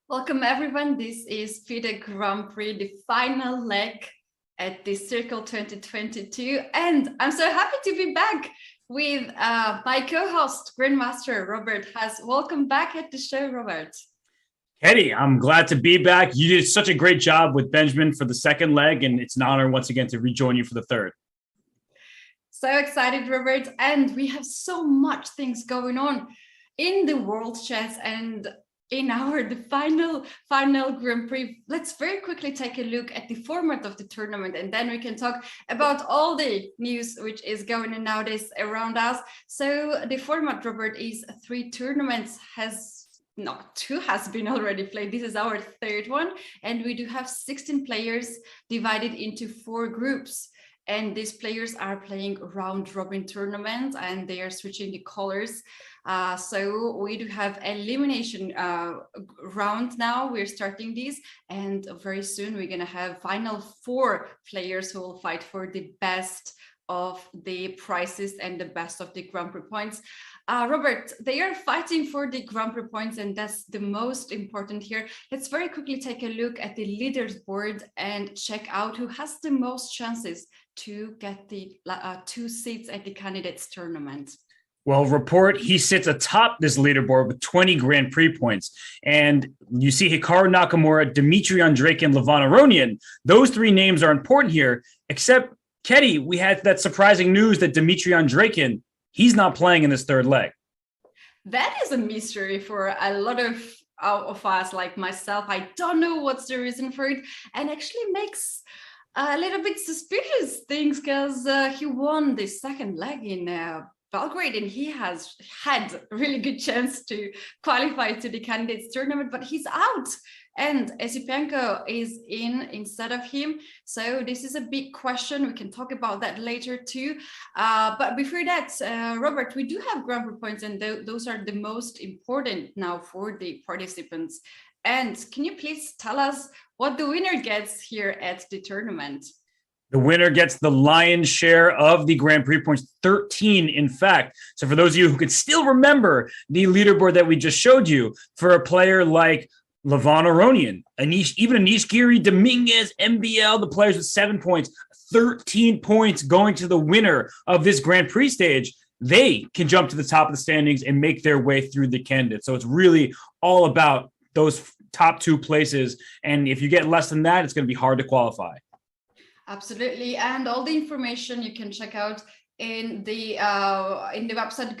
Welcome everyone. This is FIDE Grand Prix, the final leg at the Circle 2022. And I'm so happy to be back with my co-host, Grandmaster Robert Hess. Welcome back at the show, Robert. Eddie, I'm glad to be back. You did such a great job with Benjamin for the second leg, and it's an honor once again to rejoin you for the third. So excited, Robert. And we have so much things going on in the world chess and in the final Grand Prix. Let's very quickly take a look at the format of the tournament, and then we can talk about all the news which is going on nowadays around us. So the format, Robert, is 3 tournaments. Two has been already played. This is our third one, and we do have 16 players divided into 4 groups. And these players are playing round-robin tournament, and they are switching the colors. So we do have elimination round now. We're starting this, and very soon we're gonna have final 4 players who will fight for the best of the prizes and the best of the Grand Prix points. Robert, they are fighting for the Grand Prix points, and that's the most important here. Let's very quickly take a look at the leaders board and check out who has the most chances to get the 2 seats at the candidates tournament. Well, report he sits atop this leaderboard with 20 Grand Prix points. And you see Hikaru Nakamura, Dmitry Andreykin, and Levon Aronian. Those 3 names are important here, except, Ketty, we had that surprising news that Dmitry Andreykin, he's not playing in this third leg. That is a mystery for a lot of us, like myself. I don't know what's the reason for it, and actually makes a little bit suspicious things, because he won the second leg in Belgrade, and he has had a really good chance to qualify to the candidates tournament, but he's out, and Esipenko is in instead of him. So this is a big question. We can talk about that later too. But before that, Robert, we do have Grand Prix points, and those are the most important now for the participants. And can you please tell us what the winner gets here at the tournament? The winner gets the lion's share of the Grand Prix points, 13 in fact. So for those of you who could still remember the leaderboard that we just showed you, for a player like Levon Aronian, Anish Giri, Dominguez, MBL, the players with 7 points, 13 points going to the winner of this Grand Prix stage, they can jump to the top of the standings and make their way through the candidates. So it's really all about those top 2 places. And if you get less than that, it's going to be hard to qualify. Absolutely. And all the information you can check out in the website.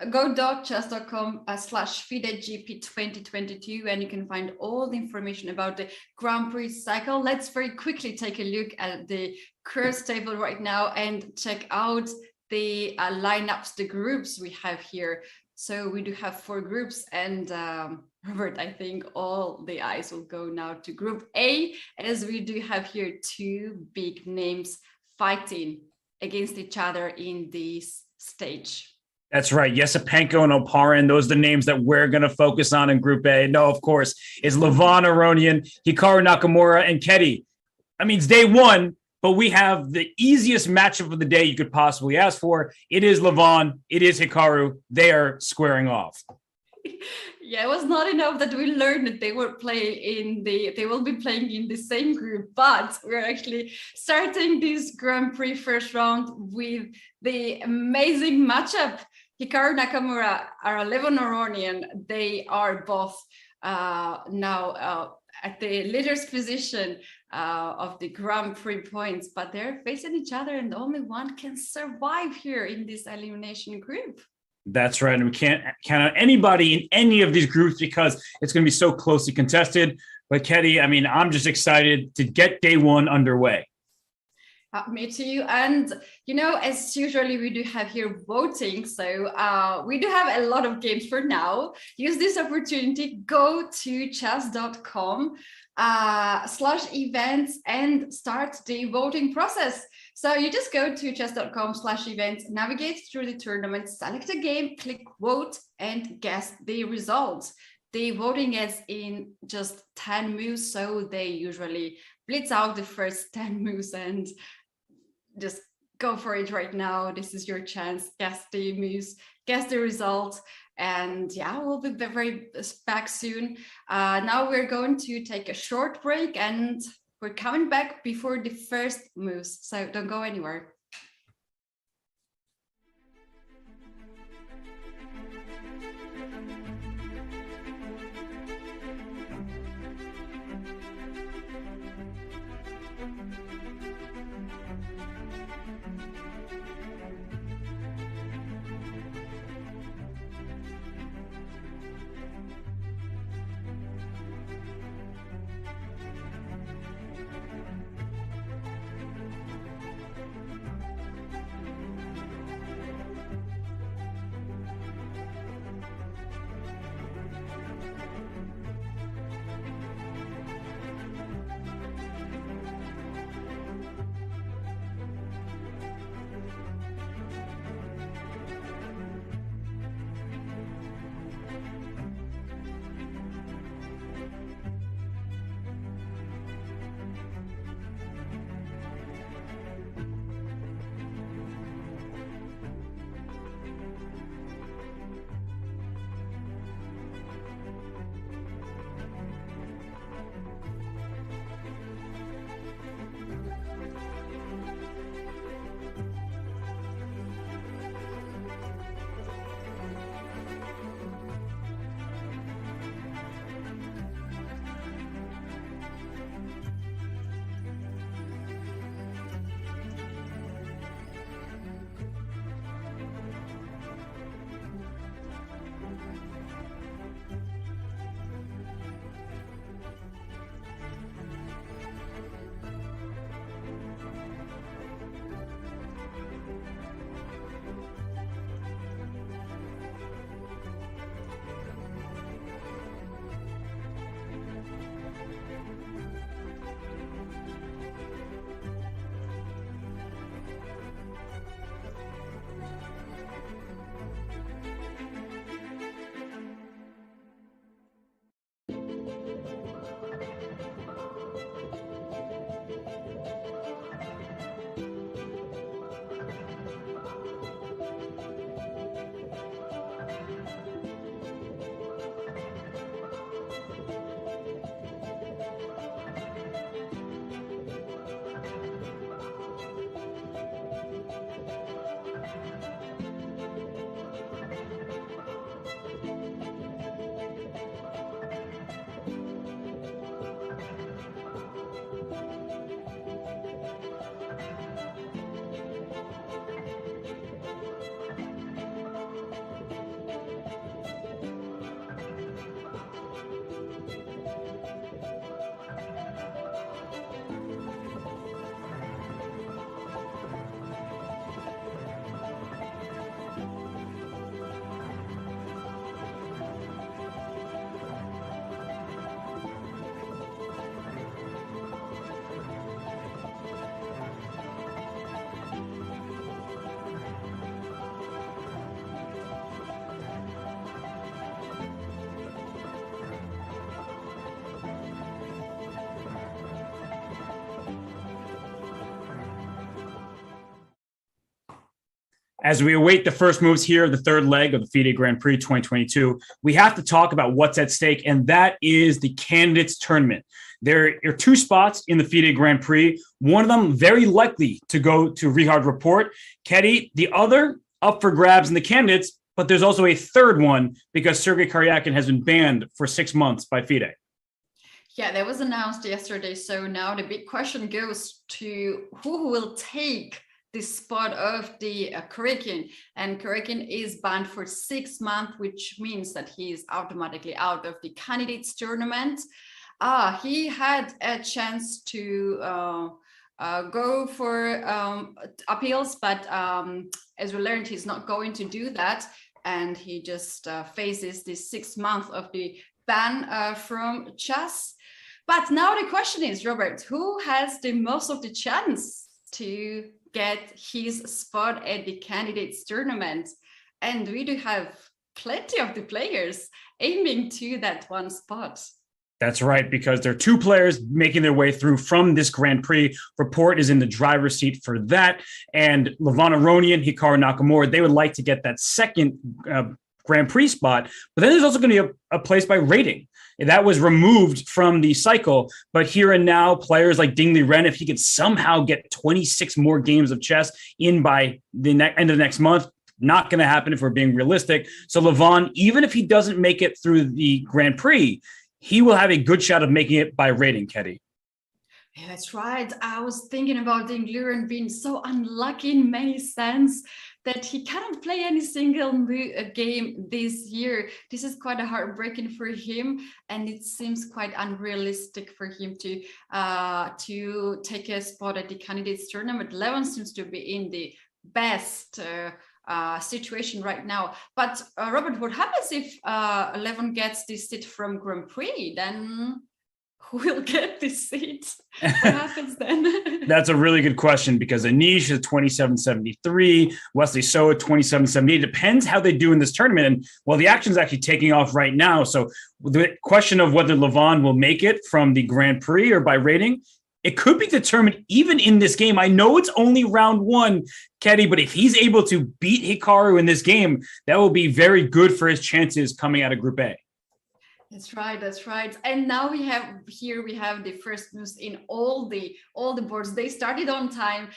go.chess.com/FIDEGP 2022, and you can find all the information about the Grand Prix cycle. Let's very quickly take a look at the course table right now and check out the lineups, the groups we have here. So we do have 4 groups, and Robert, I think all the eyes will go now to Group A, as we do have here 2 big names fighting against each other in this stage. That's right. Yesipenko and Oparin, those are the names that we're going to focus on in Group A. No, of course, is Levon Aronian, Hikaru Nakamura, and Ketty. I mean, it's day 1, but we have the easiest matchup of the day you could possibly ask for. It is Levon. It is Hikaru. They are squaring off. Yeah, it was not enough that we learned that they will be playing in the same group, but we're actually starting this Grand Prix first round with the amazing matchup. Hikaru Nakamura, Levon Aronian, they are both now at the leader's position of the Grand Prix points, but they're facing each other, and only one can survive here in this elimination group. That's right. And we can't count out anybody in any of these groups because it's going to be so closely contested. But Ketty, I mean, I'm just excited to get day 1 underway. Me too. And, as usually we do have here voting. So we do have a lot of games for now. Use this opportunity, go to chess.com/events and start the voting process. So you just go to chess.com/events, navigate through the tournament, select a game, click vote, and guess the results. The voting is in just 10 moves, so they usually blitz out the first 10 moves, and just go for it right now. This is your chance. Guess the moves, guess the result, And yeah, we'll be very back soon. Now we're going to take a short break, and we're coming back before the first moves. So don't go anywhere. As we await the first moves here of the third leg of the FIDE Grand Prix 2022, we have to talk about what's at stake, and that is the candidates tournament. There are two spots in the FIDE Grand Prix, one of them very likely to go to Richard Rapport. Ketty, the other up for grabs in the candidates, but there's also a third one because Sergei Karyakin has been banned for 6 months by FIDE. Yeah, that was announced yesterday. So now the big question goes to who will take the spot of the Karyakin. And Karyakin is banned for 6 months, which means that he is automatically out of the candidates tournament. He had a chance to go for appeals, but as we learned, he's not going to do that. And he just faces this 6 months of the ban from chess. But now the question is, Robert, who has the most of the chance to get his spot at the candidates tournament? And we do have plenty of the players aiming to that one spot. That's right, because there are two players making their way through from this Grand Prix. Rapport is in the driver's seat for that. And Levon Aronian, Hikaru Nakamura, they would like to get that second Grand Prix spot. But then there's also going to be a place by rating. That was removed from the cycle. But here and now, players like Dingley Ren, if he could somehow get 26 more games of chess in by the end of the next month, not going to happen if we're being realistic. So Levon, even if he doesn't make it through the Grand Prix, he will have a good shot of making it by rating, Ketty. Yeah, that's right. I was thinking about Dingley Ren being so unlucky in many sense that he cannot play any single game this year. This is quite a heartbreaking for him, and it seems quite unrealistic for him to take a spot at the candidates tournament. Levon seems to be in the best situation right now. But Robert, what happens if Levon gets this seat from Grand Prix? Then who will get this seat? What happens then? That's a really good question, because Anish is 27.73, Wesley So at 27.78. It depends how they do in this tournament. And well, the action is actually taking off right now. So the question of whether Levon will make it from the Grand Prix or by rating, it could be determined even in this game. I know it's only round one, Ketty, but if he's able to beat Hikaru in this game, that will be very good for his chances coming out of Group A. That's right. That's right. And now we have the first moves in all the boards. They started on time.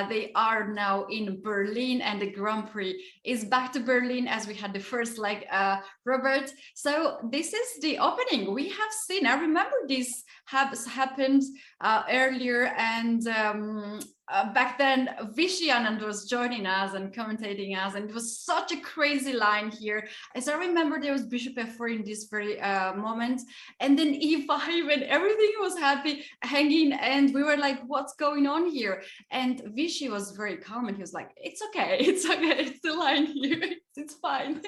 They are now in Berlin, and the Grand Prix is back to Berlin as we had the first leg, Robert. So this is the opening we have seen. I remember this has happened earlier, and back then Vishy Anand was joining us and commentating us, and it was such a crazy line here. As I remember, there was Bishop F4 in this very moment, and then E5, and everything was happy hanging, and we were like, what's going on here? And Vishy was very calm, and he was like, it's okay, it's the line here, it's fine.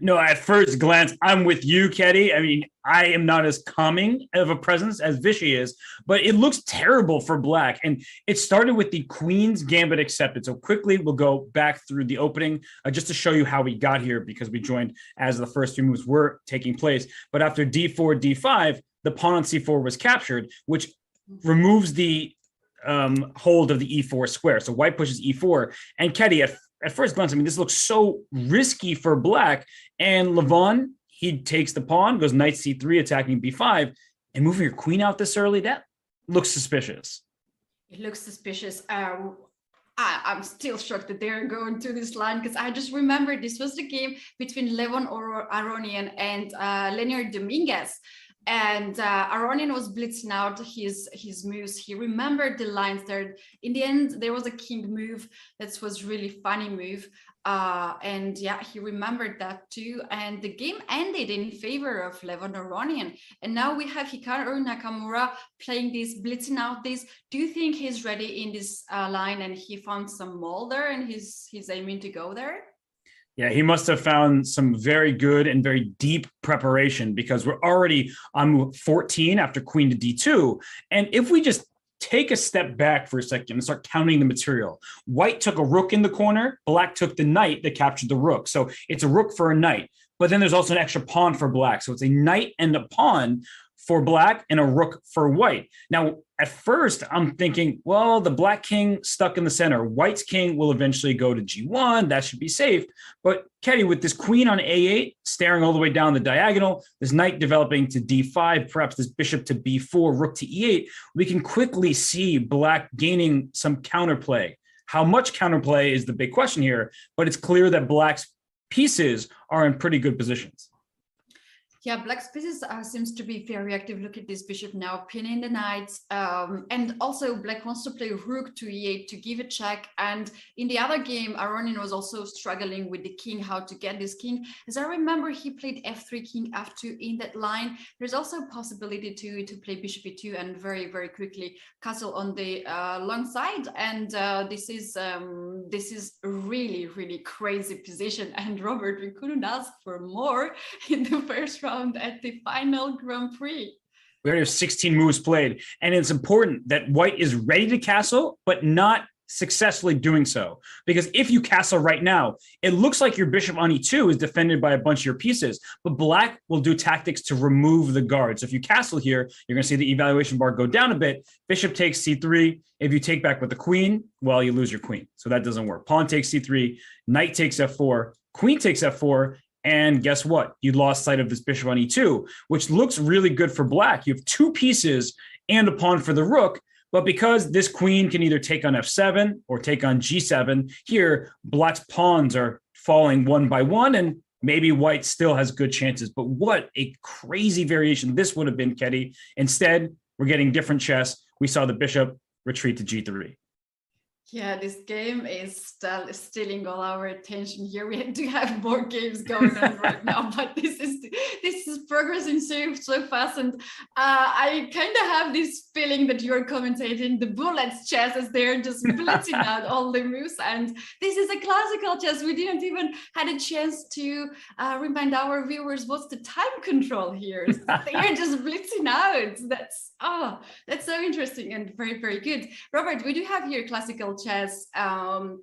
No, at first glance, I'm with you, Ketty. I mean, I am not as calming of a presence as Vishy is, but it looks terrible for Black. And it started with the Queen's Gambit accepted. So quickly, we'll go back through the opening just to show you how we got here, because we joined as the first few moves were taking place. But after D4, D5, the pawn on C4 was captured, which removes the hold of the E4 square. So White pushes E4. And Ketty, at first glance, I mean, this looks so risky for Black. And Levon, he takes the pawn, goes knight c3, attacking b5, and moving your queen out this early, that looks suspicious. It looks suspicious. I'm still shocked that they're going to this line, because I just remember this was the game between Levon Aronian and Leonard Dominguez. And Aronian was blitzing out his moves. He remembered the lines there. In the end, there was a king move that was really funny move. And yeah, he remembered that too. And the game ended in favor of Levon Aronian. And now we have Hikaru Nakamura playing this, blitzing out this. Do you think he's ready in this line, and he found some mole there and he's aiming to go there? Yeah, he must have found some very good and very deep preparation, because we're already on move 14 after queen to d2. And if we just take a step back for a second and start counting the material, White took a rook in the corner, Black took the knight that captured the rook. So it's a rook for a knight, but then there's also an extra pawn for Black. So it's a knight and a pawn for Black and a rook for White. Now, at first, I'm thinking, well, the Black king stuck in the center. White's king will eventually go to g1. That should be safe. But Ketty, with this queen on a8, staring all the way down the diagonal, this knight developing to d5, perhaps this bishop to b4, rook to e8, we can quickly see Black gaining some counterplay. How much counterplay is the big question here, but it's clear that Black's pieces are in pretty good positions. Yeah, Black's pieces seems to be very active. Look at this bishop now pinning the knight. And also Black wants to play rook to e8 to give a check. And in the other game, Aronian was also struggling with the king, how to get this king. As I remember, he played f3, king f2 in that line. There's also a possibility to play bishop e2 and very, very quickly castle on the long side. And this is a really, really crazy position. And Robert, we couldn't ask for more in the first round at the final Grand Prix. We already have 16 moves played, and it's important that White is ready to castle, but not successfully doing so. Because if you castle right now, it looks like your bishop on e2 is defended by a bunch of your pieces, but Black will do tactics to remove the guard. So if you castle here, you're going to see the evaluation bar go down a bit. Bishop takes c3. If you take back with the queen, well, you lose your queen. So that doesn't work. Pawn takes c3, knight takes f4, queen takes f4, And guess what? You lost sight of this bishop on e2, which looks really good for black. You have two pieces and a pawn for the rook. But because this queen can either take on f7 or take on g7, here, black's pawns are falling one by one, and maybe white still has good chances. But what a crazy variation this would have been, Ketty. Instead, we're getting different chess. We saw the bishop retreat to g3. Yeah, this game is stealing all our attention here. We do have more games going on right now, but this is progressing so fast, and I kind of have this feeling that you're commentating the bullets chess as they're just blitzing out all the moves. And this is a classical chess. We didn't even had a chance to remind our viewers what's the time control here. They're just blitzing out. That's so interesting and very, very good. Robert, we do have here classical chess.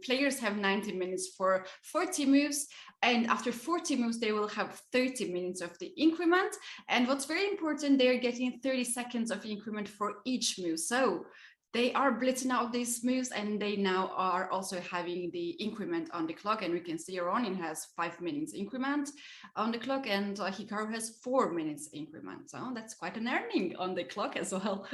Players have 90 minutes for 40 moves, and after 40 moves they will have 30 minutes of the increment. And what's very important, they're getting 30 seconds of increment for each move. So they are blitzing out these moves, and they now are also having the increment on the clock. And we can see Aronian has 5 minutes increment on the clock, and Hikaru has 4 minutes increment. So that's quite an earning on the clock as well.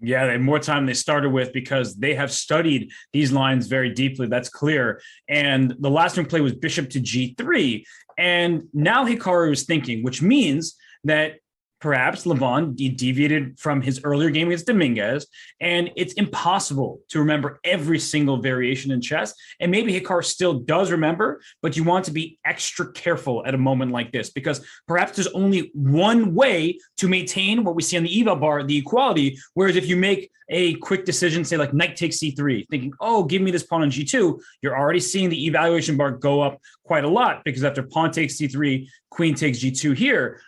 Yeah, they have more time they started with because they have studied these lines very deeply. That's clear. And the last one play was bishop to g3. And now Hikaru is thinking, which means that perhaps Levon deviated from his earlier game against Dominguez, and it's impossible to remember every single variation in chess. And maybe Hikaru still does remember, but you want to be extra careful at a moment like this, because perhaps there's only one way to maintain what we see on the eval bar, the equality. Whereas if you make a quick decision, say like knight takes c3, thinking, oh, give me this pawn on g2, you're already seeing the evaluation bar go up quite a lot, because after pawn takes c3, queen takes g2 here,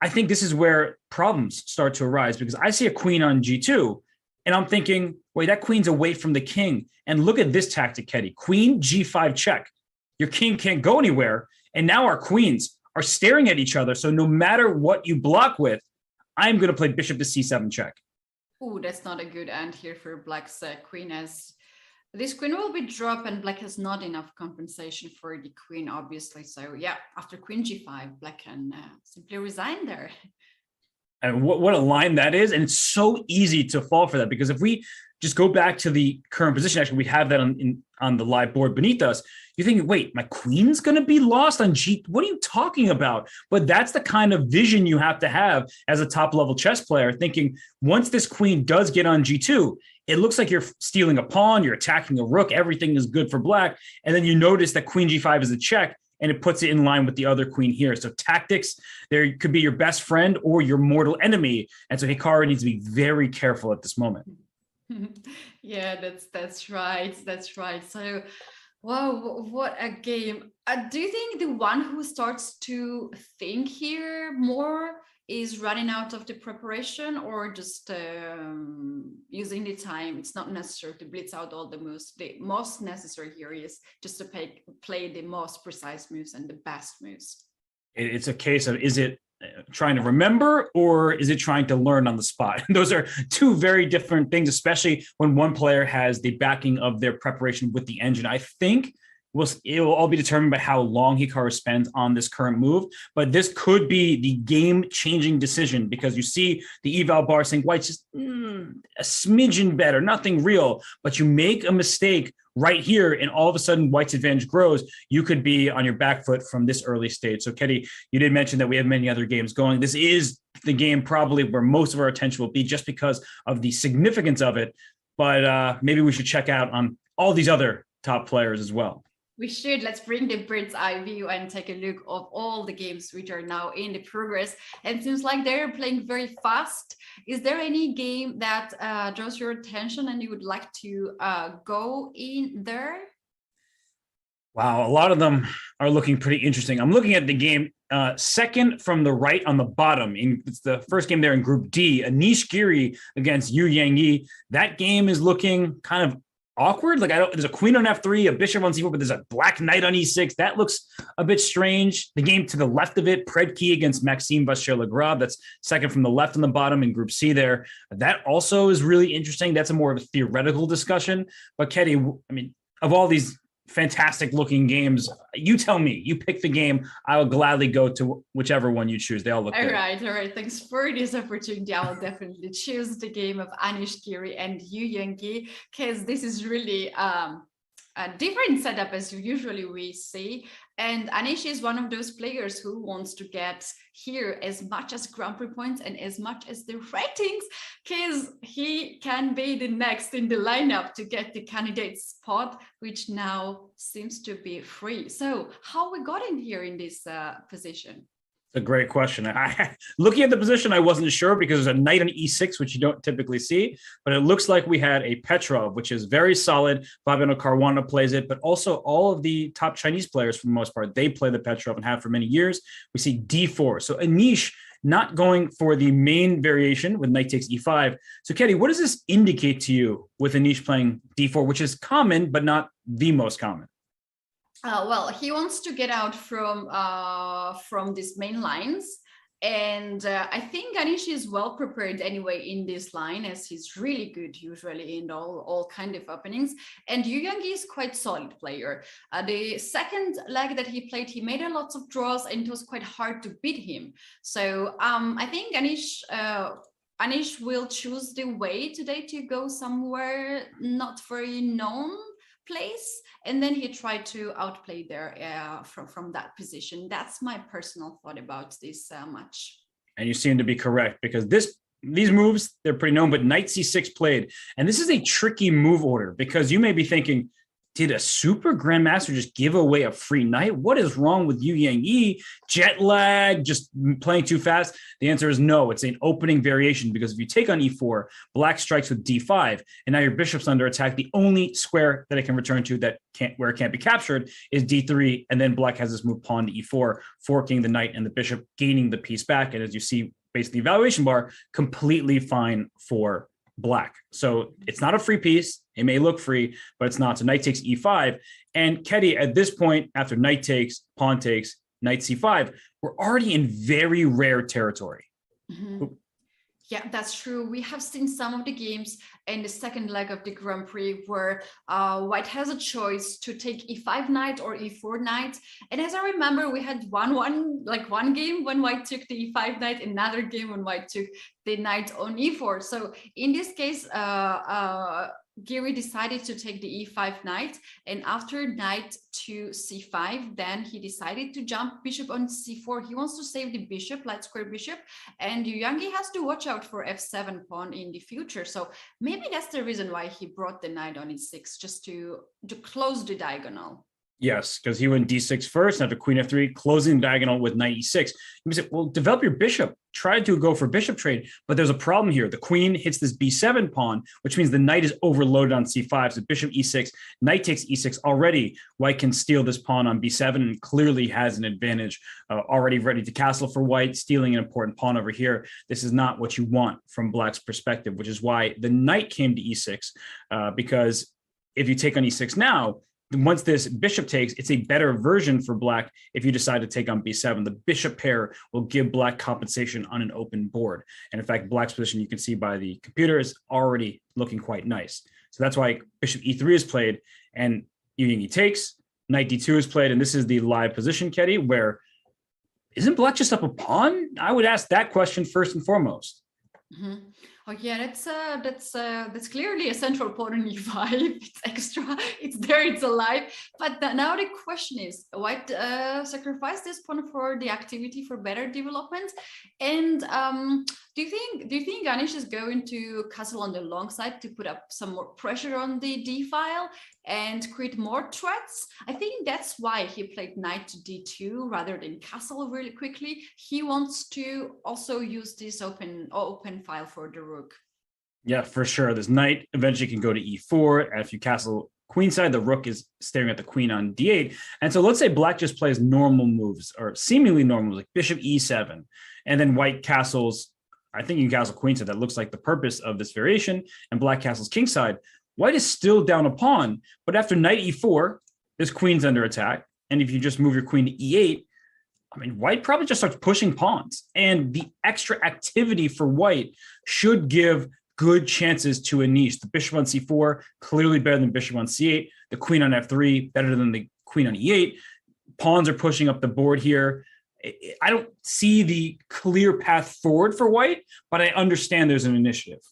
I think this is where problems start to arise, because I see a queen on g2 and I'm thinking, wait, that queen's away from the king. And look at this tactic, Ketty. Queen g5 check. Your king can't go anywhere. And now our queens are staring at each other. So no matter what you block with, I'm going to play bishop to c7 check. Oh, that's not a good end here for black's queen, as this queen will be dropped and black has not enough compensation for the queen, obviously. So yeah, after queen g5, black can simply resign there. And what a line that is. And it's so easy to fall for that, because if we just go back to the current position, actually, we have that on the live board beneath us. You're thinking, wait, my queen's going to be lost on G? What are you talking about? But that's the kind of vision you have to have as a top level chess player, thinking once this queen does get on G2, it looks like you're stealing a pawn, you're attacking a rook, everything is good for black. And then you notice that queen G5 is a check, and it puts it in line with the other queen here. So tactics, there could be your best friend or your mortal enemy. And so Hikaru needs to be very careful at this moment. Yeah, that's right. That's right. So, wow, what a game. Do you think the one who starts to think here more is running out of the preparation, or just using the time? It's not necessary to blitz out all the moves. The most necessary here is just to play the most precise moves and the best moves. It's a case of, is it trying to remember, or is it trying to learn on the spot? Those are two very different things, especially when one player has the backing of their preparation with the engine. I think it will all be determined by how long Hikaru spends on this current move, but this could be the game-changing decision, because you see the eval bar saying white's just a smidgen better, nothing real, but you make a mistake right here and all of a sudden white's advantage grows. You could be on your back foot from this early stage. So Ketty, you did mention that we have many other games going. This is the game probably where most of our attention will be, just because of the significance of it, but maybe we should check out on all these other top players as well. We should. Let's bring the bird's eye view and take a look of all the games which are now in the progress. And it seems like they're playing very fast. Is there any game that draws your attention and you would like to go in there? Wow, a lot of them are looking pretty interesting. I'm looking at the game second from the right on the bottom. It's the first game there in Group D, Anish Giri against Yu Yang. That game is looking kind of awkward. Like, there's a queen on f3, a bishop on c4, but there's a black knight on e6. That looks a bit strange. The game to the left of it, Predke against Maxime Vachier-Lagrave. That's second from the left on the bottom in Group C there. That also is really interesting. That's a more of a theoretical discussion. But Ketty, I mean, of all these fantastic looking games. You tell me, you pick the game. I will gladly go to whichever one you choose. They all look good. All right. Thanks for this opportunity. I will definitely choose the game of Anish Giri and Yu Yanggi, because this is really a different setup as usually we see. And Anish is one of those players who wants to get here as much as Grand Prix points and as much as the ratings, because he can be the next in the lineup to get the candidate spot, which now seems to be free. So how we got in here in this position? It's a great question. Looking at the position, I wasn't sure because there's a knight on e6, which you don't typically see, but it looks like we had a Petrov, which is very solid. Fabiano Caruana plays it, but also all of the top Chinese players, for the most part, they play the Petrov and have for many years. We see d4. So Anish not going for the main variation with knight takes e5. So Ketty, what does this indicate to you with Anish playing d4, which is common, but not the most common? Well, he wants to get out from these main lines, and I think Anish is well prepared anyway in this line, as he's really good usually in all kind of openings. And Yu Yanggi is quite solid player. The second leg that he played, he made a lot of draws, and it was quite hard to beat him. So I think Anish will choose the way today to go somewhere not very known place, and then he tried to outplay there from that position. That's my personal thought about this match. And you seem to be correct, because these moves, they're pretty known, but knight c6 played, and this is a tricky move order, because you may be thinking, did a super grandmaster just give away a free knight? What is wrong with Yu Yanggi? Jet lag, just playing too fast? The answer is no. It's an opening variation, because if you take on e4, black strikes with d5, and now your bishop's under attack. The only square that it can return to where it can't be captured is d3, and then black has this move pawn to e4, forking the knight and the bishop, gaining the piece back. And as you see, basically evaluation bar, completely fine for black. So it's not a free piece. It may look free, but it's not. So knight takes e5. And Ketty, at this point, after knight takes, pawn takes, knight c5, we're already in very rare territory. Mm-hmm. Yeah, that's true. We have seen some of the games in the second leg of the Grand Prix where white has a choice to take e5 knight or e4 knight. And as I remember, we had one game when white took the e5 knight, another game when white took the knight on e4. So in this case, Giri decided to take the e5 knight, and after knight to c5, then he decided to jump bishop on c4. He wants to save the bishop, light square bishop, and Yu Yanggi has to watch out for f7 pawn in the future. So maybe that's the reason why he brought the knight on e6, just to close the diagonal. Yes, because he went d6 first, after queen f3, closing the diagonal with knight e6. You say, well, develop your bishop. Try to go for bishop trade, but there's a problem here. The queen hits this b7 pawn, which means the knight is overloaded on c5. So bishop e6, knight takes e6. Already, white can steal this pawn on b7 and clearly has an advantage, already ready to castle for white, stealing an important pawn over here. This is not what you want from black's perspective, which is why the knight came to e6, because if you take on e6 now, once this bishop takes, it's a better version for black. If you decide to take on b7, the bishop pair will give black compensation on an open board. And in fact, black's position, you can see by the computer, is already looking quite nice. So that's why bishop e3 is played, and Yu Yanggi takes, knight d2 is played. And this is the live position, Ketty, where isn't black just up a pawn? I would ask that question first and foremost. Mm-hmm. Oh yeah, that's clearly a central pawn in e5. It's extra, it's there, it's alive. But now the question is, white sacrifice this pawn for the activity for better development? And do you think Anish is going to castle on the long side to put up some more pressure on the d file and create more threats? I think that's why he played knight to d2 rather than castle really quickly. He wants to also use this open file for the rook. Yeah, for sure. This knight eventually can go to e4. And if you castle queenside, the rook is staring at the queen on d8. And so let's say black just plays normal moves, or seemingly normal moves, like bishop e7. And then white castles, I think you can castle queenside. That looks like the purpose of this variation. And black castles kingside. White is still down a pawn. But after knight e4, this queen's under attack. And if you just move your queen to e8, I mean, white probably just starts pushing pawns. And the extra activity for white should give good chances to Anish. The bishop on c4, clearly better than bishop on c8. The queen on f3, better than the queen on e8. Pawns are pushing up the board here. I don't see the clear path forward for white, but I understand there's an initiative.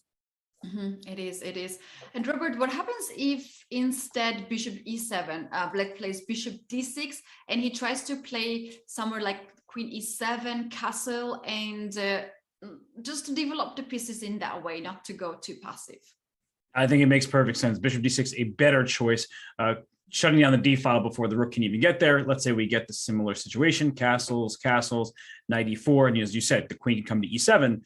It is. And Robert, what happens if instead bishop e7, black plays bishop d6, and he tries to play somewhere like queen e7, castle, and just to develop the pieces in that way, not to go too passive? I think it makes perfect sense. Bishop d6, a better choice. Shutting down the d file before the rook can even get there. Let's say we get the similar situation, castles, knight e4, and as you said, the queen can come to e7.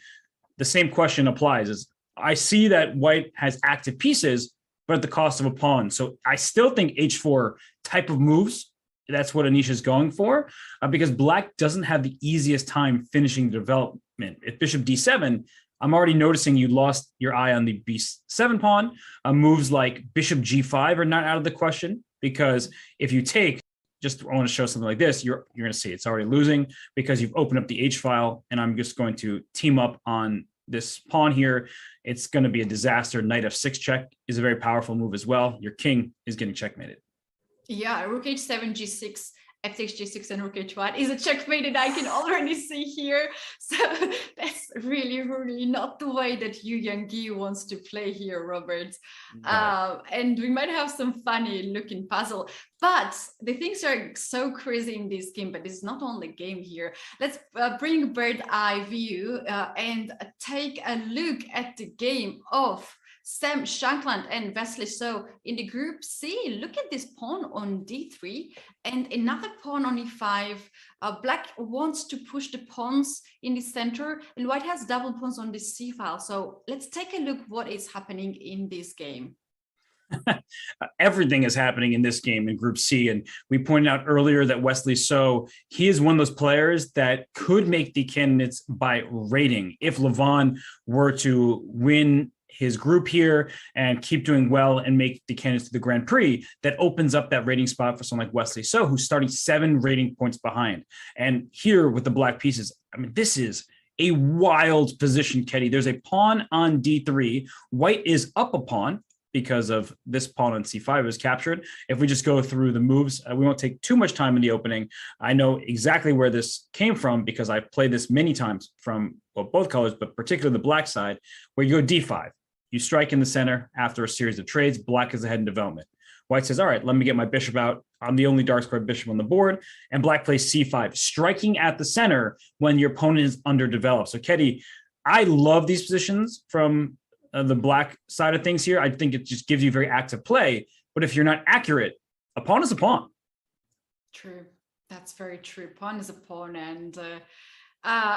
The same question applies. Is I see that white has active pieces, but at the cost of a pawn. So I still think h4 type of moves, that's what Anish is going for, because black doesn't have the easiest time finishing the development. At bishop d7, I'm already noticing you lost your eye on the b7 pawn. Moves like bishop g5 are not out of the question, because if you take, just I want to show something like this, you're going to see it's already losing because you've opened up the H file, and I'm just going to team up on this pawn here. It's going to be a disaster. Knight f6 check is a very powerful move as well. Your king is getting checkmated. Yeah, rook h7, g6, f6, g6, and rook h1 is a checkmate that I can already see here. So that's really not the way that Yu Yang wants to play here, Robert. No. And we might have some funny looking puzzle, but the things are so crazy in this game. But it's not only game here. Let's bring a bird eye view and take a look at the game of Sam Shankland and Wesley So in the group C. Look at this pawn on d3 and another pawn on e5. Black wants to push the pawns in the center, and white has double pawns on the c file. So let's take a look what is happening in this game. Everything is happening in this game in Group C. And we pointed out earlier that Wesley So, he is one of those players that could make the candidates by rating. If Levon were to win his group here and keep doing well and make the candidates to the Grand Prix, that opens up that rating spot for someone like Wesley So, who's starting 7 rating points behind. And here with the black pieces, I mean, this is a wild position, Ketty. There's a pawn on d3. White is up a pawn because of this pawn on c5 is captured. If we just go through the moves, we won't take too much time in the opening. I know exactly where this came from because I've played this many times from both colors, but particularly the black side, where you go d5. You strike in the center after a series of trades. Black is ahead in development. White says, all right, let me get my bishop out. I'm the only dark squared bishop on the board. And black plays c5, striking at the center when your opponent is underdeveloped. So, Ketty, I love these positions from the black side of things here. I think it just gives you very active play. But if you're not accurate, a pawn is a pawn. True. That's very true. Pawn is a pawn. And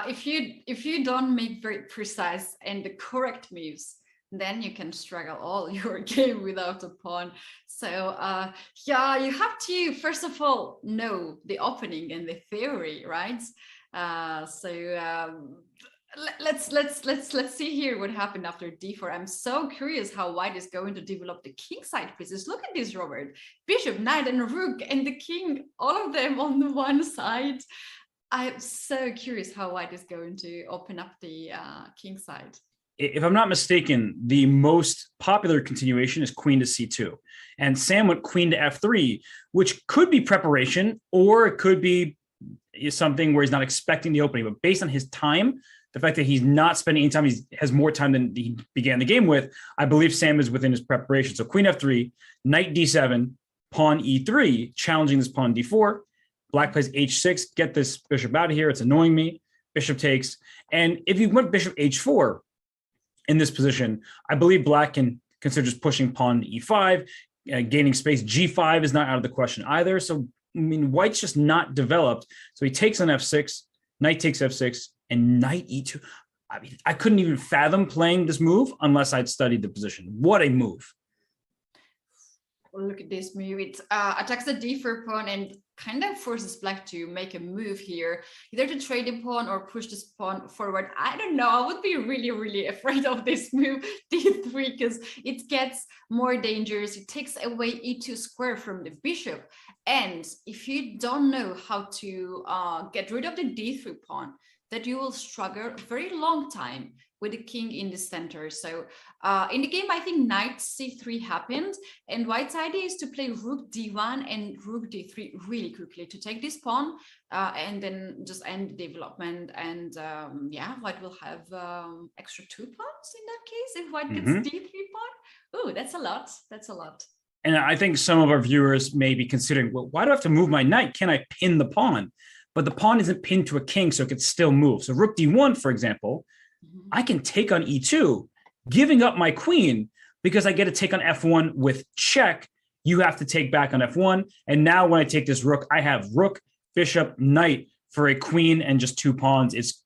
if you don't make very precise and the correct moves, then you can struggle all your game without a pawn. So yeah, you have to first of all know the opening and the theory, right? Let's see here what happened after d4. I'm so curious how white is going to develop the king side pieces. Look at this, Robert. Bishop, knight, and rook, and the king, all of them on the one side. I'm so curious how white is going to open up the king side. If I'm not mistaken, the most popular continuation is queen to c2. And Sam went queen to f3, which could be preparation, or it could be something where he's not expecting the opening. But based on his time, the fact that he's not spending any time, he has more time than he began the game with, I believe Sam is within his preparation. So queen f3, knight d7, pawn e3, challenging this pawn d4. Black plays h6, get this bishop out of here. It's annoying me. Bishop takes. And if you went bishop h4, in this position, I believe black can consider just pushing pawn to e5, gaining space. g5 is not out of the question either. So, I mean, white's just not developed. So he takes on f6, knight takes f6, and knight e2. I mean, I couldn't even fathom playing this move unless I'd studied the position. What a move. Look at this move. It attacks the d4 pawn and kind of forces black to make a move here, either to trade the pawn or push this pawn forward. I don't know. I would be really afraid of this move, d3, because it gets more dangerous. It takes away e2 square from the bishop. And if you don't know how to get rid of the d3 pawn, that you will struggle a very long time with the king in the center. So in the game, I think knight c3 happened, and white's idea is to play rook d1 and rook d3 really quickly to take this pawn and then just end the development. And yeah, white will have extra 2 pawns in that case if white gets d3 pawn. Oh, that's a lot. That's a lot. And I think some of our viewers may be considering, well, why do I have to move my knight? Can I pin the pawn? But the pawn isn't pinned to a king, so it could still move. So rook d1, for example, I can take on e2, giving up my queen because I get to take on f1 with check. You have to take back on f1. And now when I take this rook, I have rook, bishop, knight for a queen and just 2 pawns. It's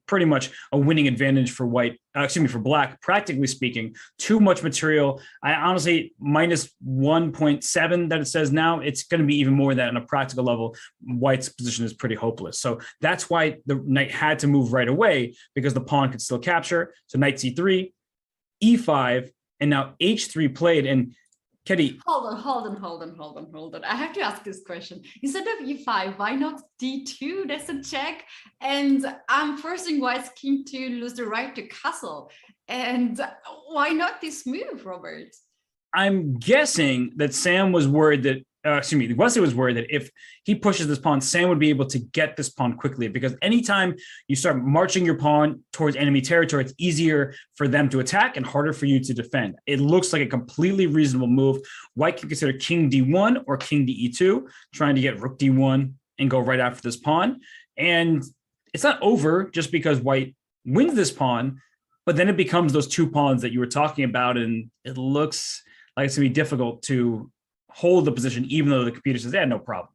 pretty much a winning advantage for white, for black, practically speaking. Too much material. I honestly, minus 1.7 that it says now, it's going to be even more than on a practical level. White's position is pretty hopeless. So that's why the knight had to move right away, because the pawn could still capture. So knight c3, e5, and now h3 played. And Ketty. Hold on. I have to ask this question. Instead of e5, why not d2? That's a check. And I'm forcing white's king to lose the right to castle. And why not this move, Robert? I'm guessing that Sam was worried that, Wesley was worried that if he pushes this pawn, Sam would be able to get this pawn quickly, because anytime you start marching your pawn towards enemy territory, it's easier for them to attack and harder for you to defend. It looks like a completely reasonable move. White can consider king d1 or king de2, trying to get rook d1 and go right after this pawn. And it's not over just because white wins this pawn, but then it becomes those 2 pawns that you were talking about, and it looks like it's going to be difficult to hold the position, even though the computer says, yeah, no problem.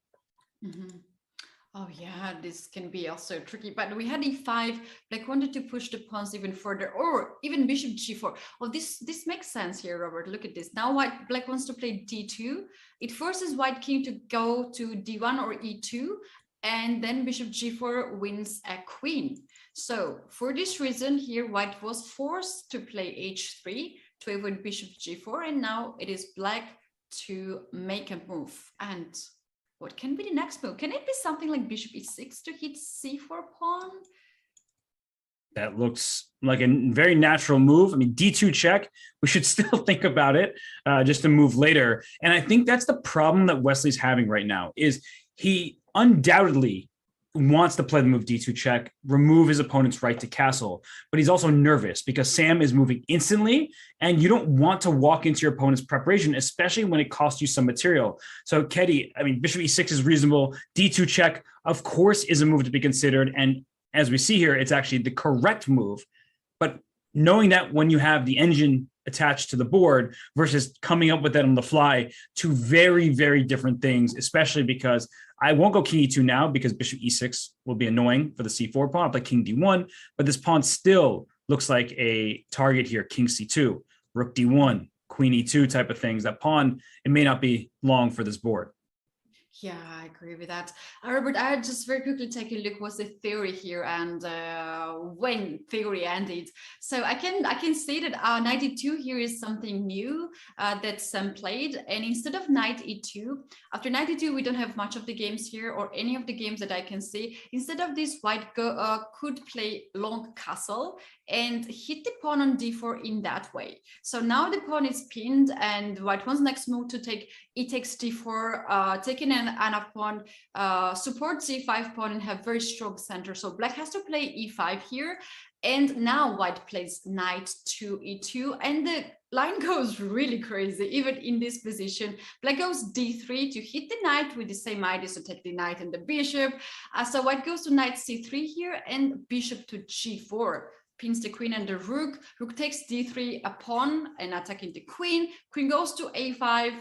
Oh yeah, this can be also tricky, but we had e5. Black wanted to push the pawns even further, or even bishop g4. Oh, this makes sense here, Robert. Look at this. Now black wants to play d2. It forces white king to go to d1 or e2, and then bishop g4 wins a queen. So for this reason here, white was forced to play h3 to avoid bishop g4, and now it is black to make a move. And what can be the next move? Can it be something like bishop e6 to hit c4 pawn? That looks like a very natural move. I mean, d2 check, we should still think about it just to move later. And I think that's the problem that Wesley's having right now, is he undoubtedly wants to play the move d2 check, remove his opponent's right to castle, but he's also nervous because Sam is moving instantly, and you don't want to walk into your opponent's preparation, especially when it costs you some material. So Ketty, I mean, bishop e6 is reasonable. d2 check, of course, is a move to be considered, and as we see here, it's actually the correct move. But knowing that when you have the engine attached to the board versus coming up with that on the fly, 2 very, very different things, especially because I won't go king e2 now because bishop e6 will be annoying for the c4 pawn. I'll play king d1, but this pawn still looks like a target here, king c2, rook d1, queen e2 type of things. That pawn, it may not be long for this board. Yeah, I agree with that. Robert, I just very quickly take a look what's the theory here and when theory ended. So I can see that knight e2 here is something new that Sam played. And instead of knight e2, after knight e2, we don't have much of the games here or any of the games that I can see. Instead of this, white could play long castle and hit the pawn on d4 in that way. So now the pawn is pinned, and white wants next move to take e takes d4, taking an pawn, support c5 pawn and have very strong center. So black has to play e5 here, and now white plays knight to e2, and the line goes really crazy. Even in this position, black goes d3 to hit the knight with the same idea, so take the knight and the bishop. So white goes to knight c3 here, and bishop to g4. Pins the queen and the rook. Rook takes d3, a pawn, and attacking the queen. Queen goes to a5,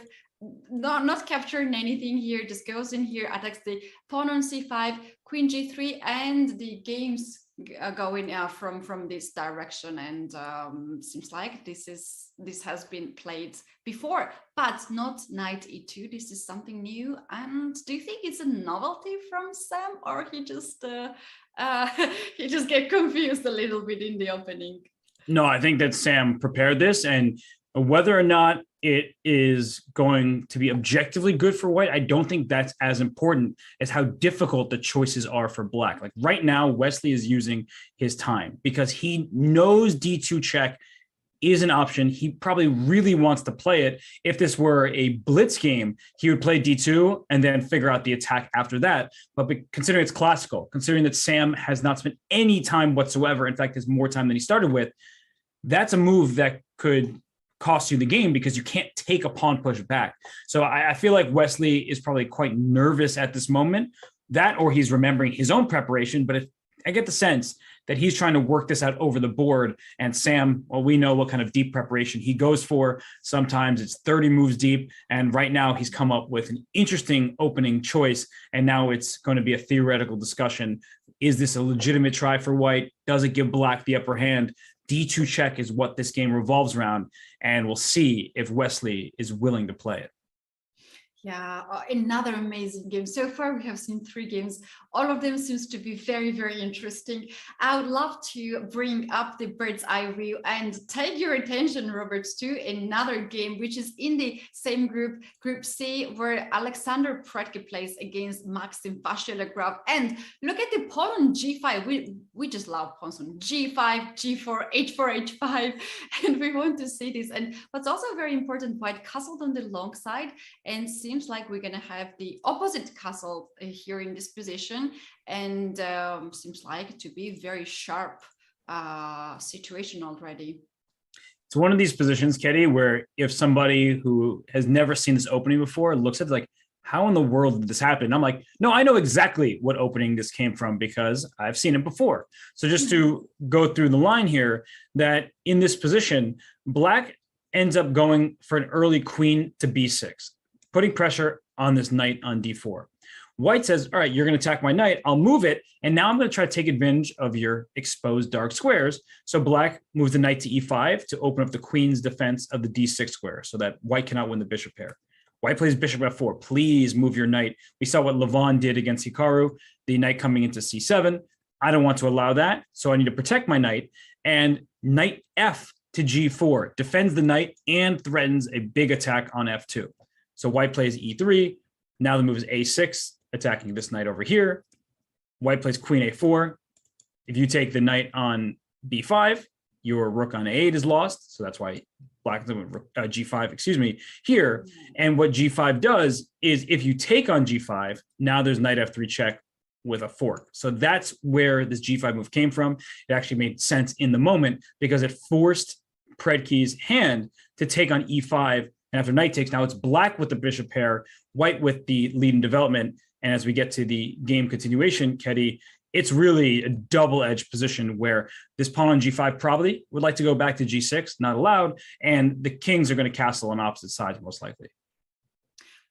not capturing anything here, just goes in here, attacks the pawn on c5, queen g3, and the game's going from this direction. And seems like this has been played before, but not knight e2. This is something new. And do you think it's a novelty from Sam, or he just get confused a little bit in the opening? No, I think that Sam prepared this, and whether or not it is going to be objectively good for white, I don't think that's as important as how difficult the choices are for black. Like right now, Wesley is using his time because he knows D2 check is an option. He probably really wants to play it. If this were a blitz game, he would play D2 and then figure out the attack after that. But considering it's classical, considering that Sam has not spent any time whatsoever, in fact, has more time than he started with, that's a move that could cost you the game because you can't take a pawn push back. So I feel like Wesley is probably quite nervous at this moment, that or he's remembering his own preparation. But if I get the sense that he's trying to work this out over the board, and Sam, well, we know what kind of deep preparation he goes for. Sometimes it's 30 moves deep. And right now he's come up with an interesting opening choice. And now it's going to be a theoretical discussion. Is this a legitimate try for white? Does it give black the upper hand? D2 check is what this game revolves around, and we'll see if Wesley is willing to play it. Yeah, another amazing game. So far, we have seen 3 games. All of them seems to be very, very interesting. I would love to bring up the bird's eye view and take your attention, Robert, to another game, which is in the same group, Group C, where Alexander Predke plays against Maxim Vachier-Lagrave. And look at the pawn on G5. We just love pawns on G5, G4, H4, H5, and we want to see this. And what's also very important, white castled on the long side, and seems like we're going to have the opposite castle here in this position, and seems like to be very sharp situation already. It's one of these positions, Ketty, where if somebody who has never seen this opening before looks at it like, how in the world did this happen? And I'm like, no, I know exactly what opening this came from because I've seen it before. So just to go through the line here, that in this position, black ends up going for an early queen to B6, putting pressure on this knight on D4. White says, all right, you're going to attack my knight. I'll move it. And now I'm going to try to take advantage of your exposed dark squares. So black moves the knight to E5 to open up the queen's defense of the D6 square so that white cannot win the bishop pair. White plays bishop F4. Please move your knight. We saw what Levon did against Hikaru, the knight coming into C7. I don't want to allow that. So I need to protect my knight. And knight F to G4 defends the knight and threatens a big attack on F2. So white plays E3. Now the move is A6, attacking this knight over here. White plays queen A4. If you take the knight on B5, your rook on A8 is lost. So that's why black G5, here. And what G5 does is if you take on G5, now there's knight F3 check with a fork. So that's where this G5 move came from. It actually made sense in the moment because it forced Predke's hand to take on E5. And after knight takes, now it's black with the bishop pair, white with the lead in development. And as we get to the game continuation, Ketty, it's really a double-edged position where this pawn on G5 probably would like to go back to G6, not allowed. And the kings are going to castle on opposite sides, most likely.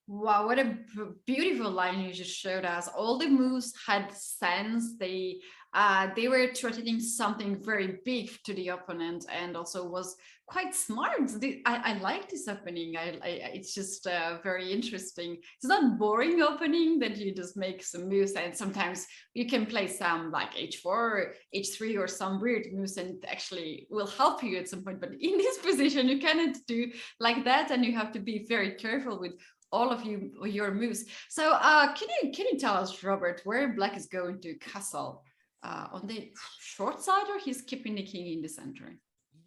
Wow, what a beautiful line you just showed us. All the moves had sense. They were threatening something very big to the opponent, and also was quite smart. I like this opening. It's just very interesting. It's not boring opening that you just make some moves, and sometimes you can play some like H4 or H3 or some weird moves, and actually will help you at some point. But in this position, you cannot do like that, and you have to be very careful with all of your moves. So can you tell us, Robert, where black is going to castle? On the short side, or he's keeping the king in the center?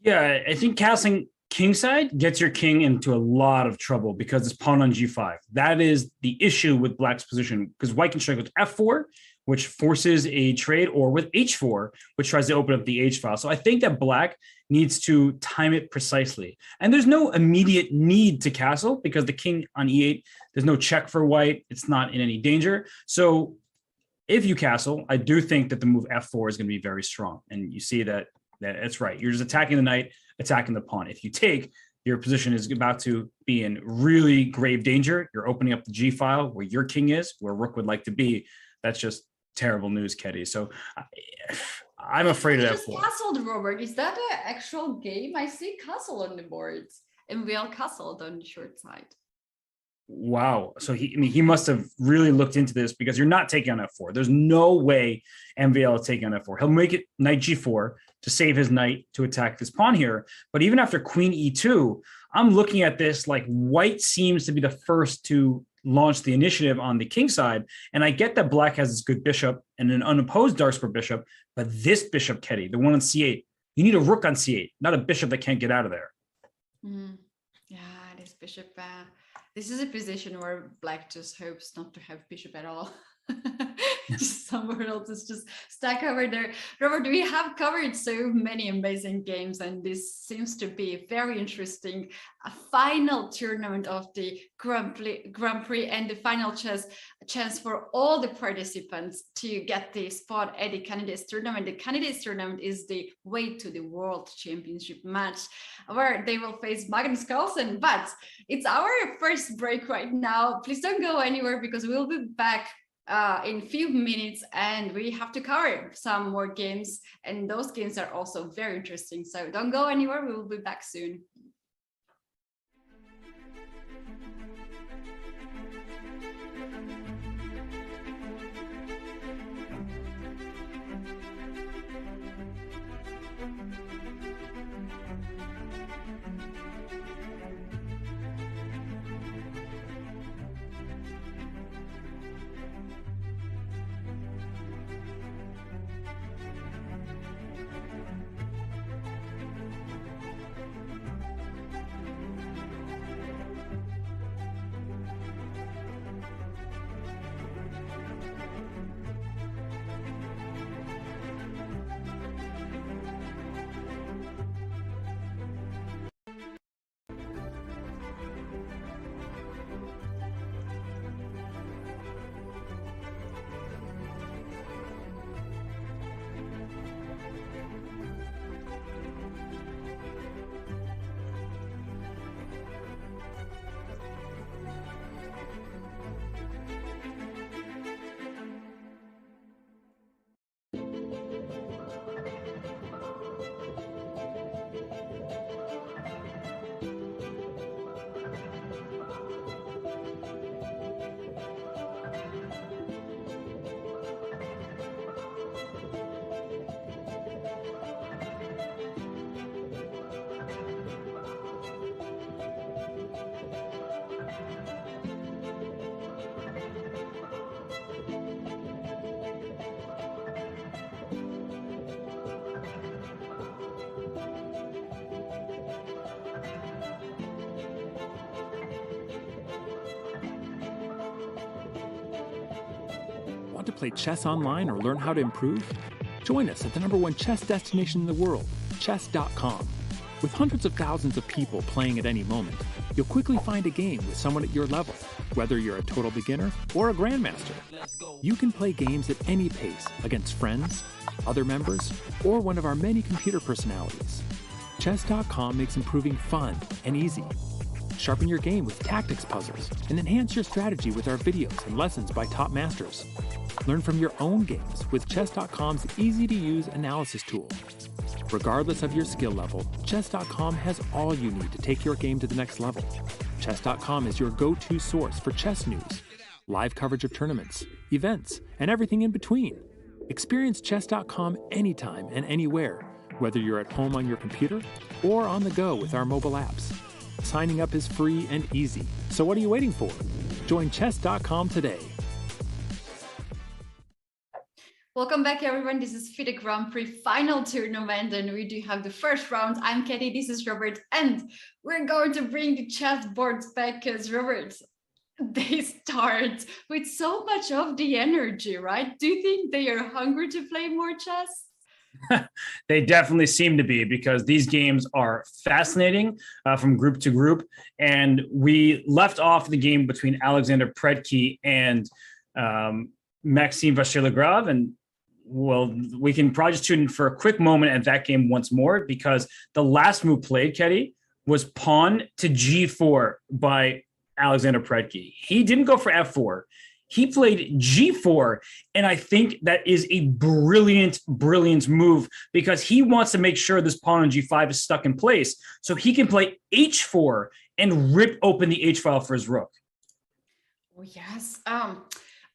Yeah, I think castling kingside gets your king into a lot of trouble because it's pawn on G5. That is the issue with black's position, because white can strike with F4, which forces a trade, or with H4, which tries to open up the H file. So I think that black needs to time it precisely. And there's no immediate need to castle because the king on E8, there's no check for white. It's not in any danger. So if you castle, I do think that the move F4 is going to be very strong. And you see that that's right. You're just attacking the knight, attacking the pawn. If you take, your position is about to be in really grave danger. You're opening up the G file where your king is, where rook would like to be. That's just terrible news, Ketty. So I'm afraid of that. Just castled, Robert. Is that an actual game? I see castle on the board, and we all castled on the short side. Wow. So he must have really looked into this, because you're not taking on f4. There's no way MVL is taking on f4. He'll make it knight g4 to save his knight to attack this pawn here. But even after queen e2, I'm looking at this like white seems to be the first to launch the initiative on the king side. And I get that black has this good bishop and an unopposed dark square bishop, but this bishop, Ketty, the one on c8, you need a rook on c8, not a bishop that can't get out of there. Yeah, this bishop, this is a position where black just hopes not to have bishop at all. Just somewhere else is just stuck over there. Robert, we have covered so many amazing games, and this seems to be a very interesting final tournament of the Grand Prix and the final chance for all the participants to get the spot at the Candidates Tournament. The Candidates Tournament is the way to the World Championship match, where they will face Magnus Carlsen. But it's our first break right now. Please don't go anywhere, because we'll be back in a few minutes, and we have to cover some more games, and those games are also very interesting. So don't go anywhere. We will be back soon. Want to play chess online or learn how to improve? Join us at the #1 chess destination in the world, chess.com. With hundreds of thousands of people playing at any moment, you'll quickly find a game with someone at your level, whether you're a total beginner or a grandmaster. You can play games at any pace against friends, other members, or one of our many computer personalities. Chess.com makes improving fun and easy. Sharpen your game with tactics puzzles and enhance your strategy with our videos and lessons by top masters. Learn from your own games with Chess.com's easy-to-use analysis tool. Regardless of your skill level, Chess.com has all you need to take your game to the next level. Chess.com is your go-to source for chess news, live coverage of tournaments, events, and everything in between. Experience Chess.com anytime and anywhere, whether you're at home on your computer or on the go with our mobile apps. Signing up is free and easy, so what are you waiting for? Join Chess.com today. Welcome back, everyone. This is FIDE Grand Prix final tournament, and we do have the first round. I'm Katie, this is Robert, and we're going to bring the chess boards back, because Robert, they start with so much of the energy, right? Do you think they are hungry to play more chess? They definitely seem to be, because these games are fascinating from group to group. And we left off the game between Alexander Predke and Maxime Vachier-Lagrave. And well, we can probably just tune in for a quick moment at that game once more, because the last move played, Ketty, was pawn to g4 by Alexander Predke. He didn't go for f4. He played g4, and I think that is a brilliant move, because he wants to make sure this pawn on g5 is stuck in place so he can play h4 and rip open the h-file for his rook. Oh, yes. I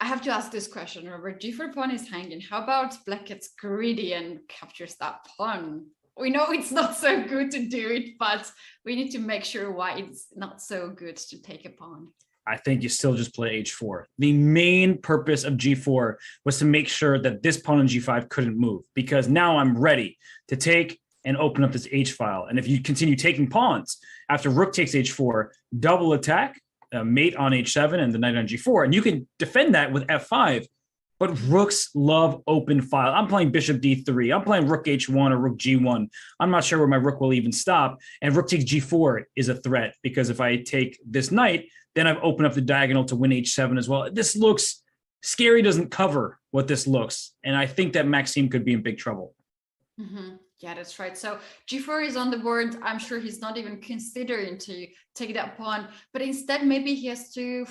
have to ask this question, Robert. G4 pawn is hanging. How about black gets greedy and captures that pawn? We know it's not so good to do it, but we need to make sure why it's not so good to take a pawn. I think you still just play h4. The main purpose of g4 was to make sure that this pawn on g5 couldn't move, because now I'm ready to take and open up this h file. And if you continue taking pawns after rook takes h4, double attack, mate on h7 and the knight on g4, and you can defend that with f5. But rooks love open file. I'm playing bishop d3. I'm playing rook h1 or rook g1. I'm not sure where my rook will even stop. And rook takes g4 is a threat, because if I take this knight, then I've opened up the diagonal to win h7 as well. This looks scary, doesn't cover what this looks. And I think that Maxime could be in big trouble. Mm-hmm. Yeah, that's right. So g4 is on the board. I'm sure he's not even considering to take that pawn, but instead maybe he has to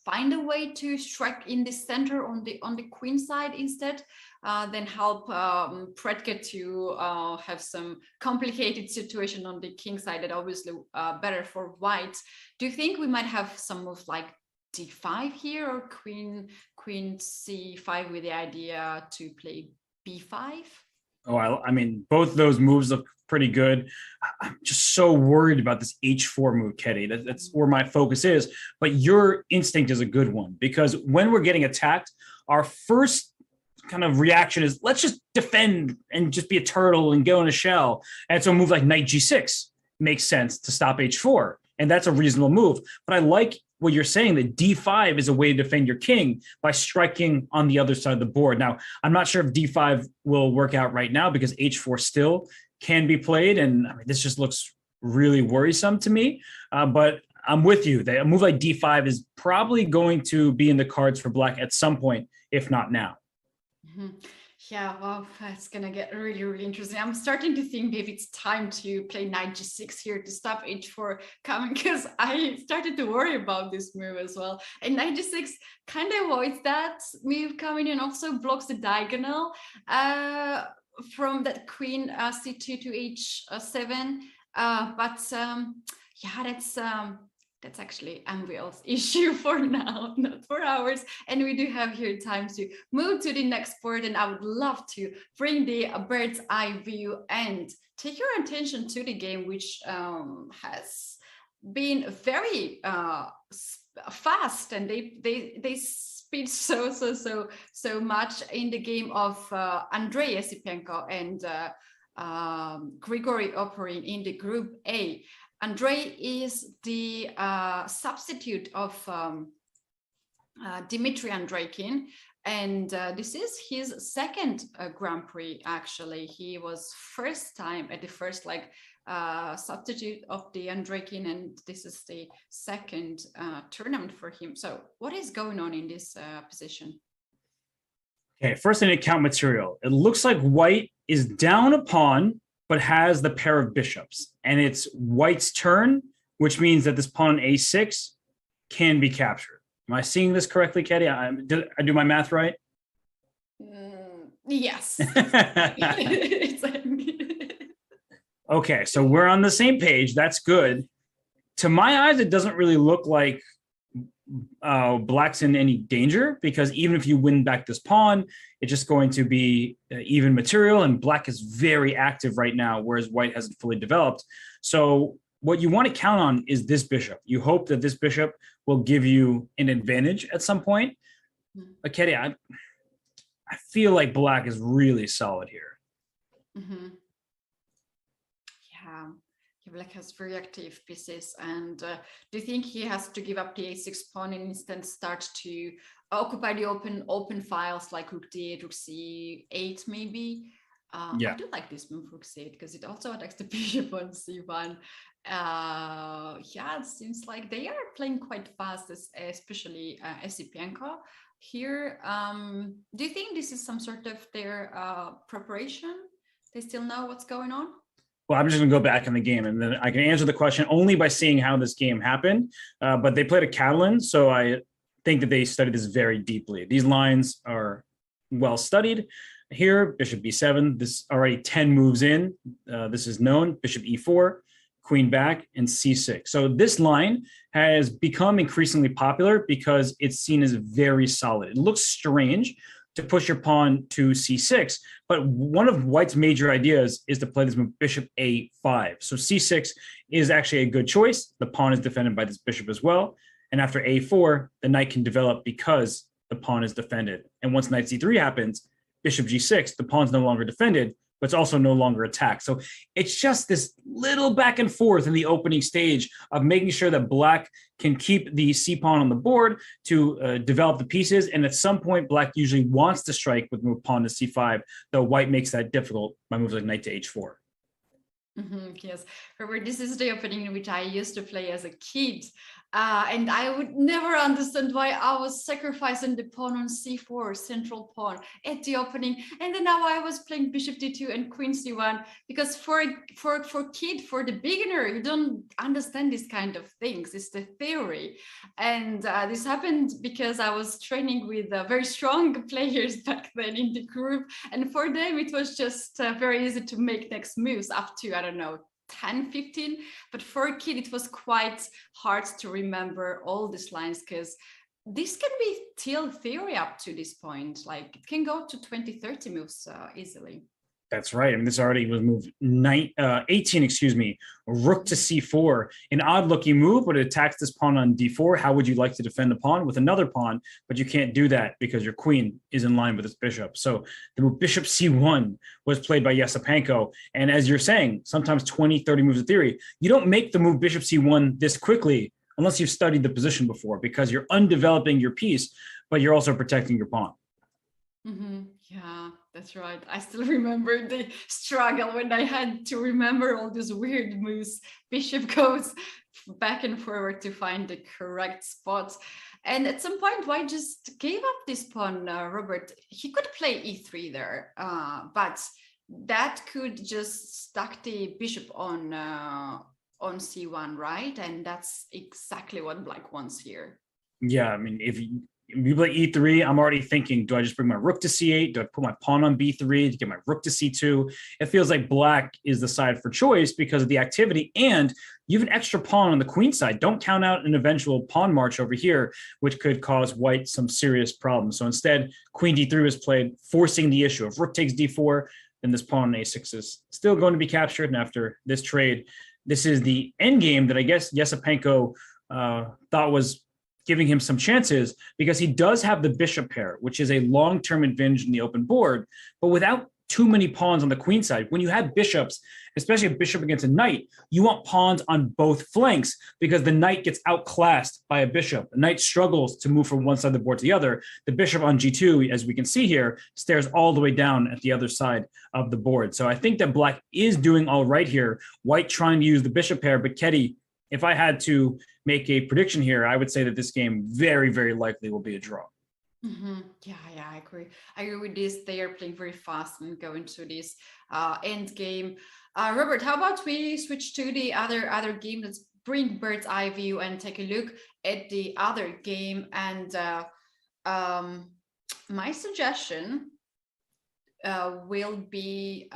find a way to strike in the center on the queen side instead, then help Predke to have some complicated situation on the king side that obviously better for white. Do you think we might have some move like d5 here, or queen c5 with the idea to play b5? Oh, I mean, both those moves look pretty good. I'm just so worried about this h4 move, Ketty. That's where my focus is. But your instinct is a good one, because when we're getting attacked, our first kind of reaction is, let's just defend and just be a turtle and go in a shell. And so a move like knight g6 makes sense to stop h4. And that's a reasonable move. But I like what you're saying, that d5 is a way to defend your king by striking on the other side of the board. Now, I'm not sure if d5 will work out right now, because h4 still can be played. And I mean, this just looks really worrisome to me. But I'm with you. A move like d5 is probably going to be in the cards for black at some point, if not now. Mm-hmm. Yeah, well, it's going to get really, really interesting. I'm starting to think maybe it's time to play knight g6 here to stop h4 coming, because I started to worry about this move as well. And knight g6 kind of avoids that move coming and also blocks the diagonal from that queen c2 to h7. Yeah, that's actually Anvil's issue for now, not for ours. And we do have here time to move to the next board. And I would love to bring the bird's eye view and take your attention to the game, which has been very fast, and they speed so much in the game of Andrei Esipenko and Grigory Oporin in the Group A. Andrei is the substitute of Dmitry Andreikin, and this is his second Grand Prix. Actually, he was first time at the first substitute of the Andreikin, and this is the second tournament for him. So, what is going on in this position? Okay, first I need to count material. It looks like white is down a pawn, but has the pair of bishops. And it's white's turn, which means that this pawn on a6 can be captured. Am I seeing this correctly, Katie? Did I do my math right? Yes. Okay, so we're on the same page. That's good. To my eyes, it doesn't really look like black's in any danger, because even if you win back this pawn, it's just going to be even material, and black is very active right now, whereas white hasn't fully developed. So what you want to count on is this bishop. You hope that this bishop will give you an advantage at some point. But Katie, I feel like black is really solid here. Mm-hmm. Yeah. Black has very active pieces, and do you think he has to give up the a6 pawn and instead start to occupy the open files like rook d8, rook c8 maybe? Yeah. I do like this move, rook c8, because it also attacks the bishop on c1. Yeah, it seems like they are playing quite fast, especially Esipenko here. Do you think this is some sort of their preparation? They still know what's going on? Well, I'm just going to go back in the game, and then I can answer the question only by seeing how this game happened. But they played a Catalan, so I think that they studied this very deeply. These lines are well studied. Here, bishop b7, this already 10 moves in. This is known. Bishop e4, queen back, and c6. So this line has become increasingly popular because it's seen as very solid. It looks strange to push your pawn to c6, but one of white's major ideas is to play this move bishop a5. So c6 is actually a good choice. The pawn is defended by this bishop as well. And after a4, the knight can develop because the pawn is defended. And once knight c3 happens, bishop g6, the pawn's no longer defended, but it's also no longer attacked. So it's just this little back and forth in the opening stage of making sure that black can keep the c-pawn on the board to develop the pieces. And at some point, black usually wants to strike with move pawn to c5, though white makes that difficult by moves like knight to h4. Yes, Robert, this is the opening which I used to play as a kid. And I would never understand why I was sacrificing the pawn on c4, central pawn, at the opening. And then now I was playing bishop d2 and queen c1, because for the beginner, you don't understand these kind of things. It's the theory. And this happened because I was training with very strong players back then in the group. And for them, it was just very easy to make next moves up to, I don't know, 10, 15, but for a kid it was quite hard to remember all these lines, because this can be still theory up to this point. Like it can go to 20, 30 moves easily. That's right. I mean, this already was move 18, rook to c4. An odd looking move, but it attacks this pawn on d4. How would you like to defend the pawn? With another pawn, but you can't do that because your queen is in line with this bishop. So the move bishop c1 was played by Yesepenko. And as you're saying, sometimes 20, 30 moves of theory. You don't make the move bishop c1 this quickly unless you've studied the position before, because you're undeveloping your piece, but you're also protecting your pawn. Yeah, that's right. I still remember the struggle when I had to remember all these weird moves. Bishop goes back and forward to find the correct spot. And at some point, white just gave up this pawn, Robert. He could play e3 there, but that could just stuck the bishop on c1, right? And that's exactly what black wants here. Yeah, I mean, if you play e3, I'm already thinking, do I just bring my rook to c8? Do I put my pawn on b3 to get my rook to c2? It feels like black is the side for choice because of the activity, and you have an extra pawn on the queen side. Don't count out an eventual pawn march over here, which could cause white some serious problems. So instead, queen d3 was played, forcing the issue. If rook takes d4, then this pawn on a6 is still going to be captured. And after this trade, this is the end game that I guess Yesepenko thought was giving him some chances, because he does have the bishop pair, which is a long-term advantage in the open board, but without too many pawns on the queen side. When you have bishops, especially a bishop against a knight, you want pawns on both flanks because the knight gets outclassed by a bishop. The knight struggles to move from one side of the board to the other. The bishop on g2, as we can see here, stares all the way down at the other side of the board. So I think that black is doing all right here. White trying to use the bishop pair, but Ketty, if I had to make a prediction here, I would say that this game very, very likely will be a draw. Yeah, I agree. I agree with this. They are playing very fast and going to this end game. Robert, how about we switch to the other game? Let's bring bird's eye view and take a look at the other game. And my suggestion will be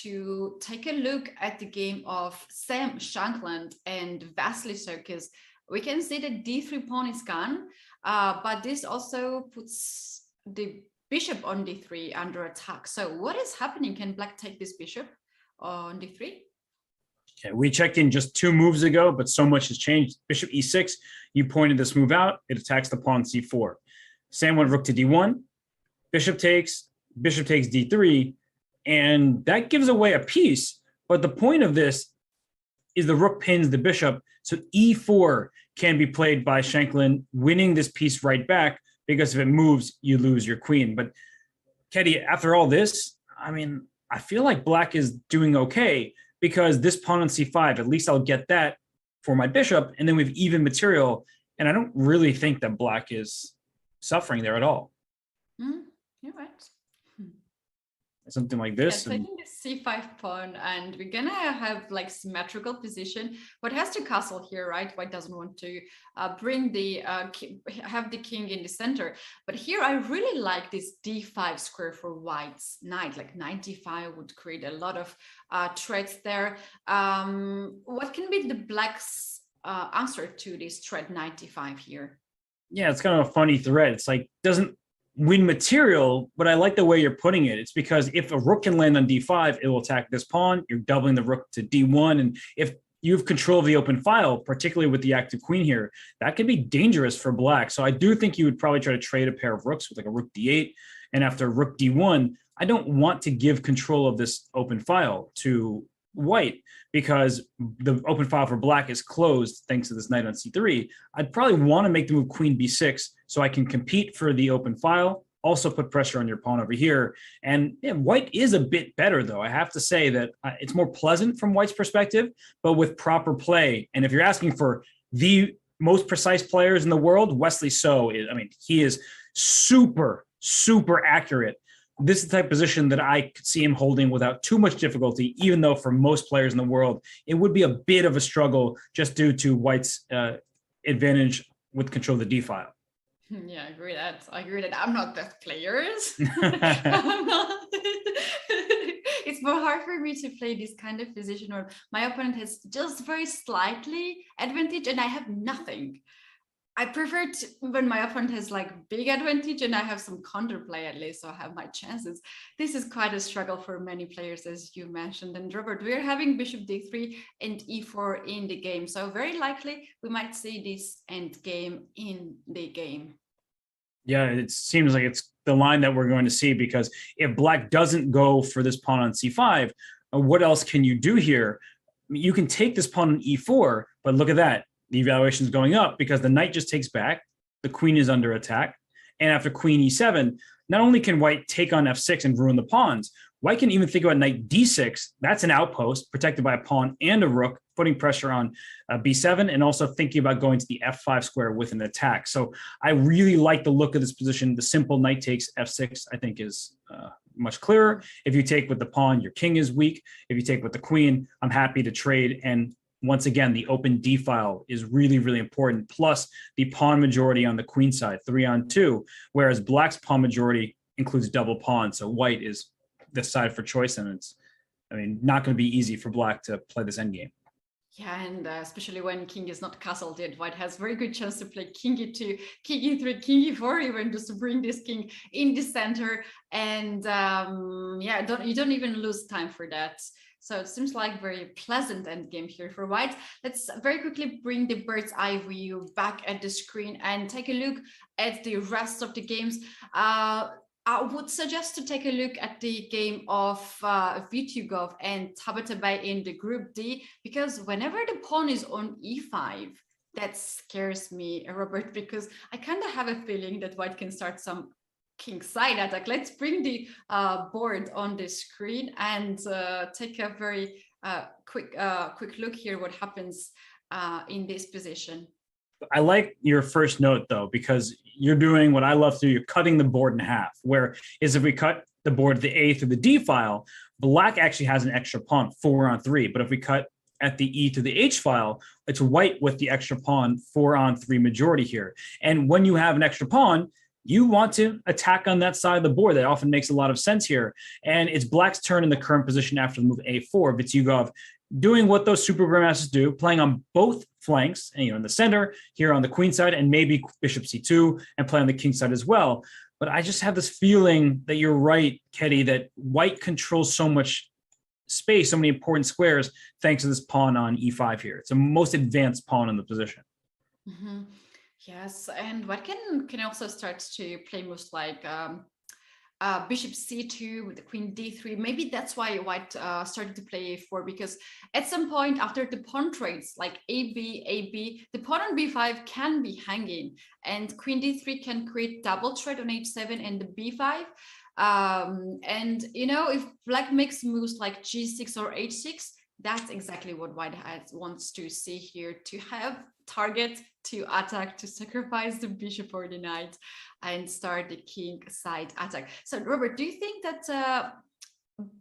to take a look at the game of Sam Shankland and Wesley So, because we can see the d3 pawn is gone, but this also puts the bishop on d3 under attack. So what is happening? Can black take this bishop on d3? Okay, we checked in just 2 moves ago, but so much has changed. Bishop e6, you pointed this move out, it attacks the pawn c4. Sam went rook to d1, bishop takes d3, and that gives away a piece. But the point of this is the rook pins the bishop, so e4 can be played by Shankland, winning this piece right back, because if it moves, you lose your queen. But Ketty, after all this, I mean, I feel like black is doing okay, because this pawn on c5, at least I'll get that for my bishop, and then we have even material, and I don't really think that black is suffering there at all. You're right. something like this. Yeah, taking the c5 pawn, and we're gonna have like symmetrical position. White has to castle here, right? White doesn't want to bring the have the king in the center. But here I really like this d5 square for White's knight. Like knight d5 would create a lot of threats there. What can be the Black's answer to this threat knight d5 here? Yeah, it's kind of a funny threat. It's like doesn't win material, but I like the way you're putting it. It's because if a rook can land on d5, it will attack this pawn. You're doubling the rook to d1. And if you have control of the open file, particularly with the active queen here, that can be dangerous for Black. So I do think you would probably try to trade a pair of rooks with like a rook d8. And after rook d1, I don't want to give control of this open file to White because the open file for Black is closed thanks to this knight on c3. I'd probably want to make the move queen b6 so I can compete for the open file, also put pressure on your pawn over here. And yeah, White is a bit better, though. I have to say that it's more pleasant from White's perspective, but with proper play. And if you're asking for the most precise players in the world, Wesley So is, I mean, he is super, super accurate. This is the type of position that I could see him holding without too much difficulty, even though for most players in the world, it would be a bit of a struggle just due to White's advantage with control of the d file. Yeah, I agree that. I'm not that players. It's more hard for me to play this kind of position where my opponent has just very slightly advantage and I have nothing. I prefer when my opponent has like big advantage and I have some counterplay at least, so I have my chances. This is quite a struggle for many players, as you mentioned. And Robert, we're having bishop d3 and e4 in the game, so very likely we might see this end game in the game. Yeah, it seems like it's the line that we're going to see, because if Black doesn't go for this pawn on c5, what else can you do here? You can take this pawn on e4, but look at that. The evaluation is going up because the knight just takes back, the queen is under attack, and after queen e7, not only can White take on f6 and ruin the pawns, White can even think about knight d6. That's an outpost protected by a pawn and a rook, putting pressure on b7, and also thinking about going to the f5 square with an attack. So I really like the look of this position. The simple knight takes f6, I think, is much clearer. If you take with the pawn, your king is weak. If you take with the queen, I'm happy to trade. And once again, the open d file is really, really important. Plus the pawn majority on the queen side, 3-on-2, whereas Black's pawn majority includes double pawn. So White is the side for choice, and it's, I mean, not going to be easy for Black to play this endgame. Yeah, and especially when king is not castled yet, White has very good chance to play king e2, king e3, king e4, even just to bring this king in the center. And yeah, you don't even lose time for that. So it seems like very pleasant endgame here for White. Let's very quickly bring the bird's eye view back at the screen and take a look at the rest of the games. I would suggest to take a look at the game of Vitugov and Tabatabai in the Group D, because whenever the pawn is on e5, that scares me, Robert, because I kind of have a feeling that White can start some king side attack. Let's bring the board on the screen and take a very quick look here what happens in this position. I like your first note, though, because you're doing what I love to do. You're cutting the board in half, where is if we cut the board the A through the D file, Black actually has an extra pawn, 4-on-3. But if we cut at the E to the H file, it's White with the extra pawn, 4-on-3 majority here. And when you have an extra pawn, you want to attack on that side of the board. That often makes a lot of sense here. And it's Black's turn in the current position after the move A4. Vitugov doing what those super grandmasters do, playing on both flanks, and, in the center, here on the queen side, and maybe bishop c2, and play on the king side as well. But I just have this feeling that you're right, Ketty, that White controls so much space, so many important squares, thanks to this pawn on e5 here. It's the most advanced pawn in the position. Mm-hmm. Yes, and White can also start to play moves like bishop c2 with the queen d3. Maybe that's why White started to play a4, because at some point after the pawn trades like ab, the pawn on b5 can be hanging, and queen d3 can create double threat on h7 and the b5. And if Black makes moves like g6 or h6, that's exactly what White wants to see here, to have target to attack, to sacrifice the bishop or the knight and start the king side attack. So Robert, do you think that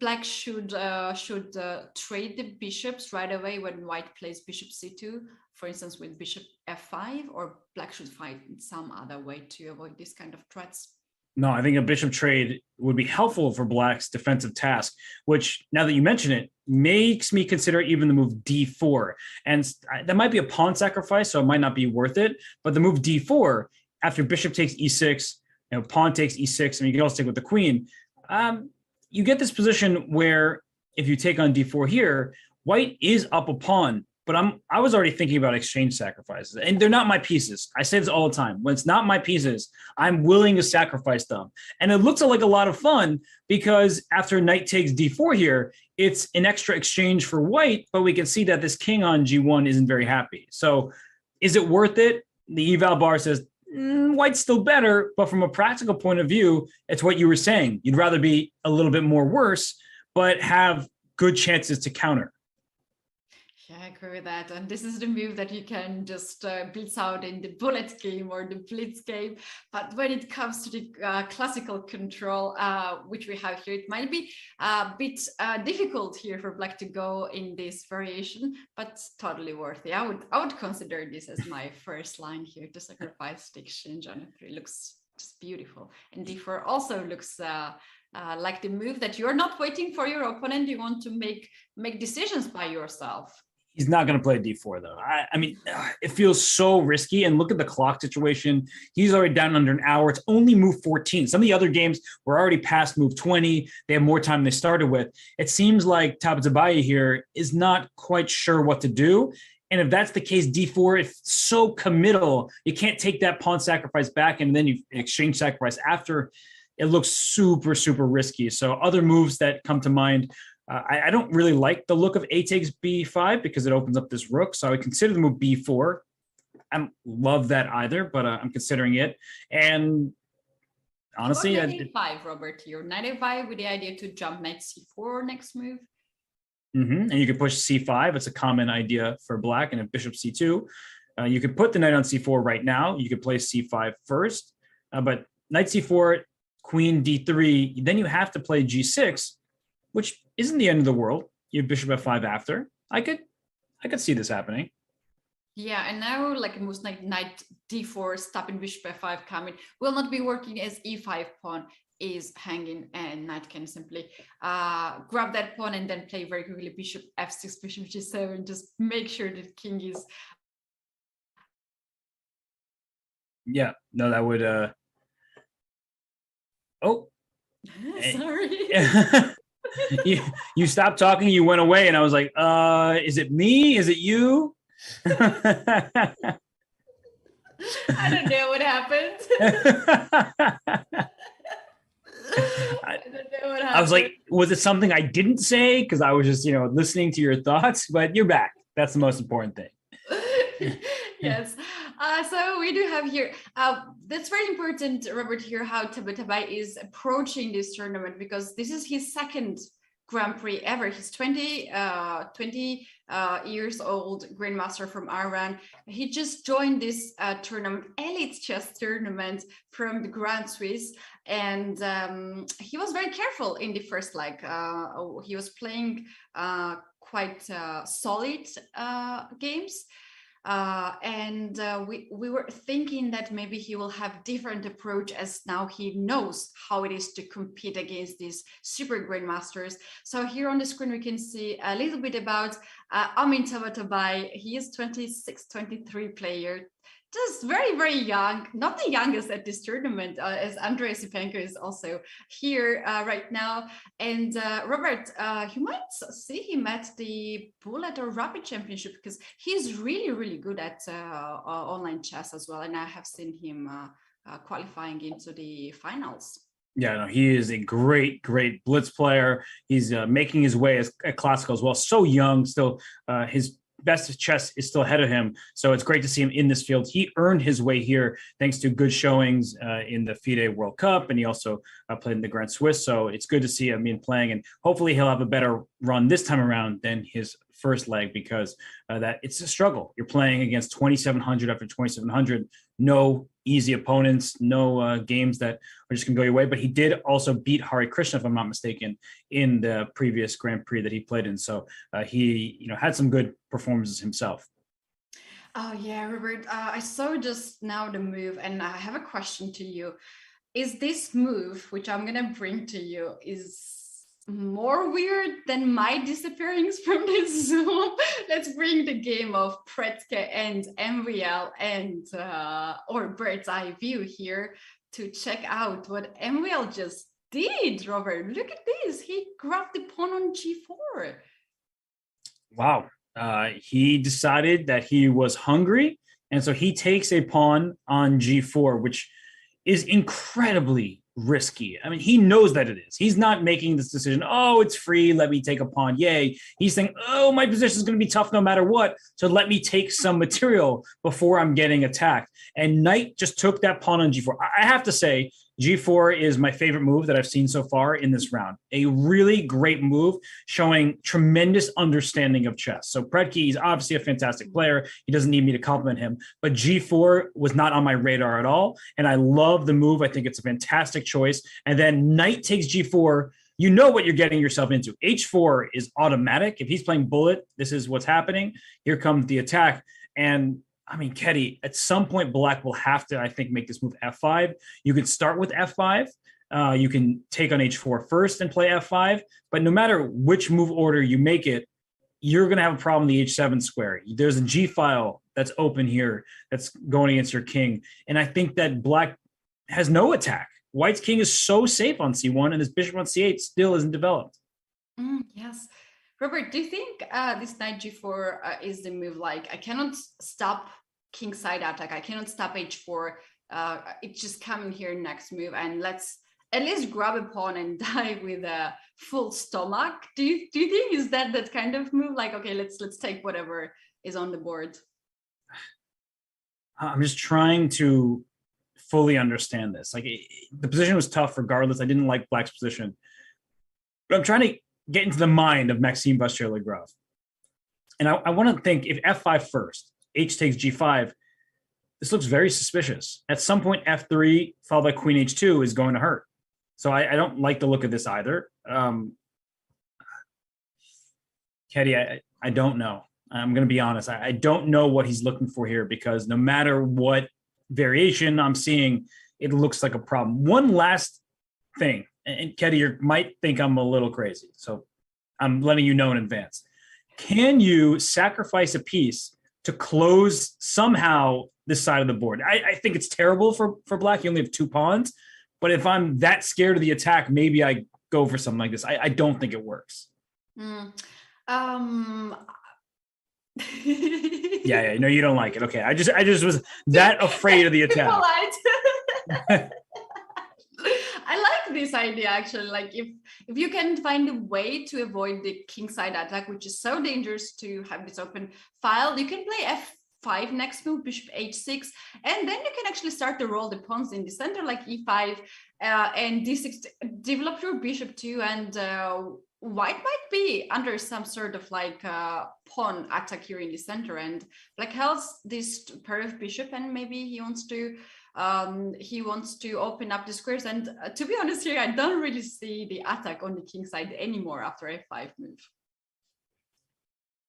Black should trade the bishops right away when white plays bishop c2, for instance, with bishop f5, or black should fight in some other way to avoid this kind of threats? No, I think a bishop trade would be helpful for Black's defensive task, which, now that you mention it, makes me consider even the move d4. And that might be a pawn sacrifice, so it might not be worth it. But the move d4, after bishop takes e6, pawn takes e6, and you can also take with the queen, you get this position where if you take on d4 here, white is up a pawn. But I was already thinking about exchange sacrifices, and they're not my pieces. I say this all the time. When it's not my pieces, I'm willing to sacrifice them. And it looks like a lot of fun because after knight takes d4 here, it's an extra exchange for white, but we can see that this king on g1 isn't very happy. So is it worth it? The eval bar says, white's still better, but from a practical point of view, it's what you were saying. You'd rather be a little bit more worse, but have good chances to counter. Yeah, I agree with that. And this is the move that you can just blitz out in the bullet game or the blitz game. But when it comes to the classical control, which we have here, it might be a bit difficult here for black to go in this variation, but totally worth it. I would consider this as my first line here to sacrifice the exchange on f3. Looks just beautiful. And d4 also looks like the move that you're not waiting for your opponent. You want to make decisions by yourself. He's not going to play d4, though. I mean, it feels so risky. And look at the clock situation. He's already down under an hour. It's only move 14. Some of the other games were already past move 20. They have more time than they started with. It seems like Tabatabaei here is not quite sure what to do. And if that's the case, d4, it's so committal. You can't take that pawn sacrifice back and then you exchange sacrifice after. It looks super, super risky. So other moves that come to mind, I don't really like the look of a takes b5 because it opens up this rook. So I would consider the move b4. I don't love that either, but I'm considering it. And honestly, knight a5, Robert, here. Knight a5 with the idea to jump knight c4 next move. And you can push c5. It's a common idea for black. And if bishop c2, you could put the knight on c4 right now. You could play c5 first, but knight c4, queen d3, then you have to play g6, which isn't the end of the world. You have bishop f5 after. I could see this happening. Yeah, and now like moves like knight d4, stopping bishop f5 coming will not be working as e5 pawn is hanging, and knight can simply grab that pawn and then play very quickly bishop f6, bishop g7, just make sure that king is. Yeah, no, that would. Oh, sorry. You stopped talking, you went away, and I was like, is it me? Is it you? I don't know what happened. I don't know what happened. I was like, was it something I didn't say? Because I was just, listening to your thoughts, but you're back. That's the most important thing. Yes. So we do have here, that's very important, Robert, here how Tabatabaei is approaching this tournament, because this is his second Grand Prix ever. He's 20 years old, Grandmaster from Iran. He just joined this tournament, elite chess tournament from the Grand Swiss, and he was very careful in the first leg. He was playing quite solid games. We were thinking that maybe he will have different approach, as now he knows how it is to compete against these super grandmasters. So here on the screen we can see a little bit about Amin Tabatabaei. He is 23 player, just very, very young, not the youngest at this tournament, as Andrei Sipenko is also here right now. And Robert, you might see him at the Bullet or Rapid Championship, because he's really, really good at online chess as well. And I have seen him qualifying into the finals. Yeah, no, he is a great, great blitz player. He's making his way at classical as well. So young, still his best chess is still ahead of him. So it's great to see him in this field. He earned his way here thanks to good showings in the FIDE World Cup, and he also played in the Grand Swiss. So it's good to see him playing, and hopefully he'll have a better run this time around than his first leg, because that it's a struggle. You're playing against 2,700 after 2,700, no easy opponents, no games that are just going to go your way. But he did also beat Hari Krishna, if I'm not mistaken, in the previous Grand Prix that he played in. So he, had some good performances himself. Oh yeah, Robert, I saw just now the move, and I have a question to you. Is this move, which I'm gonna bring to you, is more weird than my disappearance from the Zoom? Let's bring the game of Pretke and MVL and or Bird's Eye View here to check out what MVL just did, Robert. Look at this. He grabbed the pawn on G4. Wow. He decided that he was hungry, and so he takes a pawn on G4, which is incredibly risky. I mean, he knows that it is. He's not making this decision, oh, it's free, let me take a pawn, yay. He's saying, oh, my position is going to be tough no matter what, so let me take some material before I'm getting attacked. And Knight just took that pawn on G4. I have to say, G4 is my favorite move that I've seen so far in this round. A really great move showing tremendous understanding of chess. So Predke is obviously a fantastic player. He doesn't need me to compliment him, but G4 was not on my radar at all. And I love the move. I think it's a fantastic choice. And then Knight takes G4. You know what you're getting yourself into. H4 is automatic. If he's playing bullet, this is what's happening. Here comes the attack. And I mean, Ketty, at some point, Black will have to, I think, make this move F5. You can start with F5. You can take on H4 first and play F5. But no matter which move order you make it, you're going to have a problem in the H7 square. There's a G file that's open here that's going against your king. And I think that Black has no attack. White's king is so safe on C1, and this bishop on C8 still isn't developed. Yes. Robert, do you think this knight G4 is the move? Like, I cannot stop king side attack. I cannot stop H4. It's just coming here next move, and let's at least grab a pawn and die with a full stomach. Do you think is that kind of move? Like, okay, let's take whatever is on the board. I'm just trying to fully understand this. Like, the position was tough regardless. I didn't like Black's position, but I'm trying to get into the mind of Maxime Vachier-Lagrave. And I want to think, if F5 first, H takes G5, this looks very suspicious. At some point, F3 followed by Queen H2 is going to hurt. So I don't like the look of this either. Ketty, I don't know. I'm going to be honest. I don't know what he's looking for here, because no matter what variation I'm seeing, it looks like a problem. One last thing, and Ketty, you might think I'm a little crazy, so I'm letting you know in advance. Can you sacrifice a piece to close somehow this side of the board? I think it's terrible for Black. You only have 2 pawns, but if I'm that scared of the attack, maybe I go for something like this. I don't think it works. Yeah, no, you don't like it. Okay, I just was that afraid of the attack. I like this idea, actually. Like, if you can find a way to avoid the king side attack, which is so dangerous to have this open file, you can play F5 next move, bishop H6, and then you can actually start to roll the pawns in the center, like E5 and D6, develop your bishop too, and White might be under some sort of like pawn attack here in the center, and Black has this pair of bishop, and maybe he wants to open up the squares. And to be honest here, I don't really see the attack on the king side anymore after F5 move.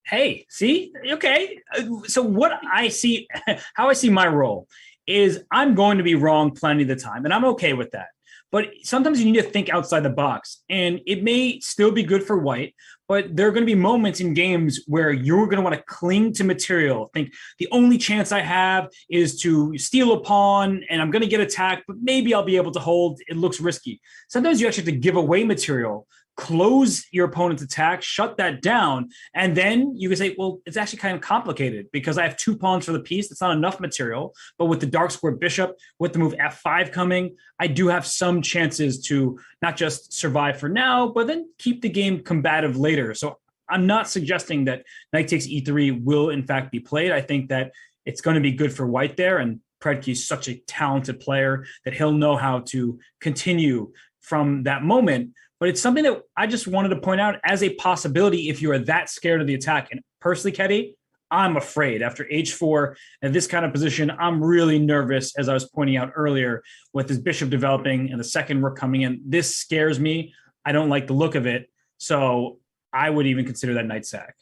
Hey, see? Okay. So what I see, how I see my role is I'm going to be wrong plenty of the time, and I'm okay with that. But sometimes you need to think outside the box, and it may still be good for White, but there are going to be moments in games where you're going to want to cling to material. Think the only chance I have is to steal a pawn and I'm going to get attacked, but maybe I'll be able to hold. It looks risky. Sometimes you actually have to give away material, close your opponent's attack, shut that down, and then you can say, well, it's actually kind of complicated because I have 2 pawns for the piece. That's not enough material. But with the dark square bishop, with the move F5 coming, I do have some chances to not just survive for now, but then keep the game combative later. So I'm not suggesting that knight takes E3 will in fact be played. I think that it's going to be good for White there, and Predke is such a talented player that he'll know how to continue from that moment. But it's something that I just wanted to point out as a possibility if you are that scared of the attack. And personally, Ketty, I'm afraid after h4 and this kind of position, I'm really nervous, as I was pointing out earlier, with this bishop developing and the second rook coming in. This scares me. I don't like the look of it. So I would even consider that knight sack.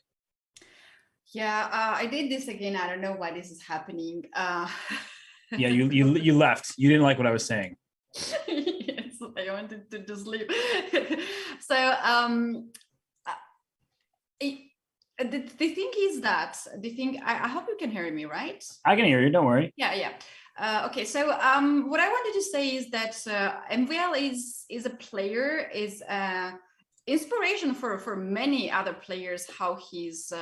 Yeah, I did this again. I don't know why this is happening. Yeah, you left. You didn't like what I was saying. Yes, I wanted to just leave. So the thing is that I hope you can hear me, right? I can hear you. Don't worry. Yeah. Okay, so what I wanted to say is that MVL is a player, is inspiration for many other players, how he's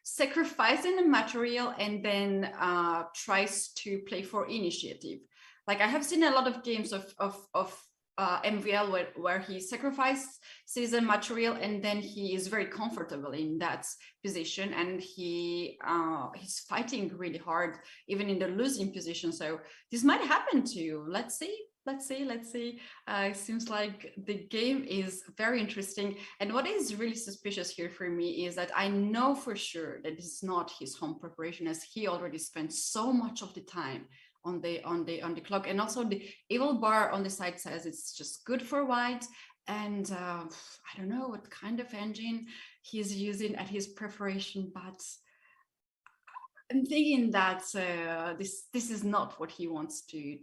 sacrificing the material and then tries to play for initiative. Like I have seen a lot of games of MVL where he sacrifices the material and then he is very comfortable in that position, and he's fighting really hard even in the losing position. So this might happen to you. Let's see. It seems like the game is very interesting. And what is really suspicious here for me is that I know for sure that it's not his home preparation, as he already spent so much of the time on the clock. And also the evil bar on the side says it's just good for white. And I don't know what kind of engine he's using at his preparation, but I'm thinking that this is not what he wants to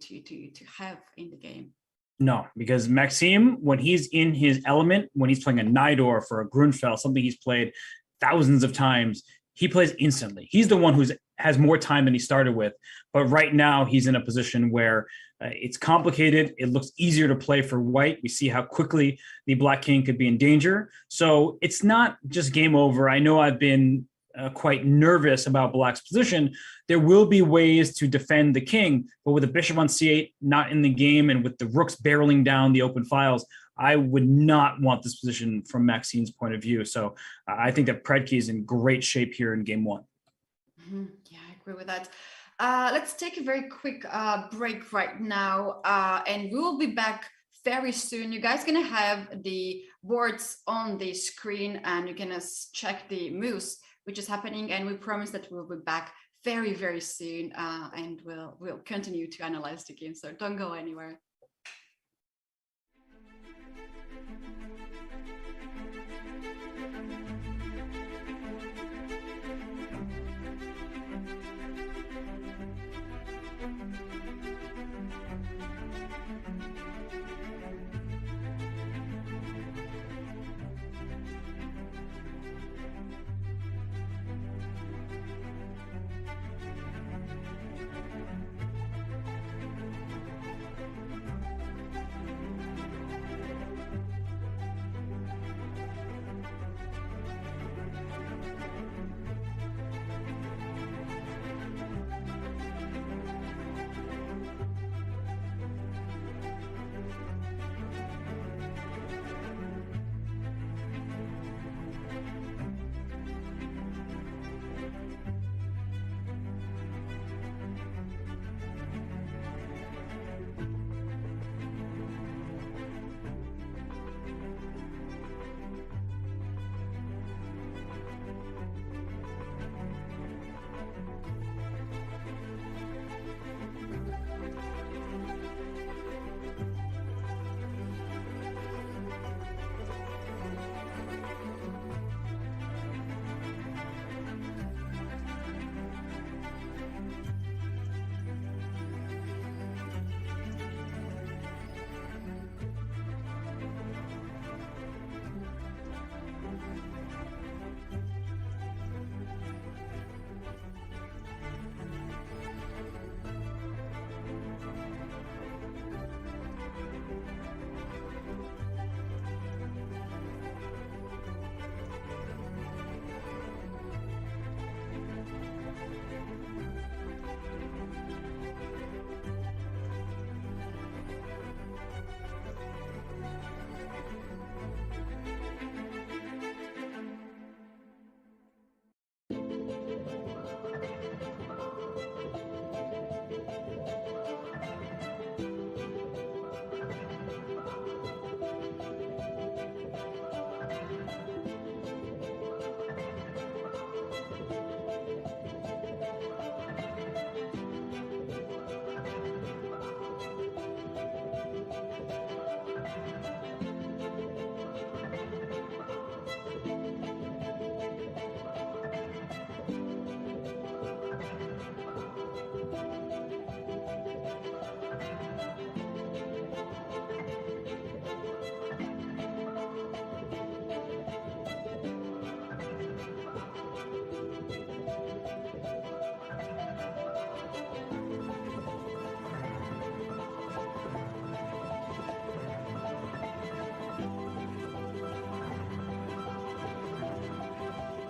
have in the game. No, because Maxime, when he's in his element, when he's playing a Nidor for a Grunfeld, something he's played thousands of times, he plays instantly. He's the one who has more time than he started with. But right now, he's in a position where it's complicated. It looks easier to play for white. We see how quickly the Black King could be in danger. So it's not just game over. I know I've been quite nervous about Black's position. There will be ways to defend the king, but with the bishop on c8 not in the game and with the rooks barreling down the open files, I would not want this position from Maxine's point of view. So I think that Predke is in great shape here in game one. Mm-hmm. Yeah, I agree with that. Let's take a very quick break right now, and we will be back very soon. You guys gonna have the boards on the screen and you're gonna check the moves which is happening, and we promise that we'll be back very, very soon, and we'll continue to analyze the game. So don't go anywhere.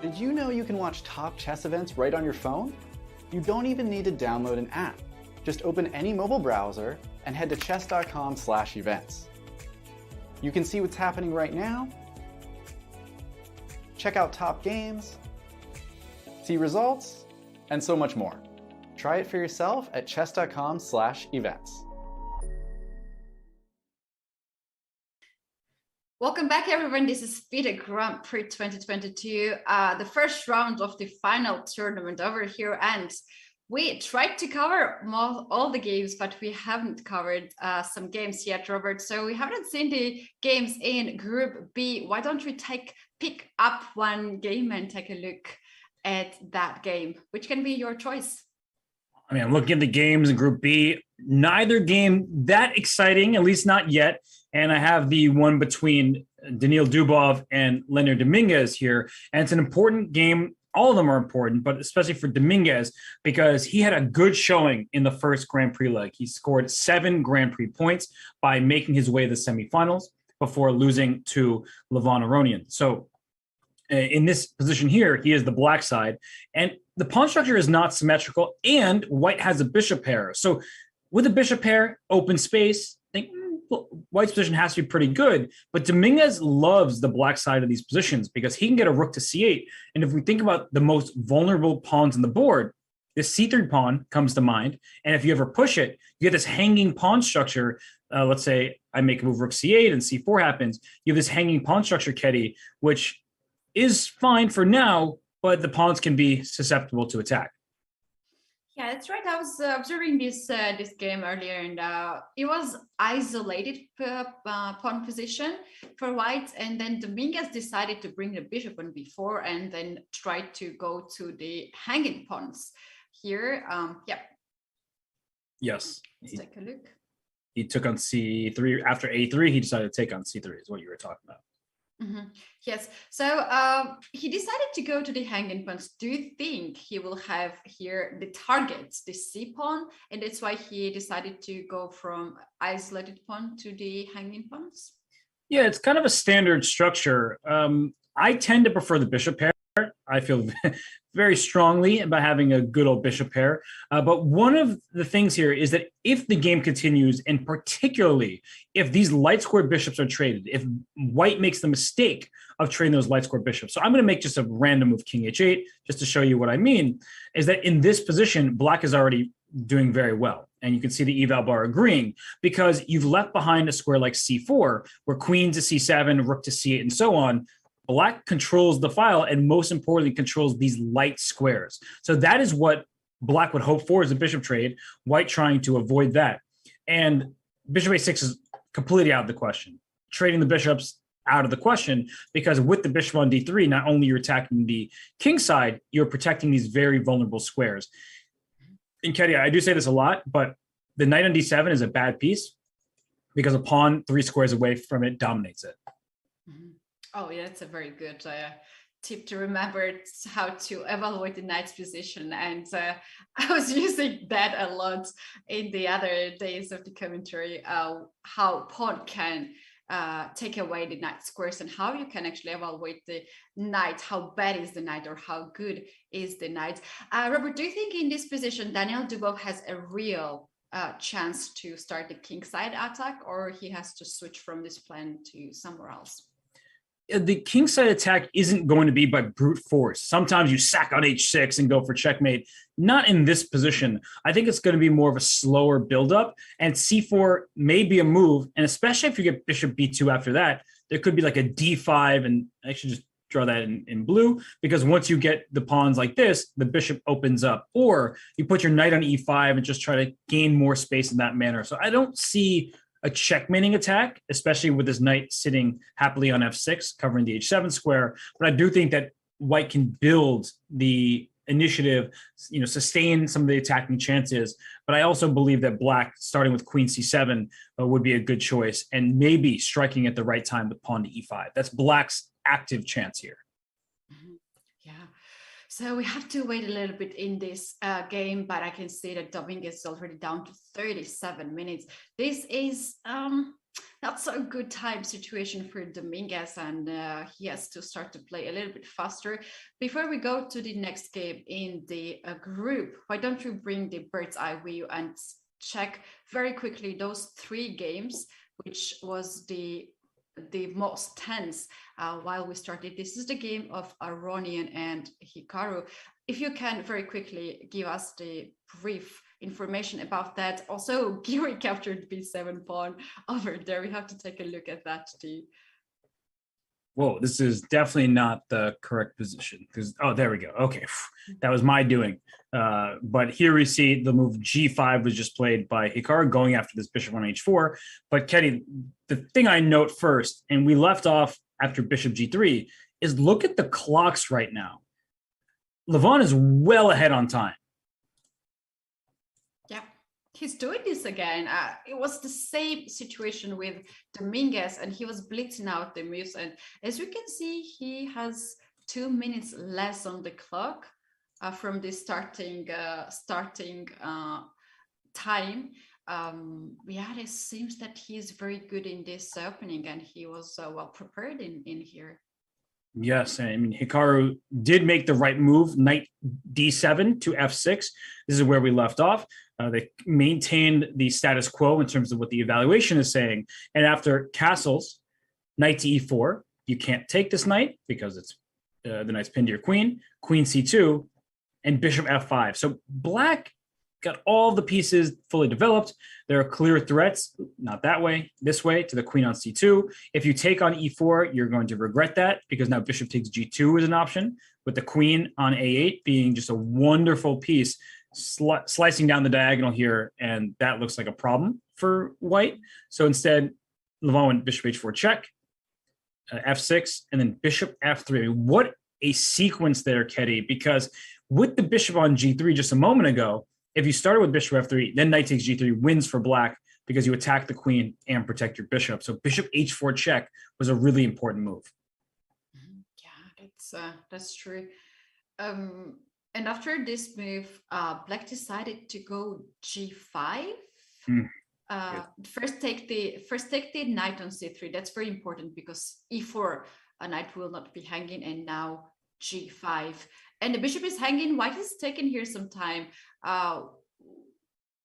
Did you know you can watch top chess events right on your phone? You don't even need to download an app. Just open any mobile browser and head to chess.com/events. You can see what's happening right now, check out top games, see results, and so much more. Try it for yourself at chess.com/events. Welcome back, everyone. This is FIDE Grand Prix 2022, the first round of the final tournament over here. And we tried to cover all the games, but we haven't covered some games yet, Robert. So we haven't seen the games in Group B. Why don't we pick up one game and take a look at that game? Which can be your choice? I mean, I'm looking at the games in Group B. Neither game that exciting, at least not yet. And I have the one between Daniil Dubov and Leonard Dominguez here. And it's an important game. All of them are important, but especially for Dominguez, because he had a good showing in the first Grand Prix leg. He scored 7 Grand Prix points by making his way to the semifinals before losing to Levon Aronian. So in this position here, he is the black side. And the pawn structure is not symmetrical, and white has a bishop pair. So with a bishop pair, open space, I think white's position has to be pretty good, but Dominguez loves the black side of these positions because he can get a rook to c8. And if we think about the most vulnerable pawns on the board, this c3 pawn comes to mind. And if you ever push it, you get this hanging pawn structure. Let's say I make a move rook c8 and c4 happens. You have this hanging pawn structure, Ketty, which is fine for now, but the pawns can be susceptible to attack. Yeah, that's right. I was observing this game earlier, and it was isolated pawn position for white, and then Dominguez decided to bring the bishop on b4 and then tried to go to the hanging pawns here. Yeah. Yes. Let's take a look. He took on c3 after a3. He decided to take on c3 is what you were talking about. Mm-hmm. Yes. So he decided to go to the hanging pawns. Do you think he will have here the targets, the c pawn, and that's why he decided to go from isolated pawn to the hanging pawns? Yeah, it's kind of a standard structure. I tend to prefer the bishop pair. I feel very strongly about having a good old bishop pair. But one of the things here is that if the game continues, and particularly if these light squared bishops are traded, if white makes the mistake of trading those light squared bishops. So I'm going to make just a random move king h8 just to show you what I mean, is that in this position, black is already doing very well. And you can see the eval bar agreeing because you've left behind a square like c4, where queen to c7, rook to c8, and so on. Black controls the file and most importantly controls these light squares. So that is what black would hope for, is a bishop trade, white trying to avoid that. And bishop a6 is completely out of the question. Trading the bishops out of the question, because with the bishop on d3, not only you're attacking the king side, you're protecting these very vulnerable squares. And Ketty, I do say this a lot, but the knight on d7 is a bad piece because a pawn 3 squares away from it dominates it. Mm-hmm. Oh, yeah, that's a very good tip to remember. It's how to evaluate the knight's position. And I was using that a lot in the other days of the commentary, how pawn can take away the knight squares and how you can actually evaluate the knight, how bad is the knight or how good is the knight. Robert, do you think in this position, Daniil Dubov has a real chance to start the kingside attack, or he has to switch from this plan to somewhere else? The kingside attack isn't going to be by brute force. Sometimes you sack on h6 and go for checkmate. Not in this position. I think it's going to be more of a slower buildup, and c4 may be a move, and especially if you get bishop b2 after that, there could be like a d5, and I should just draw that in blue, because once you get the pawns like this, the bishop opens up, or you put your knight on e5 and just try to gain more space in that manner. So I don't see a checkmating attack, especially with this knight sitting happily on f6, covering the h7 square. But I do think that white can build the initiative, sustain some of the attacking chances. But I also believe that black, starting with queen c7, would be a good choice, and maybe striking at the right time with pawn to e5. That's black's active chance here. Mm-hmm. Yeah. So we have to wait a little bit in this game, but I can see that Dominguez is already down to 37 minutes. This is Not so good time situation for Dominguez, and he has to start to play a little bit faster. Before we go to the next game in the group, why don't you bring the bird's eye view and check very quickly those 3 games, which was the most tense while we started. This is the game of Aronian and Hikaru. If you can very quickly give us the brief information about that. Also, Giri captured B7 pawn over there. We have to take a look at that too. Whoa, this is definitely not the correct position. Oh, there we go. Okay, that was my doing. But here we see the move G5 was just played by Hikaru going after this bishop on H4. But Kenny, the thing I note first, and we left off after bishop G3, is look at the clocks right now. Levon is well ahead on time. Yeah, he's doing this again. It was the same situation with Dominguez, and he was blitzing out the moves. And as we can see, he has 2 minutes less on the clock from the starting time. Yeah, it seems that he's very good in this opening, and he was well prepared in here. Yes, I mean, Hikaru did make the right move, knight d7 to f6. This is where we left off. They maintained the status quo in terms of what the evaluation is saying. And after castles, knight to e4, you can't take this knight because it's the knight's pinned to your queen, queen c2, and bishop f5. So black got all the pieces fully developed. There are clear threats, not that way, this way to the queen on c2. If you take on e4, you're going to regret that because now bishop takes g2 is an option, with the queen on a8 being just a wonderful piece, slicing down the diagonal here, and that looks like a problem for white. So instead, Levon went bishop h4 check, f6, and then bishop f3. I mean, what a sequence there, Ketty, because with the bishop on g3 just a moment ago, if you started with bishop f3, then knight takes g3 wins for black because you attack the queen and protect your bishop. So bishop h4 check was a really important move. Yeah, that's true. And after this move, black decided to go g5. First take the knight on c3. That's very important because e4 a knight will not be hanging, and now g5. And the bishop is hanging. White has taken here some time.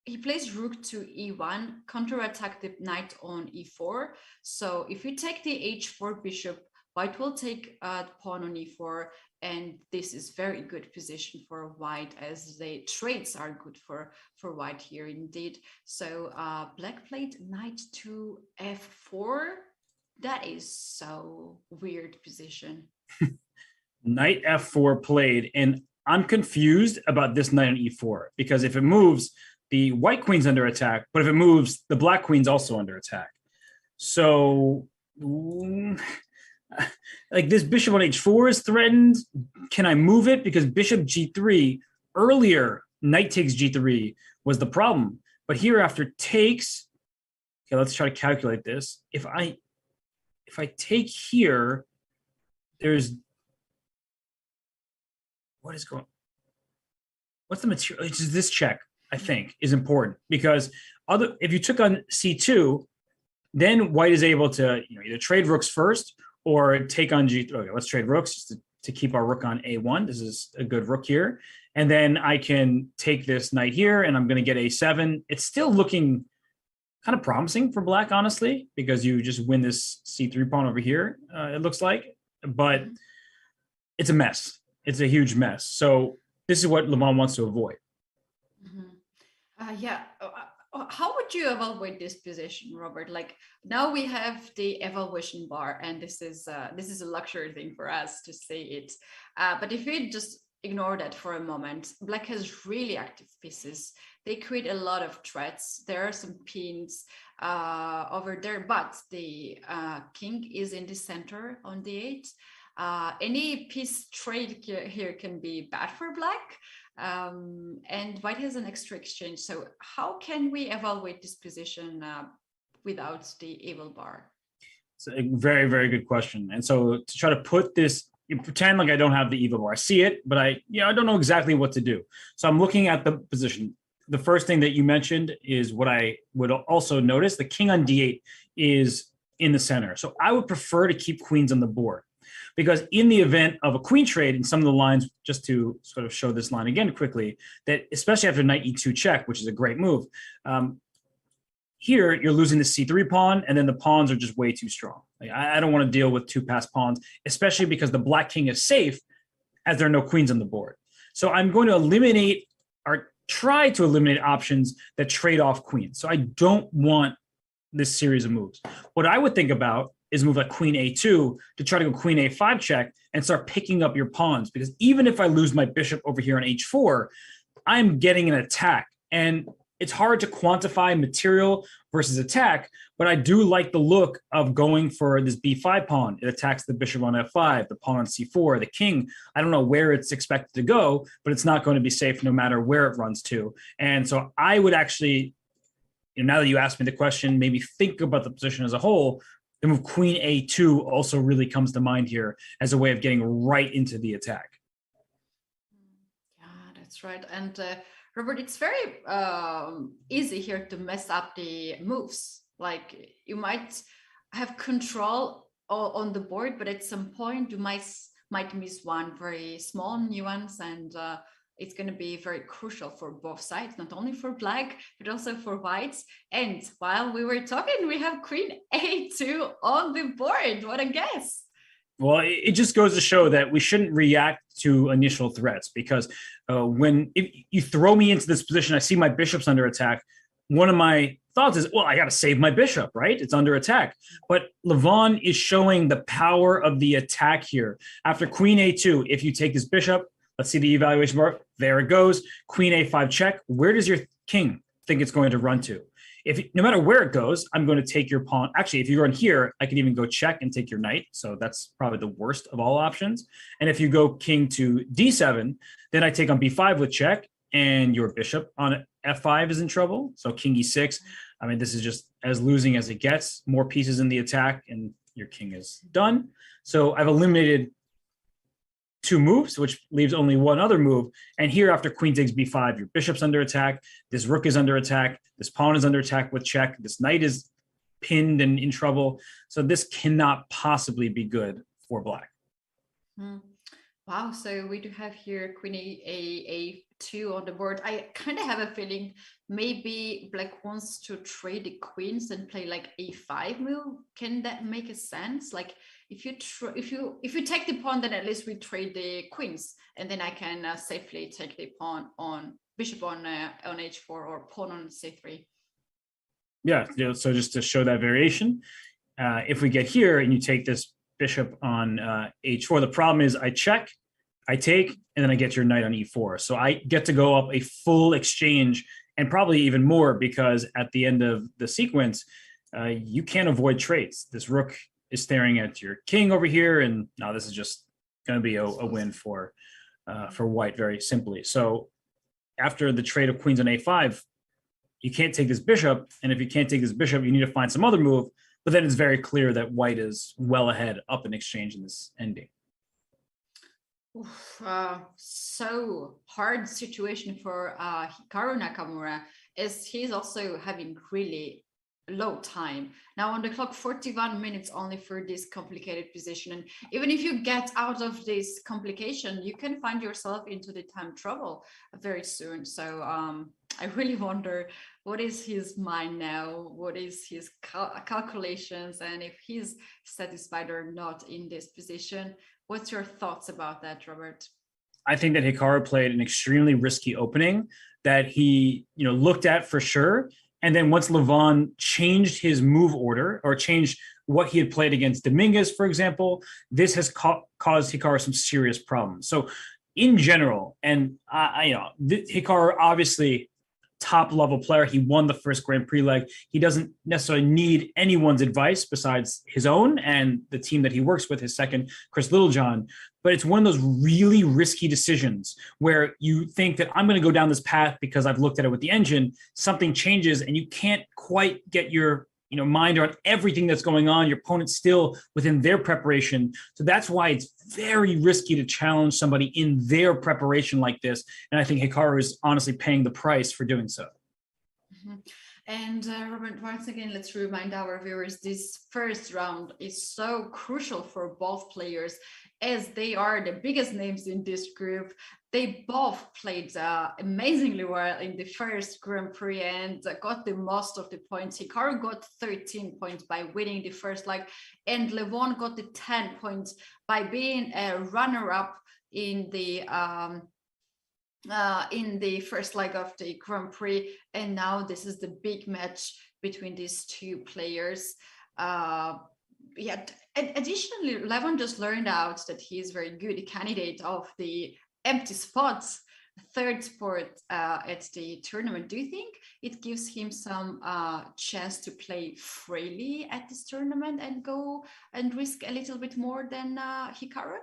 He plays rook to e1, counterattack the knight on e4. So if you take the h4 bishop, white will take the pawn on e4, and this is very good position for white, as the trades are good for white here indeed. So black played knight to f4. That is so weird position. Knight f4 played, and I'm confused about this knight on e4 because if it moves, the white queen's under attack, but if it moves, the black queen's also under attack. So, like, this bishop on h4 is threatened. Can I move it? Because bishop g3, earlier, knight takes g3 was the problem. But here after takes, okay, let's try to calculate this. If I take here, there's, what is going, what's the material? It's just this check, I think, is important because if you took on c2, then white is able to either trade rooks first or take on g3. Okay, let's trade rooks just to keep our rook on a1. This is a good rook here. And then I can take this knight here and I'm going to get a7. It's still looking kind of promising for black, honestly, because you just win this c3 pawn over here, it looks like. But it's a mess. It's a huge mess. So this is what Levon wants to avoid. Yeah. How would you evaluate this position, Robert? Like, now we have the evaluation bar, and this is a luxury thing for us to say it. But if we just ignore that for a moment, black has really active pieces. They create a lot of threats. There are some pins over there, but the king is in the center on the 8. Any piece trade here can be bad for black, and white has an extra exchange. So how can we evaluate this position without the evil bar? It's a very, very good question. And so to try to put this, you pretend like I don't have the evil bar. I see it, but I don't know exactly what to do. So I'm looking at the position. the first thing that you mentioned is what I would also notice. The king on d8 is in the center. So I would prefer to keep queens on the board, because in the event of a queen trade, and some of the lines, just to sort of show this line again quickly, that especially after knight e2 check, which is a great move, here you're losing the c3 pawn, and then the pawns are just way too strong. Like, I don't want to deal with two passed pawns, especially because the black king is safe as there are no queens on the board. So I'm going to eliminate or try to eliminate options that trade off queens. So I don't want this series of moves. What I would think about is a move like queen a2 to try to go queen a5 check and start picking up your pawns, because even if I lose my bishop over here on h4, I'm getting an attack. And it's hard to quantify material versus attack, but I do like the look of going for this b5 pawn. It attacks the bishop on f5, the pawn on c4, the king. I don't know where it's expected to go, but it's not going to be safe no matter where it runs to. And so I would actually, now that you asked me the question, maybe think about the position as a whole. The move queen a2 also really comes to mind here as a way of getting right into the attack. Yeah, that's right. And Robert, it's very easy here to mess up the moves. Like, you might have control on the board, but at some point you might miss one very small nuance, and it's going to be very crucial for both sides, not only for black, but also for whites. And while we were talking, we have queen a2 on the board. What a guess. Well, it just goes to show that we shouldn't react to initial threats, because if you throw me into this position, I see my bishop's under attack. One of my thoughts is, well, I got to save my bishop, right? It's under attack. But Levon is showing the power of the attack here. After queen a2, if you take this bishop, let's see the evaluation bar. There it goes. Queen a5 check. Where does your king think it's going to run to? No matter where it goes, I'm going to take your pawn. Actually, if you run here, I can even go check and take your knight. So that's probably the worst of all options. And if you go king to d7, then I take on b5 with check, and your bishop on f5 is in trouble. So king e6. I mean, this is just as losing as it gets. More pieces in the attack, and your king is done. So I've eliminated two moves, which leaves only one other move. And here, after queen takes b5, your bishop's under attack. This rook is under attack. This pawn is under attack with check. This knight is pinned and in trouble. So this cannot possibly be good for black. Wow. So we do have here queen a2 on the board. I kind of have a feeling maybe black wants to trade the queens and play like a5 move. Can that make a sense? Like, if you take the pawn, then at least we trade the queens, and then I can safely take the pawn on bishop on h4 or pawn on c3. Yeah. So just to show that variation, if we get here and you take this bishop on h4, the problem is I check, I take, and then I get your knight on e4. So I get to go up a full exchange, and probably even more, because at the end of the sequence, you can't avoid trades. This rook is staring at your king over here, and now this is just going to be a win for white, very simply. So after the trade of queens on a5, you can't take this bishop, and if you can't take this bishop, you need to find some other move. But then it's very clear that white is well ahead up in exchange in this ending. So hard situation for Hikaru Nakamura, as he's also having really low time. Now on the clock, 41 minutes only for this complicated position. And even if you get out of this complication, you can find yourself into the time trouble very soon. So I really wonder, what is his mind now? What is his calculations? And if he's satisfied or not in this position? What's your thoughts about that, Robert? I think that Hikaru played an extremely risky opening that he, looked at for sure. And then once Levon changed his move order, or changed what he had played against Dominguez, for example, this has caused Hikaru some serious problems. So in general, and Hikaru obviously top level player. He won the first Grand Prix leg. He doesn't necessarily need anyone's advice besides his own and the team that he works with, his second, Chris Littlejohn. But it's one of those really risky decisions where you think that I'm going to go down this path because I've looked at it with the engine, something changes and you can't quite get your mind on everything that's going on. Your opponent's still within their preparation. So that's why it's very risky to challenge somebody in their preparation like this. And I think Hikaru is honestly paying the price for doing so. Mm-hmm. And Robert, once again, let's remind our viewers, this first round is so crucial for both players, as they are the biggest names in this group. They both played amazingly well in the first Grand Prix and got the most of the points. Hikaru got 13 points by winning the first leg, and Levon got the 10 points by being a runner-up in the first leg of the Grand Prix. And now this is the big match between these two players. Yeah, additionally, Levon just learned out that he is very good candidate of the empty spots, third spot at the tournament. Do you think it gives him some chance to play freely at this tournament and go and risk a little bit more than Hikaru?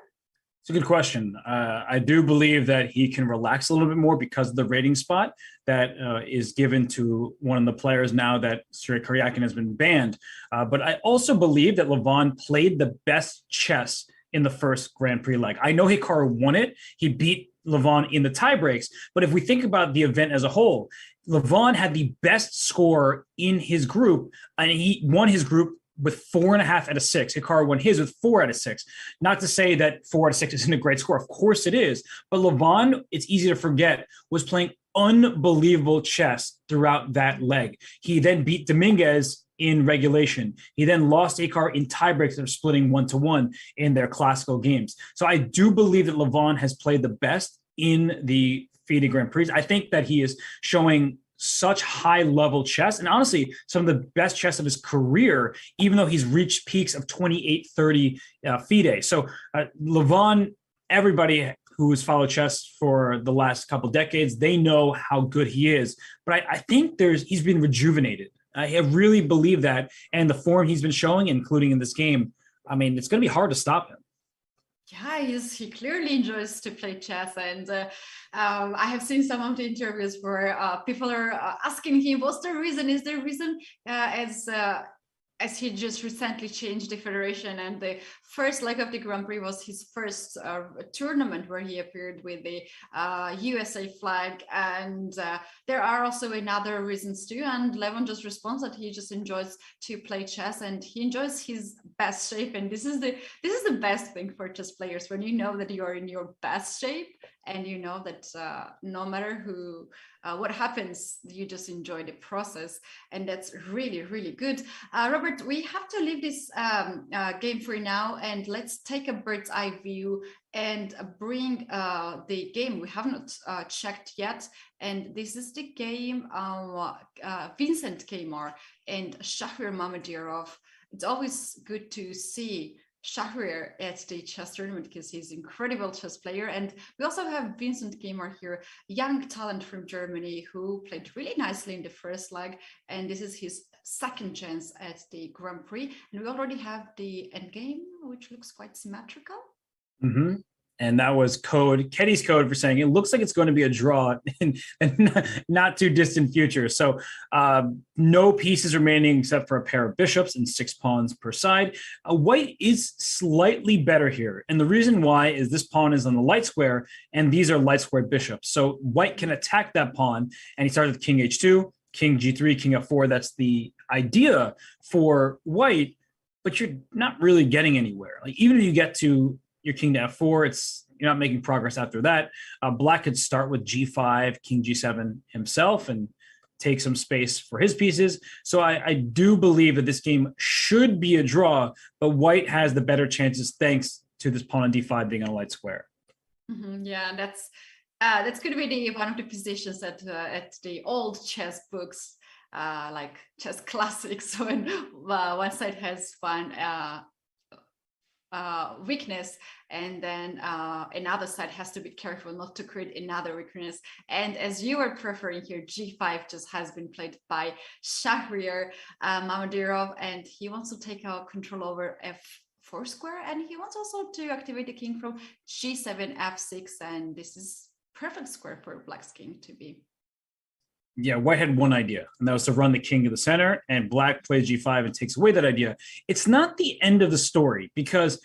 It's a good question. I do believe that he can relax a little bit more because of the rating spot that is given to one of the players now that Sergei Karyakin has been banned. But I also believe that Levon played the best chess in the first Grand Prix leg. I know Hikaru won it. He beat Levon in the tiebreaks. But if we think about the event as a whole, Levon had the best score in his group, and he won his group with 4.5 out of 6. Hikaru won his with 4 out of 6. Not to say that 4 out of 6 isn't a great score. Of course it is. But Levon, it's easy to forget, was playing unbelievable chess throughout that leg. He then beat Dominguez in regulation. He then lost Hikaru in tiebreaks that are splitting 1-1 in their classical games. So I do believe that Levon has played the best in the FIDE Grand Prix. I think that he is showing such high level chess, and honestly some of the best chess of his career, even though he's reached peaks of 28-30 FIDE. So Levon, everybody who has followed chess for the last couple decades, they know how good he is. But I think he's been rejuvenated. I really believe that, and the form he's been showing, including in this game, I mean, it's going to be hard to stop him. Yeah, he clearly enjoys to play chess, and I have seen some of the interviews where people are asking him, what's the reason? Is there a reason? As he just recently changed the federation, and the first leg of the Grand Prix was his first tournament where he appeared with the USA flag, and there are also another reasons too, and Levon just responds that he just enjoys to play chess and he enjoys his best shape, and this is the best thing for chess players, when you know that you are in your best shape and you know that no matter what happens, you just enjoy the process, and that's really, really good. Robert, we have to leave this game for now, and let's take a bird's eye view and bring the game we have not checked yet. And this is the game Vincent Kmar and Shahriar Mamedyarov. It's always good to see Shahriar at the chess tournament because he's an incredible chess player. And we also have Vincent Kmar here, young talent from Germany who played really nicely in the first leg. And this is his second chance at the Grand Prix. And we already have the endgame, which looks quite symmetrical. Mm-hmm. And that was Keddy's code for saying it looks like it's going to be a draw in not too distant future. So no pieces remaining except for a pair of bishops and 6 pawns per side. White is slightly better here. And the reason why is this pawn is on the light square, and these are light squared bishops. So White can attack that pawn, and he started with king h2, king g3, king f4. That's the idea for White, but you're not really getting anywhere. Like, even if you get to your king to f4, you're not making progress after that. Black could start with g5, king g7 himself and take some space for his pieces. So I do believe that this game should be a draw, but White has the better chances thanks to this pawn on d5 being on a light square. Mm-hmm, yeah, that's going to be one of the positions at the old chess books, like chess classics, when one side has one weakness, and then another side has to be careful not to create another weakness. And as you are preferring here, g5 just has been played by Shahriar Mamedyarov, and he wants to take control over f4 square, and he wants also to activate the king from g7 f6, and this is perfect square for Black's king to be. Yeah, white had one idea, and that was to run the king to the center, and black plays g5 and takes away that idea. It's not the end of the story, because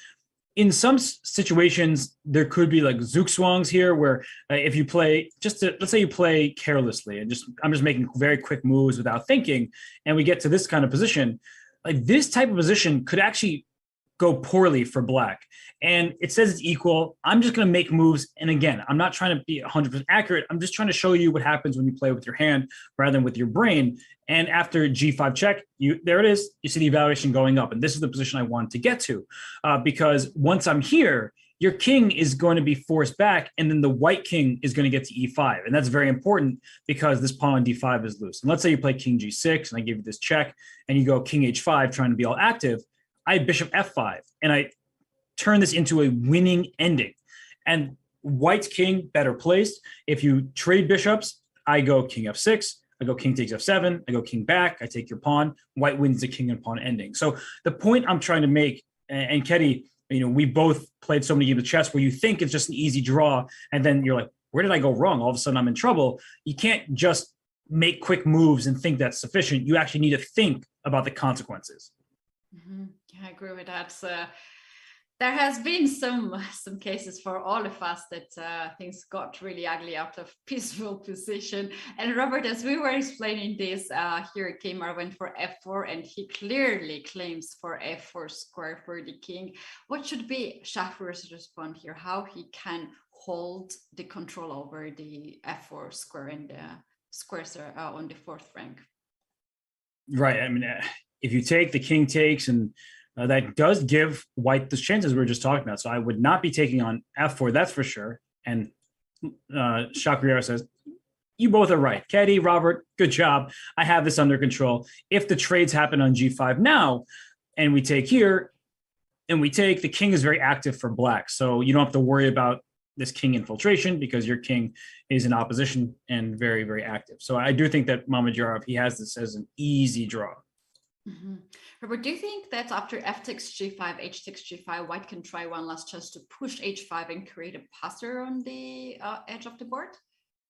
in some situations there could be like zugzwangs here, where if you play let's say you play carelessly and I'm just making very quick moves without thinking, and we get to this kind of position, like this type of position could actually go poorly for black. And it says it's equal. I'm just going to make moves. And again, I'm not trying to be 100% accurate. I'm just trying to show you what happens when you play with your hand rather than with your brain. And after g5 check, there it is. You see the evaluation going up. And this is the position I wanted to get to, because once I'm here, your king is going to be forced back, and then the white king is going to get to e5. And that's very important because this pawn on d5 is loose. And let's say you play king g6, and I give you this check, and you go king h5 trying to be all active. I have bishop f5, and I turn this into a winning ending. And white's king better placed. If you trade bishops, I go king f6, I go king takes f7, I go king back, I take your pawn, white wins the king and pawn ending. So the point I'm trying to make, and Ketty, we both played so many games of chess where you think it's just an easy draw, and then you're like, where did I go wrong? All of a sudden I'm in trouble. You can't just make quick moves and think that's sufficient. You actually need to think about the consequences. Mm-hmm. Yeah, I agree with that. There has been some cases for all of us that things got really ugly out of peaceful position. And Robert, as we were explaining this, here Kemar went for f4, and he clearly claims for f4 square for the king. What should be Shahriar's response here? How he can hold the control over the f4 square and the squares on the fourth rank? Right. I mean, if you take the king takes, and that does give white the chances we were just talking about. So I would not be taking on f4, that's for sure. And Shahriar says, you both are right. Ketty, Robert, good job. I have this under control. If the trades happen on g5 now, and we take here, and we take, the king is very active for black. So you don't have to worry about this king infiltration because your king is in opposition and very, very active. So I do think that Mamedyarov, he has this as an easy draw. Mm-hmm. Robert, do you think that after f takes g5, h takes g5, white can try one last chance to push h5 and create a passer on the edge of the board?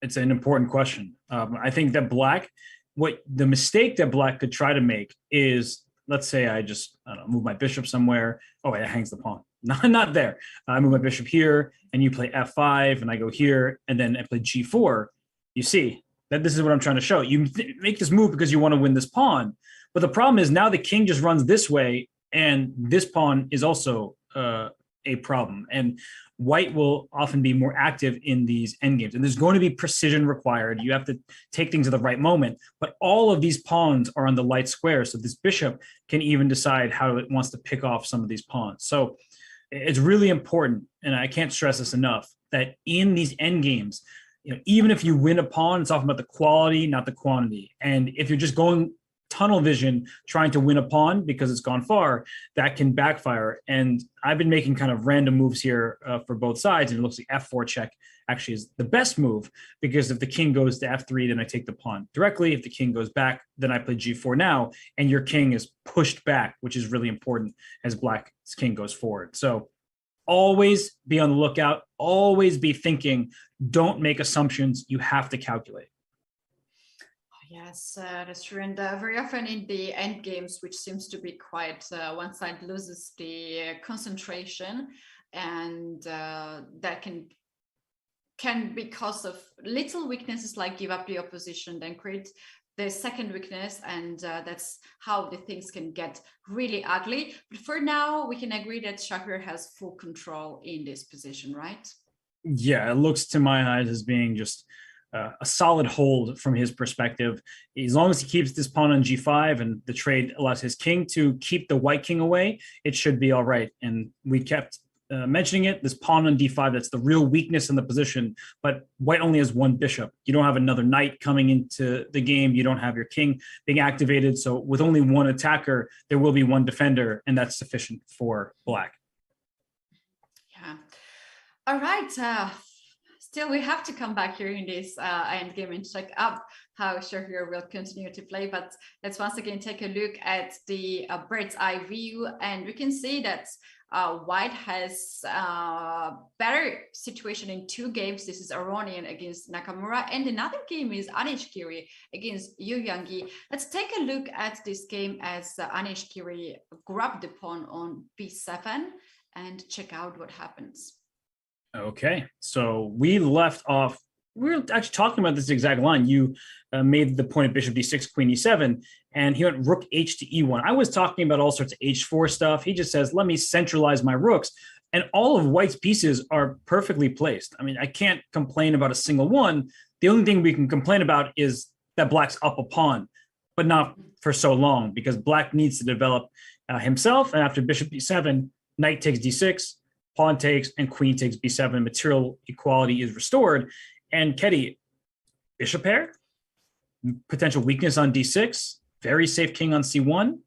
It's an important question. I think that the mistake that black could try to make is, let's say I just move my bishop somewhere. Oh, wait, it hangs the pawn. Not there. I move my bishop here, and you play f5, and I go here, and then I play g4. You see that this is what I'm trying to show. You make this move because you want to win this pawn. But the problem is now the king just runs this way, and this pawn is also a problem. And white will often be more active in these endgames. And there's going to be precision required. You have to take things at the right moment. But all of these pawns are on the light square. So this bishop can even decide how it wants to pick off some of these pawns. So it's really important, and I can't stress this enough, that in these endgames, even if you win a pawn, it's often about the quality, not the quantity. And if you're just going tunnel vision trying to win a pawn because it's gone far, that can backfire. And I've been making kind of random moves here for both sides, and it looks like f4 check actually is the best move, because if the king goes to f3, then I take the pawn directly. If the king goes back, then I play g4 now, and your king is pushed back, which is really important as black's king goes forward. So always be on the lookout, always be thinking, don't make assumptions, you have to calculate. Yes, that's true. And very often in the end games, which seems to be quite, one side loses the concentration, and that can because of little weaknesses like give up the opposition, then create the second weakness, and that's how the things can get really ugly. But for now, we can agree that Shahriar has full control in this position, right? Yeah, it looks to my eyes as being just a solid hold from his perspective. As long as he keeps this pawn on g5 and the trade allows his king to keep the white king away, it should be all right. And we kept mentioning it, this pawn on d5, that's the real weakness in the position, but white only has one bishop. You don't have another knight coming into the game. You don't have your king being activated. So with only one attacker, there will be one defender, and that's sufficient for black. Yeah. All right. still, we have to come back here in this end game and check up how Shahir will continue to play. But let's once again take a look at the bird's eye view, and we can see that White has better situation in 2 games. This is Aronian against Nakamura, and another game is Anish Giri against Yu Yangyi. Let's take a look at this game as Anish Giri grabbed the pawn on b7 and check out what happens. Okay, so we left off, we were actually talking about this exact line. You made the point of bishop d6, queen e7, and he went rook h to e1. I was talking about all sorts of h4 stuff. He just says, let me centralize my rooks. And all of White's pieces are perfectly placed. I mean, I can't complain about a single one. The only thing we can complain about is that Black's up a pawn, but not for so long, because Black needs to develop himself. And after bishop b7, knight takes d6, pawn takes, and queen takes b7. Material equality is restored. And Ketty, bishop pair, potential weakness on d6, very safe king on c1.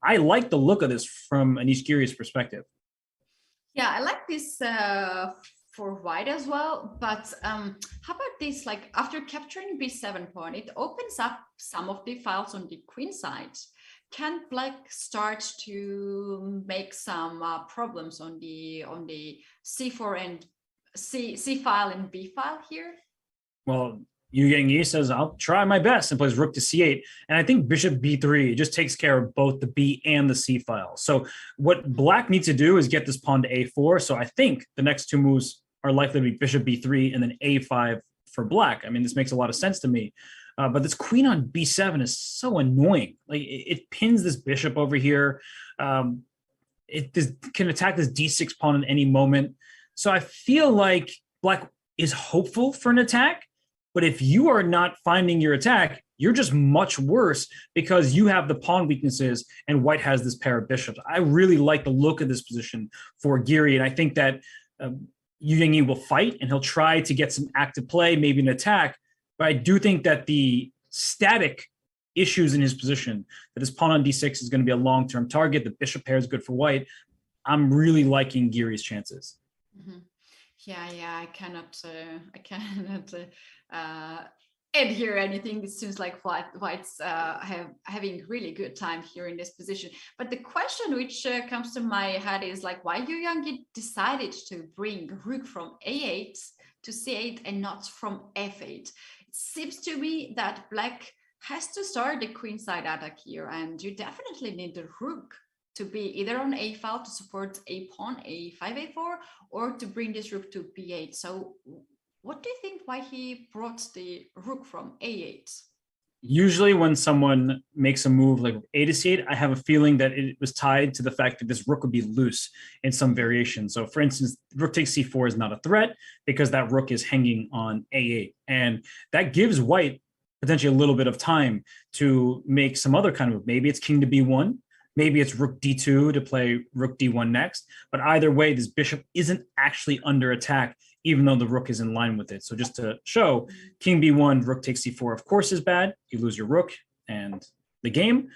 I like the look of this from Anish Giri's perspective. Yeah, I like this for White as well. But how about this? Like after capturing b7 pawn, it opens up some of the files on the queen side. Can Black start to make some problems on the c4 and c file and b file here? Well, Yu Yangyi says, I'll try my best, and plays rook to c8. And I think bishop b3 just takes care of both the b and the c file. So what Black needs to do is get this pawn to a4. So I think the next 2 moves are likely to be bishop b3 and then a5 for Black. I mean, this makes a lot of sense to me. But this queen on b7 is so annoying. Like it pins this bishop over here. It can attack this d6 pawn at any moment. So I feel like Black is hopeful for an attack. But if you are not finding your attack, you're just much worse because you have the pawn weaknesses and White has this pair of bishops. I really like the look of this position for Giri. And I think that Yu Yangyi will fight and he'll try to get some active play, maybe an attack. But I do think that the static issues in his position, that his pawn on d6 is going to be a long-term target. The bishop pair is good for White. I'm really liking Giri's chances. Mm-hmm. Yeah, I cannot add here anything. It seems like White's having really good time here in this position. But the question which comes to my head is like, why Yu Yangyi decided to bring rook from a8 to c8 and not from f8? It seems to me that Black has to start the queenside attack here, and you definitely need the rook to be either on a file to support a pawn, a5, a4, or to bring this rook to b8. So what do you think why he brought the rook from a8? Usually when someone makes a move like a to c8, I have a feeling that it was tied to the fact that this rook would be loose in some variation. So for instance, rook takes c4 is not a threat because that rook is hanging on a8. And that gives White potentially a little bit of time to make some other kind of move. Maybe it's king to b1. Maybe it's rook d2 to play rook d1 next. But either way, this bishop isn't actually under attack, even though the rook is in line with it. So just to show, king b1, rook takes c4, of course, is bad. You lose your rook and the game.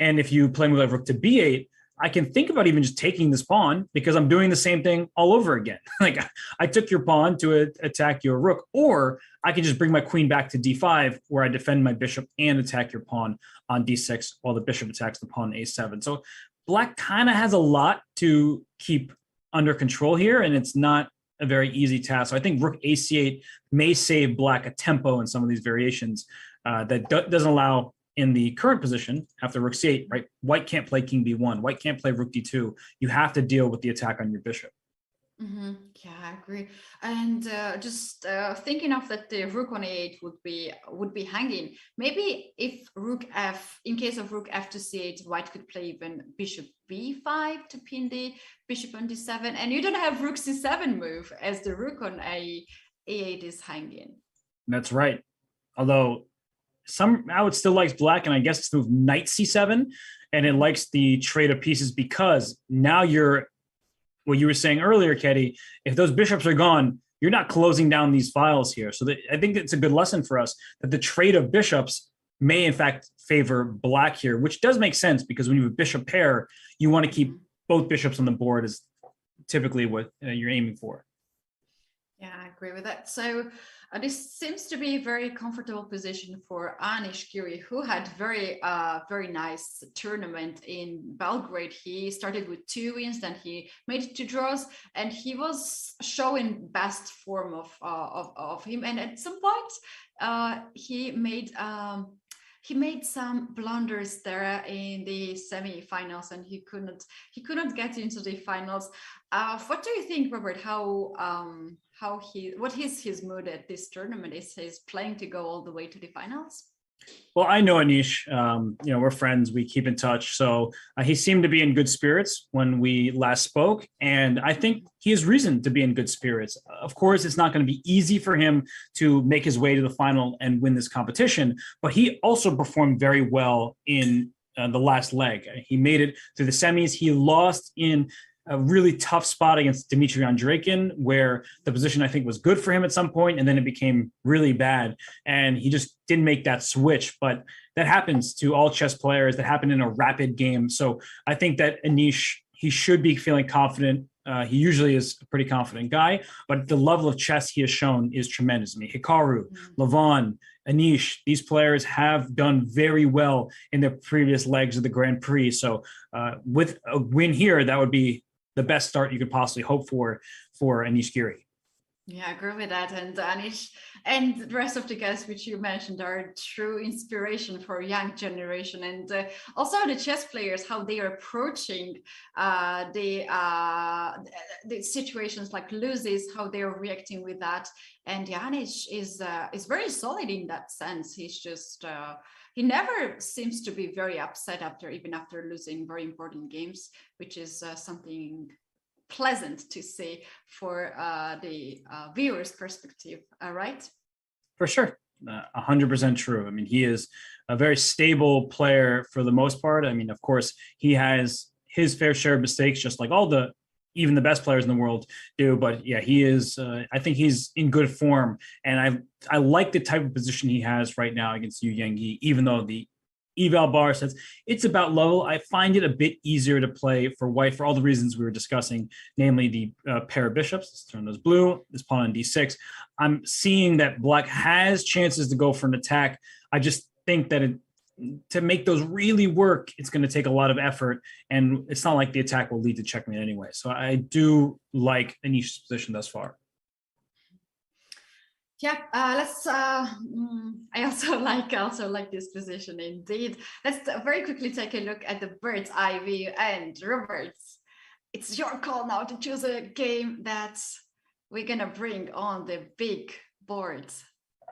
And if you play with like rook to b8, I can think about even just taking this pawn because I'm doing the same thing all over again. Like I took your pawn to attack your rook, or I can just bring my queen back to d5 where I defend my bishop and attack your pawn on d6 while the bishop attacks the pawn a7. So Black kind of has a lot to keep under control here, and it's not a very easy task. So I think rook ac8 may save Black a tempo in some of these variations that doesn't allow in the current position after rook c8, right? White can't play king b1. White can't play rook d2. You have to deal with the attack on your bishop. Mm-hmm. Yeah, I agree. And just thinking of that, the rook on a8 would be hanging. Maybe if rook f, in case of rook f to c8, White could play even bishop b5 to pin the bishop on d7, and you don't have rook c7 move as the rook on a8 is hanging. That's right. Although I would still like Black, and I guess it's the move knight c7, and it likes the trade of pieces because now you're, what you were saying earlier, Ketty, if those bishops are gone, you're not closing down these files here. So I think it's a good lesson for us that the trade of bishops may in fact favor Black here, which does make sense because when you have a bishop pair, you want to keep both bishops on the board is typically what you're aiming for. Yeah, I agree with that. So this seems to be a very comfortable position for Anish Giri, who had very nice tournament in Belgrade. He started with 2 wins, then he made it 2 draws, and he was showing best form of him. And at some point, he made some blunders there in the semi-finals, and he couldn't get into the finals. What do you think, Robert? What is his mood at this tournament? Is he playing to go all the way to the finals? Well, I know Anish. We're friends. We keep in touch. So he seemed to be in good spirits when we last spoke, and I think he has reason to be in good spirits. Of course, it's not going to be easy for him to make his way to the final and win this competition, but he also performed very well in the last leg. He made it through the semis. He lost in a really tough spot against Dmitry Andreikin, where the position I think was good for him at some point, and then it became really bad, and he just didn't make that switch. But that happens to all chess players. That happened in a rapid game. So I think that Anish, he should be feeling confident. He usually is a pretty confident guy, but the level of chess he has shown is tremendous. I mean, Hikaru, Levon, Anish, these players have done very well in their previous legs of the Grand Prix. So with a win here, that would be the best start you could possibly hope for Anish Giri. Yeah, I agree with that. And Anish and the rest of the guys which you mentioned are true inspiration for young generation, and also the chess players, how they are approaching the situations like loses, how they are reacting with that. And Anish is very solid in that sense. He's just he never seems to be very upset after losing very important games, which is something pleasant to see for the viewer's perspective, right? For sure. 100% true. I mean, he is a very stable player for the most part. I mean, of course, he has his fair share of mistakes, just like even the best players in the world do. But yeah, he is, I think he's in good form. And I like the type of position he has right now against Yu Yengi, even though the eval bar says it's about level. I find it a bit easier to play for white for all the reasons we were discussing, namely the pair of bishops. Let's turn those blue, this pawn on d6. I'm seeing that black has chances to go for an attack. I just think that to make those really work, it's going to take a lot of effort, and it's not like the attack will lead to checkmate anyway. So I do like Anish's position thus far. Yeah, let's. I also like this position indeed. Let's very quickly take a look at the bird's eye view. And Robert, it's your call now to choose a game that we're gonna bring on the big board.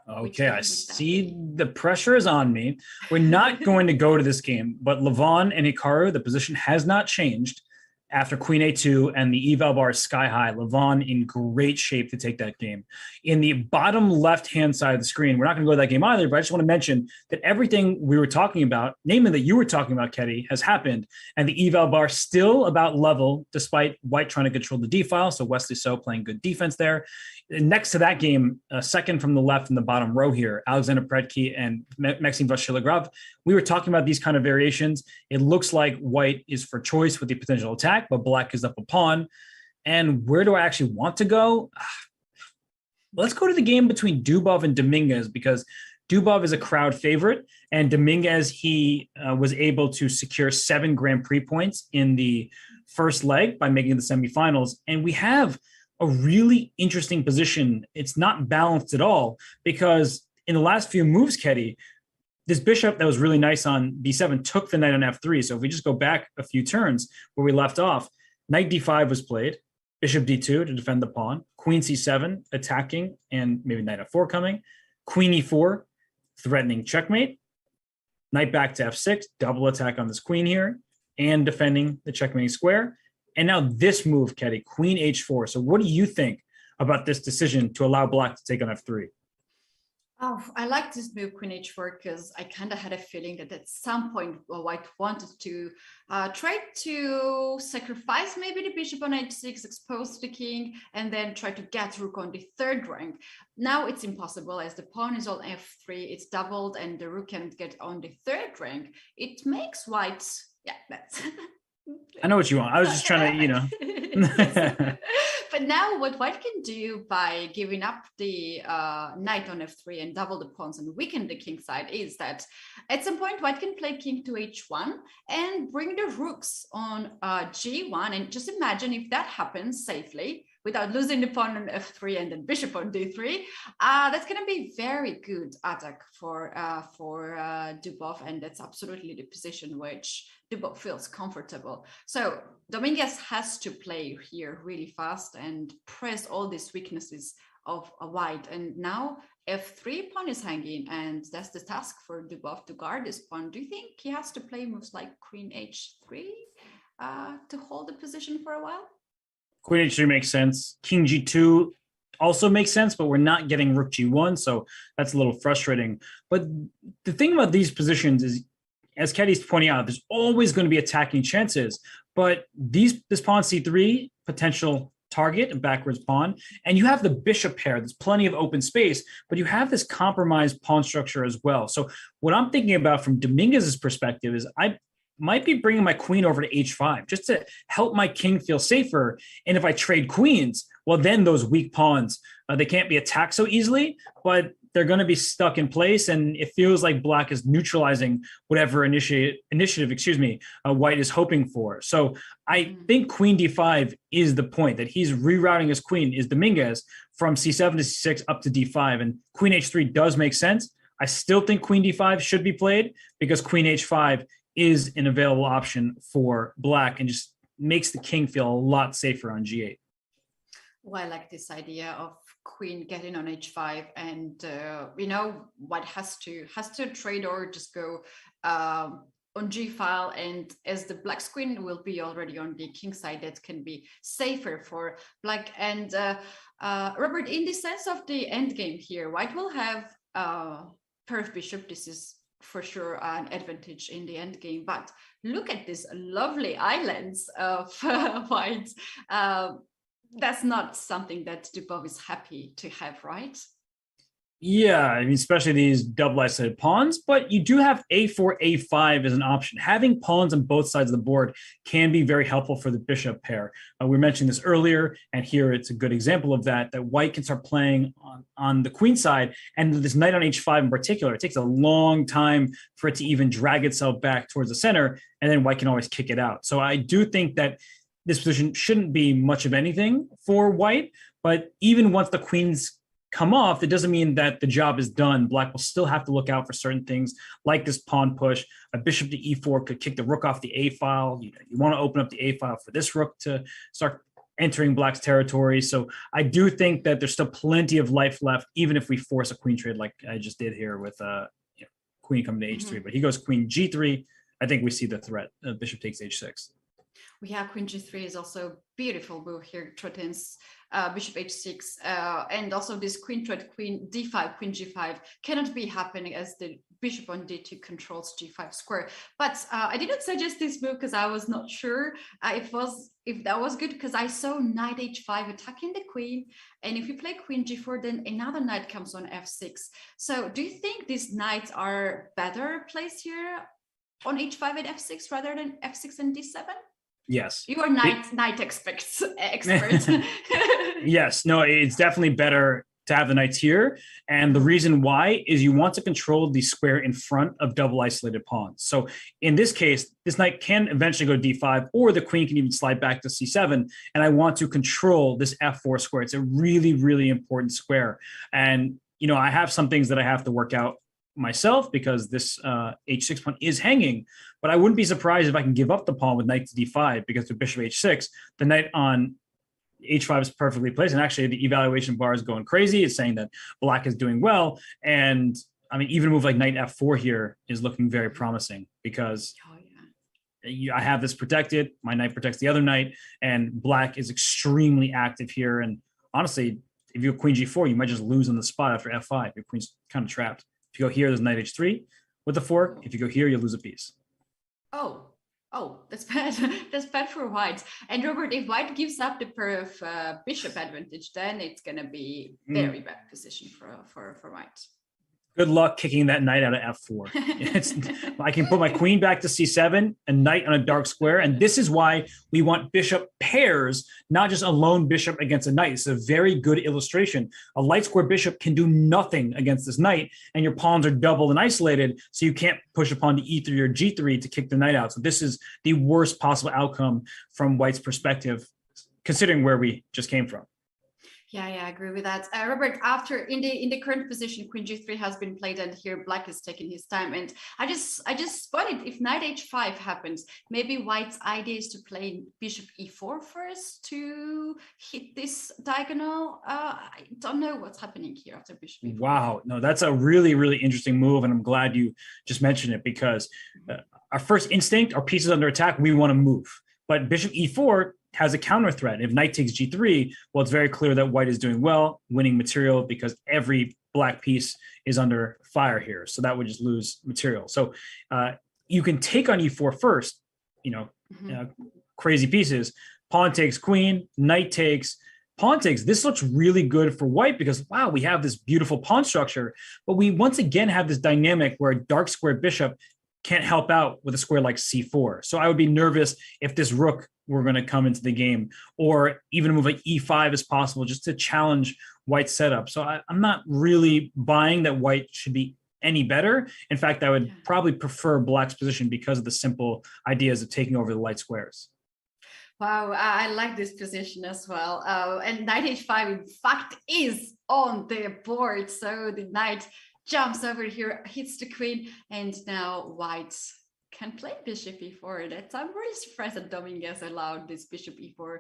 Okay, I see the pressure is on me. We're not going to go to this game, but Levon and Hikaru, the position has not changed after Queen A2 and the eval bar is sky high. Levon in great shape to take that game. In the bottom left-hand side of the screen, we're not going to go to that game either, but I just want to mention that everything we were talking about, namely that you were talking about, Ketty, has happened, and the eval bar still about level, despite white trying to control the D-file, so Wesley So playing good defense there. Next to that game, second from the left in the bottom row here, Alexander Predke and Maxime Vachilegrov. We were talking about these kind of variations. It looks like white is for choice with the potential attack, but black is up a pawn. And where do I actually want to go? Let's go to the game between Dubov and Dominguez, because Dubov is a crowd favorite, and Dominguez, he was able to secure 7 Grand Prix points in the first leg by making the semifinals. And we have a really interesting position. It's not balanced at all, because in the last few moves, Ketty, this bishop that was really nice on b7 took the knight on f3. So if we just go back a few turns where we left off, knight d5 was played, bishop d2 to defend the pawn, queen c7 attacking, and maybe knight f4 coming, queen e4 threatening checkmate, knight back to f6, double attack on this queen here, and defending the checkmate square. And now this move, Ketty, queen h4. So what do you think about this decision to allow black to take on f3? Oh, I like this move, queen h4, because I kind of had a feeling that at some point white wanted to try to sacrifice maybe the bishop on h6, expose the king, and then try to get rook on the 3rd rank. Now it's impossible, as the pawn is on f3, it's doubled, and the rook can get on the 3rd rank. It makes white, yeah, that's I know what you want. I was just trying to, Yes. But now what white can do by giving up the knight on f3 and double the pawns and weaken the king side is that at some point white can play king to h1 and bring the rooks on g1. And just imagine if that happens safely without losing the pawn on f3 and then bishop on d3, that's going to be very good attack for Dubov, and that's absolutely the position which Dubov feels comfortable. So Dominguez has to play here really fast and press all these weaknesses of a white. And now f3 pawn is hanging, and that's the task for Dubov to guard this pawn. Do you think he has to play moves like queen h3 to hold the position for a while? Queen h3 makes sense. King g2 also makes sense, but we're not getting rook g1, so that's a little frustrating. But the thing about these positions is, as Keddy's pointing out, there's always going to be attacking chances, but this pawn c3, potential target, a backwards pawn, and you have the bishop pair. There's plenty of open space, but you have this compromised pawn structure as well. So what I'm thinking about from Dominguez's perspective is I might be bringing my queen over to h5 just to help my king feel safer. And if I trade queens, well, then those weak pawns, they can't be attacked so easily, but they're going to be stuck in place. And it feels like black is neutralizing whatever initiative, white is hoping for. So I think queen d5 is the point, that he's rerouting his queen, is Dominguez, from c7 to c6 up to d5. And queen h3 does make sense. I still think queen d5 should be played because queen h5 is an available option for black and just makes the king feel a lot safer on g8. Well, I like this idea of queen getting on h5, and white has to trade or just go on g file, and as the black's queen will be already on the king side, that can be safer for black. And Robert, in the sense of the end game here, white will have pair of bishop. This is for sure an advantage in the end game, but look at these lovely islands of white. That's not something that Dubov is happy to have, right? Yeah, I mean, especially these double isolated pawns, but you do have a4, a5 as an option. Having pawns on both sides of the board can be very helpful for the bishop pair. We mentioned this earlier, and here it's a good example of that white can start playing on the queen side, and this knight on h5 in particular, it takes a long time for it to even drag itself back towards the center, and then white can always kick it out. So I do think that this position shouldn't be much of anything for white, but even once the queens come off, it doesn't mean that the job is done. Black will still have to look out for certain things like this pawn push. A bishop to e4 could kick the rook off the a file. You want to open up the a file for this rook to start entering black's territory. So I do think that there's still plenty of life left, even if we force a queen trade like I just did here with queen coming to h3. But he goes queen g3. I think we see the threat. Bishop takes h6. Yeah, queen g3 is also beautiful move here. Threatens bishop h6, and also this queen threat, queen d5, queen g5 cannot be happening as the bishop on d2 controls g5 square. But I didn't suggest this move because I was not sure if that was good, because I saw knight h5 attacking the queen, and if you play queen g4, then another knight comes on f6. So do you think these knights are better placed here on h5 and f6 rather than f6 and d7? Yes. You are knight expert. Yes. No, it's definitely better to have the knights here. And the reason why is you want to control the square in front of double isolated pawns. So in this case, this knight can eventually go d5, or the queen can even slide back to c7. And I want to control this f4 square. It's a really, really important square. And, I have some things that I have to work out myself because this h6 pawn is hanging, but I wouldn't be surprised if I can give up the pawn with knight to d5, because with bishop h6, the knight on h5 is perfectly placed. And actually the evaluation bar is going crazy. It's saying that black is doing well. And I mean, even a move like knight f4 here is looking very promising, because I have this protected, my knight protects the other knight, and black is extremely active here. And honestly, if you have queen g4, you might just lose on the spot after f5. Your queen's kind of trapped. If you go here, there's knight h3 with the fork. If you go here, you lose a piece. Oh, that's bad. That's bad for white. And Robert, if white gives up the pair of bishop advantage, then it's going to be very bad position for white. Good luck kicking that knight out of f4. I can put my queen back to c7 and knight on a dark square. And this is why we want bishop pairs, not just a lone bishop against a knight. It's a very good illustration. A light square bishop can do nothing against this knight, and your pawns are doubled and isolated, so you can't push a pawn to e3 or g3 to kick the knight out. So this is the worst possible outcome from White's perspective, considering where we just came from. Yeah, I agree with that. Robert, after in the current position, Queen G3 has been played, and here Black is taking his time. And I just spotted if Knight H5 happens, maybe White's idea is to play Bishop E4 first to hit this diagonal. I don't know what's happening here after Bishop E4. Wow, no, that's a really, really interesting move, and I'm glad you just mentioned it, because our first instinct, our pieces under attack, we want to move. But Bishop E4 has a counter threat. If knight takes g3, well, it's very clear that White is doing well, winning material, because every black piece is under fire here. So that would just lose material. So you can take on e4 first, crazy pieces. Pawn takes queen, knight takes, pawn takes. This looks really good for White because, wow, we have this beautiful pawn structure, but we once again have this dynamic where a dark square bishop can't help out with a square like c4. So I would be nervous if this rook were going to come into the game, or even a move like e5 is possible just to challenge White's setup. So I'm not really buying that White should be any better. In fact, I would probably prefer Black's position because of the simple ideas of taking over the light squares. Wow, I like this position as well. And knight h5, in fact, is on the board. So the knight jumps over here, hits the queen, and now White can play bishop e4. I'm really surprised that Dominguez allowed this bishop e4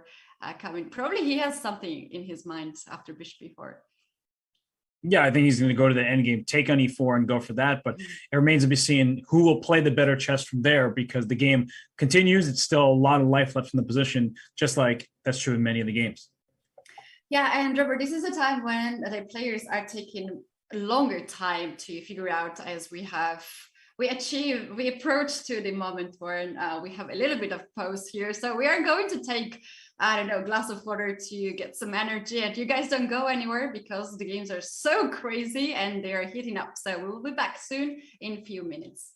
coming. Probably he has something in his mind after bishop e4. Yeah, I think he's going to go to the endgame, take on e4 and go for that. But it remains to be seen who will play the better chess from there, because the game continues. It's still a lot of life left in the position, just like that's true in many of the games. Yeah, and Robert, this is a time when the players are taking a longer time to figure out, as we approach to the moment where we have a little bit of pause here. So we are going to take, I don't know, a glass of water to get some energy, and you guys don't go anywhere because the games are so crazy and they are heating up. So we will be back soon in a few minutes.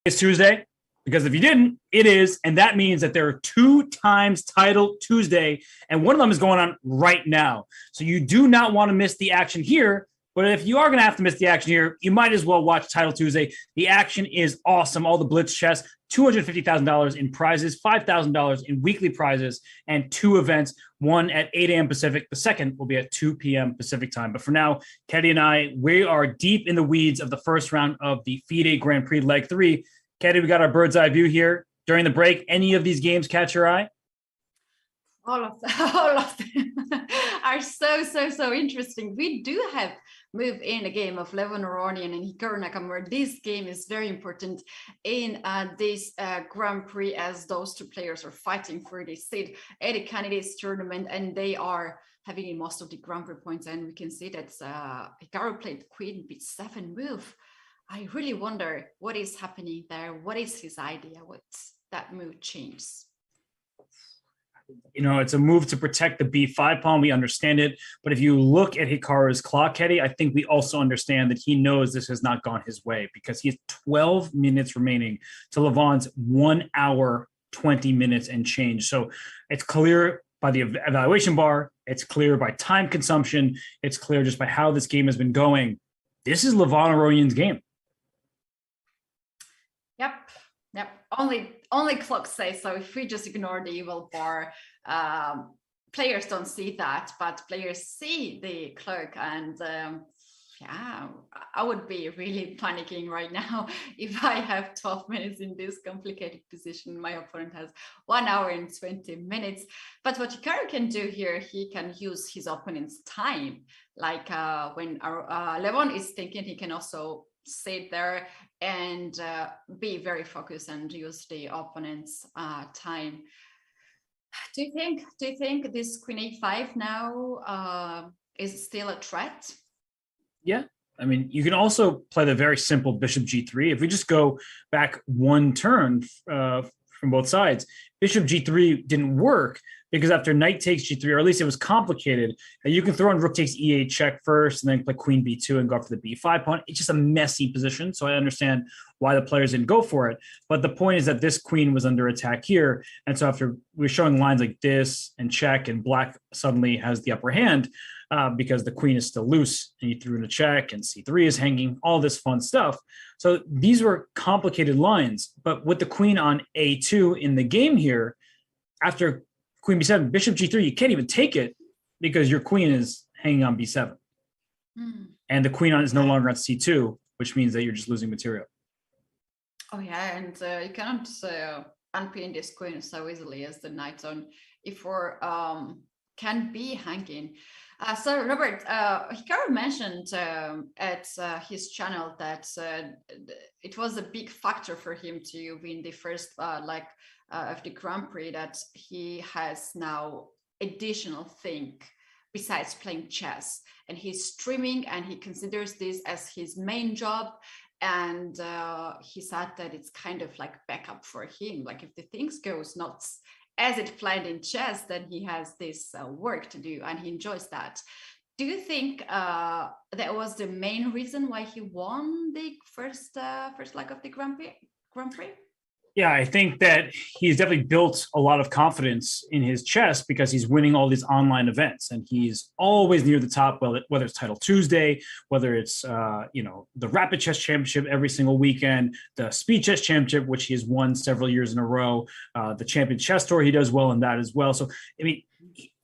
It's Tuesday, because if you didn't, it is. And that means that there are 2 times Title Tuesday, and one of them is going on right now. So you do not want to miss the action here. But if you are going to have to miss the action here, you might as well watch Title Tuesday. The action is awesome. All the blitz chests, $250,000 in prizes, $5,000 in weekly prizes, and 2 events, one at 8 a.m. Pacific. The second will be at 2 p.m. Pacific time. But for now, Keddy and I, we are deep in the weeds of the first round of the FIDE Grand Prix Leg 3. Keddy, we got our bird's eye view here. During the break, any of these games catch your eye? All of them are so interesting. We do have move in a game of Levon Aronian and Hikaru Nakamura. This game is very important in this Grand Prix, as those 2 players are fighting for the seed at the candidates tournament, and they are having in most of the Grand Prix points. And we can see that Hikaru played Queen B7 move. I really wonder what is happening there. What is his idea? What's that move changes? You know, it's a move to protect the B5 pawn. We understand it. But if you look at Hikaru's clock, Keddy, I think we also understand that he knows this has not gone his way, because he has 12 minutes remaining to Levon's 1 hour, 20 minutes and change. So it's clear by the evaluation bar. It's clear by time consumption. It's clear just by how this game has been going. This is Levon Aronian's game. Yep. Only clock says so. If we just ignore the evil bar, players don't see that, but players see the clock. And yeah, I would be really panicking right now if I have 12 minutes in this complicated position. My opponent has 1 hour and 20 minutes. But what Hikaru can do here, he can use his opponent's time. Like when Levon is thinking, he can also sit there and be very focused and use the opponent's time. Do you think this Queen A5 now is still a threat? Yeah. I mean, you can also play the very simple Bishop G3. If we just go back 1 turn from both sides, Bishop G3 didn't work because after Knight takes G3, or at least it was complicated, you can throw in Rook takes E8 check first and then play Queen B2 and go after the B5 pawn. It's just a messy position. So I understand why the players didn't go for it. But the point is that this queen was under attack here. And so after we're showing lines like this and check, and black suddenly has the upper hand, because the queen is still loose and you threw in a check and C3 is hanging, all this fun stuff. So these were complicated lines, but with the queen on A2 in the game here, after Queen B7, Bishop G3, you can't even take it because your queen is hanging on B7. And the queen is no longer on C2, which means that you're just losing material. Oh yeah, and you cannot unpin this queen so easily as the knight on E4 can be hanging. So Robert, Hikaru mentioned at his channel that it was a big factor for him to win the first leg of the Grand Prix, that he has now additional thing besides playing chess, and he's streaming and he considers this as his main job. And he said that it's kind of like backup for him. Like if the things goes not as it planned in chess, then he has this work to do and he enjoys that. Do you think that was the main reason why he won the first leg of the Grand Prix? Yeah, I think that he's definitely built a lot of confidence in his chess because he's winning all these online events and he's always near the top, whether it's Title Tuesday, whether it's, the Rapid Chess Championship every single weekend, the Speed Chess Championship, which he has won several years in a row, the Champion Chess Tour, he does well in that as well. So, I mean,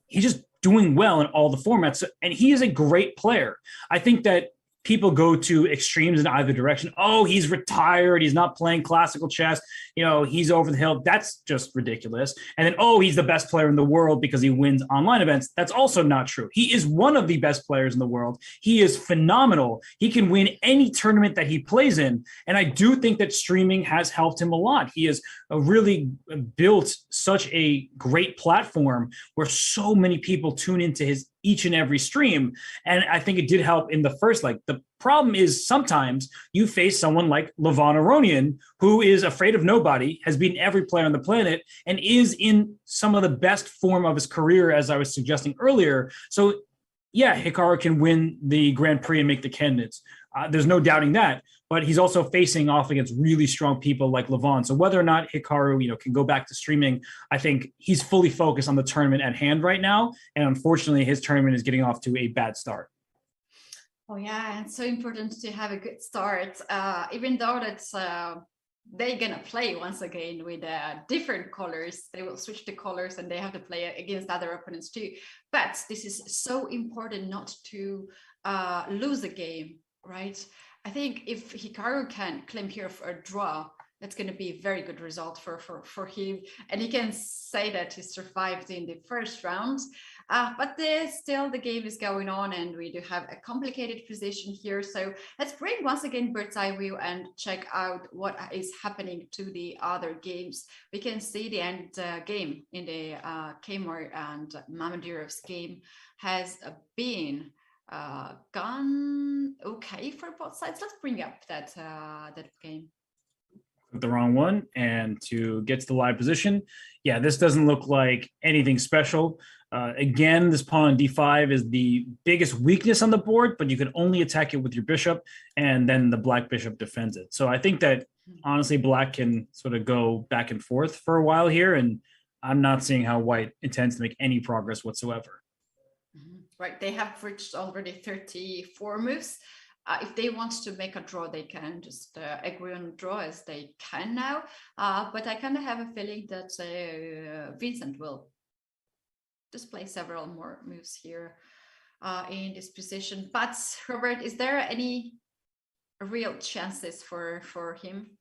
he's just doing well in all the formats and he is a great player. I think that people go to extremes in either direction. Oh, he's retired. He's not playing classical chess. He's over the hill. That's just ridiculous. And then, oh, he's the best player in the world because he wins online events. That's also not true. He is one of the best players in the world. He is phenomenal. He can win any tournament that he plays in. And I do think that streaming has helped him a lot. He has really built such a great platform where so many people tune into his each and every stream. And I think it did help in the first leg. The problem is sometimes you face someone like Levon Aronian, who is afraid of nobody, has beaten every player on the planet, and is in some of the best form of his career, as I was suggesting earlier. So yeah, Hikaru can win the Grand Prix and make the candidates. There's no doubting that. but he's also facing off against really strong people like Levon. So whether or not Hikaru, can go back to streaming, I think he's fully focused on the tournament at hand right now. And unfortunately, his tournament is getting off to a bad start. Oh yeah, it's so important to have a good start, even though that's they're gonna play once again with different colors. They will switch the colors and they have to play against other opponents too. But this is so important not to lose a game, right? I think if Hikaru can claim here for a draw, that's going to be a very good result for him. And he can say that he survived in the first round. But still the game is going on and we do have a complicated position here. So let's bring once again bird's eye view and check out what is happening to the other games. We can see the end game in the Kmart and Mamadurov's game has been gone okay for both sides. Let's bring up that game. The wrong one, and to get to the live position, yeah, this doesn't look like anything special. Again, this pawn on d5 is the biggest weakness on the board, but you can only attack it with your bishop, and then the black bishop defends it. So I think that honestly black can sort of go back and forth for a while here, and I'm not seeing how white intends to make any progress whatsoever. Right, they have reached already 34 moves. If they want to make a draw, they can just agree on a draw as they can now. But I kind of have a feeling that Vincent will display several more moves here in this position. But Robert, is there any real chances for him?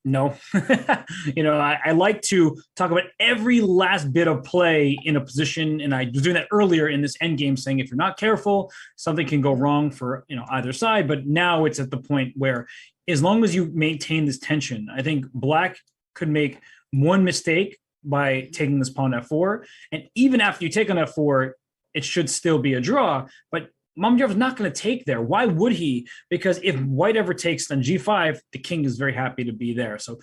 No. I like to talk about every last bit of play in a position, and I was doing that earlier in this endgame, saying if you're not careful, something can go wrong for either side. But now it's at the point where, as long as you maintain this tension, I think black could make one mistake by taking this pawn f4, and even after you take on f4, it should still be a draw. But Mamadurov is not going to take there. Why would he? Because if white ever takes on g5, the king is very happy to be there. So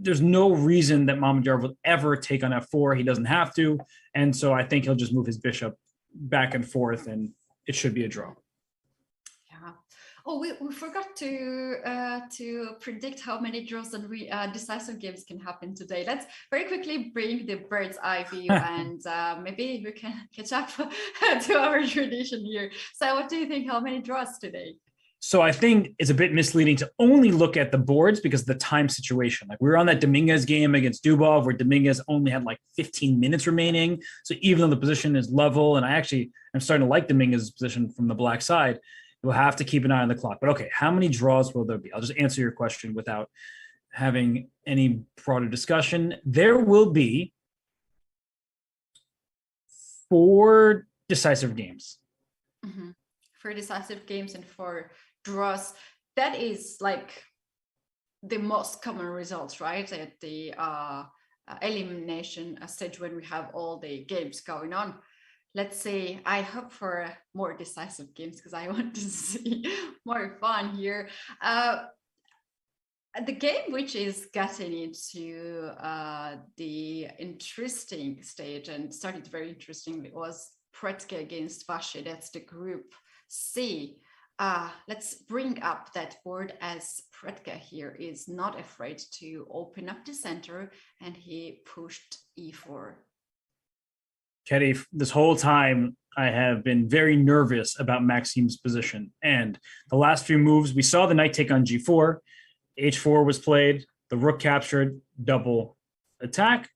there's no reason that Mamadurov will ever take on f4. He doesn't have to. And so I think he'll just move his bishop back and forth, and it should be a draw. Yeah. Oh, we forgot to predict how many draws and decisive games can happen today. Let's very quickly bring the bird's eye view and maybe we can catch up to our tradition here. So what do you think? How many draws today? So I think it's a bit misleading to only look at the boards because of the time situation. Like we were on that Dominguez game against Dubov where Dominguez only had like 15 minutes remaining. So even though the position is level, and I'm starting to like Dominguez's position from the black side, we'll have to keep an eye on the clock. But okay, how many draws will there be? I'll just answer your question without having any broader discussion. There will be 4 decisive games. Mm-hmm. 4 decisive games and 4 draws. That is like the most common results, right? At the elimination stage when we have all the games going on. Let's say I hope for more decisive games because I want to see more fun here. The game which is getting into the interesting stage and started very interestingly was Pretke against Vashi. That's the group C. Let's bring up that board as Pretke here is not afraid to open up the center, and he pushed e4. Keddy, this whole time I have been very nervous about Maxim's position. And the last few moves, we saw the knight take on g4, h4 was played, the rook captured, double attack,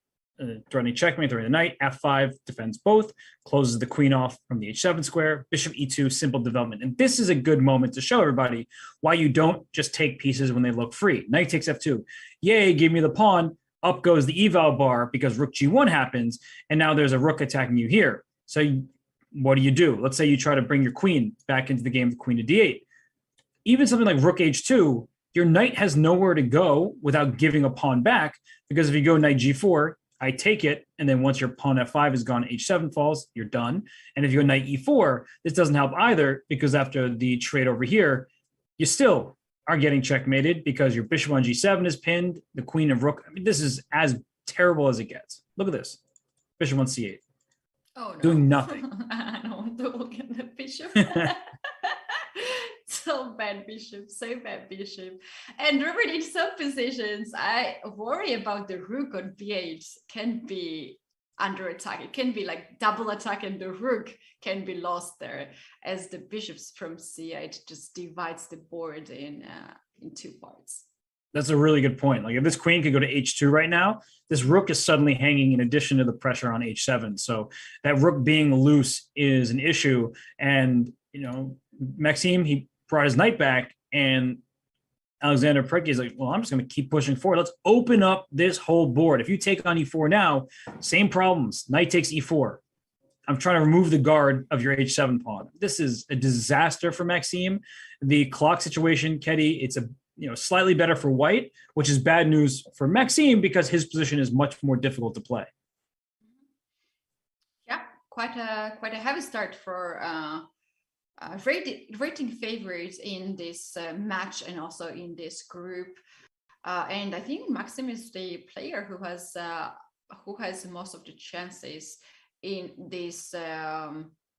threatening checkmate, throwing the knight, f5 defends both, closes the queen off from the h7 square, bishop e2, simple development. And this is a good moment to show everybody why you don't just take pieces when they look free. Knight takes f2. Yay, give me the pawn. Up goes the eval bar because rook g1 happens, and now there's a rook attacking you here. So what do? Let's say you try to bring your queen back into the game with queen to d8. Even something like rook h2, your knight has nowhere to go without giving a pawn back, because if you go knight g4, I take it, and then once your pawn f5 is gone, h7 falls, you're done. And if you go knight e4, this doesn't help either, because after the trade over here, you still are getting checkmated because your bishop on g7 is pinned, the queen of rook. I mean, this is as terrible as it gets. Look at this. Bishop on c8. Oh, no. Doing nothing. I don't want to look at the bishop. So bad bishop, so bad bishop. And Robert, in some positions, I worry about the rook on b8 can be under attack. It can be like double attack and the rook can be lost there as the bishops from c8 just divides the board in two parts. That's a really good point. Like if this queen could go to h2 right now, this rook is suddenly hanging in addition to the pressure on h7. So that rook being loose is an issue. And, you know, Maxime, he brought his knight back and Alexander Preki is like, well, I'm just going to keep pushing forward. Let's open up this whole board. If you take on e4 now, same problems. Knight takes e4. I'm trying to remove the guard of your h7 pawn. This is a disaster for Maxime. The clock situation, Ketty, it's slightly better for white, which is bad news for Maxime because his position is much more difficult to play. Yeah, quite a heavy start for rating favorites in this match and also in this group. And I think Maxime is the player who has most of the chances in this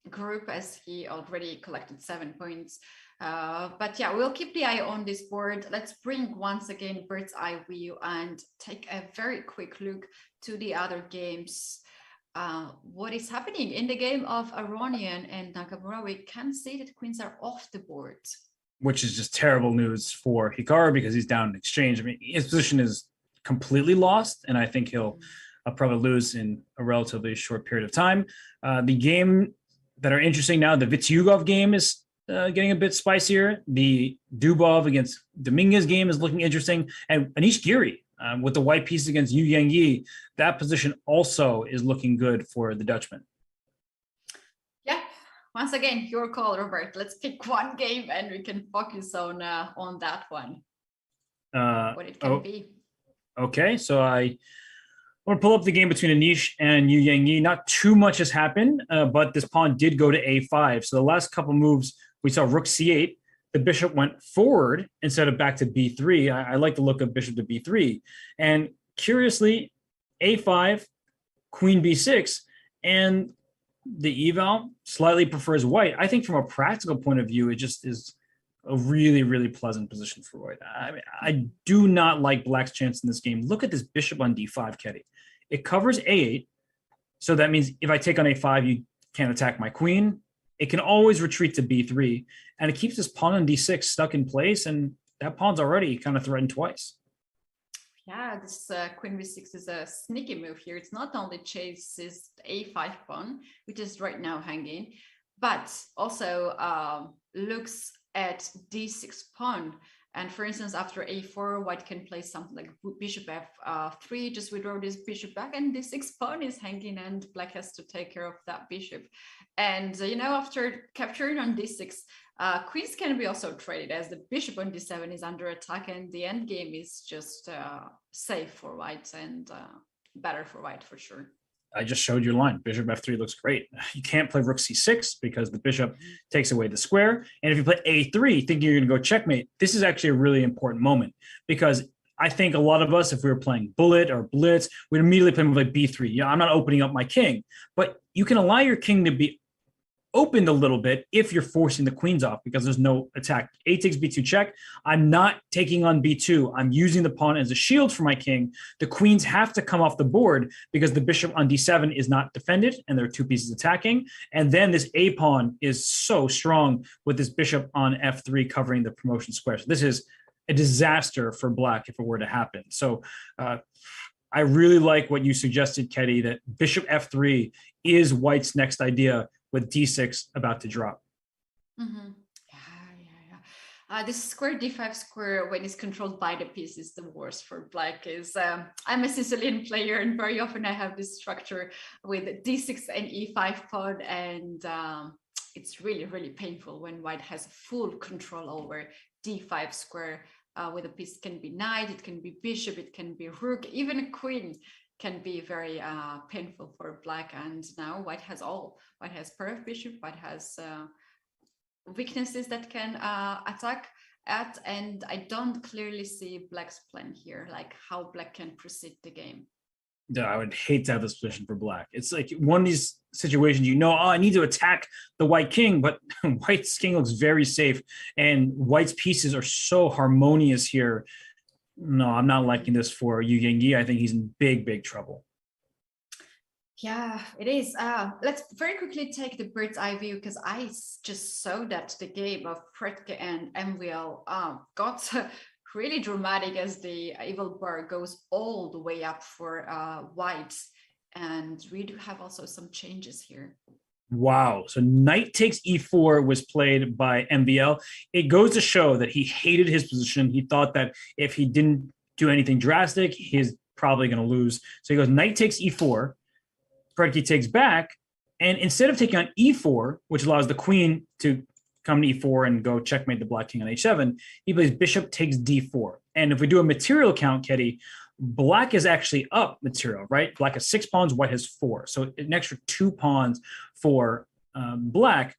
group, as he already collected 7 points. But yeah, we'll keep the eye on this board. Let's bring once again bird's eye view and take a very quick look to the other games. What is happening in the game of Aronian and Nakamura? We can see that queens are off the board, which is just terrible news for Hikaru because he's down in exchange. I mean, his position is completely lost, and I think he'll probably lose in a relatively short period of time. The game that are interesting now, the Vitiugov game is getting a bit spicier. The Dubov against Dominguez game is looking interesting. And Anish Giri with the white piece against Yu Yangyi, that position also is looking good for the Dutchman. Yeah, once again, your call, Robert. Let's pick one game and we can focus on that one. What it can be. Okay, so I want to pull up the game between Anish and Yu Yangyi. Not too much has happened, but this pawn did go to a5. So the last couple moves, we saw rook c8. The bishop went forward instead of back to b3. I like the look of bishop to b3. And curiously, a5, queen b6, and the eval slightly prefers white. I think from a practical point of view, it just is a really, really pleasant position for white. I do not like black's chance in this game. Look at this bishop on d5, Ketty. It covers a8. So that means if I take on a5, you can't attack my queen. It can always retreat to b3, and it keeps this pawn on d6 stuck in place, and that pawn's already kind of threatened twice. Yeah, this queen b6 is a sneaky move here. It's not only chases the a5 pawn, which is right now hanging, but also looks at d6 pawn. And for instance, after a4, white can play something like bishop f3, just withdraw this bishop back, and d6 pawn is hanging, and black has to take care of that bishop. And, after capturing on d6, queens can be also traded, as the bishop on d7 is under attack, and the endgame is just safe for white and better for white for sure. I just showed you a line. Bishop f3 looks great. You can't play rook c6 because the bishop takes away the square. And if you play a3 thinking you're going to go checkmate, this is actually a really important moment, because I think a lot of us, if we were playing bullet or blitz, we'd immediately play move like b3. I'm not opening up my king, but you can allow your king to be opened a little bit if you're forcing the queens off because there's no attack. A takes b2 check. I'm not taking on b2. I'm using the pawn as a shield for my king. The queens have to come off the board because the bishop on d7 is not defended and there are two pieces attacking. And then this a pawn is so strong with this bishop on f3 covering the promotion square. So this is a disaster for black if it were to happen. So I really like what you suggested, Ketty, that bishop f3 is white's next idea with d6 about to drop. Mm-hmm. Yeah. This square d5 square, when it's controlled by the piece, is the worst for black. I'm a Sicilian player, and very often I have this structure with d6 and e5 pawn, and it's really, really painful when white has full control over d5 square. Where the piece can be knight, it can be bishop, it can be rook, even a queen can be very painful for black. And now white has all. White has pair of bishop, white has weaknesses that can attack at, and I don't clearly see black's plan here, like how black can proceed the game. Yeah, I would hate to have this position for black. It's like one of these situations, oh, I need to attack the white king, but white's king looks very safe, and white's pieces are so harmonious here. No, I'm not liking this for Yu Yengi. I think he's in big, big trouble. Yeah, it is. Let's very quickly take the bird's eye view, because I just saw that the game of Fredke and MVL got really dramatic as the evil bar goes all the way up for white. And we do have also some changes here. Wow. So knight takes e4 was played by MVL. It goes to show that he hated his position. He thought that if he didn't do anything drastic, he's probably going to lose. So he goes knight takes e4. Fredke takes back, and instead of taking on e4, which allows the queen to come to e4 and go checkmate the black king on h7, he plays bishop takes d4. And if we do a material count, Ketty, black is actually up material, right? Black has 6 pawns, white has 4. So an extra 2 pawns for black,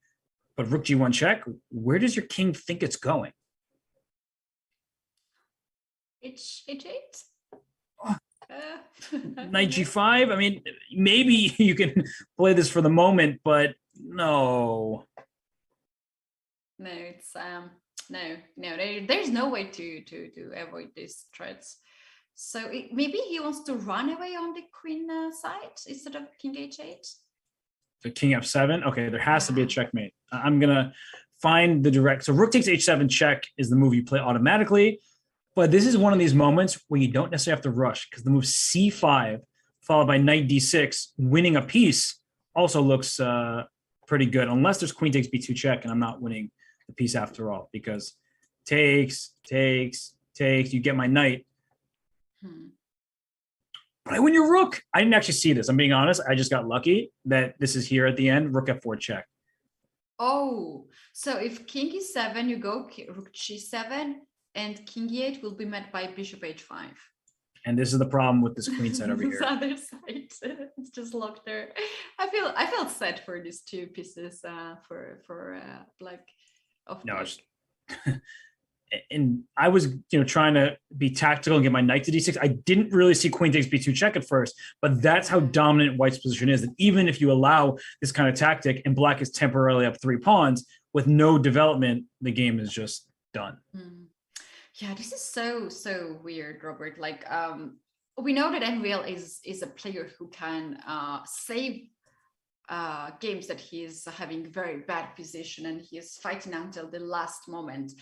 but rook g1 check. Where does your king think it's going? H8? Knight g5. I mean, maybe you can play this for the moment, but no. No, it's no. There's no way to avoid these threats. So maybe he wants to run away on the queen side instead of king h8. The king f7. Okay, there has to be a checkmate. I'm gonna find the direct. So rook takes h7 check is the move you play automatically. But this is one of these moments where you don't necessarily have to rush, because the move c5 followed by knight d6, winning a piece, also looks pretty good, unless there's queen takes b2 check, and I'm not winning the piece after all, because takes, you get my knight. But I win your rook. I didn't actually see this. I'm being honest. I just got lucky that this is here at the end, rook f4 check. Oh, so if king e7, you go rook g7, and king e8 will be met by bishop h5. And this is the problem with this queen side over here. This other side, it's just locked there. I felt sad for these two pieces for black. No, and I was trying to be tactical and get my knight to d6. I didn't really see queen takes b2 check at first, but that's how dominant white's position is. That even if you allow this kind of tactic and black is temporarily up 3 pawns with no development, the game is just done. Yeah, this is so weird, Robert. Like, we know that MVL is a player who can save games that he is having very bad position and he is fighting until the last moment.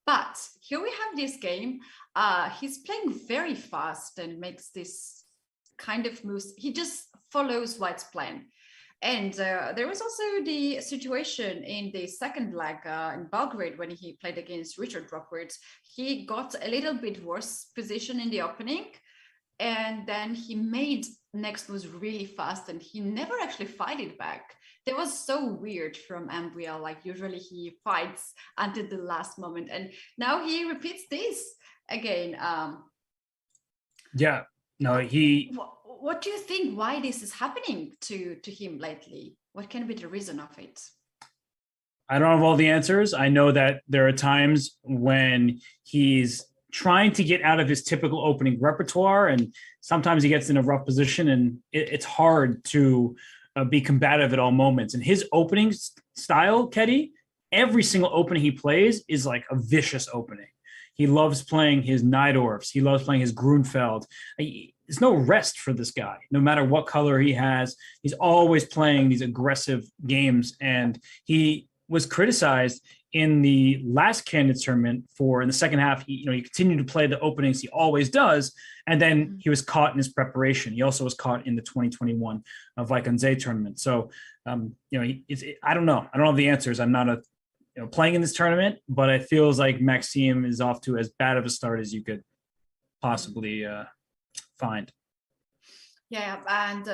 But here we have this game. He's playing very fast and makes this kind of moves. He just follows white's plan. And there was also the situation in the second leg in Belgrade when he played against Richard Roberts. He got a little bit worse position in the opening, and then he made next moves really fast, and he never actually fighted back. That was so weird from MVL. Like usually he fights until the last moment, and now he repeats this again. Yeah, no, he. What do you think? Why this is happening to him lately? What can be the reason of it? I don't have all the answers. I know that there are times when he's trying to get out of his typical opening repertoire, and sometimes he gets in a rough position, and it's hard to be combative at all moments. And his opening style, Ketty, every single opening he plays is like a vicious opening. He loves playing his Najdorfs. He loves playing his Grunfeld. There's no rest for this guy. No matter what color he has, he's always playing these aggressive games. And he was criticized in the last candidates tournament for in the second half. He continued to play the openings he always does, and then he was caught in his preparation. He also was caught in the 2021 Vaikonze tournament. So, I don't know. I don't have the answers. I'm not playing in this tournament, but it feels like Maxime is off to as bad of a start as you could possibly find. Yeah, and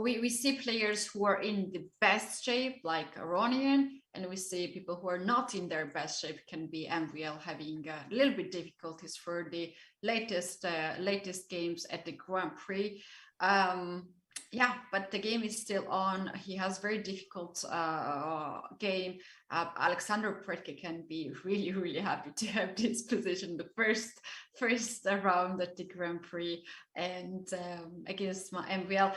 we see players who are in the best shape, like Aronian, and we see people who are not in their best shape, can be MVL having a little bit difficulties for the latest games at the Grand Prix. Yeah, but the game is still on. He has very difficult game. Alexander Predke can be really, really happy to have this position, the first round at the Grand Prix and against my MVL.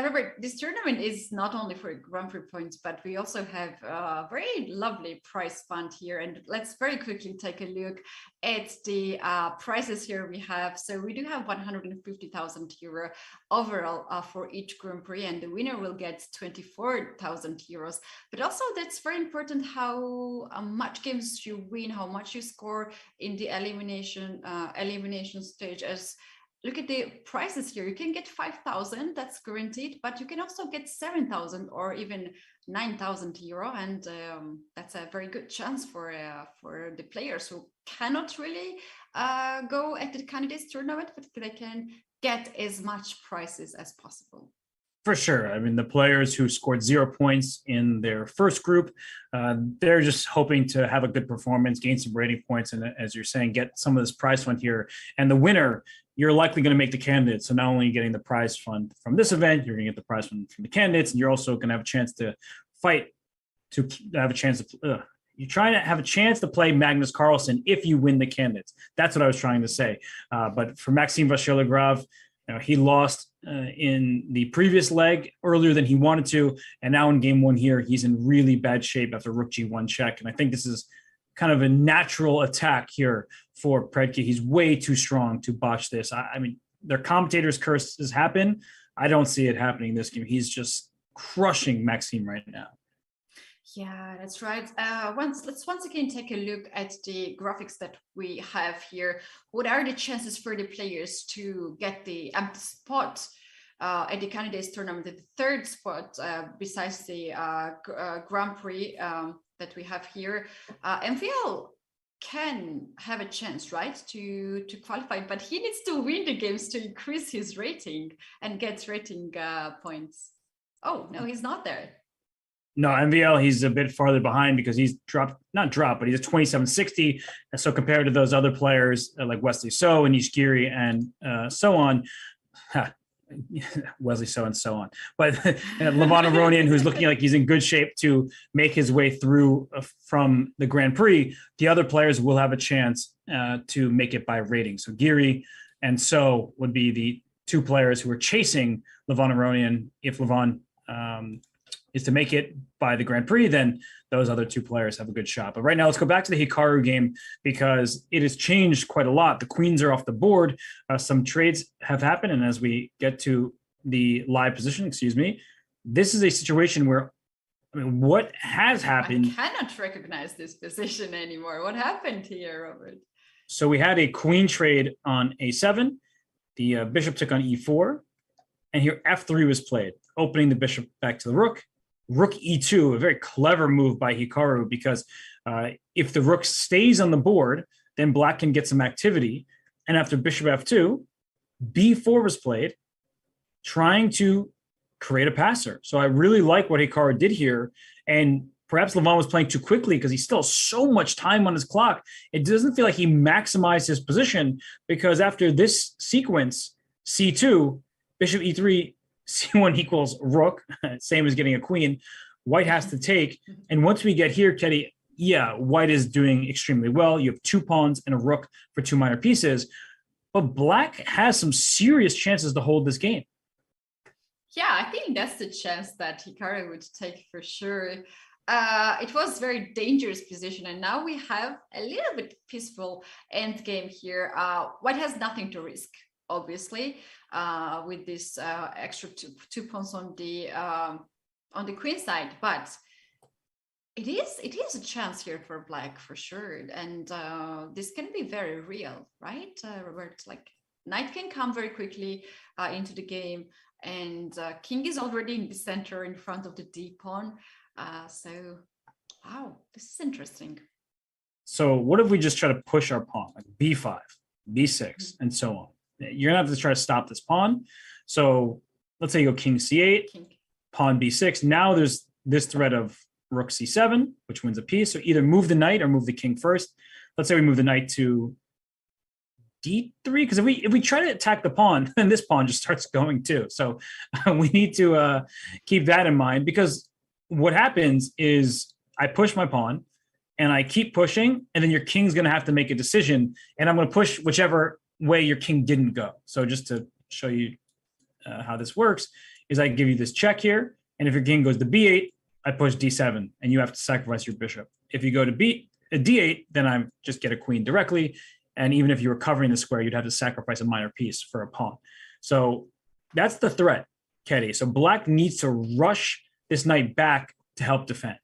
Robert, this tournament is not only for Grand Prix points, but we also have a very lovely prize fund here. And let's very quickly take a look at the prizes here we have. So we do have 150,000 euro overall for each Grand Prix, and the winner will get 24,000 euros. But also that's very important how much games you win, how much you score in the elimination stage. As look at the prices here, you can get 5,000, that's guaranteed, but you can also get 7,000 or even 9,000 euro, and that's a very good chance for the players who cannot really go at the candidates tournament, but they can get as much prizes as possible. For sure. I mean, the players who scored 0 points in their first group, they're just hoping to have a good performance, gain some rating points, and as you're saying, get some of this prize fund here. And the winner, you're likely going to make the candidates. So not only getting the prize fund from this event, you're going to get the prize fund from the candidates, and you're also going to have a chance to fight to have a chance to. You're trying to have a chance to play Magnus Carlsen if you win the candidates. That's what I was trying to say. But for Maxime Vachier-Lagrave, he lost in the previous leg earlier than he wanted to, and now in game one here, he's in really bad shape after Rook G1 check. And I think this is kind of a natural attack here for Predke. He's way too strong to botch this. I mean, their commentators' curses happen. I don't see it happening this game. He's just crushing Maxime right now. Yeah, that's right. Let's once again take a look at the graphics that we have here. What are the chances for the players to get the spot at the candidates tournament, the third spot besides the Grand Prix that we have here? MVL can have a chance, right, to qualify, but he needs to win the games to increase his rating and get rating points. Oh, no, he's not there. No, MVL, he's a bit farther behind because he's not dropped, but he's at 2760. And so compared to those other players like Wesley So, Anish Giri, and so on, Wesley So and so on. But Levon Aronian, who's looking like he's in good shape to make his way through from the Grand Prix, the other players will have a chance to make it by rating. So Giri and So would be the two players who are chasing Levon Aronian. If Levon is to make it by the Grand Prix, then those other two players have a good shot. But right now, let's go back to the Hikaru game because it has changed quite a lot. The queens are off the board. Some trades have happened. And as we get to the live position, this is a situation where, I mean, what has happened? I cannot recognize this position anymore. What happened here, Robert? So we had a queen trade on A7. The bishop took on E4. And here F3 was played, opening the bishop back to the rook. Rook E2, a very clever move by Hikaru, because if the rook stays on the board, then black can get some activity. And after bishop F2, B4 was played, trying to create a passer. So I really like what Hikaru did here. And perhaps Levon was playing too quickly because he still has so much time on his clock. It doesn't feel like he maximized his position, because after this sequence, C2, bishop E3, C1 equals rook, same as getting a queen. White has to take. And once we get here, Teddy, yeah, white is doing extremely well. You have 2 pawns and a rook for 2 minor pieces. But black has some serious chances to hold this game. Yeah, I think that's the chance that Hikaru would take for sure. It was very dangerous position, and now we have a little bit peaceful end game here. White has nothing to risk, obviously, with this extra two pawns on the queen side, but it is a chance here for black for sure, and this can be very real, right, Robert? Like, knight can come very quickly into the game, and king is already in the center in front of the d pawn. So, wow, this is interesting. So what if we just try to push our pawn, like b5, b6, and so on? You're gonna have to try to stop this pawn. So let's say you go king c8, pawn b6. Now there's this threat of rook c7, which wins a piece. So either move the knight or move the king first. Let's say we move the knight to d3, because if we try to attack the pawn, then this pawn just starts going too. So we need to keep that in mind, because what happens is I push my pawn and I keep pushing, and then your king's going to have to make a decision, and I'm going to push whichever way your king didn't go. So just to show you how this works is I give you this check here, and if your king goes to b8, I push d7, and you have to sacrifice your bishop. If you go to d8, then I just get a queen directly, and even if you were covering the square, you'd have to sacrifice a minor piece for a pawn. So that's the threat, Ketty. So black needs to rush this knight back to help defend.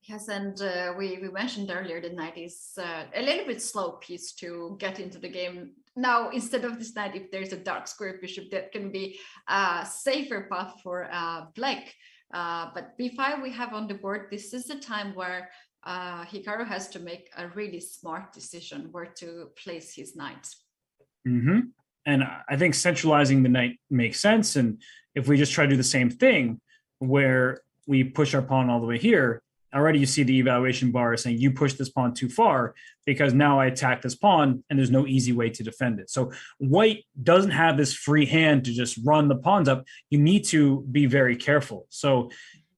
Yes, and we mentioned earlier the knight is a little bit slow piece to get into the game. Now, instead of this knight, if there's a dark square bishop, that can be a safer path for black. But b5 we have on the board. This is the time where Hikaru has to make a really smart decision where to place his knight. Mm-hmm. And I think centralizing the knight makes sense. And if we just try to do the same thing where we push our pawn all the way here, already you see the evaluation bar saying you push this pawn too far because now I attack this pawn and there's no easy way to defend it. So white doesn't have this free hand to just run the pawns up. You need to be very careful. So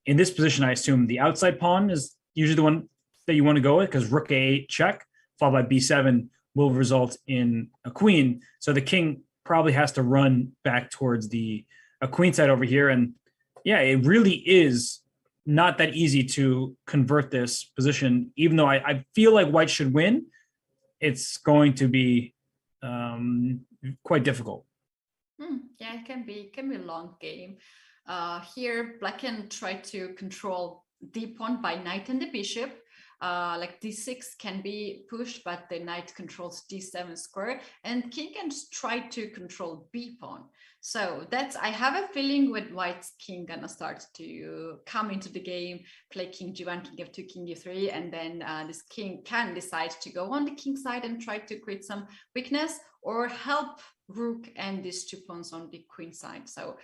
in this position, I assume the outside pawn is usually the one that you want to go with because rook a8 check followed by b7 will result in a queen. So the king probably has to run back towards a queen side over here. And yeah, it really is not that easy to convert this position. Even though I feel like white should win, it's going to be quite difficult. Yeah, it can be a long game. Here, black can try to control the pawn by knight and the bishop. Like d6 can be pushed, but the knight controls d7 square, and king can try to control b pawn. So that's, I have a feeling with white's king gonna start to come into the game, play king g1, king f2, king e3, and then this king can decide to go on the king side and try to create some weakness or help rook and these two pawns on the queen side. So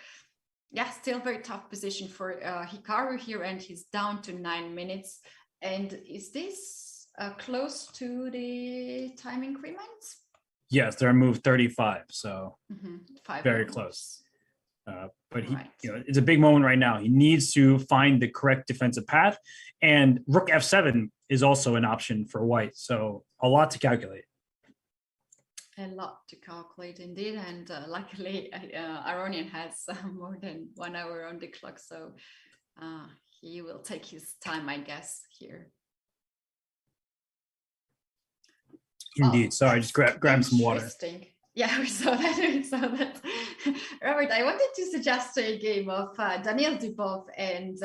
yeah, still very tough position for Hikaru here, and he's down to 9 minutes. And is this close to the time increment? Yes, they're moved 35, so very moves. close. But he, it's a big moment right now. He needs to find the correct defensive path, and rook f7 is also an option for white. So a lot to calculate. A lot to calculate indeed, and luckily Aronian has more than 1 hour on the clock, so he will take his time, I guess, here. Indeed. Sorry, just grab some water. Yeah, we saw that. Robert, I wanted to suggest a game of Daniel Dubov and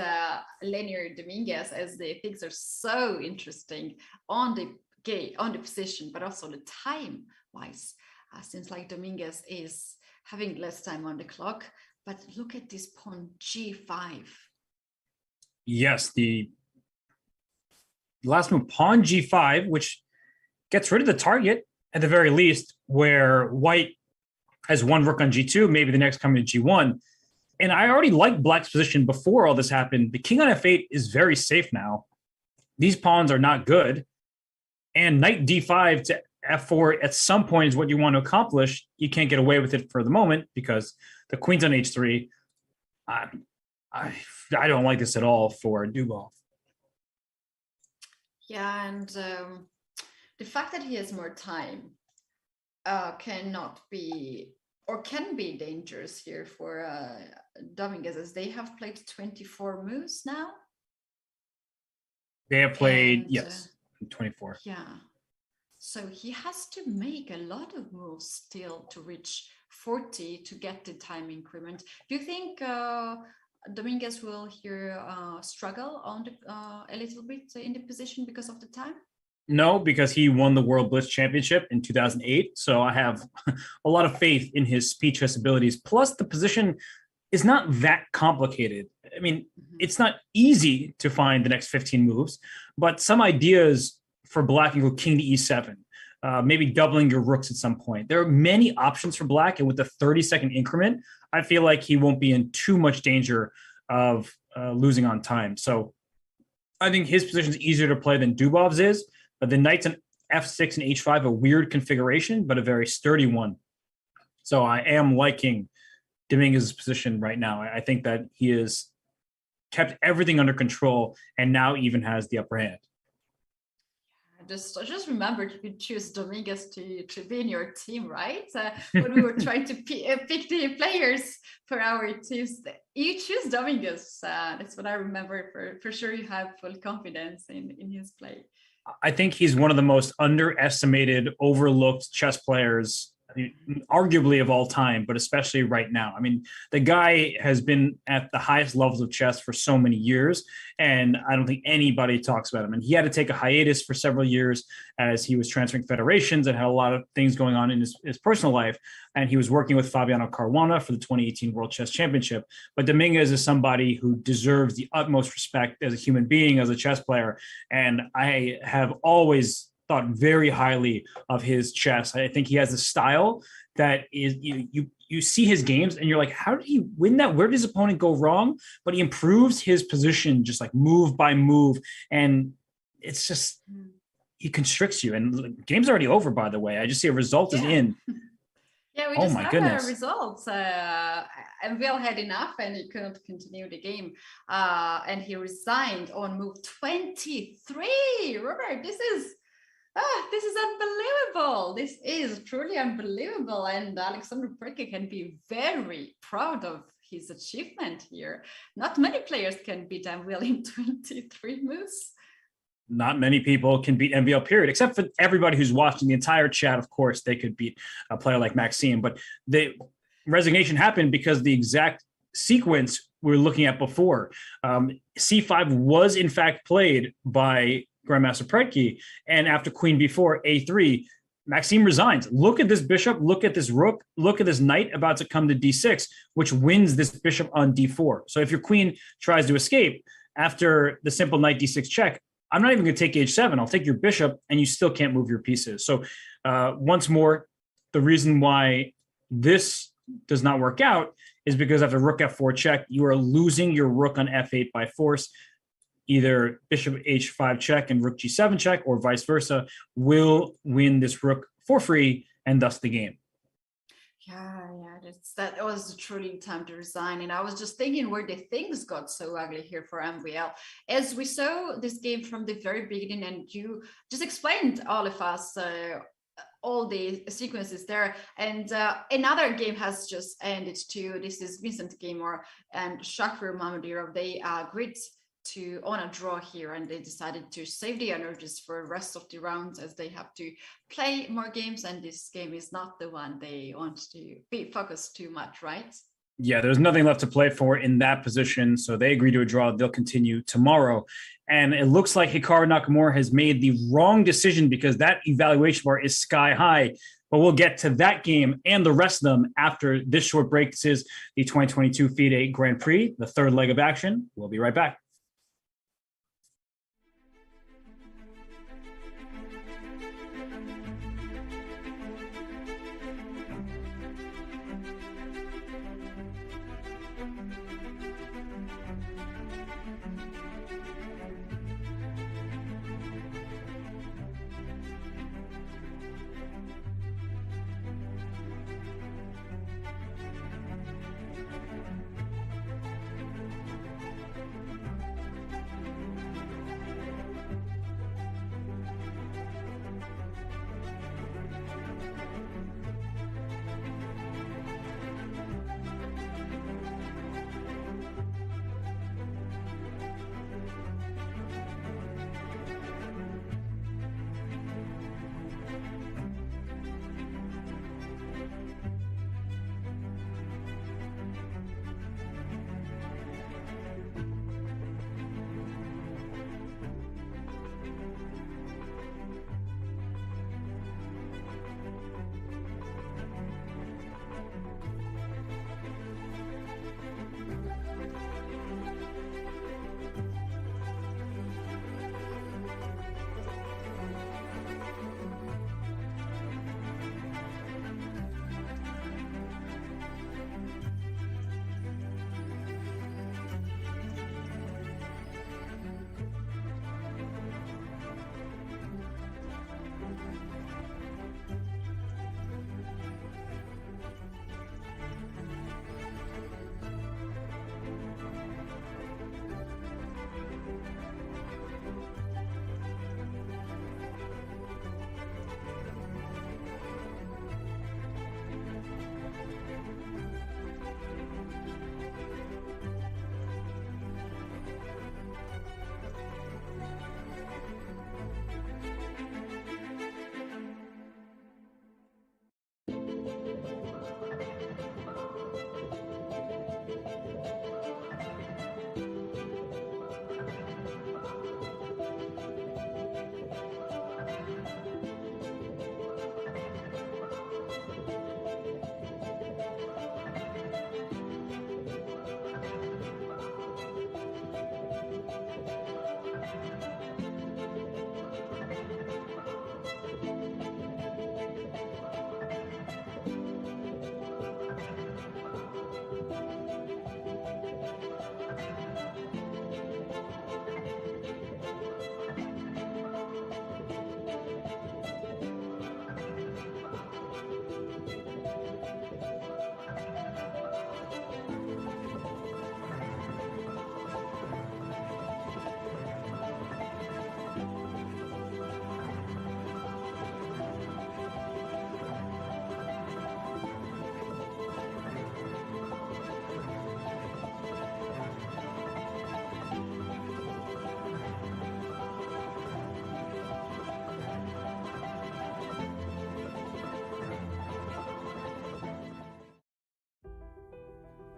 Lenir Dominguez, as the things are so interesting on the position, but also the time wise. Seems like Dominguez is having less time on the clock, but look at this pawn g5. Yes, the last move, pawn g5, which gets rid of the target at the very least, where white has one rook on g2, maybe the next coming to g1. And I already liked black's position before all this happened. The king on f8 is very safe now. These pawns are not good. And knight d5 to f4 at some point is what you want to accomplish. You can't get away with it for the moment because the queen's on h3. I don't like this at all for Dubov. Yeah, and the fact that he has more time cannot be, or can be, dangerous here for Dominguez, as they have played 24 moves now. They have played, yes, 24. Yeah. So he has to make a lot of moves still to reach 40 to get the time increment. Do you think Dominguez will here struggle on a little bit in the position because of the time? No, because he won the World Blitz Championship in 2008. So I have a lot of faith in his speed chess abilities. Plus, the position is not that complicated. I mean, it's not easy to find the next 15 moves, but some ideas for black include king to e7, maybe doubling your rooks at some point. There are many options for black, and with the 30-second increment, I feel like he won't be in too much danger of losing on time. So I think his position is easier to play than Dubov's is. But the knights on f6 and h5, a weird configuration, but a very sturdy one. So I am liking Dominguez's position right now. I think that he is kept everything under control and now even has the upper hand. Just remember, you could choose Dominguez to be in your team, right? When we were trying to pick the players for our teams, you choose Dominguez. That's what I remember. For sure, you have full confidence in his play. I think he's one of the most underestimated, overlooked chess players, arguably of all time, but especially right now. I mean, the guy has been at the highest levels of chess for so many years, and I don't think anybody talks about him. And he had to take a hiatus for several years as he was transferring federations and had a lot of things going on in his personal life. And he was working with Fabiano Caruana for the 2018 World Chess Championship. But Dominguez is somebody who deserves the utmost respect as a human being, as a chess player. And I have always thought very highly of his chess. I think he has a style that is, you see his games and you're like, how did he win that? Where did his opponent go wrong? But he improves his position just like move by move. And it's just, he constricts you. And the game's already over, by the way. I just see a result is in. Yeah, we just had results. MVL had enough and he couldn't continue the game. And he resigned on move 23. Robert, this is unbelievable. This is truly unbelievable. And Alexander Perky can be very proud of his achievement here. Not many players can beat MVL in 23 moves. Not many people can beat MVL, period, except for everybody who's watching the entire chat. Of course, they could beat a player like Maxime, but the resignation happened because the exact sequence we were looking at before. C5 was in fact played by Grandmaster Predke, and after Queen B4, A3, Maxime resigns. Look at this bishop, look at this rook, look at this knight about to come to D6, which wins this bishop on D4. So if your queen tries to escape after the simple knight D6 check, I'm not even going to take H7. I'll take your bishop, and you still can't move your pieces. So once more, the reason why this does not work out is because after rook F4 check, you are losing your rook on F8 by force. Either bishop H5 check and rook G7 check, or vice versa, will win this rook for free and thus the game. Yeah, that was truly time to resign. And I was just thinking where the things got so ugly here for MVL. As we saw this game from the very beginning, and you just explained all of us all the sequences there. And another game has just ended too. This is Vincent Gamer and Shakir Mamadiro. They agreed on a draw here, and they decided to save the energies for the rest of the rounds as they have to play more games, and this game is not the one they want to be focused too much, right? Yeah, there's nothing left to play for in that position, so they agree to a draw. They'll continue tomorrow. And it looks like Hikaru Nakamura has made the wrong decision because that evaluation bar is sky high. But we'll get to that game and the rest of them after this short break. This is the 2022 FIDE Grand Prix, the third leg of action. We'll be right back.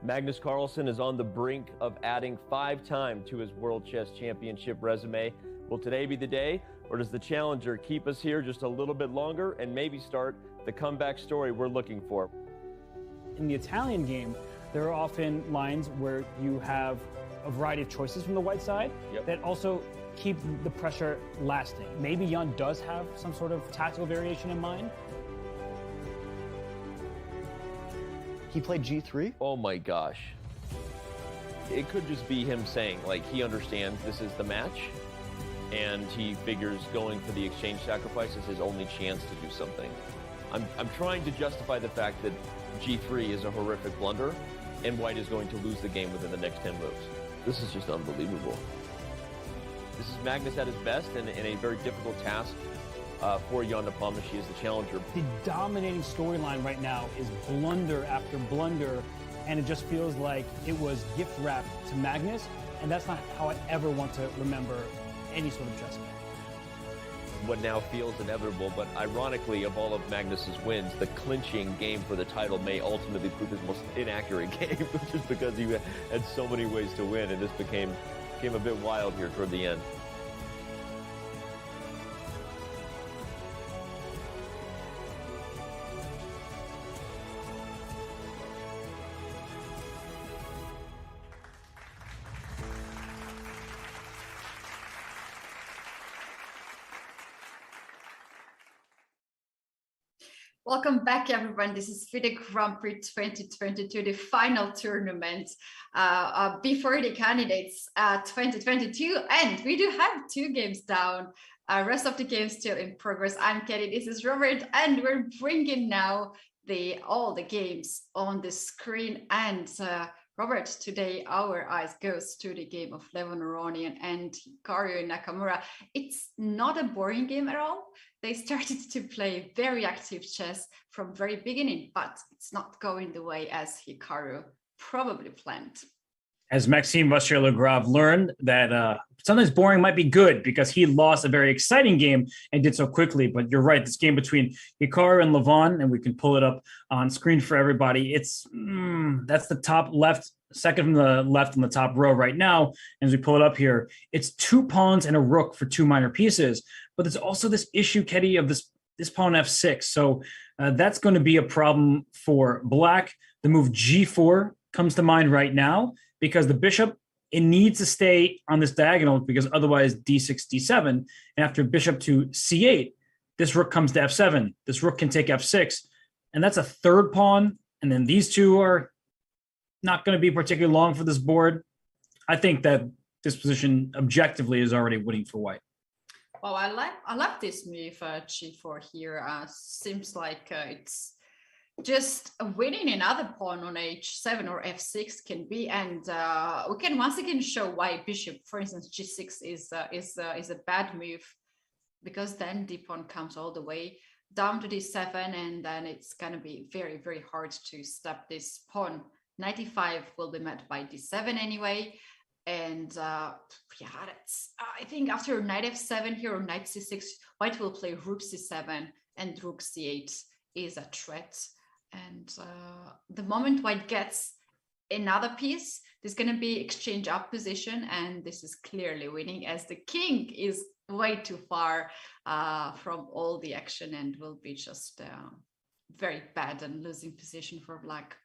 Magnus Carlsen is on the brink of adding 5-time to his World Chess Championship resume. Will today be the day, or does the challenger keep us here just a little bit longer and maybe start the comeback story we're looking for? In the Italian game, there are often lines where you have a variety of choices from the white side that also keep the pressure lasting. Maybe Jan does have some sort of tactical variation in mind. He played G3? Oh my gosh. It could just be him saying, like, he understands this is the match, and he figures going for the exchange sacrifice is his only chance to do something. I'm trying to justify the fact that G3 is a horrific blunder, and White is going to lose the game within the next 10 moves. This is just unbelievable. This is Magnus at his best, and a very difficult task for Jan Nepomniachtchi as the challenger. The dominating storyline right now is blunder after blunder, and it just feels like it was gift wrapped to Magnus, and that's not how I ever want to remember any sort of chess game. What now feels inevitable, but ironically, of all of Magnus's wins, the clinching game for the title may ultimately prove his most inaccurate game, just because he had so many ways to win, and this became a bit wild here toward the end. Welcome back, everyone. This is FIDE Grand Prix 2022, the final tournament before the candidates 2022. And we do have 2 games down. Rest of the games still in progress. I'm Kelly, this is Robert, and we're bringing now all the games on the screen. And Robert, today our eyes goes to the game of Levon Aronian and Hikaru Nakamura. It's not a boring game at all. They started to play very active chess from very beginning, but it's not going the way as Hikaru probably planned. As Maxime Vachier-Lagrave learned that sometimes boring might be good because he lost a very exciting game and did so quickly. But you're right, this game between Hikaru and Levon, and we can pull it up on screen for everybody. It's that's the top left, second from the left on the top row right now. As we pull it up here, it's 2 pawns and a rook for 2 minor pieces. But there's also this issue, Ketty, of this pawn f6. So that's going to be a problem for black. The move g4 comes to mind right now, because the bishop, it needs to stay on this diagonal, because otherwise d6, d7. And after bishop to c8, this rook comes to f7. This rook can take f6, and that's a 3rd pawn. And then these 2 are not going to be particularly long for this board. I think that this position objectively is already winning for white. Well, I like this move g4 here. Seems like it's just winning another pawn on h7 or f6 can be, and we can once again show why bishop, for instance, g6 is a bad move, because then d pawn comes all the way down to d7, and then it's gonna be very, very hard to stop this pawn. Knight e5 will be met by d7 anyway, and yeah, that's I think after knight f7 here or knight c6, white will play rook c7, and rook c8 is a threat. And the moment white gets another piece, there's going to be exchange up position, and this is clearly winning, as the king is way too far from all the action and will be just very bad and losing position for black.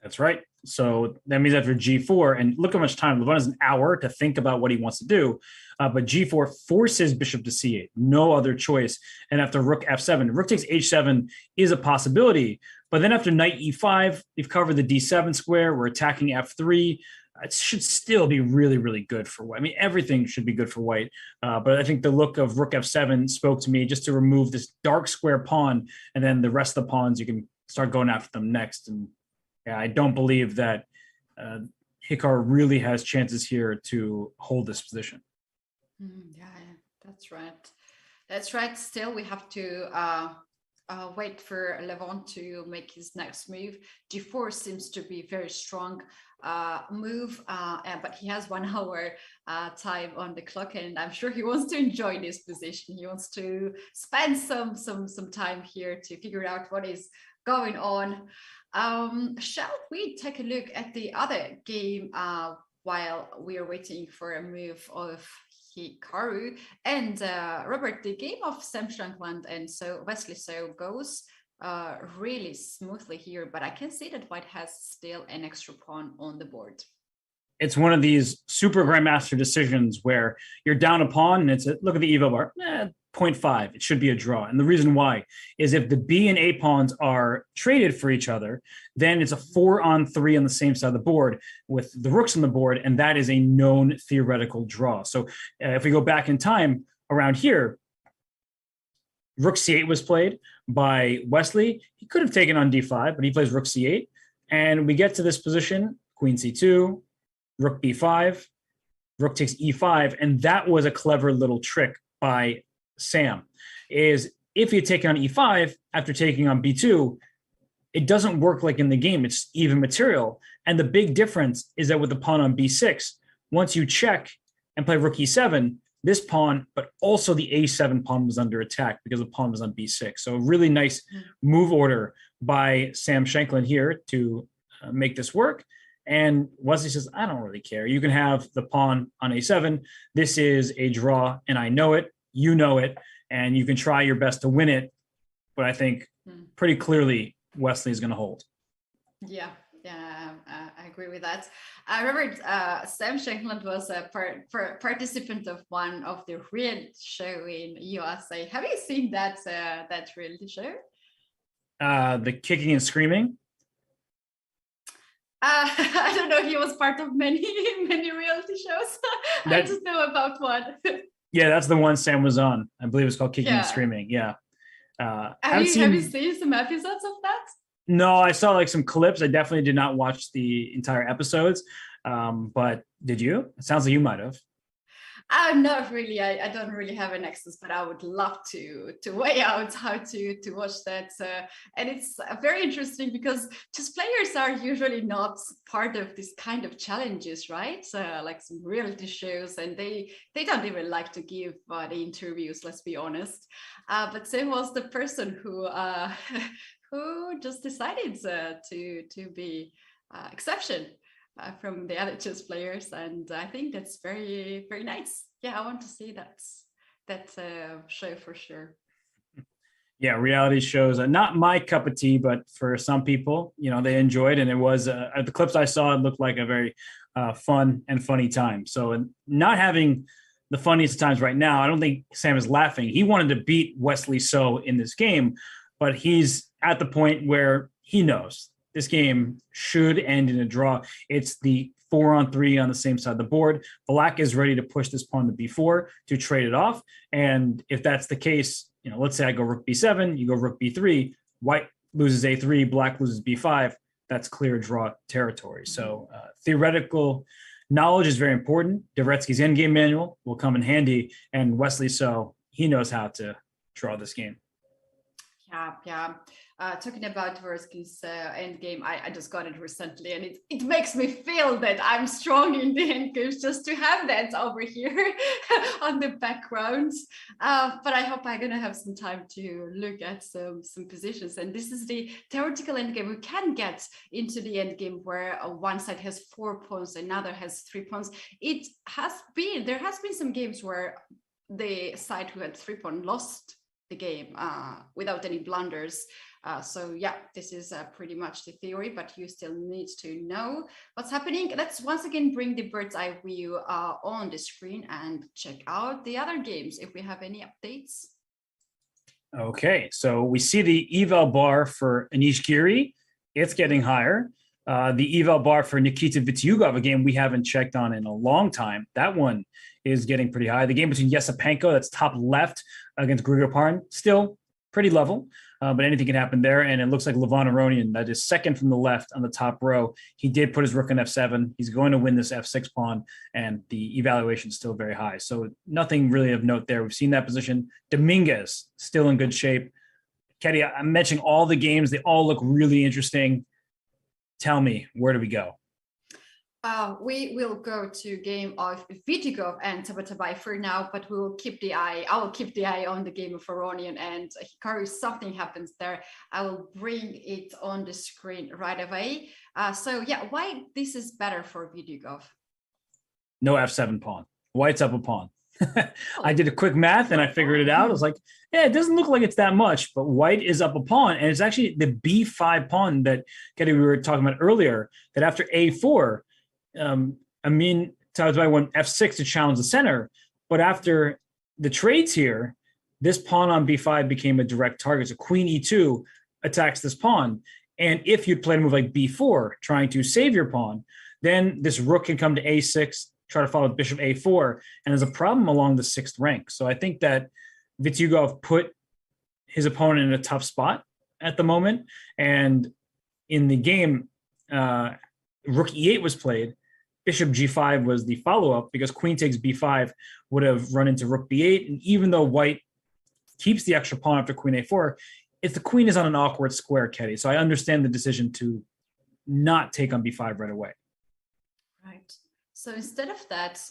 That's right. So that means after g4, and look how much time, Levon has an hour to think about what he wants to do, but g4 forces bishop to c8, no other choice. And after rook f7, rook takes h7 is a possibility, but then after knight e5, we've covered the d7 square, we're attacking f3. It should still be really, really good for white. I mean, everything should be good for white, but I think the look of rook f7 spoke to me, just to remove this dark square pawn, and then the rest of the pawns, you can start going after them next. And yeah, I don't believe that Hikaru really has chances here to hold this position. Yeah, that's right. That's right. Still, we have to wait for Levon to make his next move. g4 seems to be very strong move, but he has 1 hour time on the clock, and I'm sure he wants to enjoy this position. He wants to spend some time here to figure out what is going on. Shall we take a look at the other game while we are waiting for a move of Hikaru? And Robert, the game of Sam Shankland and so Wesley So goes really smoothly here, but I can see that White has still an extra pawn on the board. It's one of these super grandmaster decisions where you're down a pawn and it's look at the eval bar, 0.5. It should be a draw. And the reason why is if the B and A pawns are traded for each other, then it's a 4-on-3 on the same side of the board with the rooks on the board. And that is a known theoretical draw. So if we go back in time around here, Rook C8 was played by Wesley. He could have taken on D5, but he plays Rook C8. And we get to this position, Queen C2, Rook B5, Rook takes E5. And that was a clever little trick by Sam, is if you take on E5 after taking on B2, it doesn't work like in the game. It's even material. And the big difference is that with the pawn on B6, once you check and play Rook E7, this pawn, but also the A7 pawn was under attack because the pawn was on B6. So a really nice move order by Sam Shankland here to make this work. And Wesley says, I don't really care. You can have the pawn on A7. This is a draw, and I know it. You know it. And you can try your best to win it. But I think pretty clearly Wesley is going to hold. Yeah. Yeah, I agree with that. I remember Sam Shankland was a participant of one of the reality show in USA. Have you seen that reality show? The Kicking and Screaming? I don't know. He was part of many reality shows. I just know about one. Yeah, that's the one Sam was on. I believe it's called Kicking and Screaming. Yeah. Have you seen some episodes of that? No, I saw like some clips. I definitely did not watch the entire episodes. But did you? It sounds like you might have. Not really. I don't really have an access, but I would love to weigh out how to watch that. And it's very interesting because chess players are usually not part of this kind of challenges, right? Like some reality shows, and they don't even like to give the interviews. Let's be honest. But Sam was the person who just decided to be exception from the other chess players, and I think that's very, very nice. Yeah, I want to see that show for sure. Yeah, reality shows are not my cup of tea, but for some people, they enjoyed, and it was the clips I saw. It looked like a very fun and funny time. So, not having the funniest times right now, I don't think Sam is laughing. He wanted to beat Wesley So in this game, but he's at the point where he knows this game should end in a draw. It's the 4-on-3 on the same side of the board. Black is ready to push this pawn to B4 to trade it off. And if that's the case, let's say I go Rook B7, you go Rook B3, White loses A3, Black loses B5. That's clear draw territory. So theoretical knowledge is very important. Dvoretsky's endgame manual will come in handy. And Wesley So, he knows how to draw this game. Yeah. Talking about Dvoretsky's endgame, I just got it recently, and it makes me feel that I'm strong in the endgames just to have that over here on the background. But I hope I'm gonna have some time to look at some positions. And this is the theoretical endgame. We can get into the endgame where one side has 4 pawns, another has 3 pawns. There has been some games where the side who had 3 pawns lost the game without any blunders. So yeah, this is pretty much the theory, but you still need to know what's happening. Let's once again bring the bird's eye view on the screen and check out the other games if we have any updates. Okay, so we see the eval bar for Anish Giri. It's getting higher. The eval bar for Nikita Vityugov, a game we haven't checked on in a long time. That one is getting pretty high. The game between Yesepenko, that's top left, against Grigor Parin, still pretty level, but anything can happen there. And it looks like Levon Aronian, that is second from the left on the top row. He did put his rook on F7. He's going to win this F6 pawn, and the evaluation is still very high. So nothing really of note there. We've seen that position. Dominguez, still in good shape. Ketty, I'm mentioning all the games. They all look really interesting. Tell me, where do we go? We will go to game of Vitigov and Tabatabai for now, but we will keep the eye. I will keep the eye on the game of Aronian and Hikaru. If something happens there, I will bring it on the screen right away. So yeah, why this is better for Vitigov? No F7 pawn. White's up a pawn. I did a quick math and I figured it out. I was like, yeah, it doesn't look like it's that much, but white is up a pawn. And it's actually the B5 pawn that we were talking about earlier, that after A4, Amin Tabatabai went F6 to challenge the center. But after the trades here, this pawn on B5 became a direct target. So queen E2 attacks this pawn. And if you'd played a move like B4, trying to save your pawn, then this rook can come to A6, try to follow bishop A4, and there's a problem along the 6th rank. So I think that Vitigov put his opponent in a tough spot at the moment. And in the game, rook E8 was played. Bishop G5 was the follow-up because queen takes B5 would have run into rook B8. And even though white keeps the extra pawn after queen A4, if the queen is on an awkward square, Ketty. So I understand the decision to not take on B5 right away. Right. So instead of that,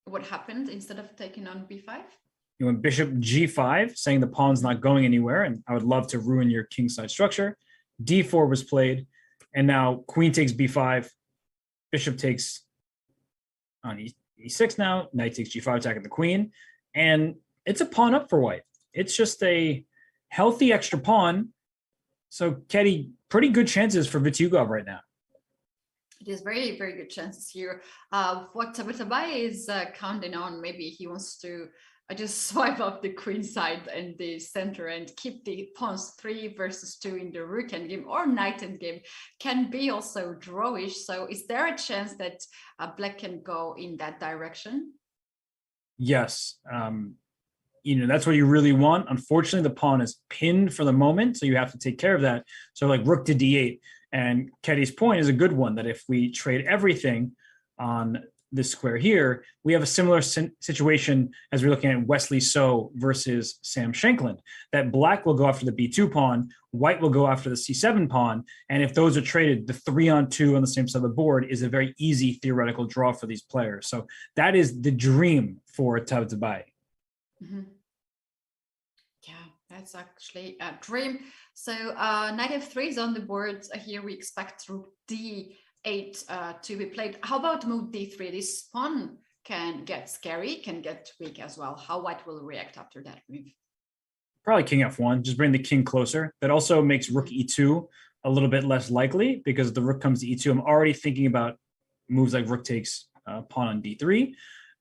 what happened instead of taking on B5? You went bishop G5, saying the pawn's not going anywhere, and I would love to ruin your kingside structure. D4 was played, and now queen takes B5, bishop takes on E6 now, knight takes G5, attacking the queen, and it's a pawn up for white. It's just a healthy extra pawn. So, Ketty, pretty good chances for Vitigov right now. It is very, very good chances here. What Tabatabai is counting on, maybe he wants to just swipe up the queen side and the center and keep the pawns 3 versus 2 in the rook endgame or knight endgame, can be also drawish. So is there a chance that black can go in that direction? Yes. That's what you really want. Unfortunately, the pawn is pinned for the moment, so you have to take care of that. So like rook to D8. And Ketty's point is a good one, that if we trade everything on this square here, we have a similar situation as we're looking at Wesley So versus Sam Shankland, that black will go after the B2 pawn, white will go after the C7 pawn. And if those are traded, the 3-on-2 on the same side of the board is a very easy theoretical draw for these players. So that is the dream for Tabatabai. Mm-hmm. Yeah, that's actually a dream. So knight F3 is on the board. Here we expect rook D8 to be played. How about move D3? This pawn can get scary, can get weak as well. How white will react after that move? Probably king F1, just bring the king closer. That also makes rook E2 a little bit less likely because if the rook comes to E2, I'm already thinking about moves like rook takes pawn on D3.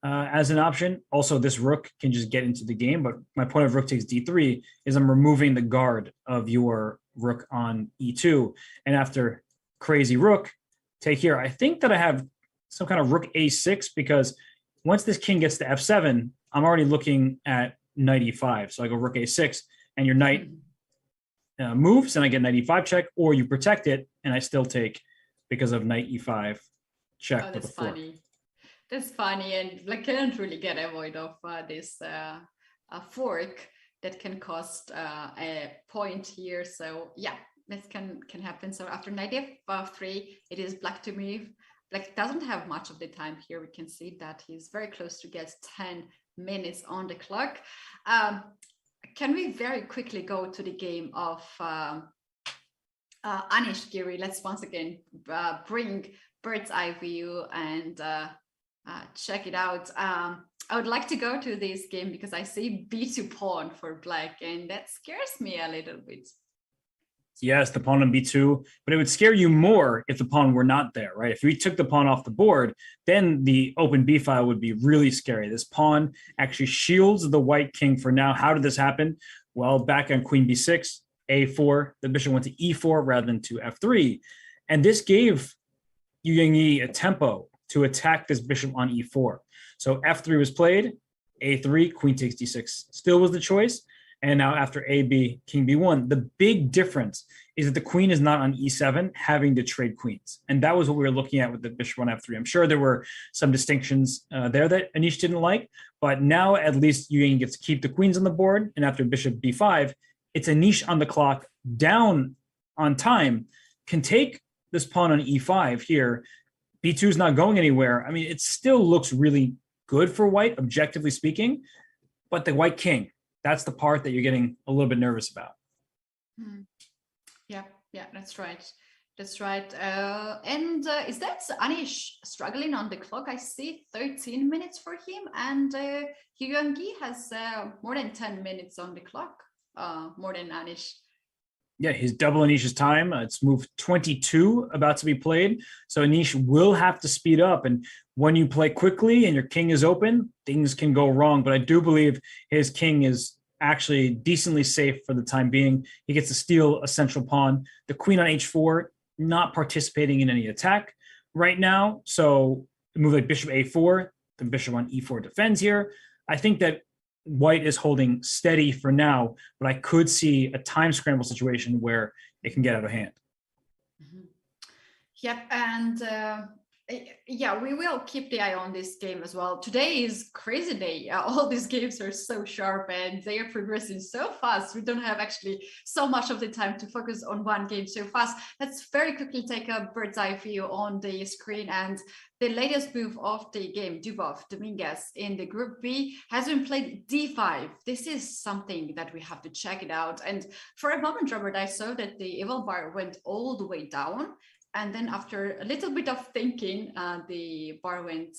As an option. Also, this rook can just get into the game, but my point of rook takes D3 is I'm removing the guard of your rook on E2. And after crazy rook, take here. I think that I have some kind of rook A6 because once this king gets to F7, I'm already looking at knight E5. So I go rook A6 and your knight moves and I get knight E5 check, or you protect it and I still take because of knight E5 check. Oh, that's funny. That's funny, and like I can't really get avoid of this fork that can cost a point here. So yeah, this can happen. So after knight F3, it is black to move. Black doesn't have much of the time here. We can see that he's very close to get 10 minutes on the clock. Can we very quickly go to the game of Anish Giri? Let's once again bring bird's eye view and check it out. I would like to go to this game because I see B2 pawn for black, and that scares me a little bit. Yes, the pawn on B2, but it would scare you more if the pawn were not there, right? If we took the pawn off the board, then the open B file would be really scary. This pawn actually shields the white king for now. How did this happen? Well, back on queen B6, A4, the bishop went to E4 rather than to F3. And this gave Yu Yangyi a tempo to attack this bishop on E4. So F3 was played, A3, queen takes D6 still was the choice. And now after AB, king B1, the big difference is that the queen is not on E7 having to trade queens. And that was what we were looking at with the bishop on F3. I'm sure there were some distinctions there that Anish didn't like, but now at least Yu Yangyi gets to keep the queens on the board. And after bishop B5, it's Anish on the clock, down on time, can take this pawn on E5 here, B2 is not going anywhere. I mean, it still looks really good for white, objectively speaking, but the white king, that's the part that you're getting a little bit nervous about. Yeah, that's right. That's right. Is that Anish struggling on the clock? I see 13 minutes for him, and Hyungi has more than 10 minutes on the clock, more than Anish. Yeah, he's double Anish's time. It's move 22 about to be played. So Anish will have to speed up. And when you play quickly and your king is open, things can go wrong. But I do believe his king is actually decently safe for the time being. He gets to steal a central pawn. The queen on h4, not participating in any attack right now. So a move like bishop a4, the bishop on e4 defends here. I think that white is holding steady for now, but I could see a time scramble situation where it can get out of hand. Yep, and yeah, we will keep the eye on this game as well. Today is crazy day. All these games are so sharp and they are progressing so fast. We don't have actually so much of the time to focus on one game so fast. Let's very quickly take a bird's eye view on the screen. And the latest move of the game, Dubov Dominguez in the Group B, has been played d5. This is something that we have to check it out. And for a moment, Robert, I saw that the evil bar went all the way down. And then after a little bit of thinking, the bar went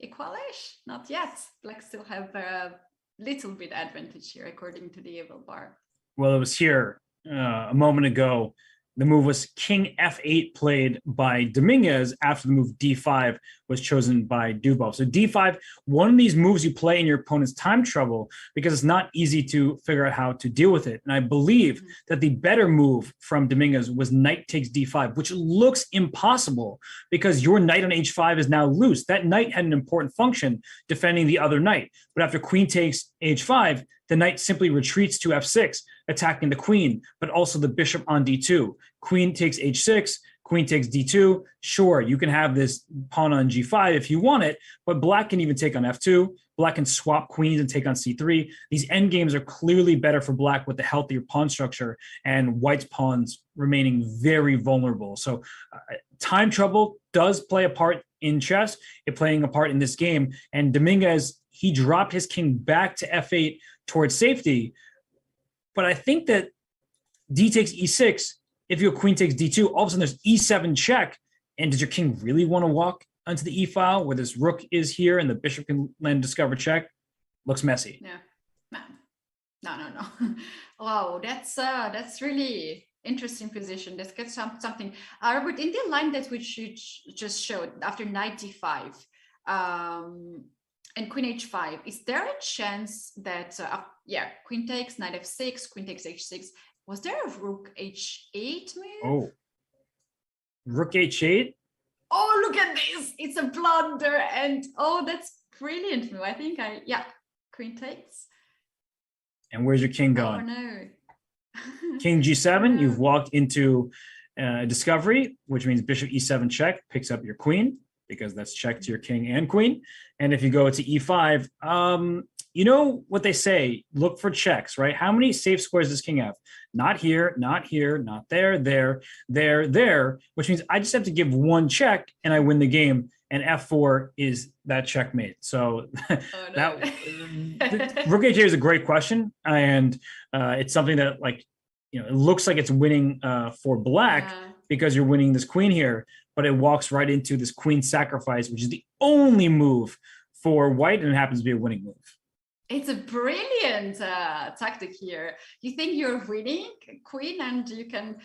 equalish. Not yet. Black still have a little bit advantage here, according to the evil bar. Well, it was here a moment ago. The move was king f8 played by Dominguez after the move d5 was chosen by Dubov. So d5, one of these moves you play in your opponent's time trouble because it's not easy to figure out how to deal with it. And I believe that the better move from Dominguez was knight takes d5, which looks impossible because your knight on h5 is now loose. That knight had an important function defending the other knight. But after queen takes h5, the knight simply retreats to f6, attacking the queen, but also the bishop on d2. Queen takes h6, queen takes d2. Sure, you can have this pawn on g5 if you want it, but black can even take on f2. Black can swap queens and take on c3. These endgames are clearly better for black with the healthier pawn structure and white's pawns remaining very vulnerable. So time trouble does play a part in chess, it playing a part in this game. And Dominguez, he dropped his king back to f8 towards safety. But I think that d takes e6, if your queen takes d2, all of a sudden there's e7 check. And does your king really want to walk onto the e-file where this rook is here and the bishop can land discover check? Looks messy. Yeah, no. Wow, that's really interesting position. Let's get something. Robert, in the line that we just showed after knight d5 and queen h5, is there a chance that queen takes, knight f6, queen takes h6? Was there a rook h8 move? Oh, rook h8? Oh, look at this! It's a blunder, and that's brilliant move. I think queen takes. And where's your king going? Oh no. King g7, you've walked into discovery, which means bishop e7 check, picks up your queen, because that's check to your king and queen. And if you go to e5, you know what they say, look for checks, right? How many safe squares does king have? Not here, not here, not there, there, which means I just have to give one check and I win the game. And f4 is that checkmate. So that rook h8 is a great question. And it's something that it looks like it's winning for black because you're winning this queen here, but it walks right into this queen sacrifice, which is the only move for white, and it happens to be a winning move. It's a brilliant tactic here. You think you're winning queen, and you can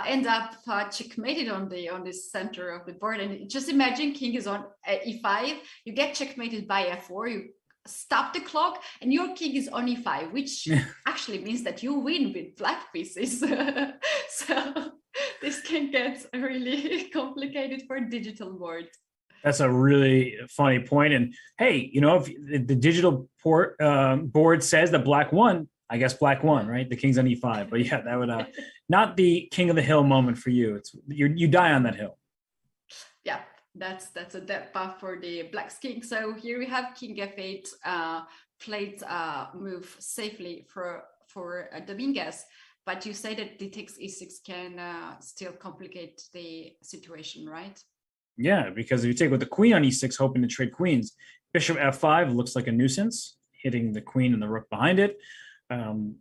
end up checkmated on the center of the board. And just imagine king is on e5. You get checkmated by f4. You stop the clock, and your king is on e5, which actually means that you win with black pieces. So this can get really complicated for digital board. That's a really funny point. And hey, if the digital board says that black won, I guess black won, right? The king's on e5. But yeah, that would not the king of the hill moment for you. It's you die on that hill. Yeah, that's a dead path for the black king. So here we have king f8 played move safely for Dominguez. But you say that d takes e6 can still complicate the situation, right? Yeah, because if you take with the queen on e6, hoping to trade queens, bishop f5 looks like a nuisance, hitting the queen and the rook behind it.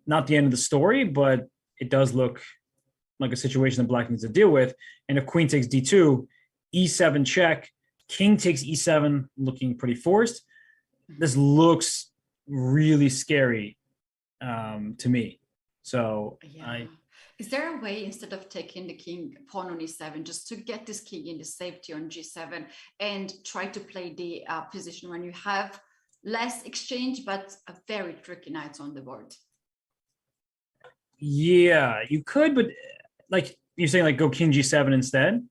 Not the end of the story, but it does look like a situation that black needs to deal with. And if queen takes d2, e7 check, king takes e7, looking pretty forced. This looks really scary to me. So yeah. Is there a way, instead of taking the king pawn on e7, just to get this king in the safety on g7 and try to play the position when you have less exchange, but a very tricky knight on the board? Yeah, you could, but like you're saying, like go king g7 instead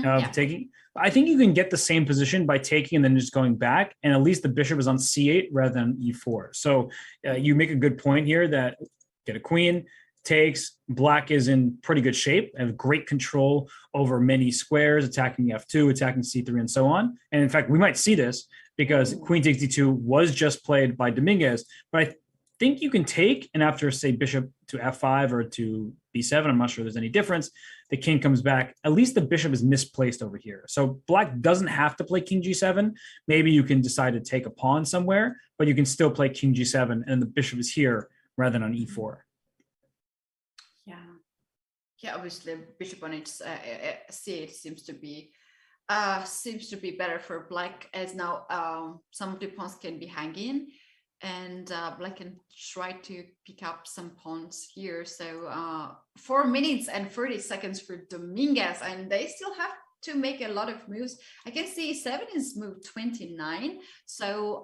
of taking. I think you can get the same position by taking and then just going back, and at least the bishop is on c8 rather than e4. So you make a good point here that get a queen, takes, black is in pretty good shape, have great control over many squares, attacking f2, attacking c3, and so on. And in fact, we might see this because queen takes d2 was just played by Dominguez, but I think you can take, and after, say, bishop to f5 or to b7, I'm not sure there's any difference, the king comes back. At least the bishop is misplaced over here. So black doesn't have to play king g7. Maybe you can decide to take a pawn somewhere, but you can still play king g7, and the bishop is here rather than on e4. Yeah, obviously bishop on c8 seems to be better for black, as now some of the pawns can be hanging, and black can try to pick up some pawns here. So 4 minutes and 30 seconds for Dominguez, and they still have to make a lot of moves. I can see 7 is move 29. So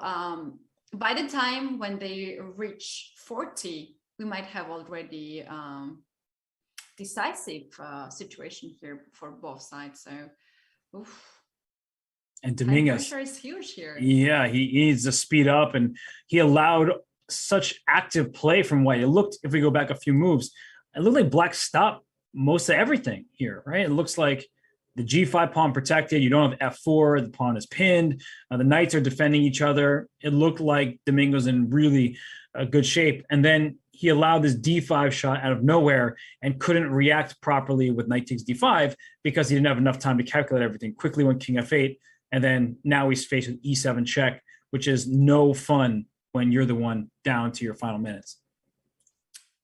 by the time when they reach 40, we might have already decisive situation here for both sides. So, oof. And Dominguez, pressure is huge here. Yeah, he needs to speed up, and he allowed such active play from white. It looked, if we go back a few moves, it looked like black stopped most of everything here, right? It looks like the g5 pawn protected. You don't have f4. The pawn is pinned. The knights are defending each other. It looked like Dominguez in really good shape. And then he allowed this d5 shot out of nowhere and couldn't react properly with knight takes d5 because he didn't have enough time to calculate everything. Quickly went king f8. And then now he's faced with e7 check, which is no fun when you're the one down to your final minutes.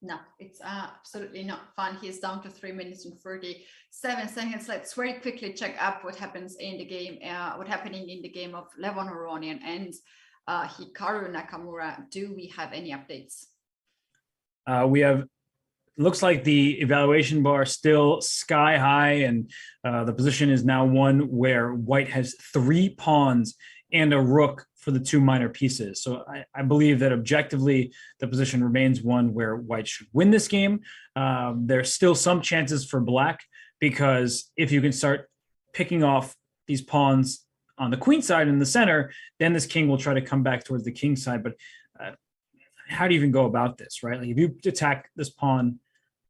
No, it's absolutely not fun. He's down to 3 minutes and 37 seconds. Let's very quickly check up what happens in the game, what's happening in the game of Levon Aronian and Hikaru Nakamura. Do we have any updates? We have, looks like the evaluation bar still sky high, and the position is now one where white has 3 pawns and a rook for the 2 minor pieces. So I believe that objectively, the position remains one where white should win this game. There's still some chances for black, because if you can start picking off these pawns on the queen side in the center, then this king will try to come back towards the king side. But how do you even go about this, right? Like if you attack this pawn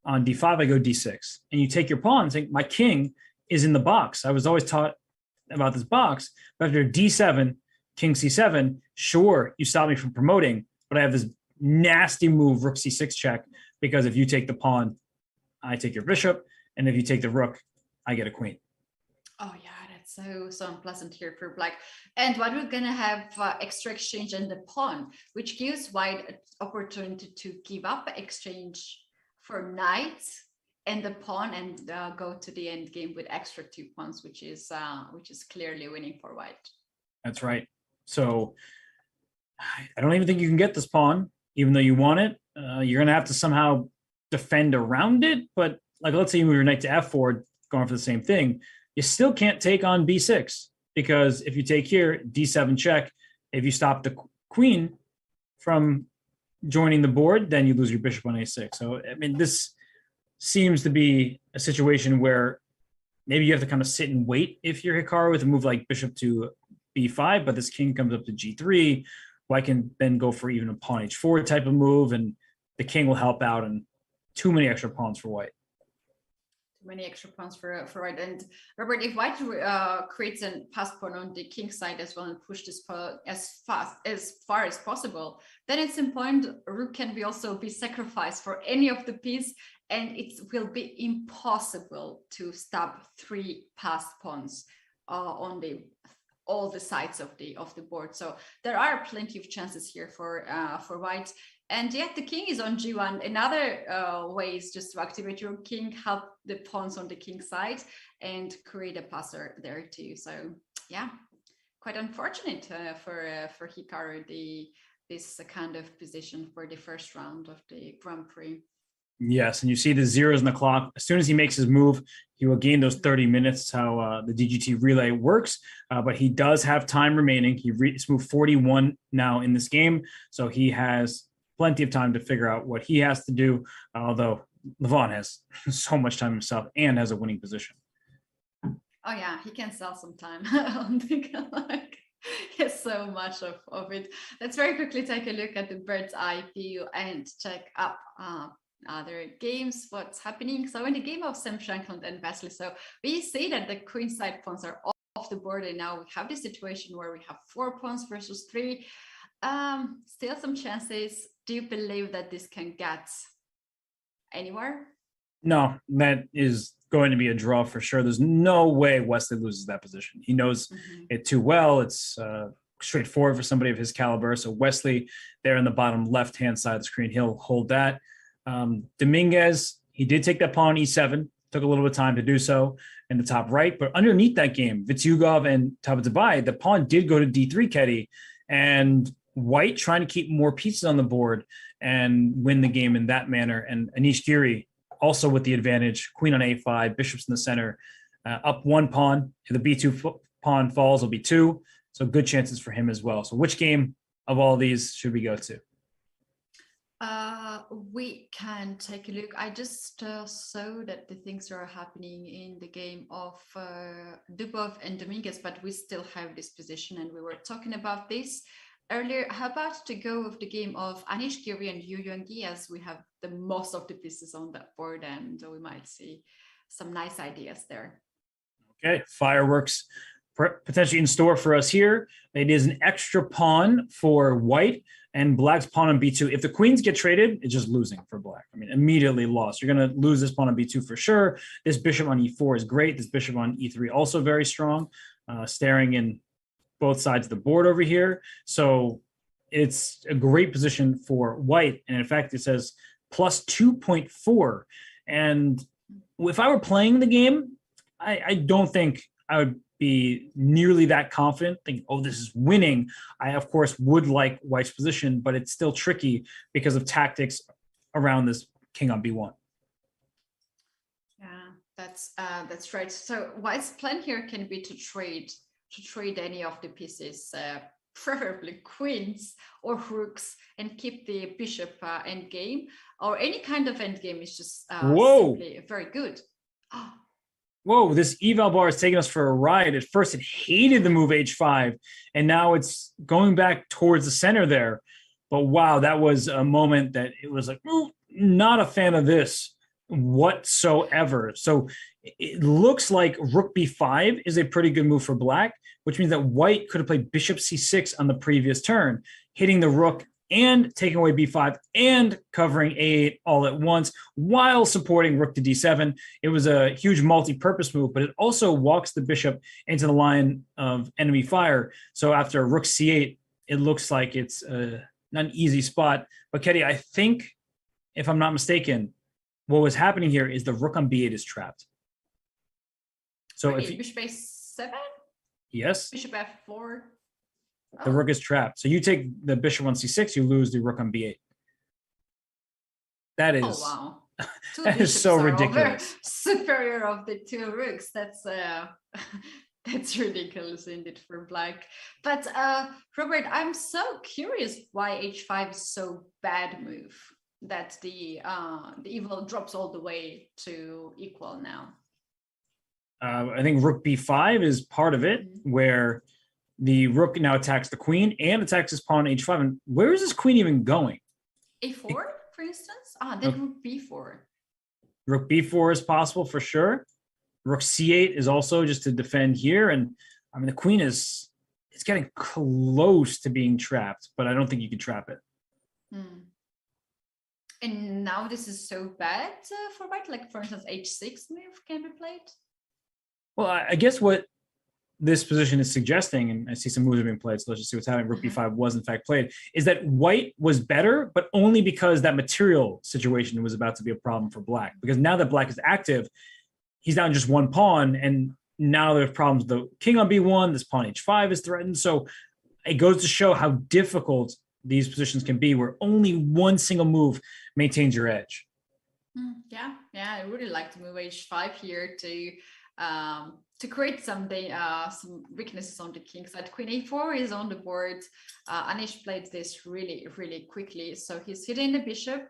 on d5, I go d6, and you take your pawn and think, my king is in the box. I was always taught about this box, but after d7, king c7, sure, you stop me from promoting, but I have this nasty move, rook c6 check, because if you take the pawn, I take your bishop, and if you take the rook, I get a queen. Oh yeah, that's so unpleasant here for black. And what we're gonna have extra exchange in the pawn, which gives white an opportunity to give up exchange for knight and the pawn and go to the end game with extra 2 pawns, which is clearly winning for white. That's right. So I don't even think you can get this pawn, even though you want it. You're going to have to somehow defend around it. But like, let's say you move your knight to f4, going for the same thing. You still can't take on b6, because if you take here, d7 check, if you stop the queen from joining the board, then you lose your bishop on a6. So, I mean, this seems to be a situation where maybe you have to kind of sit and wait if you're Hikaru with a move like bishop to b5, but this king comes up to g3. White can then go for even a pawn h4 type of move, and the king will help out, and too many extra pawns for white. Many extra pawns for white. And Robert, if white creates a pass pawn on the king side as well and push this pawn as far as possible, then at some point rook can also be sacrificed for any of the piece, and it will be impossible to stop 3 passed pawns on all the sides of the board. So there are plenty of chances here for white. And yet the king is on g1. Another way is just to activate your king, help the pawns on the king side, and create a passer there too. So yeah, quite unfortunate for Hikaru, this kind of position for the first round of the Grand Prix. Yes, and you see the zeros in the clock. As soon as he makes his move, he will gain those 30 minutes. How the DGT relay works. But he does have time remaining. He's moved 41 now in this game, so he has plenty of time to figure out what he has to do, although Levon has so much time himself and has a winning position. Oh yeah, he can sell some time on the clock. He has so much of it. Let's very quickly take a look at the bird's eye view and check up other games, what's happening. So in the game of Sam Shankland and Wesley So, we see that the queen side pawns are off the board, and now we have this situation where we have 4 pawns versus 3. Still some chances. Do you believe that this can get anywhere? No, that is going to be a draw for sure. There's no way Wesley loses that position. He knows it too well. It's straightforward for somebody of his caliber. So Wesley there in the bottom left-hand side of the screen, he'll hold that. Dominguez, he did take that pawn e7, took a little bit of time to do so in the top right, but underneath that game, Vitsugov and Tabatabai, the pawn did go to d3, Ketty, and white trying to keep more pieces on the board and win the game in that manner. And Anish Giri also with the advantage, queen on a5, bishops in the center, up 1 pawn. If the b2 pawn falls, will be 2. So good chances for him as well. So which game of all these should we go to? We can take a look. I just saw that the things are happening in the game of Dubov and Dominguez, but we still have this position, and we were talking about this earlier. How about to go with the game of Anish Giri and Yu Yuangi, as we have the most of the pieces on that board, and we might see some nice ideas there. Okay, fireworks potentially in store for us here. It is an extra pawn for white and black's pawn on b2. If the queens get traded, it's just losing for black. I mean, immediately lost. You're going to lose this pawn on b2 for sure. This bishop on e4 is great. This bishop on e3 also very strong, staring in both sides of the board over here. So it's a great position for white. And in fact, it says plus 2.4. And if I were playing the game, I don't think I would be nearly that confident, think, oh, this is winning. I, of course, would like white's position, but it's still tricky because of tactics around this king on b1. Yeah, that's right. So white's plan here can be to trade any of the pieces, preferably queens or rooks, and keep the bishop endgame, or any kind of endgame is just simply very good. Oh. Whoa, this eval bar is taking us for a ride. At first, it hated the move h5, and now it's going back towards the center there. But wow, that was a moment that it was like, not a fan of this whatsoever. So it looks like rook b5 is a pretty good move for black, which means that white could have played bishop c6 on the previous turn, hitting the rook and taking away b5 and covering a8 all at once while supporting rook to d7. It was a huge multi-purpose move, but it also walks the bishop into the line of enemy fire. So after rook c8, it looks like it's not an easy spot. But Ketty, I think, if I'm not mistaken, what was happening here is the rook on b8 is trapped. So if bishop a7? Yes. Bishop f4. The rook is trapped. So you take the bishop on c6, you lose the rook on b8. That is, wow. That is so ridiculous. Superior of the 2 rooks. That's that's ridiculous indeed for black. But Robert, I'm so curious why h5 is so bad move that the evil drops all the way to equal now. I think rook b5 is part of it, where the rook now attacks the queen and attacks his pawn h5. And where is this queen even going? a4, for instance? Then rook b4. Rook b4 is possible for sure. Rook c8 is also just to defend here. And I mean, the queen it's getting close to being trapped, but I don't think you can trap it. And now this is so bad for white, like for instance, h6 move can be played. Well, I guess what this position is suggesting, and I see some moves are being played, so let's just see what's happening. Rook b5 was in fact played, is that white was better, but only because that material situation was about to be a problem for black. Because now that black is active, he's down just one pawn, and now there's problems. The king on b1, this pawn h5 is threatened. So it goes to show how difficult these positions can be, where only one single move maintains your edge. Yeah, I really like to move h5 here to create some weaknesses on the king side. Queen a4 is on the board. Anish played this really, really quickly. So he's hitting the bishop.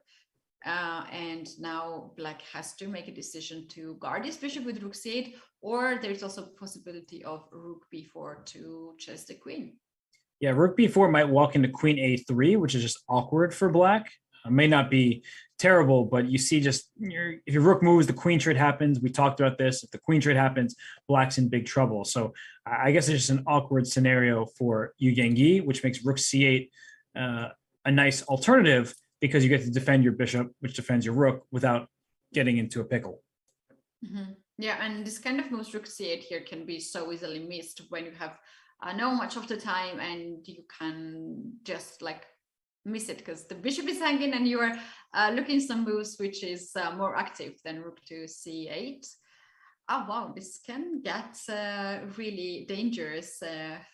And now black has to make a decision to guard his bishop with rook c8, or there's also a possibility of rook b4 to chase the queen. Yeah, rook b4 might walk into queen a3, which is just awkward for black. May not be terrible, but you see just if your rook moves, the queen trade happens. We talked about this. If the queen trade happens, black's in big trouble. So I guess it's just an awkward scenario for Yu Gengi, which makes rook c8 a nice alternative, because you get to defend your bishop, which defends your rook, without getting into a pickle. Yeah, and this kind of moves, rook c8 here, can be so easily missed when you have no much of the time, and you can just like miss it because the bishop is hanging and you are looking some moves which is more active than rook to c8. Oh wow, this can get really dangerous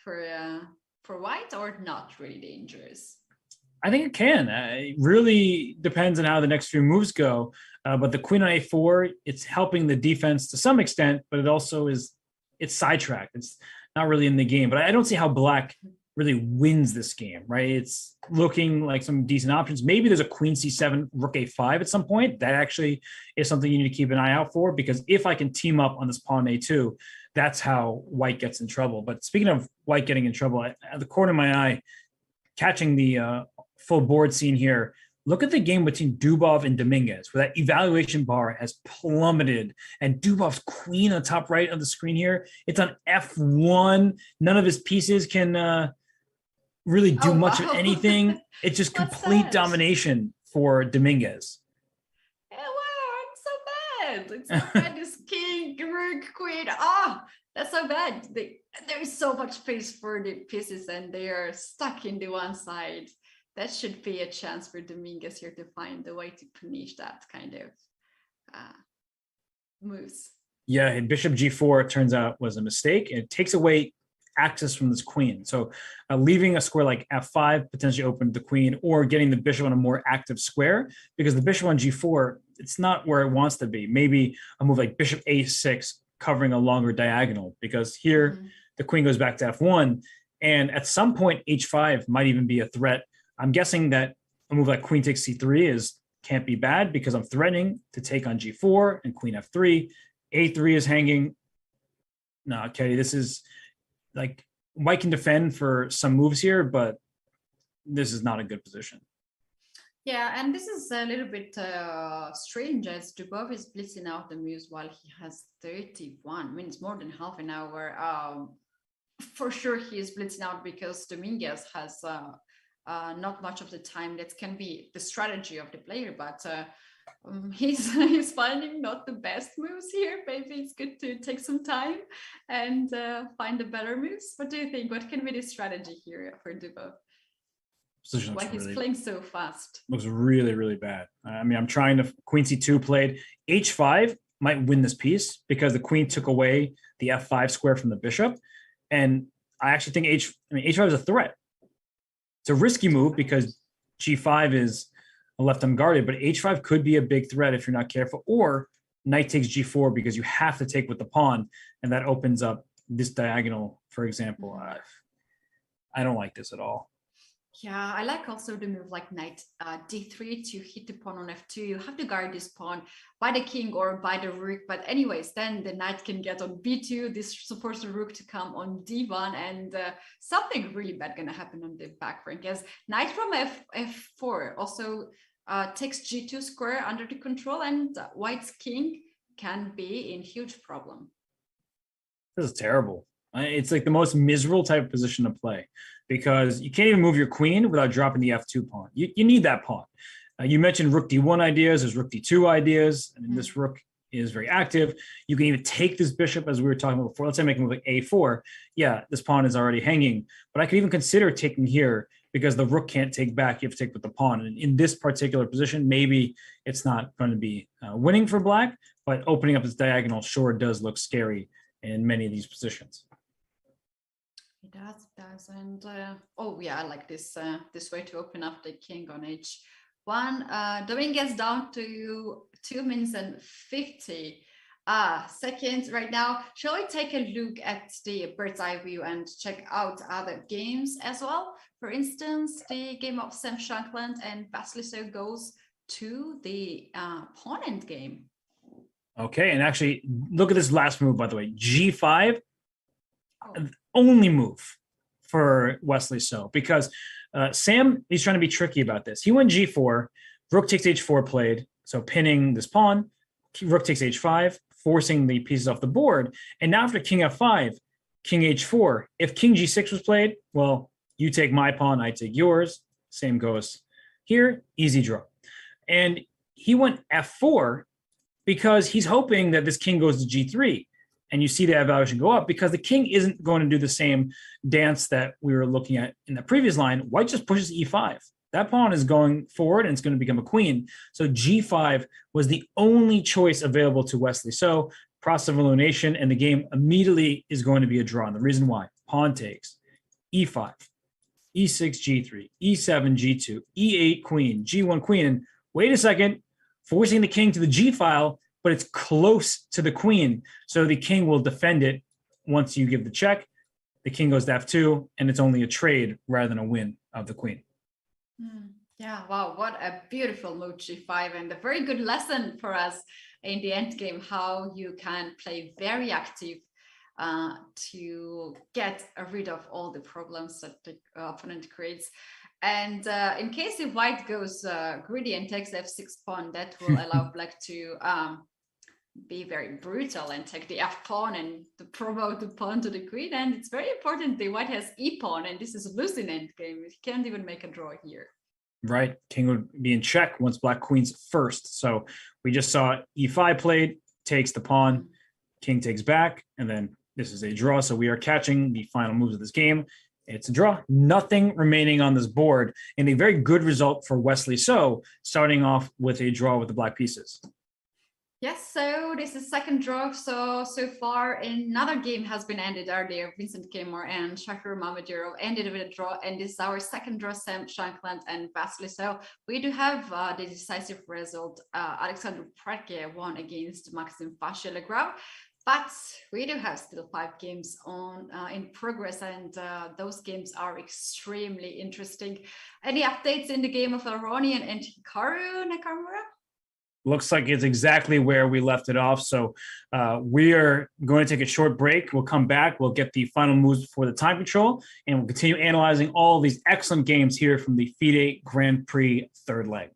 for white, or not really dangerous. I think it can. It really depends on how the next few moves go. But the queen on a4, it's helping the defense to some extent, but it also it's sidetracked. It's not really in the game. But I don't see how black really wins this game, right? It's looking like some decent options. Maybe there's a queen c7, rook a5 at some point. That actually is something you need to keep an eye out for, because if I can team up on this pawn a2, that's how white gets in trouble. But speaking of white getting in trouble, at the corner of my eye, catching the full board scene here, look at the game between Dubov and Dominguez, where that evaluation bar has plummeted, and Dubov's queen on top right of the screen here, it's on f1. None of his pieces can really do much of anything. It's just complete domination for Dominguez. Wow, it's so bad. It's so bad. This king, rook, queen. That's so bad. There is so much space for the pieces, and they are stuck in the one side. That should be a chance for Dominguez here to find a way to punish that kind of moves. Yeah, and bishop g4, it turns out, was a mistake. It takes away access from this queen. So leaving a square like f5 potentially open to the queen, or getting the bishop on a more active square, because the bishop on g4, it's not where it wants to be. Maybe a move like bishop a6 covering a longer diagonal, because here the queen goes back to f1, and at some point h5 might even be a threat. I'm guessing that a move like queen takes c3 can't be bad, because I'm threatening to take on g4 and queen f3. a3 is hanging. No, okay, this is like white can defend for some moves here, but this is not a good position. Yeah, and this is a little bit strange, as Dubov is blitzing out the moves while he has 31. I mean, it's more than half an hour. For sure, he is blitzing out because Dominguez has not much of the time. That can be the strategy of the player, but he's finding not the best moves here. Maybe it's good to take some time and find the better moves. What do you think? What can be the strategy here for Dubov? Why he's playing so fast? Looks really, really bad. I mean, I'm trying to queen c2 played. h5 might win this piece because the queen took away the f5 square from the bishop, and I actually think h5 is a threat. It's a risky move because g5 is left unguarded, but h5 could be a big threat if you're not careful. Or knight takes g4 because you have to take with the pawn, and that opens up this diagonal, for example. I don't like this at all. Yeah, I like also the move like knight d3 to hit the pawn on f2. You have to guard this pawn by the king or by the rook. But anyways, then the knight can get on b2. This supports the rook to come on d1, and something really bad gonna happen on the back rank, as knight from f4 also takes g2 square under the control, and white's king can be in huge problem. This is terrible. It's like the most miserable type of position to play because you can't even move your queen without dropping the f2 pawn. You need that pawn. You mentioned rook d1 ideas. There's rook d2 ideas. And this rook is very active. You can even take this bishop, as we were talking about before. Let's say make a move like a4. Yeah, this pawn is already hanging. But I could even consider taking here because the rook can't take back. You have to take with the pawn. And in this particular position, maybe it's not going to be winning for black, but opening up this diagonal sure does look scary in many of these positions. It does. And oh yeah, I like this this way to open up the king on h1. Doing gets down to 2 minutes and 50 seconds right now. Shall we take a look at the bird's eye view and check out other games as well? For instance, the game of Sam Shankland and Wesley So goes to the pawn end game. Okay, and actually, look at this last move, by the way. G5, only move for Wesley So, because Sam, he's trying to be tricky about this. He went G4, rook takes H4 played, so pinning this pawn, rook takes H5, forcing the pieces off the board. And now after King F5, King H4, if King G6 was played, well, you take my pawn, I take yours. Same goes here, easy draw. And he went F4 because he's hoping that this king goes to G3. And you see the evaluation go up because the king isn't going to do the same dance that we were looking at in the previous line. White just pushes E5. That pawn is going forward and it's going to become a queen. So G5 was the only choice available to Wesley So, process of elimination, and the game immediately is going to be a draw. And the reason why, pawn takes, E5, E6, G3, E7, G2, E8, queen, G1, queen. And wait a second, forcing the king to the G file, but it's close to the queen. So the king will defend it once you give the check. The king goes to F2, and it's only a trade rather than a win of the queen. Yeah, wow, what a beautiful move, G5, and a very good lesson for us in the end game, how you can play very active to get rid of all the problems that the opponent creates. And in case if white goes greedy and takes f6 pawn, that will allow black to be very brutal and take the f pawn and to promote the pawn to the queen. And it's very important the white has e pawn, and this is losing endgame. You can't even make a draw here. Right, king would be in check once black queen's first. So we just saw e5 played, takes the pawn, king takes back, and then this is a draw. So we are catching the final moves of this game. It's a draw, nothing remaining on this board, and a very good result for Wesley So, starting off with a draw with the black pieces. Yes, so this is second draw. So far another game has been ended earlier. Vincent Kemar and Shakir Mamadurov ended with a draw, and this is our second draw, Sam Shankland and Wesley So. We do have the decisive result. Alexander Pratke won against Maxim Vachier-Legrand. But we do have still 5 games on in progress, and those games are extremely interesting. Any updates in the game of Aronian and Hikaru Nakamura? Looks like it's exactly where we left it off. So we are going to take a short break. We'll come back. We'll get the final moves before the time control, and we'll continue analyzing all these excellent games here from the FIDE Grand Prix third leg.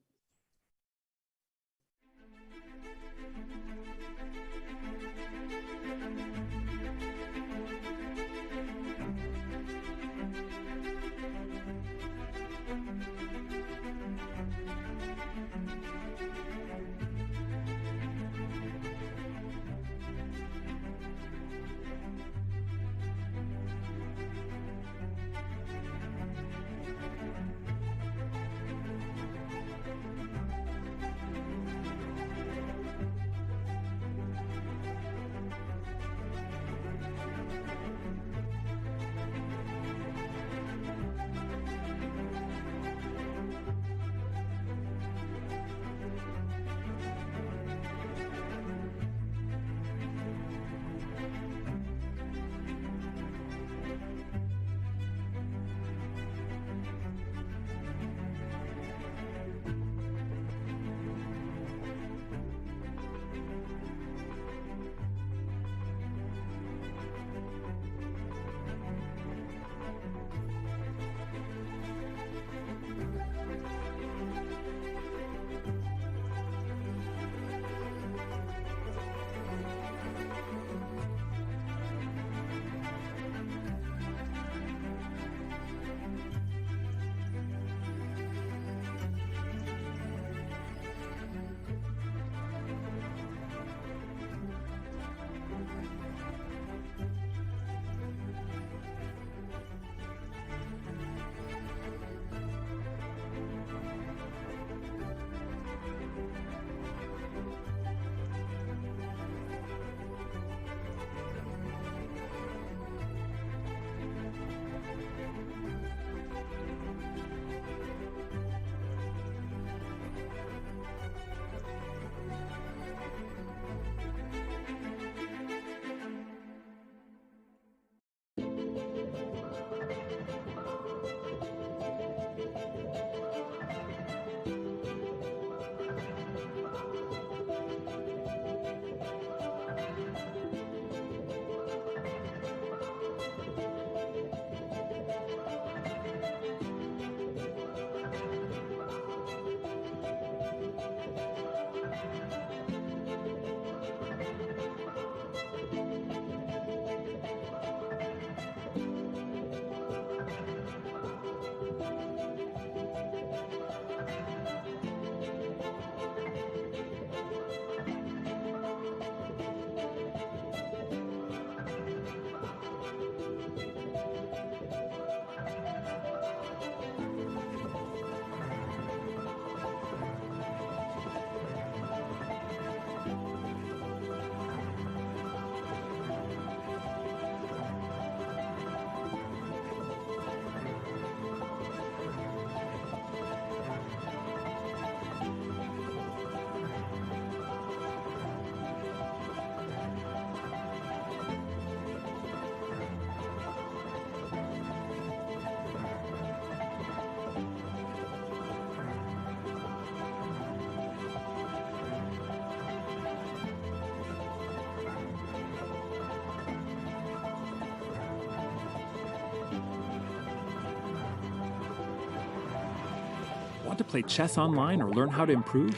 play chess online or learn how to improve?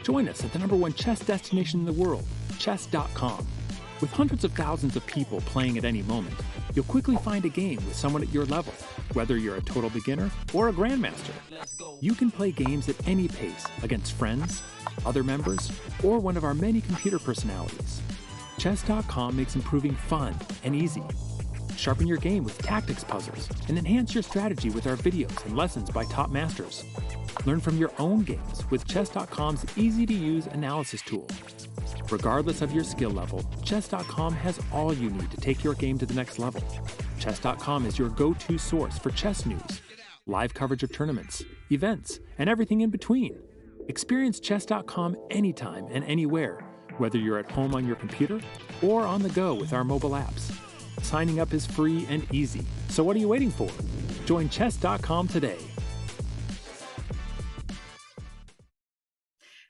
Join us at the #1 chess destination in the world, chess.com. With hundreds of thousands of people playing at any moment, you'll quickly find a game with someone at your level, whether you're a total beginner or a grandmaster. You can play games at any pace against friends, other members, or one of our many computer personalities. Chess.com makes improving fun and easy. Sharpen your game with tactics puzzles and enhance your strategy with our videos and lessons by top masters. Learn from your own games with Chess.com's easy-to-use analysis tool. Regardless of your skill level, Chess.com has all you need to take your game to the next level. Chess.com is your go-to source for chess news, live coverage of tournaments, events, and everything in between. Experience Chess.com anytime and anywhere, whether you're at home on your computer or on the go with our mobile apps. Signing up is free and easy, so what are you waiting for? Join Chess.com today.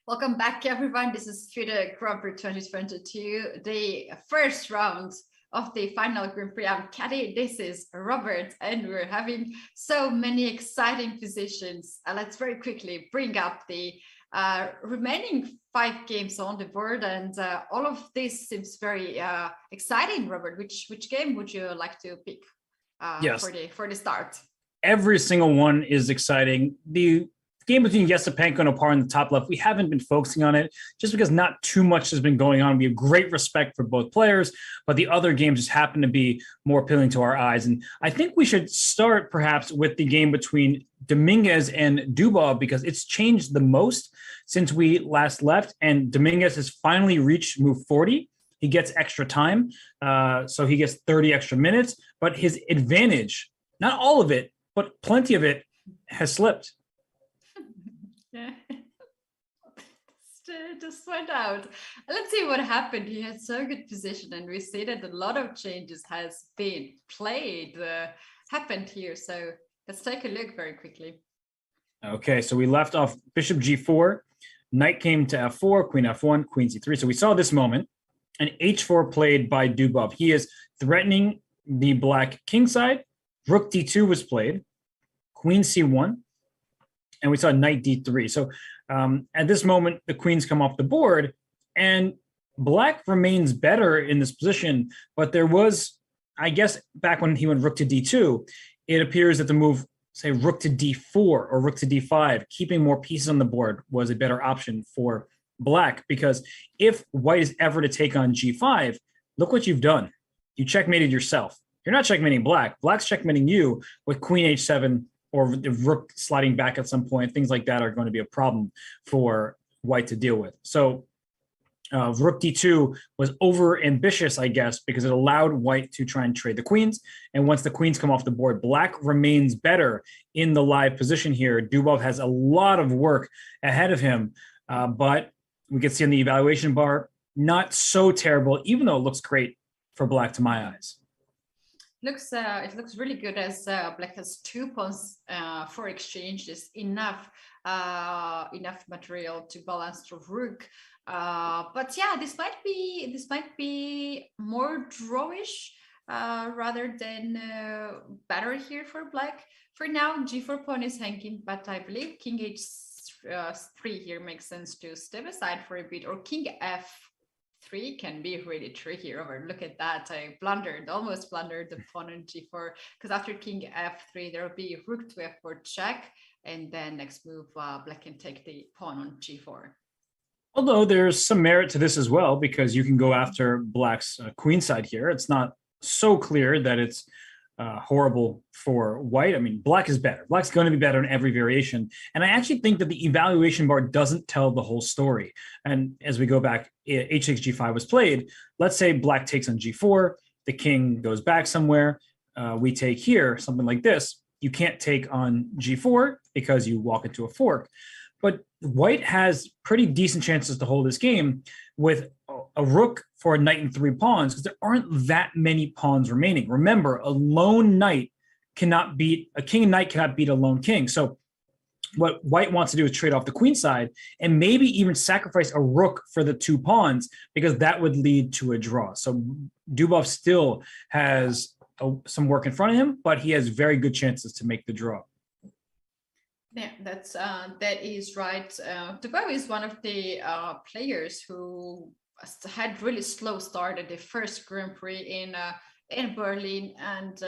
Welcome back, everyone. This is FIDE Grand Prix 2022, the first round of the final Grand Prix. I'm Caddy, this is Robert, and we're having so many exciting positions. Let's very quickly bring up the remaining 5 games on the board, and all of this seems very exciting. Robert, which game would you like to pick for the start? Every single one is exciting. The game between Yesipenko and Opar in the top left, we haven't been focusing on it just because not too much has been going on. We have great respect for both players, but the other games just happen to be more appealing to our eyes. And I think we should start perhaps with the game between Dominguez and Dubov because it's changed the most since we last left. And Dominguez has finally reached move 40. He gets extra time, so he gets 30 extra minutes, but his advantage, not all of it, but plenty of it, has slipped. Yeah, just went out. Let's see what happened. He had so good position, and we see that a lot of changes has been happened here. So let's take a look very quickly. Okay, so we left off bishop g4, knight came to f4, queen f1, queen c3. So we saw this moment, and h4 played by Dubov. He is threatening the black king side. Rook d2 was played, queen c1. And we saw knight d3. So at this moment, the queens come off the board, and black remains better in this position. But there was, I guess, back when he went rook to d2, it appears that the move, say, rook to d4 or rook to d5, keeping more pieces on the board was a better option for black. Because if white is ever to take on g5, look what you've done. You checkmated yourself. You're not checkmating black. Black's checkmating you with queen h7, or the rook sliding back at some point. Things like that are going to be a problem for white to deal with. So rook d2 was over ambitious, I guess, because it allowed white to try and trade the queens. And once the queens come off the board, black remains better in the live position here. Dubov has a lot of work ahead of him, but we can see in the evaluation bar, not so terrible, even though it looks great for black to my eyes. It looks really good as black has 2 pawns for exchange. There's enough material to balance the rook. But yeah, this might be more drawish rather than better here for black. For now, g4 pawn is hanging, but I believe king h3 here makes sense to step aside for a bit, or king f3 can be really tricky. Over, look at that. I almost blundered the pawn on g4, because after king f3 there will be rook to f4 check, and then next move black can take the pawn on g4. Although there's some merit to this as well, because you can go after black's queen side here. It's not so clear that it's horrible for white. I mean, black is better. Black's going to be better in every variation. And I actually think that the evaluation bar doesn't tell the whole story. And as we go back, h takes g5 was played. Let's say black takes on g4. The king goes back somewhere. We take here, something like this. You can't take on g4 because you walk into a fork. But white has pretty decent chances to hold this game with a rook for a knight and 3 pawns, because there aren't that many pawns remaining. Remember, a lone knight cannot beat, a king and knight cannot beat a lone king. So what white wants to do is trade off the queen side and maybe even sacrifice a rook for the 2 pawns, because that would lead to a draw. So Dubov still has some work in front of him, but he has very good chances to make the draw. Yeah, that is right. Dubov is one of the players who had really slow start at the first Grand Prix in Berlin, and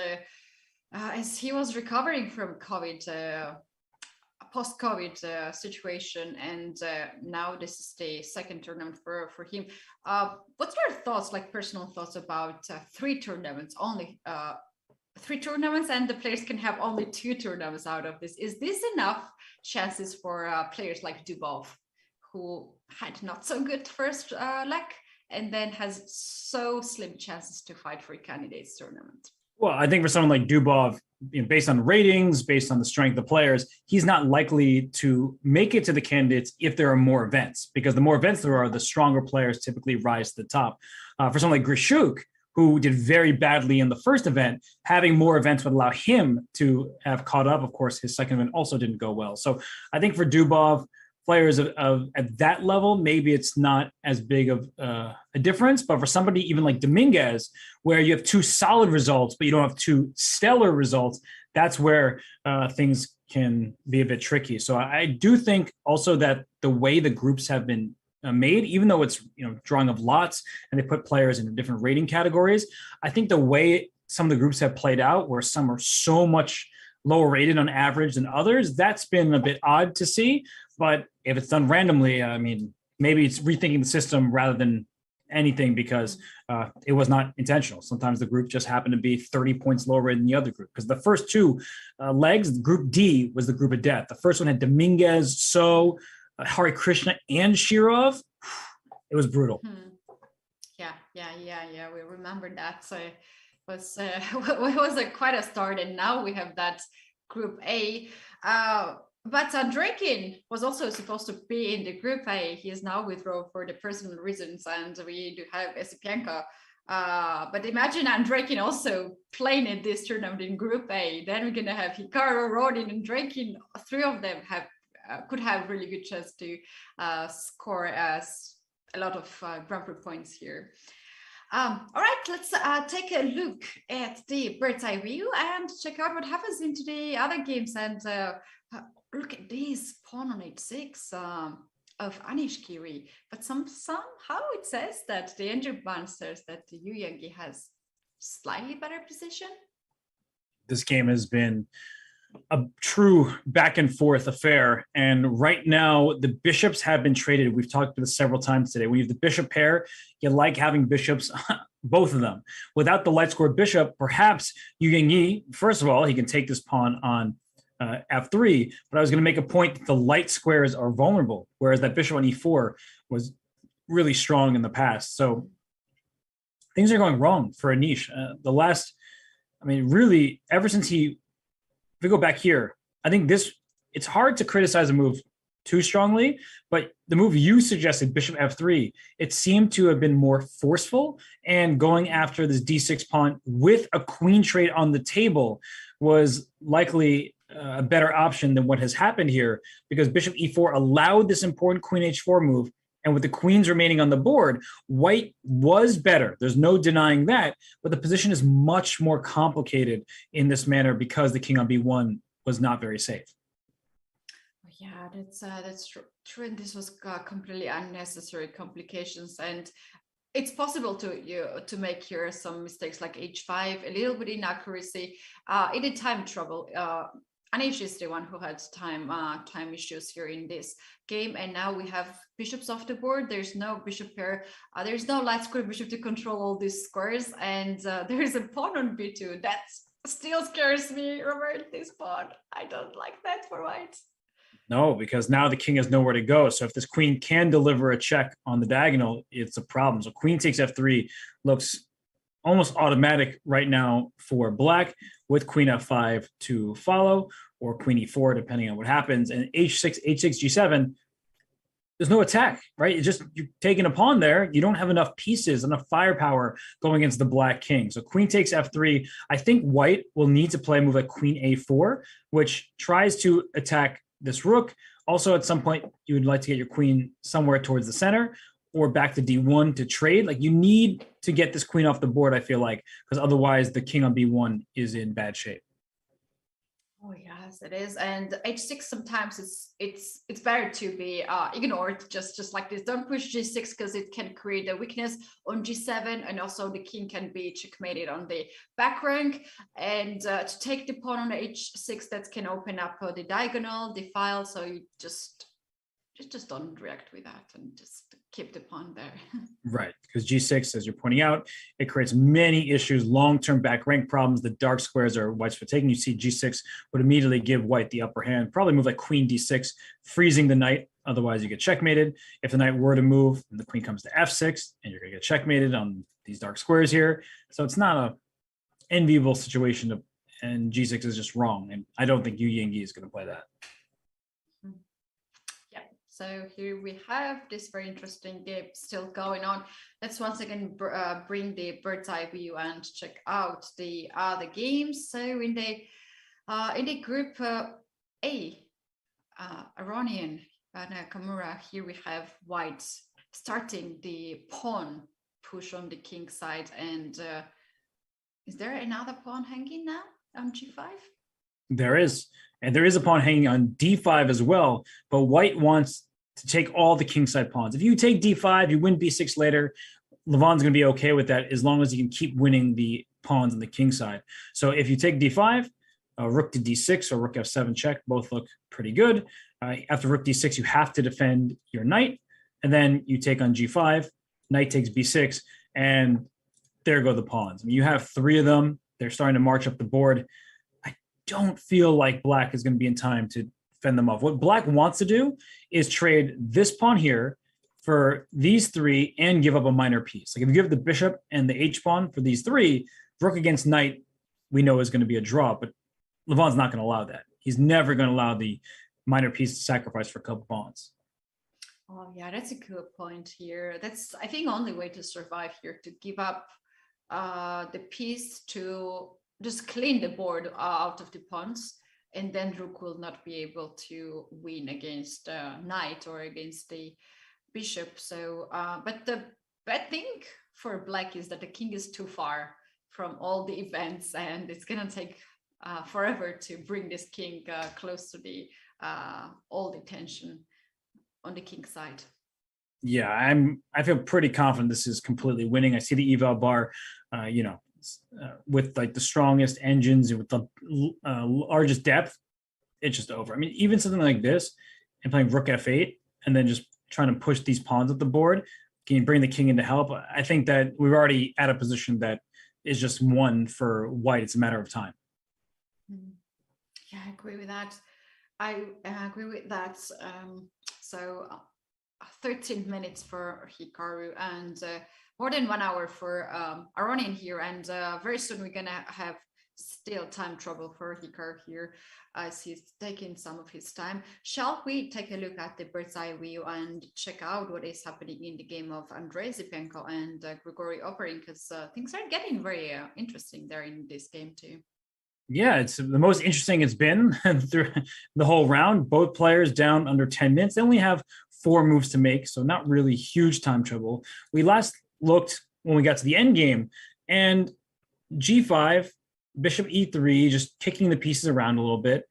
as he was recovering from COVID, post-COVID situation, and now this is the second tournament for him. What's your thoughts, like personal thoughts about three tournaments only? Three tournaments, and the players can have only two tournaments out of this. Is this enough chances for players like Dubov, who had not so good first leg and then has so slim chances to fight for a candidates tournament? Well, I think for someone like Dubov, based on ratings, based on the strength of players, he's not likely to make it to the candidates if there are more events, because the more events there are, the stronger players typically rise to the top. For someone like Grishuk, who did very badly in the first event, having more events would allow him to have caught up. Of course, his second event also didn't go well. So I think for Dubov, players of at that level, maybe it's not as big of a difference. But for somebody even like Dominguez, where you have two solid results, but you don't have two stellar results, that's where things can be a bit tricky. So I do think also that the way the groups have been made, even though it's drawing of lots and they put players in different rating categories, I think the way some of the groups have played out, where some are so much lower rated on average than others, that's been a bit odd to see. But if it's done randomly, I mean, maybe it's rethinking the system rather than anything, because it was not intentional. Sometimes the group just happened to be 30 points lower rated than the other group, because the first two legs, Group D was the group of death. The first one had Dominguez, So, Hare Krishna, and Shirov. It was brutal. Yeah. We remember that. So it was quite a start, and now we have that Group A. But Andrekin was also supposed to be in the Group A. He is now withdrawn for the personal reasons, and we do have Esipienko. But imagine Andrekin also playing in this tournament in Group A. Then we're gonna have Hikaru, Rodin, and Andrekin. Three of them could have really good chance to score a lot of Grand Prix points here. All right, let's take a look at the bird's eye view and check out what happens into the other games. And look at this pawn on h6 of Anish Giri. But somehow it says that the injured man says that the Yu Yangi has slightly better position. This game has been a true back and forth affair. And right now, the bishops have been traded. We've talked about this several times today. When you have the bishop pair, you like having bishops, both of them. Without the light squared bishop, perhaps Yu Yangyi, first of all, he can take this pawn on f3. But I was going to make a point that the light squares are vulnerable, whereas that bishop on e4 was really strong in the past. So things are going wrong for Anish. Really, ever since if we go back here, I think it's hard to criticize a move too strongly, but the move you suggested, bishop f3, it seemed to have been more forceful, and going after this d6 pawn with a queen trade on the table was likely a better option than what has happened here, because bishop e4 allowed this important queen h4 move. And with the queens remaining on the board, white was better. There's no denying that. But the position is much more complicated in this manner because the king on b1 was not very safe. Yeah, that's true. And this was completely unnecessary complications. And it's possible to make here some mistakes like h5, a little bit inaccuracy. It did time trouble. Anish is the one who had time issues here in this game, and now we have bishops off the board. There's no bishop pair. There's no light square bishop to control all these squares, and there's a pawn on b2. That still scares me, Robert. This pawn, I don't like that for white. No, because now the king has nowhere to go. So if this queen can deliver a check on the diagonal, it's a problem. So queen takes f3 looks almost automatic right now for black, with queen f5 to follow, or queen e4, depending on what happens. And h6, g7, there's no attack, right? It's just you're taking a pawn there. You don't have enough pieces, enough firepower going against the black king. So queen takes f3. I think white will need to play a move like queen a4, which tries to attack this rook. Also, at some point, you would like to get your queen somewhere towards the center, or back to d1 to trade. Like, you need to get this queen off the board, I feel like, because otherwise the king on b1 is in bad shape. Oh yes, it is. And h6 sometimes it's better to be ignored just like this. Don't push g6 because it can create a weakness on g7, and also the king can be checkmated on the back rank. And to take the pawn on h6, that can open up the diagonal, the file. So you just don't react with that and just keep the pawn there. Right, because g6, as you're pointing out, it creates many issues, long-term back rank problems. The dark squares are white's for taking. You see g6 would immediately give white the upper hand, probably move like queen d6, freezing the knight. Otherwise, you get checkmated. If the knight were to move, and the queen comes to f6, and you're going to get checkmated on these dark squares here. So it's not a enviable situation, and g6 is just wrong. And I don't think Yu Yingyi is going to play that. So here we have this very interesting game still going on. Let's once again bring the bird's eye view and check out the other games. So in the group A, Aronian Nakamura, here we have white starting the pawn push on the king side. And is there another pawn hanging now on g5? There is. And there is a pawn hanging on d5 as well, but white wants to take all the kingside pawns. If you take d5, you win b6 later, Levon's going to be okay with that as long as you can keep winning the pawns on the king side. So if you take d5, rook to d6 or rook f7 check, both look pretty good. After rook d6, you have to defend your knight, and then you take on g5, knight takes b6, and there go the pawns. I mean, you have three of them. They're starting to march up the board. I don't feel like black is going to be in time to fend them off. What black wants to do is trade this pawn here for these three and give up a minor piece. Like if you give the bishop and the h pawn for these three, rook against knight, we know is going to be a draw, but Levon's not going to allow that. He's never going to allow the minor piece to sacrifice for a couple pawns. Oh yeah, that's a good point here. That's, I think, only way to survive here, to give up the piece to just clean the board out of the pawns. And then rook will not be able to win against knight or against the bishop. So, but the bad thing for black is that the king is too far from all the events, and it's gonna take forever to bring this king close to the all the tension on the king side. Yeah, I feel pretty confident this is completely winning. I see the eval bar, with like the strongest engines and with the largest depth, it's just over. I mean, even something like this and playing rook f8 and then just trying to push these pawns up the board, can you bring the king in to help? I think that we're already at a position that is just won for white. It's a matter of time. Yeah, I agree with that. I agree with that. So 13 minutes for Hikaru and more than 1 hour for Aronian here, and very soon we're gonna have still time trouble for Hikaru here as he's taking some of his time. Shall we take a look at the bird's eye view and check out what is happening in the game of Andrei Zipenko and Grigory Operin, because things are getting very interesting there in this game too. Yeah, it's the most interesting it's been through the whole round. Both players down under 10 minutes. They only have 4 moves to make, so not really huge time trouble. We last looked when we got to the end game, and g5, bishop e3, just kicking the pieces around a little bit,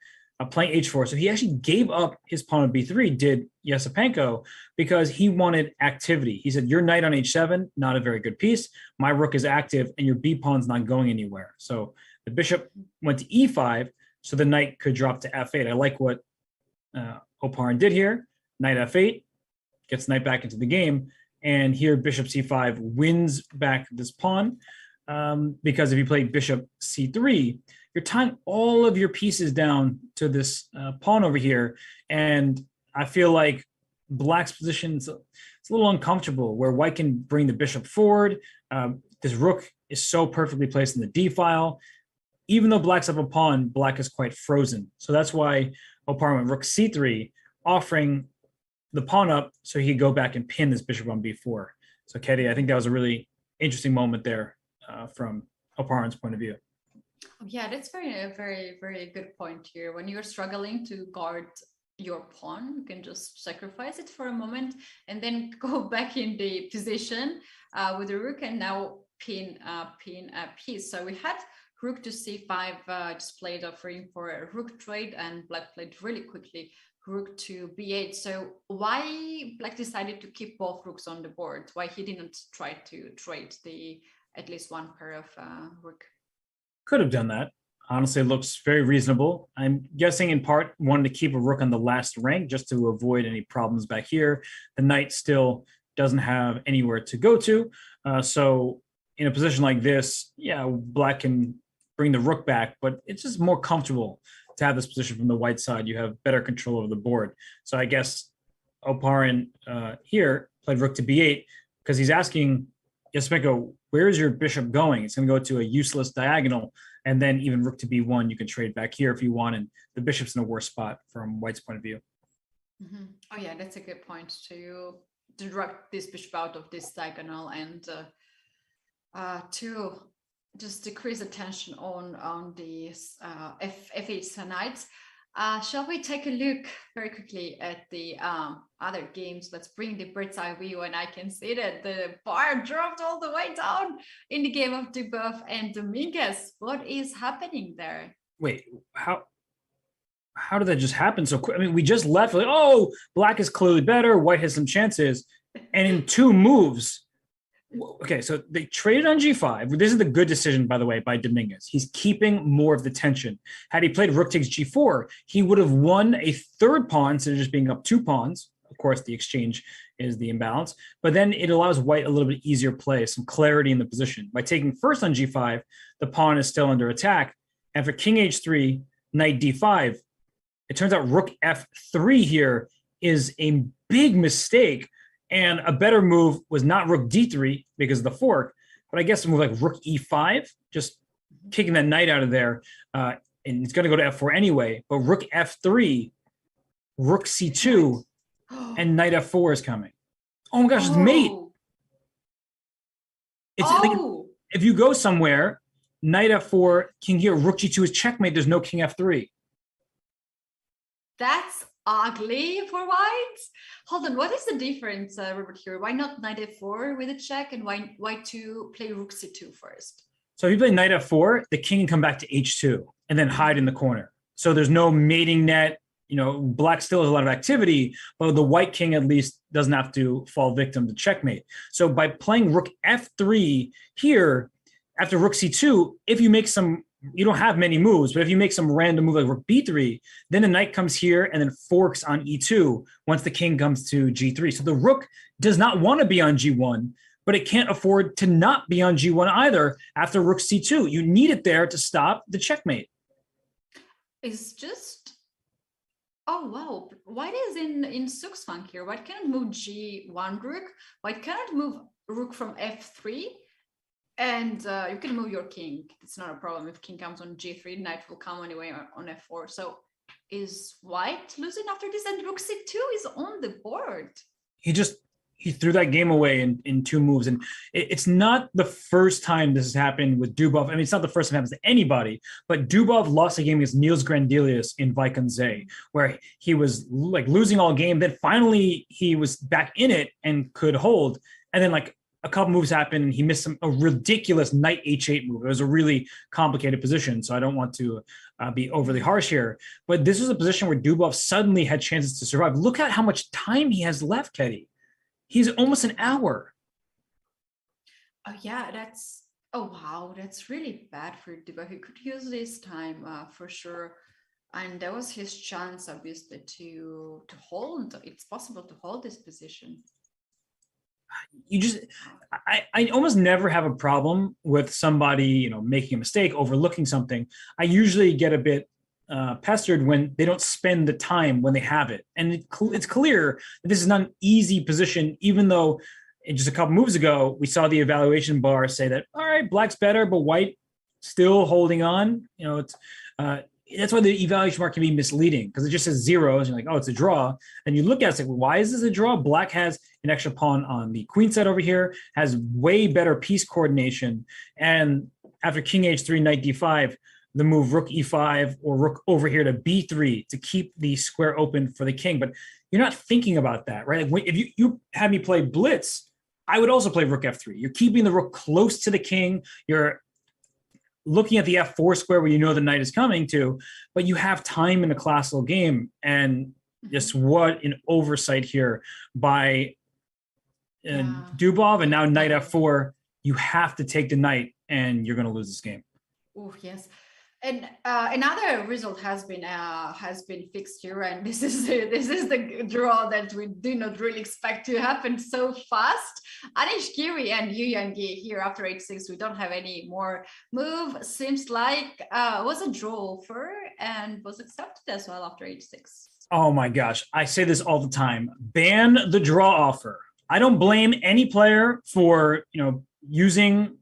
playing h4. So he actually gave up his pawn on b3, did Yasipenko, because he wanted activity. He said, your knight on h7, not a very good piece. My rook is active, and your b pawn's not going anywhere. So the bishop went to e5, so the knight could drop to f8. I like what Oparin did here. Knight f8, gets knight back into the game. And here bishop c5 wins back this pawn, because if you play bishop c3, you're tying all of your pieces down to this pawn over here. And I feel like black's position it's a little uncomfortable, where white can bring the bishop forward. This rook is so perfectly placed in the d file. Even though black's up a pawn, black is quite frozen. So that's why Oparin went rook c3, offering the pawn up so he could go back and pin this bishop on b4. So Katie, I think that was a really interesting moment there from Oparin's point of view. Yeah, that's very good point here. When you're struggling to guard your pawn, you can just sacrifice it for a moment and then go back in the position with the rook and now pin a piece. So we had rook to c5, just played offering for a rook trade, and black played really quickly rook to b8. So why black decided to keep both rooks on the board? Why he didn't try to trade the at least one pair of rook? Could have done that. Honestly, it looks very reasonable. I'm guessing in part wanted to keep a rook on the last rank just to avoid any problems back here. The knight still doesn't have anywhere to go to. So in a position like this, yeah, black can bring the rook back, but it's just more comfortable to have this position from the white side. You have better control over the board. So I guess Oparin here played rook to b8 because he's asking Jaspenko, where is your bishop going? It's going to go to a useless diagonal, and then even rook to b1, you can trade back here if you want, and the bishop's in a worse spot from white's point of view. Mm-hmm. Oh yeah, that's a good point, to drag this bishop out of this diagonal and to just decrease the tension on the f8 knights. Shall we take a look very quickly at the other games? Let's bring the bird's eye view, and I can see that the bar dropped all the way down in the game of Dubov and Dominguez. What is happening there? Wait, how did that just happen so quick? I mean, we just left, like, oh, black is clearly better, white has some chances, and in 2 moves. Okay, so they traded on g5. This is the good decision, by the way, by Dominguez. He's keeping more of the tension. Had he played rook takes g4, he would have won a 3rd pawn instead of just being up 2 pawns. Of course, the exchange is the imbalance, but then it allows white a little bit easier play, some clarity in the position. By taking first on g5, the pawn is still under attack. And for king h3, knight d5, it turns out rook f3 here is a big mistake. And a better move was not rook d3 because of the fork, but I guess a move like rook e5, just kicking that knight out of there. And it's going to go to f4 anyway, but rook f3, rook c2, and knight f4 is coming. Oh my gosh, it's mate. It's like, if you go somewhere, knight f4, king here, rook g2 is checkmate. There's no king f3. That's ugly for white. Hold on, what is the difference, Robert, here? Why not knight f4 with a check, and why to play rook c2 first? So if you play knight f4, the king can come back to h2 and then hide in the corner. So there's no mating net. You know, black still has a lot of activity, but the white king at least doesn't have to fall victim to checkmate. So by playing rook f3 here, after rook c2, if you make some, you don't have many moves, but if you make some random move like rook b3, then the knight comes here and then forks on e2 once the king comes to g3. So the rook does not want to be on g1, but it can't afford to not be on g1 either after rook c2. You need it there to stop the checkmate. It's just, oh wow, white is in Zugzwang here. White cannot move g1 rook. White cannot move rook from f3. And you can move your king. It's not a problem. If king comes on g3, knight will come anyway on f4. So is white losing after this? And rook c2 is on the board. He threw that game away in 2 moves. And it's not the first time this has happened with Dubov. I mean, it's not the first time it happens to anybody, but Dubov lost a game against Niels Grandelius in Vaikonze, where he was like losing all game. Then finally he was back in it and could hold. And then like a couple moves happened and he missed a ridiculous knight h8 move. It was a really complicated position, so I don't want to be overly harsh here. But this was a position where Dubov suddenly had chances to survive. Look at how much time he has left, Teddy. He's almost an hour. Oh yeah, oh wow, that's really bad for Dubov. He could use this time for sure. And that was his chance, obviously, to hold. It's possible to hold this position. I almost never have a problem with somebody, you know, making a mistake, overlooking something. I usually get a bit pestered when they don't spend the time when they have it. And it's clear that this is not an easy position, even though just a couple moves ago, we saw the evaluation bar say that, all right, black's better, but white still holding on. You know, it's that's why the evaluation mark can be misleading, because it just says zeros. You're like, oh, it's a draw. And you look at it, it's like, well, why is this a draw? Black has an extra pawn on the queen side over here, has way better piece coordination. And after king h3, knight d5, the move rook e5 or rook over here to b3 to keep the square open for the king. But you're not thinking about that, right? Like if you had me play blitz, I would also play rook f3. You're keeping the rook close to the king. You're looking at the F4 square where you know the knight is coming to, but you have time in a classical game. And just what an oversight here by Dubov, and now knight F4. You have to take the knight, and you're going to lose this game. Oh yes, and another result has been fixed here, and this is the draw that we do not really expect to happen so fast. Anish Giri and Yu Yang-gi here after h6. We don't have any more move. Seems like was a draw offer and was accepted as well after h6. Oh my gosh, I say this all the time. Ban the draw offer. I don't blame any player for, using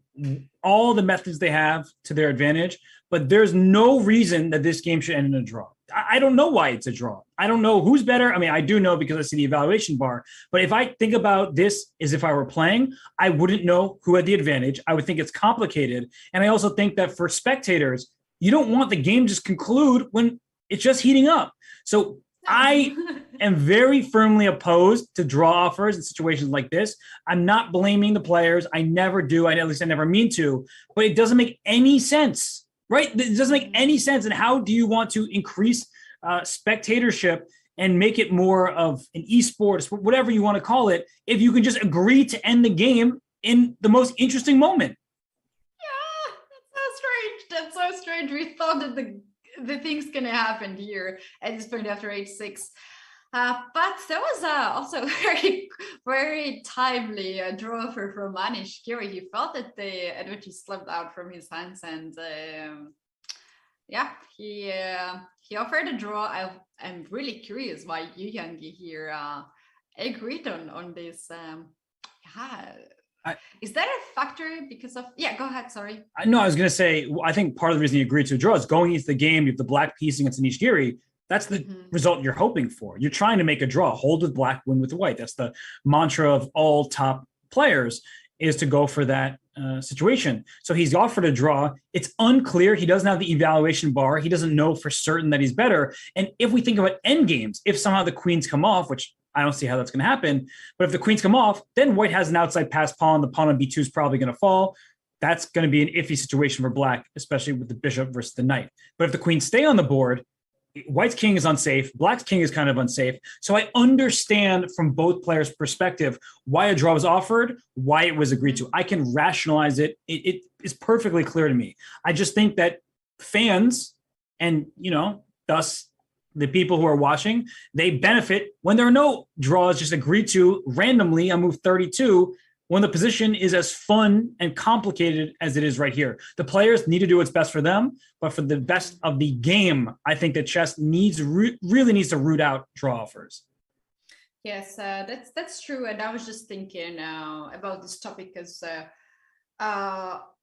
all the methods they have to their advantage, but there's no reason that this game should end in a draw. I don't know why it's a draw. I don't know who's better. I mean, I do know because I see the evaluation bar, but if I think about this as if I were playing, I wouldn't know who had the advantage. I would think it's complicated. And I also think that for spectators, you don't want the game just conclude when it's just heating up. So I am very firmly opposed to draw offers in situations like this. I'm not blaming the players. I never do. At least I never mean to, but it doesn't make any sense, right? It doesn't make any sense. And how do you want to increase spectatorship and make it more of an esports, whatever you want to call it, if you can just agree to end the game in the most interesting moment? Yeah, that's so strange. That's so strange. We thought that the thing's gonna happen here at this point after h6, but there was also very, very timely draw from Anish Giri. He felt that the advantage slipped out from his hands, and he offered a draw. I'm really curious why Yu Yang-gi here agreed on this. Is that a factor because of... Yeah, go ahead, sorry. No, I was going to say, I think part of the reason you agreed to a draw is going into the game, you have the black piece against Anish Giri. That's the result you're hoping for. You're trying to make a draw, hold with black, win with white. That's the mantra of all top players, is to go for that situation. So he's offered a draw. It's unclear. He doesn't have the evaluation bar. He doesn't know for certain that he's better. And if we think about end games, if somehow the queens come off, which I don't see how that's going to happen, but if the queens come off, then white has an outside pass pawn. The pawn on b2 is probably going to fall. That's going to be an iffy situation for black, especially with the bishop versus the knight. But if the queens stay on the board, white's king is unsafe, black's king is kind of unsafe. So I understand from both players' perspective why a draw was offered, why it was agreed to. I can rationalize it. It is perfectly clear to me. I just think that fans and, thus the people who are watching, they benefit when there are no draws just agreed to randomly on move 32, when the position is as fun and complicated as it is right here. The players need to do what's best for them, but for the best of the game, I think that chess really needs to root out draw offers. Yes, that's true. And I was just thinking about this topic because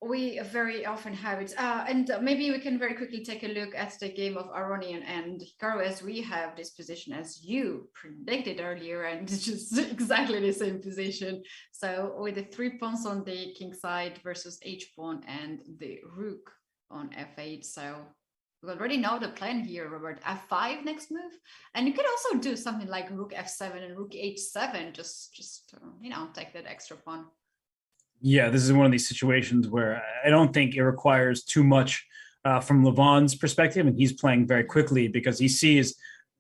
we very often have it. And maybe we can very quickly take a look at the game of Aronian and Hikaru, as we have this position as you predicted earlier, and it's just exactly the same position. So with the 3 pawns on the king side versus h pawn and the rook on f8. So we already know the plan here, Robert. f5 next move, and you could also do something like rook f7 and rook h7, just take that extra pawn. Yeah, this is one of these situations where I don't think it requires too much from Levon's perspective, and he's playing very quickly because he sees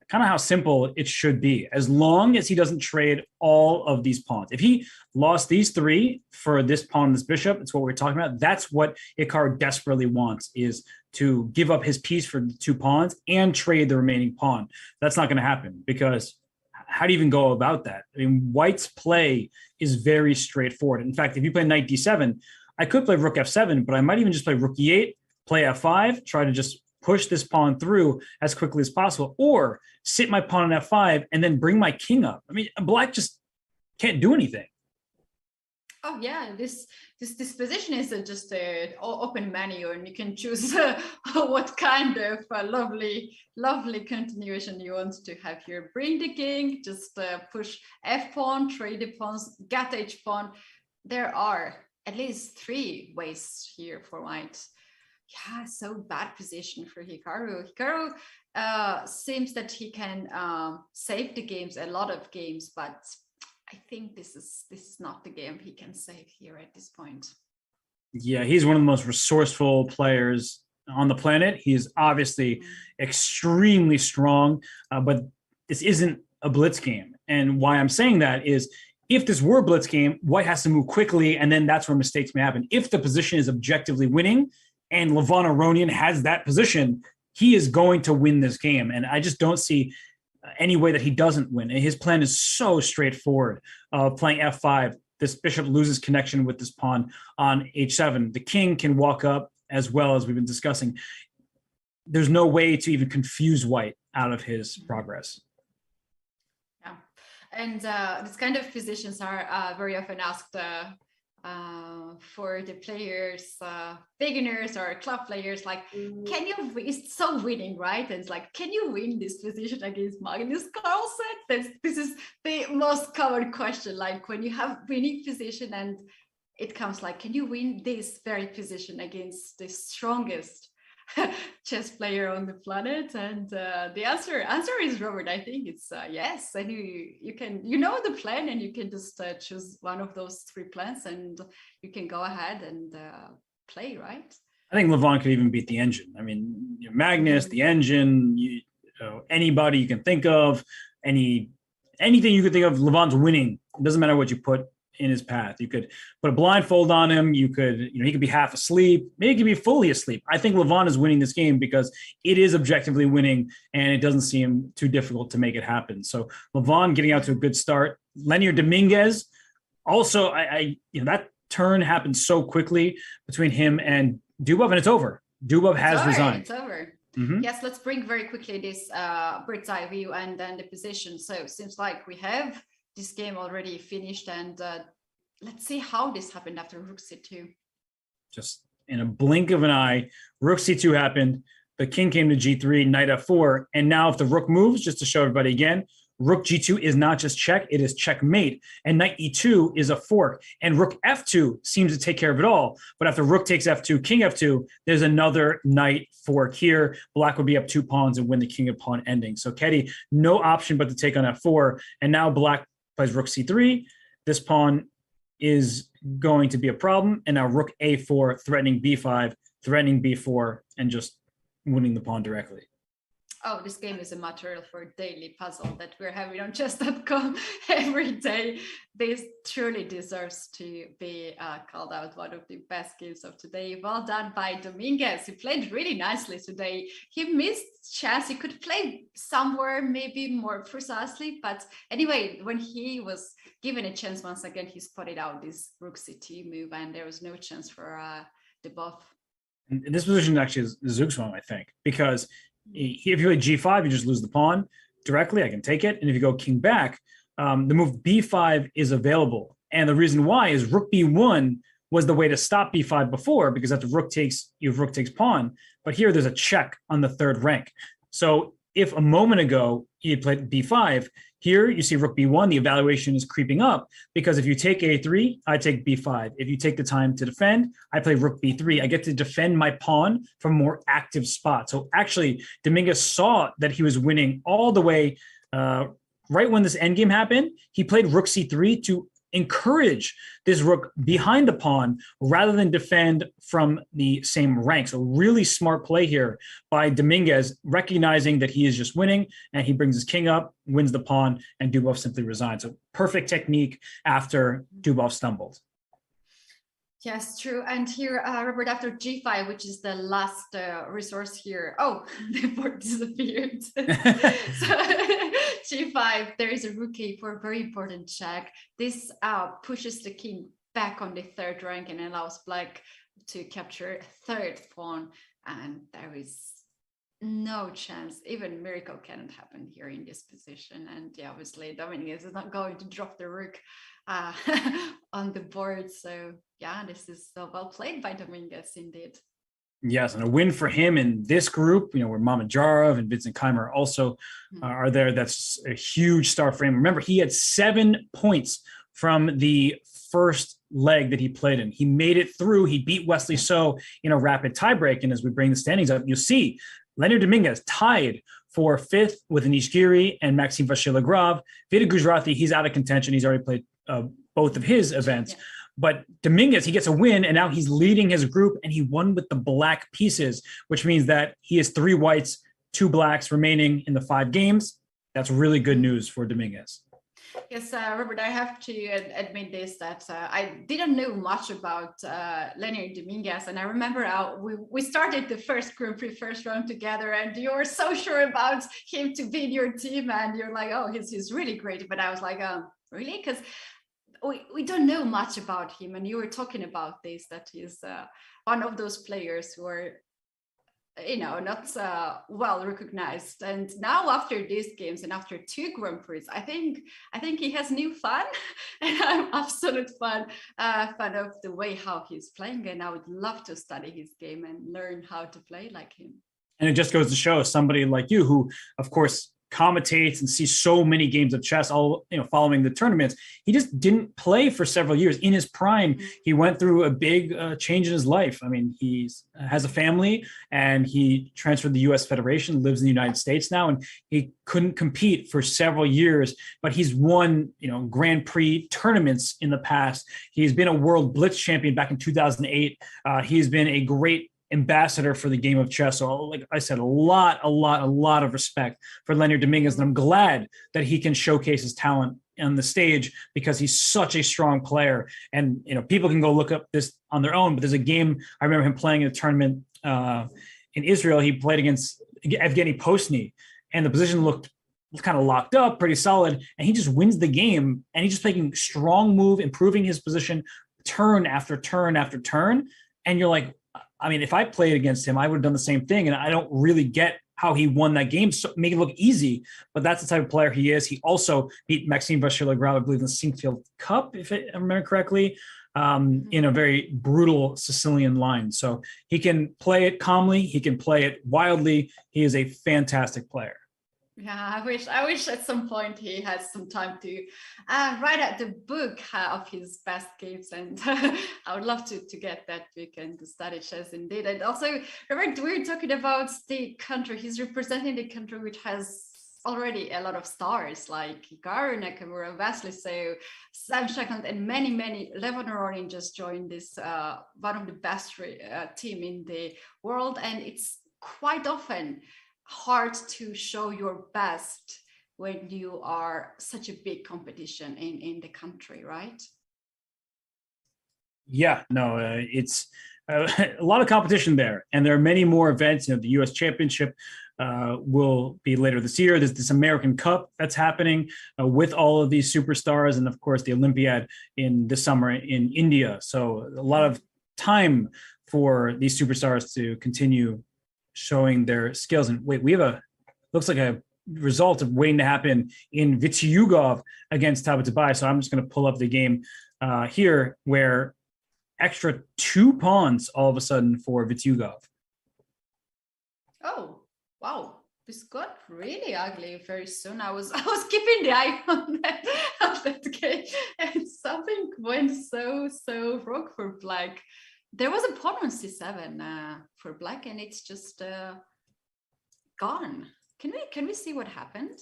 kind of how simple it should be, as long as he doesn't trade all of these pawns. If he lost these 3 for this pawn and this bishop, it's what we're talking about. That's what Hikaru desperately wants, is to give up his piece for 2 pawns and trade the remaining pawn. That's not going to happen, because how do you even go about that? I mean, white's play is very straightforward. In fact, if you play knight d7, I could play rook f7, but I might even just play rook e8, play f5, try to just push this pawn through as quickly as possible, or sit my pawn on f5 and then bring my king up. I mean, black just can't do anything. Oh yeah, this position is just an open menu, and you can choose what kind of lovely continuation you want to have here. Bring the king, just push f pawn, trade the pawns, get h pawn. There are at least 3 ways here for white. Yeah, so bad position for Hikaru. Hikaru seems that he can save the games, a lot of games, but I think this is not the game he can save here at this point. Yeah, he's one of the most resourceful players on the planet. He is obviously extremely strong, but this isn't a blitz game. And why I'm saying that is if this were a blitz game, White has to move quickly, and then that's where mistakes may happen. If the position is objectively winning and Levon Aronian has that position, he is going to win this game. And I just don't see any way that he doesn't win. And his plan is so straightforward. Playing f5, this bishop loses connection with this pawn on h7. The king can walk up as well, as we've been discussing. There's no way to even confuse White out of his progress. Yeah, and these kind of positions are very often asked for the players, beginners or club players, like, can you, it's so winning, right? And it's like, can you win this position against Magnus Carlsen? This is the most common question, like when you have winning position and it comes like, can you win this very position against the strongest chess player on the planet? And the answer is, Robert, I think it's yes. And you can, you know the plan, and you can just choose one of those three plans and you can go ahead and play, right? I think Levon could even beat the engine. I mean, Magnus, the engine, anybody you can think of, anything you could think of, Levon's winning. It doesn't matter what you put in his path. You could put a blindfold on him. You could, he could be half asleep. Maybe he could be fully asleep. I think Levon is winning this game because it is objectively winning, and it doesn't seem too difficult to make it happen. So Levon getting out to a good start. Leonid Dominguez, also, that turn happened so quickly between him and Dubov, and it's over. Dubov has resigned. It's over. Mm-hmm. Yes, let's bring very quickly this bird's eye view and then the position. So it seems like we have this game already finished, and let's see how this happened after Rook C2. Just in a blink of an eye, Rook C2 happened. The king came to G3, knight F4, and now if the rook moves, just to show everybody again, Rook G2 is not just check, it is checkmate, and knight E2 is a fork, and Rook F2 seems to take care of it all. But after Rook takes F2, King F2, there's another knight fork here. Black would be up 2 pawns and win the king of pawn ending. So Ketty, no option but to take on F4, and now Black plays Rook C3. This pawn is going to be a problem. And now Rook A4, threatening B5, threatening B4, and just winning the pawn directly. Oh, this game is a material for a daily puzzle that we're having on chess.com every day. This truly deserves to be called out one of the best games of today. Well done by Dominguez. He played really nicely today. He missed chess. He could play somewhere maybe more precisely. But anyway, when he was given a chance once again, he spotted out this Rook C2 move, and there was no chance for the buff. And this position actually is Zook's one, I think, because if you play G5, you just lose the pawn directly. I can take it. And if you go king back, the move B5 is available. And the reason why is Rook B1 was the way to stop B5 before, because after Rook takes, Rook takes pawn. But here there's a check on the third rank. So if a moment ago you played B5, here you see Rook B1, the evaluation is creeping up, because if you take A3, I take B5. If you take the time to defend, I play Rook B3. I get to defend my pawn from a more active spot. So actually, Dominguez saw that he was winning all the way right when this endgame happened. He played Rook C3 to encourage this rook behind the pawn rather than defend from the same rank. So really smart play here by Dominguez, recognizing that he is just winning, and he brings his king up, wins the pawn, and Dubov simply resigns. So perfect technique after Dubov stumbled. Yes, true. And here, Robert, after G5, which is the last resource here. Oh, the board disappeared. So G5, there is a rook A4, very important check. This pushes the king back on the third rank and allows Black to capture a third pawn. And there is no chance, even miracle cannot happen here in this position. And yeah, obviously Dominguez is not going to drop the rook on the board. So yeah, this is so well played by Dominguez indeed. Yes, and a win for him in this group, where Mamedyarov and Vincent Keimer also are there. That's a huge start for him. Remember, he had 7 points from the first leg that he played in. He made it through. He beat Wesley So in a rapid tiebreak. And as we bring the standings up, you'll see Leonid Dominguez tied for 5th with Anish Giri and Maxime Vachier-Lagrave. Vida Gujarati, he's out of contention. He's already played both of his events. Yeah. But Dominguez, he gets a win, and now he's leading his group, and he won with the black pieces, which means that he has 3 whites, 2 blacks remaining in the 5 games. That's really good news for Dominguez. Yes, Robert, I have to admit this, that I didn't know much about Leonard Dominguez. And I remember we started the first Grand Prix first round together, and you were so sure about him to be in your team. And you're like, oh, he's really great. But I was like, really? Because we don't know much about him. And you were talking about this, that he's one of those players who are, not well recognized. And now after these games and after 2 Grand Prix, I think he has new fun, and I'm absolute fan of the way how he's playing. And I would love to study his game and learn how to play like him. And it just goes to show somebody like you, who, of course, commentates and sees so many games of chess, all following the tournaments. He just didn't play for several years. In his prime, he went through a big change in his life. I mean, he has a family, and he transferred to the U.S. Federation, lives in the United States now, and he couldn't compete for several years. But he's won, Grand Prix tournaments in the past. He's been a World Blitz champion back in 2008. He's been a great ambassador for the game of chess. So, like I said, a lot of respect for Leonard Dominguez, and I'm glad that he can showcase his talent on the stage, because he's such a strong player. And people can go look up this on their own, but there's a game I remember him playing in a tournament in Israel. He played against Evgeny Postny, and the position looked kind of locked up, pretty solid, and he just wins the game, and he's just making strong move, improving his position turn after turn after turn. And you're like, I mean, if I played against him, I would have done the same thing. And I don't really get how he won that game, so make it look easy. But that's the type of player he is. He also beat Maxime Vachier-Lagrave, I believe, in the Sinquefield Cup, if I remember correctly, in a very brutal Sicilian line. So he can play it calmly. He can play it wildly. He is a fantastic player. Yeah, I wish at some point he has some time to write out the book of his best games, and I would love to get that book and to study chess indeed. And also, Robert, we're talking about the country. He's representing the country which has already a lot of stars like Hikaru Nakamura, Wesley So, Sam Shackland, and many. Levon Aronian just joined this one of the best team in the world, and it's quite often hard to show your best when you are such a big competition in the country, right? Yeah, no, it's a lot of competition there, and there are many more events. The U.S. Championship will be later this year. There's this American Cup that's happening with all of these superstars, and of course the Olympiad in this summer in India. So a lot of time for these superstars to continue showing their skills. And wait, we have looks like a result of waiting to happen in Vitiugov against Tabatabai. So I'm just going to pull up the game here, where extra 2 pawns all of a sudden for Vitiugov. Oh, wow. This got really ugly very soon. I was keeping the eye on that game, and something went so wrong for black. There was a pawn on c7 for black, and it's just gone. Can we see what happened?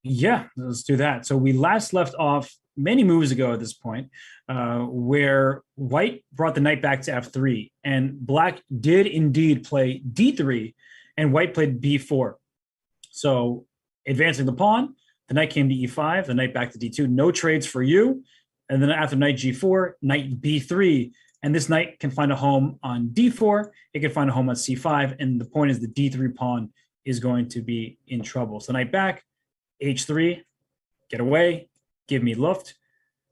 Yeah, let's do that. So we last left off many moves ago at this point, where white brought the knight back to f3, and black did indeed play d3, and white played b4. So advancing the pawn, the knight came to e5, the knight back to d2. No trades for you. And then after knight g4, knight b3. And this knight can find a home on d4. It can find a home on c5. And the point is the d3 pawn is going to be in trouble. So knight back, h3, get away, give me luft.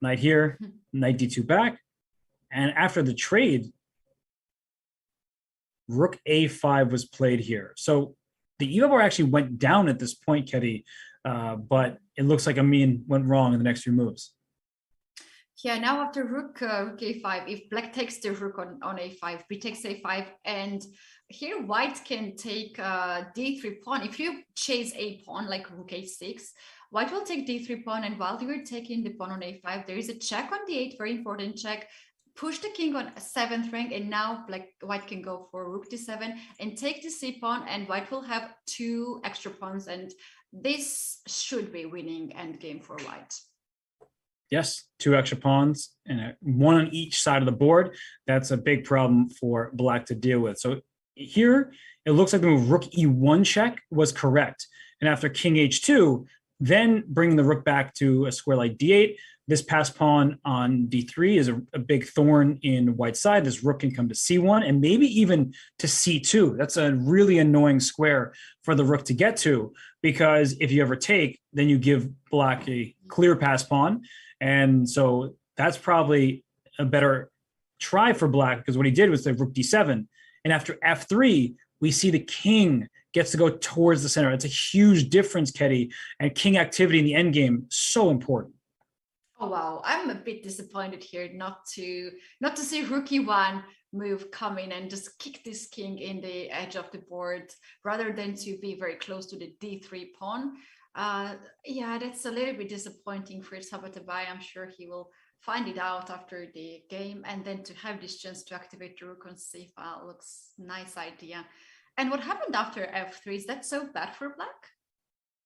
Knight here, knight d2 back. And after the trade, rook a5 was played here. So the e-board actually went down at this point, Kedi, but it looks like Amin went wrong in the next few moves. Yeah, now after rook a5, if black takes the rook on a5, b takes a5, and here white can take d3 pawn. If you chase a pawn like rook a6, white will take d3 pawn, and while you're taking the pawn on a5, there is a check on d8, very important check. Push the king on 7th rank, and now white can go for rook d7 and take the c pawn, and white will have 2 extra pawns, and this should be winning endgame for white. Yes, 2 extra pawns and one on each side of the board. That's a big problem for black to deal with. So here, it looks like the move rook e1 check was correct. And after king h2, then bringing the rook back to a square like d8, this passed pawn on d3 is a big thorn in white side. This rook can come to c1 and maybe even to c2. That's a really annoying square for the rook to get to, because if you ever take, then you give black a clear pass pawn. And so that's probably a better try for black, because what he did was the rook d7. And after f3, we see the king gets to go towards the center. It's a huge difference, Ketty, and king activity in the endgame, so important. Oh wow, I'm a bit disappointed here not to see rook e1 move come in and just kick this king in the edge of the board rather than to be very close to the d3 pawn. Yeah, that's a little bit disappointing for Tabatabai. I'm sure he will find it out after the game, and then to have this chance to activate the rook on c5 looks nice idea. And what happened after f3? Is that so bad for black?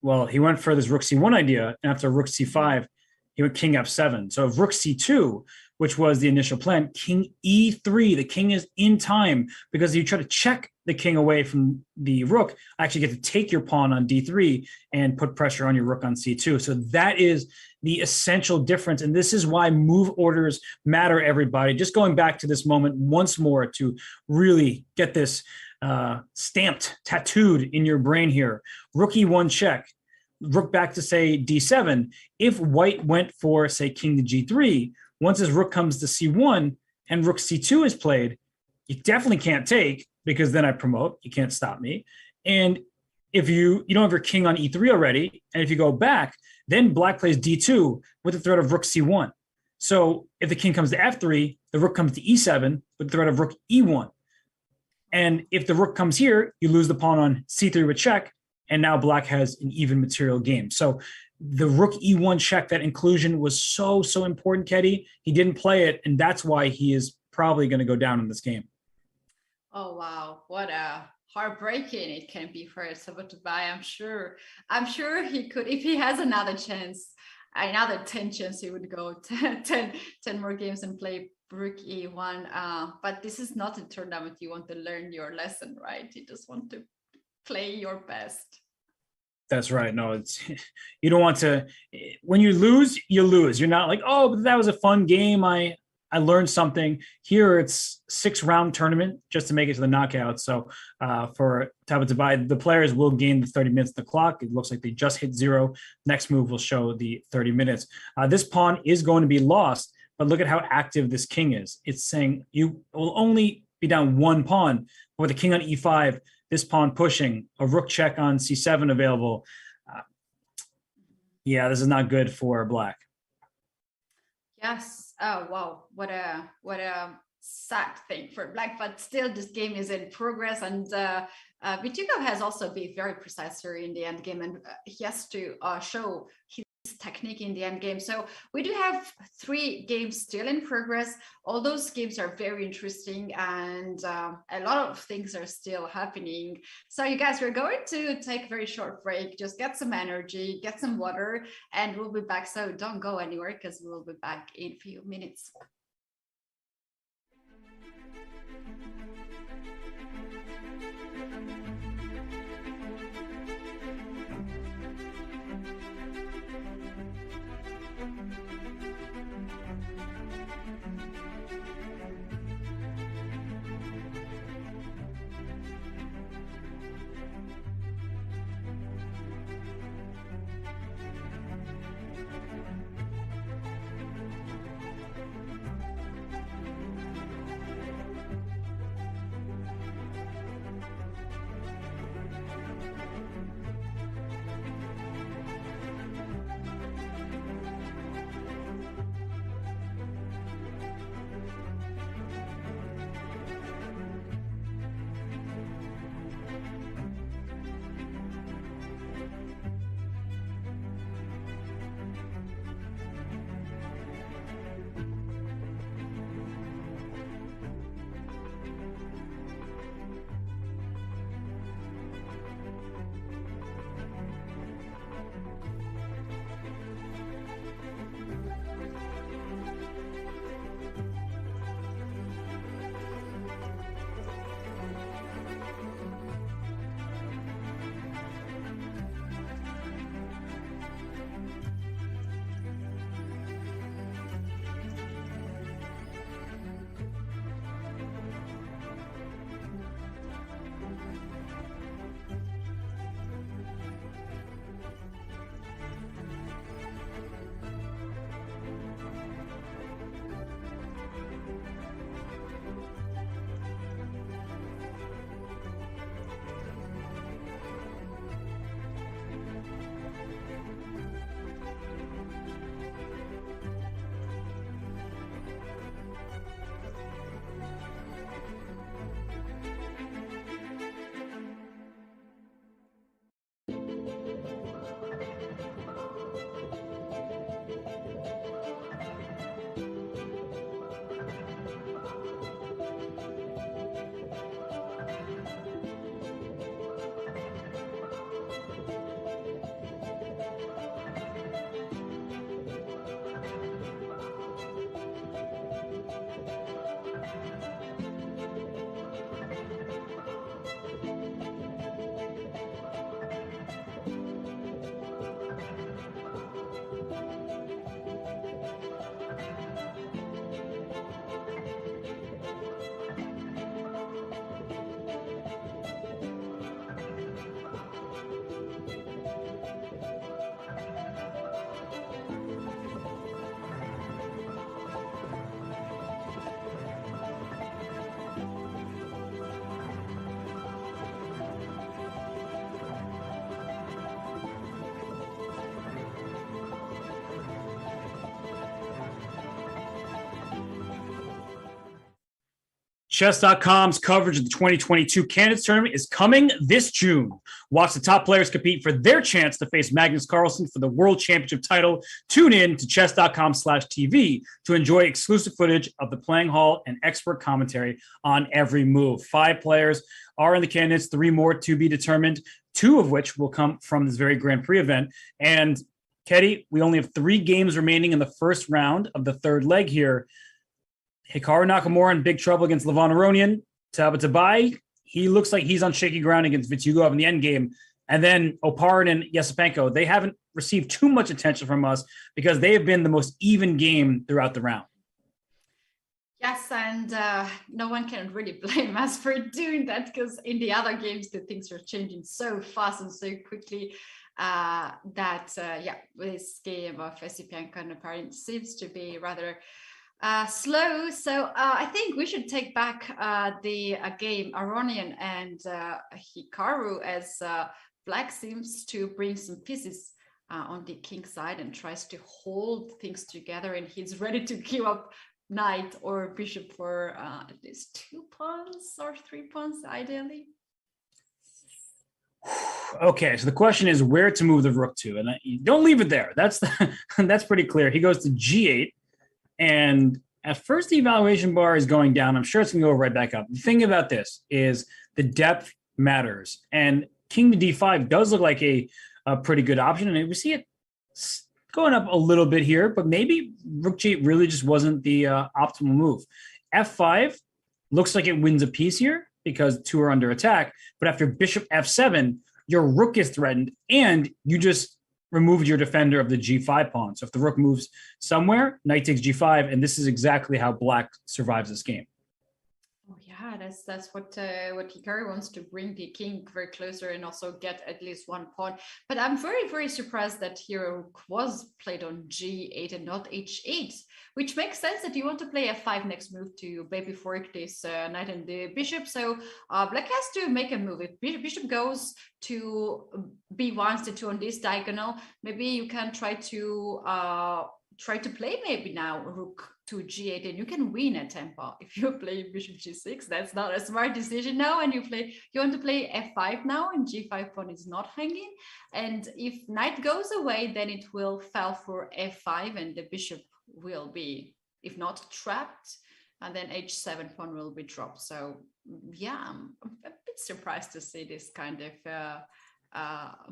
Well, he went for this rook c1 idea, and after rook c5, he went king f7. So if rook c2, which was the initial plan, king e3, the king is in time, because you try to check the king away from the rook, actually get to take your pawn on d3 and put pressure on your rook on c2. So that is the essential difference. And this is why move orders matter, everybody. Just going back to this moment once more to really get this stamped, tattooed in your brain here. Rook e1 check, rook back to, say, d7. If white went for, say, king to g3, once his rook comes to c1 and rook c2 is played, you definitely can't take, because then I promote. You can't stop me. And if you don't have your king on e3 already, and if you go back, then black plays d2 with the threat of rook c1. So if the king comes to f3, the rook comes to e7 with the threat of rook e1. And if the rook comes here, you lose the pawn on c3 with check, and now black has an even material game. So the rook e1 check, that inclusion was so important, Ketty. He didn't play it, and that's why he is probably going to go down in this game. Oh wow, what a heartbreaking it can be for Tabatabai. I'm sure he could, if he has another chance, another 10 chance, he would go 10 more games and play rook e1. But this is not a tournament you want to learn your lesson, right? You just want to play your best. That's right. No, it's, you don't want to, when you lose, you lose. You're not like, oh, but that was a fun game. I learned something. Here it's 6-round tournament just to make it to the knockout. So for Tabatabai, the players will gain the 30 minutes of the clock. It looks like they just hit 0. Next move will show the 30 minutes. This pawn is going to be lost, but look at how active this king is. It's saying you will only be down 1 pawn. But with the king on e5, this pawn pushing, a rook check on c7 available. Yeah, this is not good for black. Yes. Oh wow, what a sad thing for black. But still, this game is in progress, and Vitukov has also been very precise here in the end game, and he has to show his technique in the end game. So we do have 3 games still in progress. All those games are very interesting, and a lot of things are still happening. So you guys, we're going to take a very short break, just get some energy, get some water, and we'll be back. So don't go anywhere, because we'll be back in a few minutes. Chess.com's coverage of the 2022 Candidates Tournament is coming this June. Watch the top players compete for their chance to face Magnus Carlsen for the World Championship title. Tune in to chess.com/TV to enjoy exclusive footage of the playing hall and expert commentary on every move. 5 players are in the candidates, 3 more to be determined, 2 of which will come from this very Grand Prix event. And Ketty, we only have 3 games remaining in the first round of the third leg here. Hikaru Nakamura in big trouble against Levon Aronian. Tabatabai, he looks like he's on shaky ground against Vityugov in the end game. And then Oparin and Yasipenko, they haven't received too much attention from us because they have been the most even game throughout the round. Yes, and no one can really blame us for doing that because in the other games, the things are changing so fast and so quickly this game of Yasipenko and Oparin seems to be rather slow. So I think we should take back the game Aronian and Hikaru, as Black seems to bring some pieces on the king side and tries to hold things together, and he's ready to give up knight or bishop for at least 2 pawns or 3 pawns ideally. Okay, so the question is where to move the rook to, and you don't leave it there. That's that's pretty clear. He goes to g8. And at first, the evaluation bar is going down. I'm sure it's going to go right back up. The thing about this is the depth matters. And king to d5 does look like a pretty good option. And we see it going up a little bit here, but maybe rook g8 really just wasn't the optimal move. f5 looks like it wins a piece here because 2 are under attack. But after bishop f7, your rook is threatened, and you just removed your defender of the g5 pawn. So if the rook moves somewhere, knight takes g5, and this is exactly how Black survives this game. Oh yeah, that's what Hikaru wants, to bring the king very closer and also get at least 1 pawn. But I'm very, very surprised that here was played on g8 and not h8, which makes sense that you want to play f5 next move to baby fork this knight and the bishop. So Black has to make a move. If bishop goes to b1, c2 on this diagonal, maybe you can try to play maybe now rook to g8, and you can win at tempo. If you play bishop g6, that's not a smart decision now. And you want to play f5 now, and g5 pawn is not hanging. And if knight goes away, then it will fall for f5, and the bishop will be, if not trapped, and then h7 pawn will be dropped. So yeah, I'm a bit surprised to see this kind of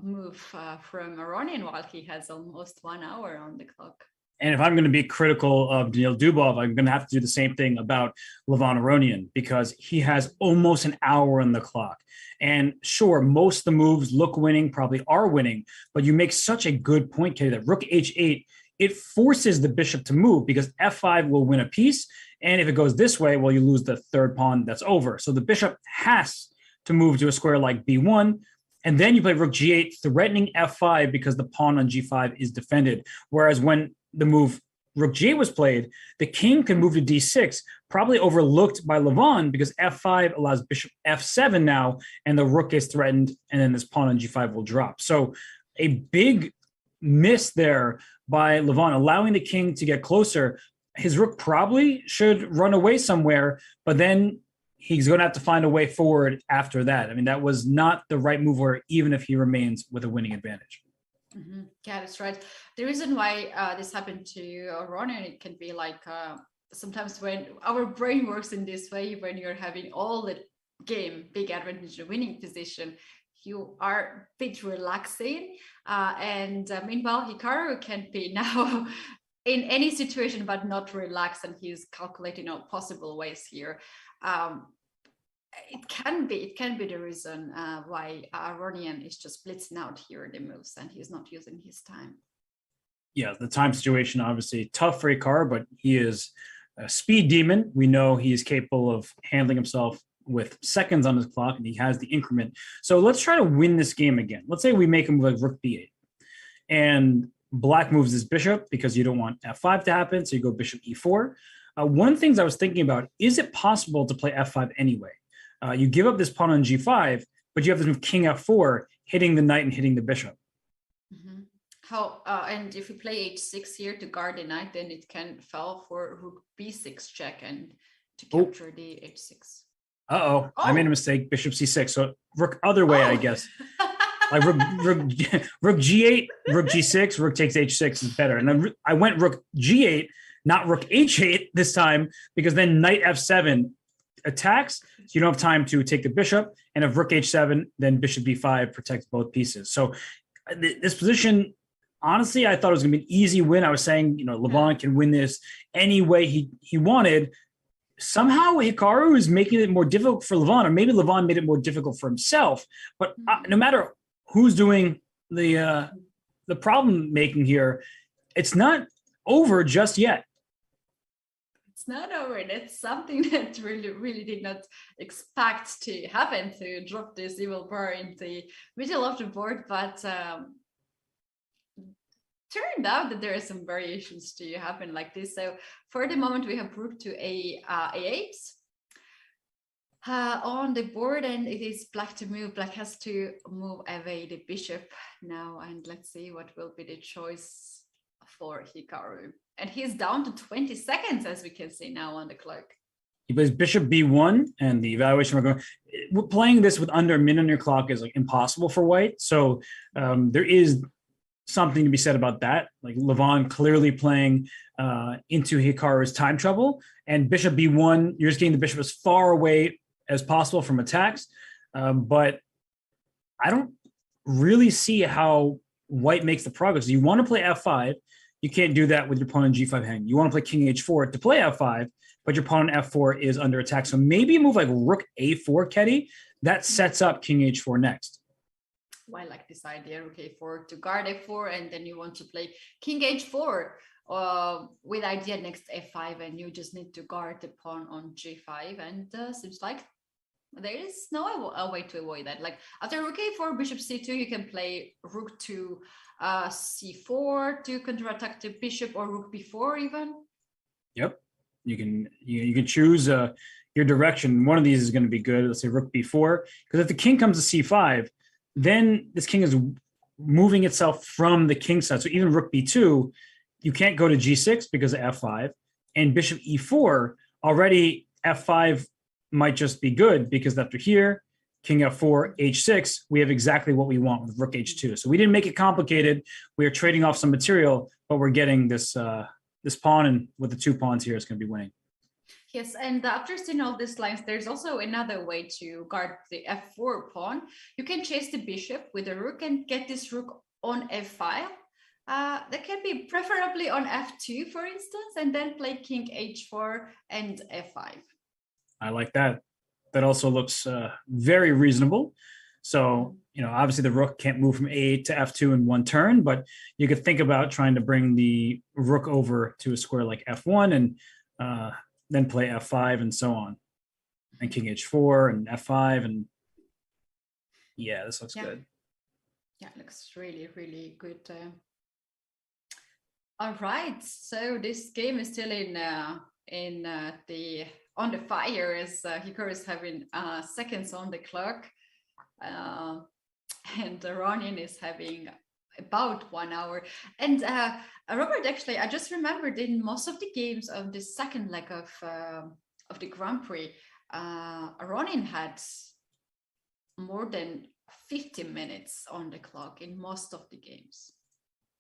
move from Aronian while he has almost 1 hour on the clock. And if I'm going to be critical of Daniil Dubov, I'm going to have to do the same thing about Levon Aronian, because he has almost an hour on the clock. And sure, most of the moves look winning, probably are winning, but you make such a good point, Katie, that rook h8, it forces the bishop to move because f5 will win a piece. And if it goes this way, well, you lose the 3rd pawn, that's over. So the bishop has to move to a square like b1. And then you play rook g8, threatening f5 because the pawn on g5 is defended. Whereas when the move rook g8 was played, the king can move to d6, probably overlooked by Levon because f5 allows bishop f7 now, and the rook is threatened, and then this pawn on g5 will drop. So a big miss there by Levon, allowing the king to get closer. His rook probably should run away somewhere, but then he's going to have to find a way forward after that. I mean, that was not the right move, or even if he remains with a winning advantage. Mm-hmm. Yeah, that's right. The reason why this happened to Aronian, it can be like sometimes when our brain works in this way, when you're having all the game, big advantage, a winning position, you are a bit relaxing. And meanwhile, Hikaru can be now in any situation, but not relaxed, and he's calculating all possible ways here. It can be the reason why Aronian is just blitzing out here the moves, and he's not using his time. Yeah, the time situation obviously tough for Hikaru, but he is a speed demon. We know he is capable of handling himself with seconds on his clock, and he has the increment. So let's try to win this game again. Let's say we make him like rook b8, and Black moves his bishop because you don't want f5 to happen, so you go bishop e4. One of the things I was thinking about, is it possible to play f5 anyway? You give up this pawn on g5, but you have this move king f4, hitting the knight and hitting the bishop. Mm-hmm. And if you play h6 here to guard the knight, then it can fall for rook b6 check, and to capture the h6. Uh-oh, I made a mistake. Bishop c6. So rook other way, I guess. Like rook g8, rook g6, rook takes h6 is better. And then I went rook g8, not rook h8 this time, because then knight f7 attacks, so you don't have time to take the bishop. And if rook h7, then bishop b5 protects both pieces. So this position, honestly, I thought it was going to be an easy win. I was saying, Levon can win this any way he wanted. Somehow Hikaru is making it more difficult for Levon, or maybe Levon made it more difficult for himself. But no matter who's doing the problem making here, it's not over just yet. It's not over. That's something that really did not expect to happen, to drop this evil bar in the middle of the board, but turned out that there are some variations to happen like this. So for the moment, we have rook to a8 on the board, and it is black to move. Black has to move away the bishop now, and let's see what will be the choice for Hikaru. And he's down to 20 seconds, as we can see now on the clock. He plays bishop b1, and the evaluation we're playing this with under a minute on your clock is like impossible for white. So there is something to be said about that. Like Levon clearly playing into Hikaru's time trouble, and bishop b1, you're just getting the bishop as far away as possible from attacks. But I don't really see how white makes the progress. You want to play f5. You can't do that with your pawn on g5 hang. You want to play king h4 to play f5, but your pawn on f4 is under attack. So maybe a move like rook a4, Ketty, that sets up king h4 next. Well, I like this idea, rook a4 to guard f4, and then you want to play king h4 with idea next f5, and you just need to guard the pawn on g5, and seems like there is no way to avoid that. Like after rook a4, bishop c2, you can play rook to c4 to counterattack the bishop, or rook b4 even. Yep, you can choose your direction. One of these is going to be good. Let's say rook b4, because if the king comes to c5, then this king is moving itself from the king side. So even rook b2, you can't go to g6 because of f5, and bishop e4 already f5 might just be good, because after here, king f4, h6, we have exactly what we want with rook h2. So we didn't make it complicated. We are trading off some material, but we're getting this this pawn, and with the two pawns here, it's going to be winning. Yes, and after seeing all these lines, there's also another way to guard the f4 pawn. You can chase the bishop with a rook and get this rook on f5. That can be preferably on f2, for instance, and then play king h4 and f5. I like that. That also looks very reasonable. So, obviously the rook can't move from a8 to f2 in one turn, but you could think about trying to bring the rook over to a square like f1, and then play f5 and so on, and king h4 and f5, and yeah, this looks good. Yeah, it looks really good. All right, so this game is still on the fire, as Hikaru is having seconds on the clock, and Aronian is having about 1 hour. And Robert, actually, I just remembered in most of the games of the second leg of the Grand Prix, Aronian had more than 50 minutes on the clock in most of the games.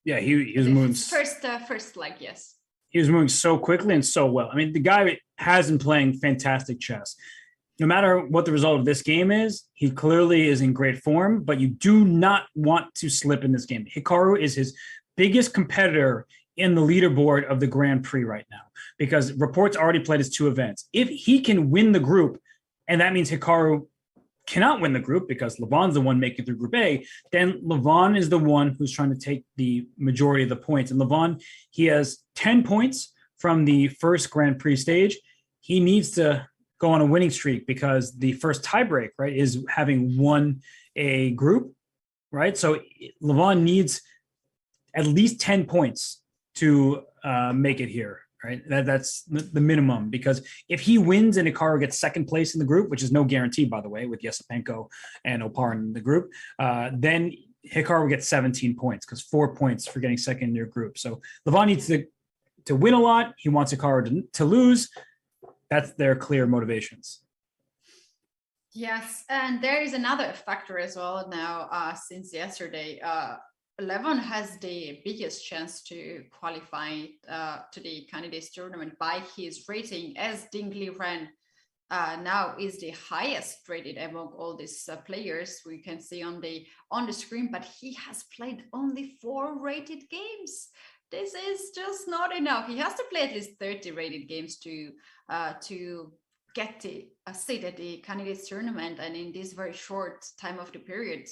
Yeah, he was moving first leg, yes. He was moving so quickly and so well. I mean, the guy has been playing fantastic chess. No matter what the result of this game is, he clearly is in great form, but you do not want to slip in this game. Hikaru is his biggest competitor in the leaderboard of the Grand Prix right now, because reports already played his 2 events. If he can win the group, and that means Hikaru cannot win the group because Levon's the one making it through Group A, then Levon is the one who's trying to take the majority of the points. And Levon, he has 10 points from the first Grand Prix stage. He needs to go on a winning streak, because the first tiebreak, right, is having won a group, right? So Levon needs at least 10 points to make it here, right? That's the minimum, because if he wins and Hikaru gets second place in the group, which is no guarantee, by the way, with Yesipenko and Opar in the group, then Hikaru gets 17 points, because 4 points for getting second in your group. So Levon needs to win a lot. He wants Hikaru to lose. That's their clear motivations. Yes, and there is another factor as well now, since yesterday. Levon has the biggest chance to qualify to the candidates tournament by his rating, as Dingley Ren now is the highest rated among all these players we can see on the screen, but he has played only 4 rated games. This is just not enough. He has to play at least 30 rated games to get a seat at the candidates tournament, and in this very short time of the period,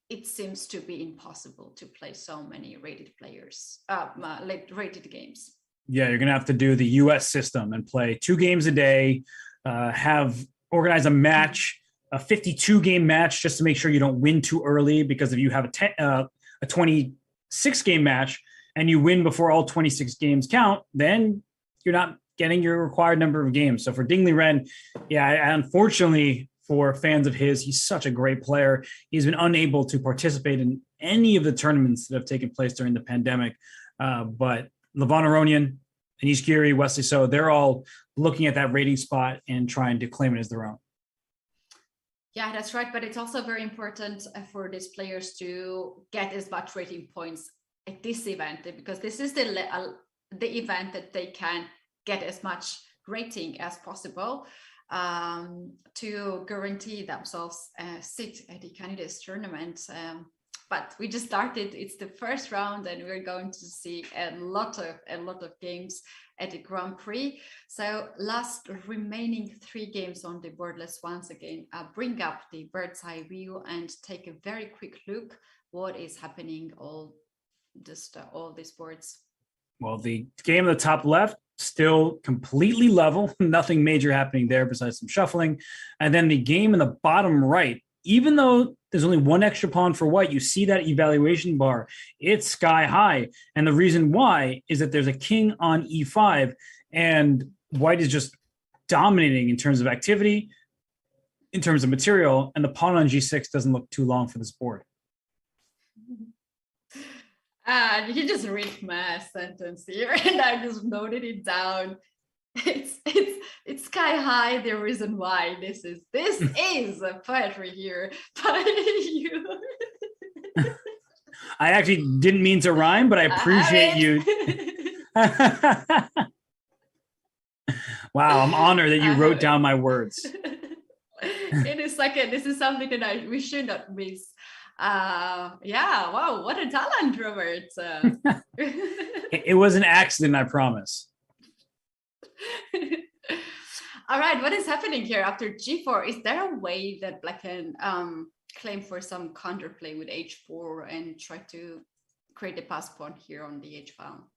it seems to be impossible to play so many rated players, rated games. Yeah, you're going to have to do the US system and play 2 games a day, organize a match, a 52 game match, just to make sure you don't win too early, because if you have a 26 game match and you win before all 26 games count, then you're not getting your required number of games. So for Dingley Ren, yeah, unfortunately for fans of his, he's such a great player. He's been unable to participate in any of the tournaments that have taken place during the pandemic. But Levon Aronian, Anish Giri, Wesley So, they're all looking at that rating spot and trying to claim it as their own. Yeah, that's right. But it's also very important for these players to get as much rating points at this event, because this is the event that they can get as much rating as possible to guarantee themselves a seat at the candidates tournament. But we just started. It's the first round, and we're going to see a lot of games at the Grand Prix. So last remaining 3 games on the board. Let's once again bring up the bird's eye view and take a very quick look what is happening all these boards. Well, the game at the top left, still completely level, nothing major happening there besides some shuffling. And then the game in the bottom right, even though there's only 1 extra pawn for white, you see that evaluation bar, it's sky high. And the reason why is that there's a king on e5, and white is just dominating in terms of activity, in terms of material, and the pawn on g6 doesn't look too long for this board. You just read my sentence here, and I just noted it down. It's sky high. The reason why this is poetry here by you. I actually didn't mean to rhyme, but I appreciate you. Wow, I'm honored that you wrote down my words. In a second, this is something that we should not miss. Yeah, wow, what a talent, Robert. It was an accident, I promise. All right, what is happening here after g4? Is there a way that black can claim for some counterplay with h4 and try to create a pass pawn here on the h file?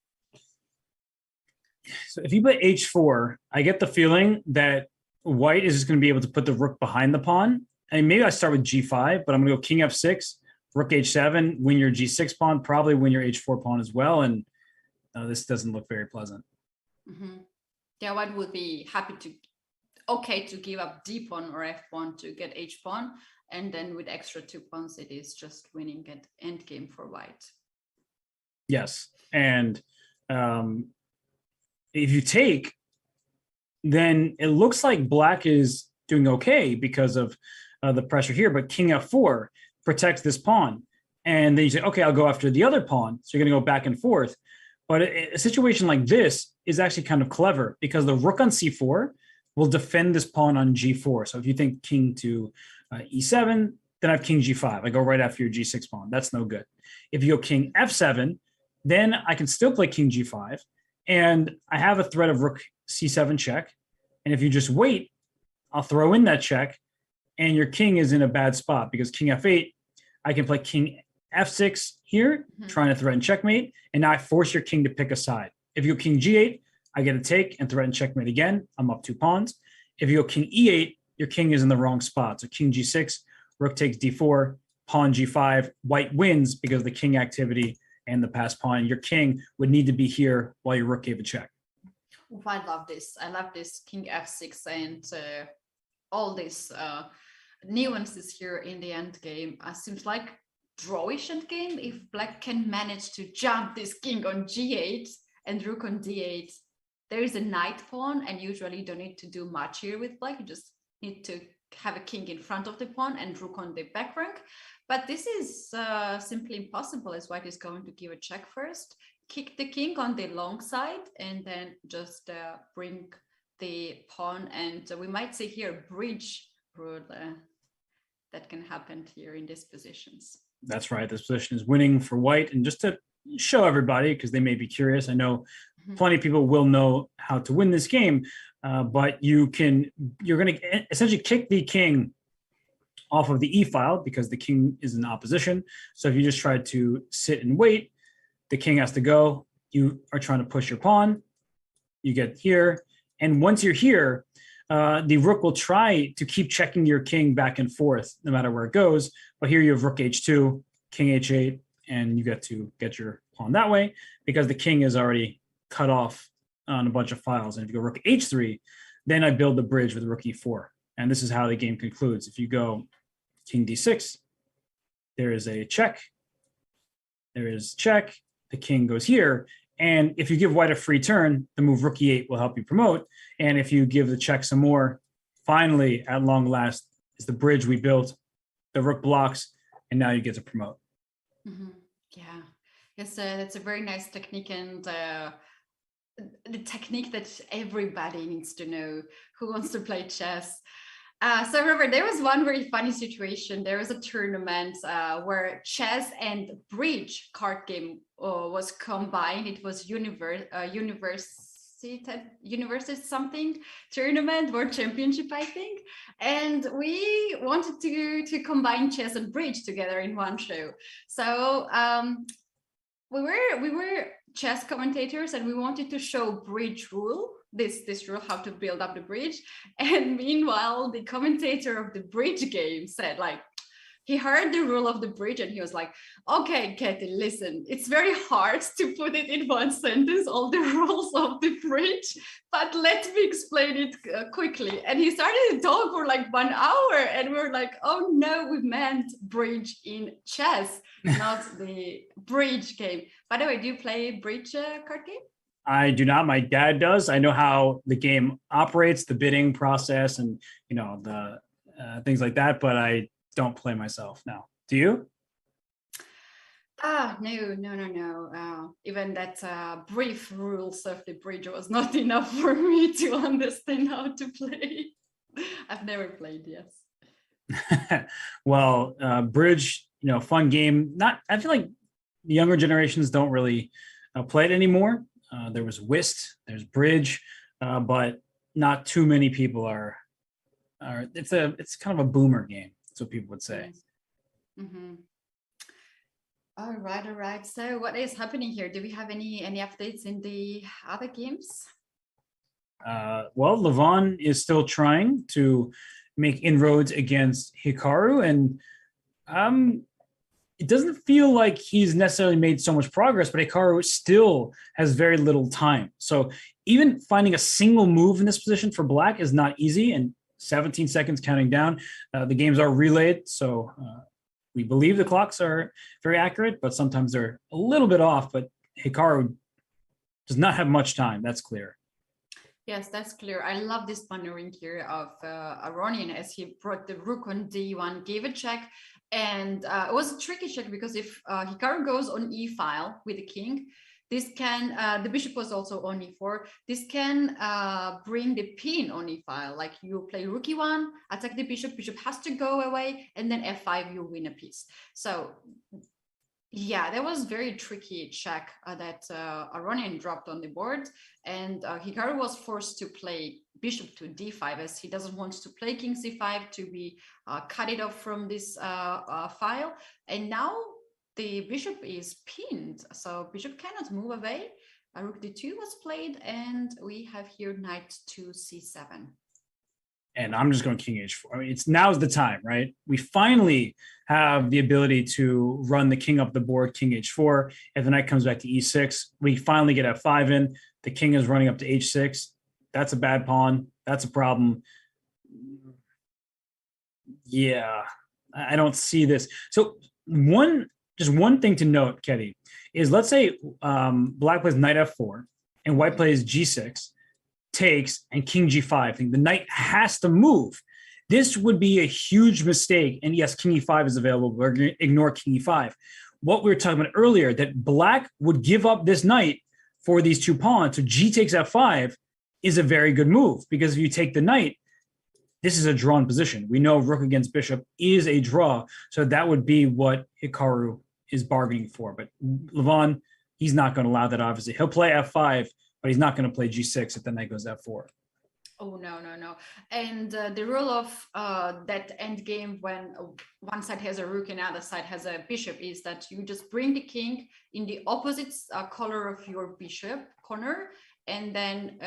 So if you play h4, I get the feeling that white is just going to be able to put the rook behind the pawn. And maybe I start with g5, but I'm going to go king f6, rook h7, win your g6 pawn, probably win your h4 pawn as well. And this doesn't look very pleasant. Mm-hmm. Yeah, white would be happy to give up d pawn or f pawn to get h pawn, and then with extra 2 pawns, it is just winning at endgame for white. Yes, and if you take, then it looks like black is doing okay because of the pressure here, but king f4 protects this pawn. And then you say, okay, I'll go after the other pawn. So you're going to go back and forth. But a situation like this is actually kind of clever because the rook on c4 will defend this pawn on g4. So if you think king to e7, then I have king g5. I go right after your g6 pawn. That's no good. If you go king f7, then I can still play king g5. And I have a threat of rook c7 check. And if you just wait, I'll throw in that check. And your king is in a bad spot because king f8, I can play king f6 here, trying to threaten checkmate. And now I force your king to pick a side. If you go king g8, I get a take and threaten checkmate again. I'm up 2 pawns. If you go king e8, your king is in the wrong spot. So king g6, rook takes d4, pawn g5, white wins because of the king activity and the passed pawn. Your king would need to be here while your rook gave a check. Oh, I love this. I love this king f6 and all these nuances here in the end game. Seems like drawish end game if black can manage to jump this king on g8 and rook on d8. there is a knight pawn, and usually you don't need to do much here with black. You just need to have a king in front of the pawn and rook on the back rank. But this is simply impossible, as white is going to give a check first, kick the king on the long side, and then just bring the pawn. And we might see here bridge rule that can happen here in these positions. That's right. This position is winning for white. And just to show everybody, because they may be curious, I know plenty of people will know how to win this game, but you're going to essentially kick the king off of the e file because the king is in opposition. So if you just try to sit and wait, the king has to go. You are trying to push your pawn. You get here. And once you're here, the rook will try to keep checking your king back and forth no matter where it goes. But here you have rook h2, king h8, and you get to get your pawn that way because the king is already cut off on a bunch of files. And if you go rook h3, then I build the bridge with rook e4. And this is how the game concludes. If you go king d6, there is a check. There is check. The king goes here. And if you give white a free turn, the move rook e8 will help you promote. And if you give the check some more, finally, at long last, is the bridge we built. The rook blocks, and now you get to promote. Mm-hmm. Yeah, yes, that's a very nice technique, and the technique that everybody needs to know who wants to play chess. So Robert, there was one very funny situation. There was a tournament where chess and bridge card game was combined. It was university something tournament, world championship, I think. And we wanted to combine chess and bridge together in one show. So we were chess commentators, and we wanted to show bridge rule. This rule, how to build up the bridge. And meanwhile, the commentator of the bridge game said, like, he heard the rule of the bridge and he was like, okay, Katie, listen, it's very hard to put it in one sentence, all the rules of the bridge, but let me explain it quickly. And he started to talk for like 1 hour, and we're like, oh no, we meant bridge in chess, not the bridge game. By the way, do you play bridge card game? I do not. My dad does. I know how the game operates, the bidding process, and the things like that. But I don't play myself now. Do you? No. Even that brief rules of the bridge was not enough for me to understand how to play. I've never played. Yes. Well, bridge, fun game. I feel like the younger generations don't really play it anymore. There was whist, there's bridge, but not too many people are. It's kind of a boomer game. That's what people would say. Mm-hmm. All right. So what is happening here? Do we have any updates in the other games? Well, Levon is still trying to make inroads against Hikaru, and it doesn't feel like he's necessarily made so much progress, but Hikaru still has very little time. So even finding a single move in this position for black is not easy, and 17 seconds counting down. The games are relayed, so we believe the clocks are very accurate, but sometimes they're a little bit off, but Hikaru does not have much time. That's clear. Yes, that's clear. I love this pondering here of Aronian as he brought the rook on d1, gave a check, and it was a tricky check because if Hikaru goes on e file with the king, this can, the bishop was also on e4, this can bring the pin on e file, like you play rook e1, attack the bishop has to go away, and then f5, you win a piece. So yeah, that was very tricky check that Aronian dropped on the board, and Hikaru was forced to play bishop to d5 as he doesn't want to play king c5 to be cut it off from this file, and now the bishop is pinned, so bishop cannot move away. Rook d2 was played, and we have here knight to c7. And I'm just going king h4. I mean, now's the time, right? We finally have the ability to run the king up the board, king h4. If the knight comes back to e6, we finally get f5 in. The king is running up to h6. That's a bad pawn. That's a problem. Yeah, I don't see this. So just one thing to note, Ketty, is let's say black plays knight f4 and white plays g6. takes and king g5. I think the knight has to move. This would be a huge mistake. And yes, king e5 is available. We're going to ignore king e5. What we were talking about earlier, that black would give up this knight for these two pawns. So g takes f5 is a very good move, because if you take the knight, this is a drawn position. We know rook against bishop is a draw. So that would be what Hikaru is bargaining for. But Levon, he's not going to allow that, obviously. He'll play f5, but he's not going to play g6 if the knight goes f4. Oh, no, no, no. And the rule of that end game when one side has a rook and the other side has a bishop is that you just bring the king in the opposite color of your bishop corner, and then,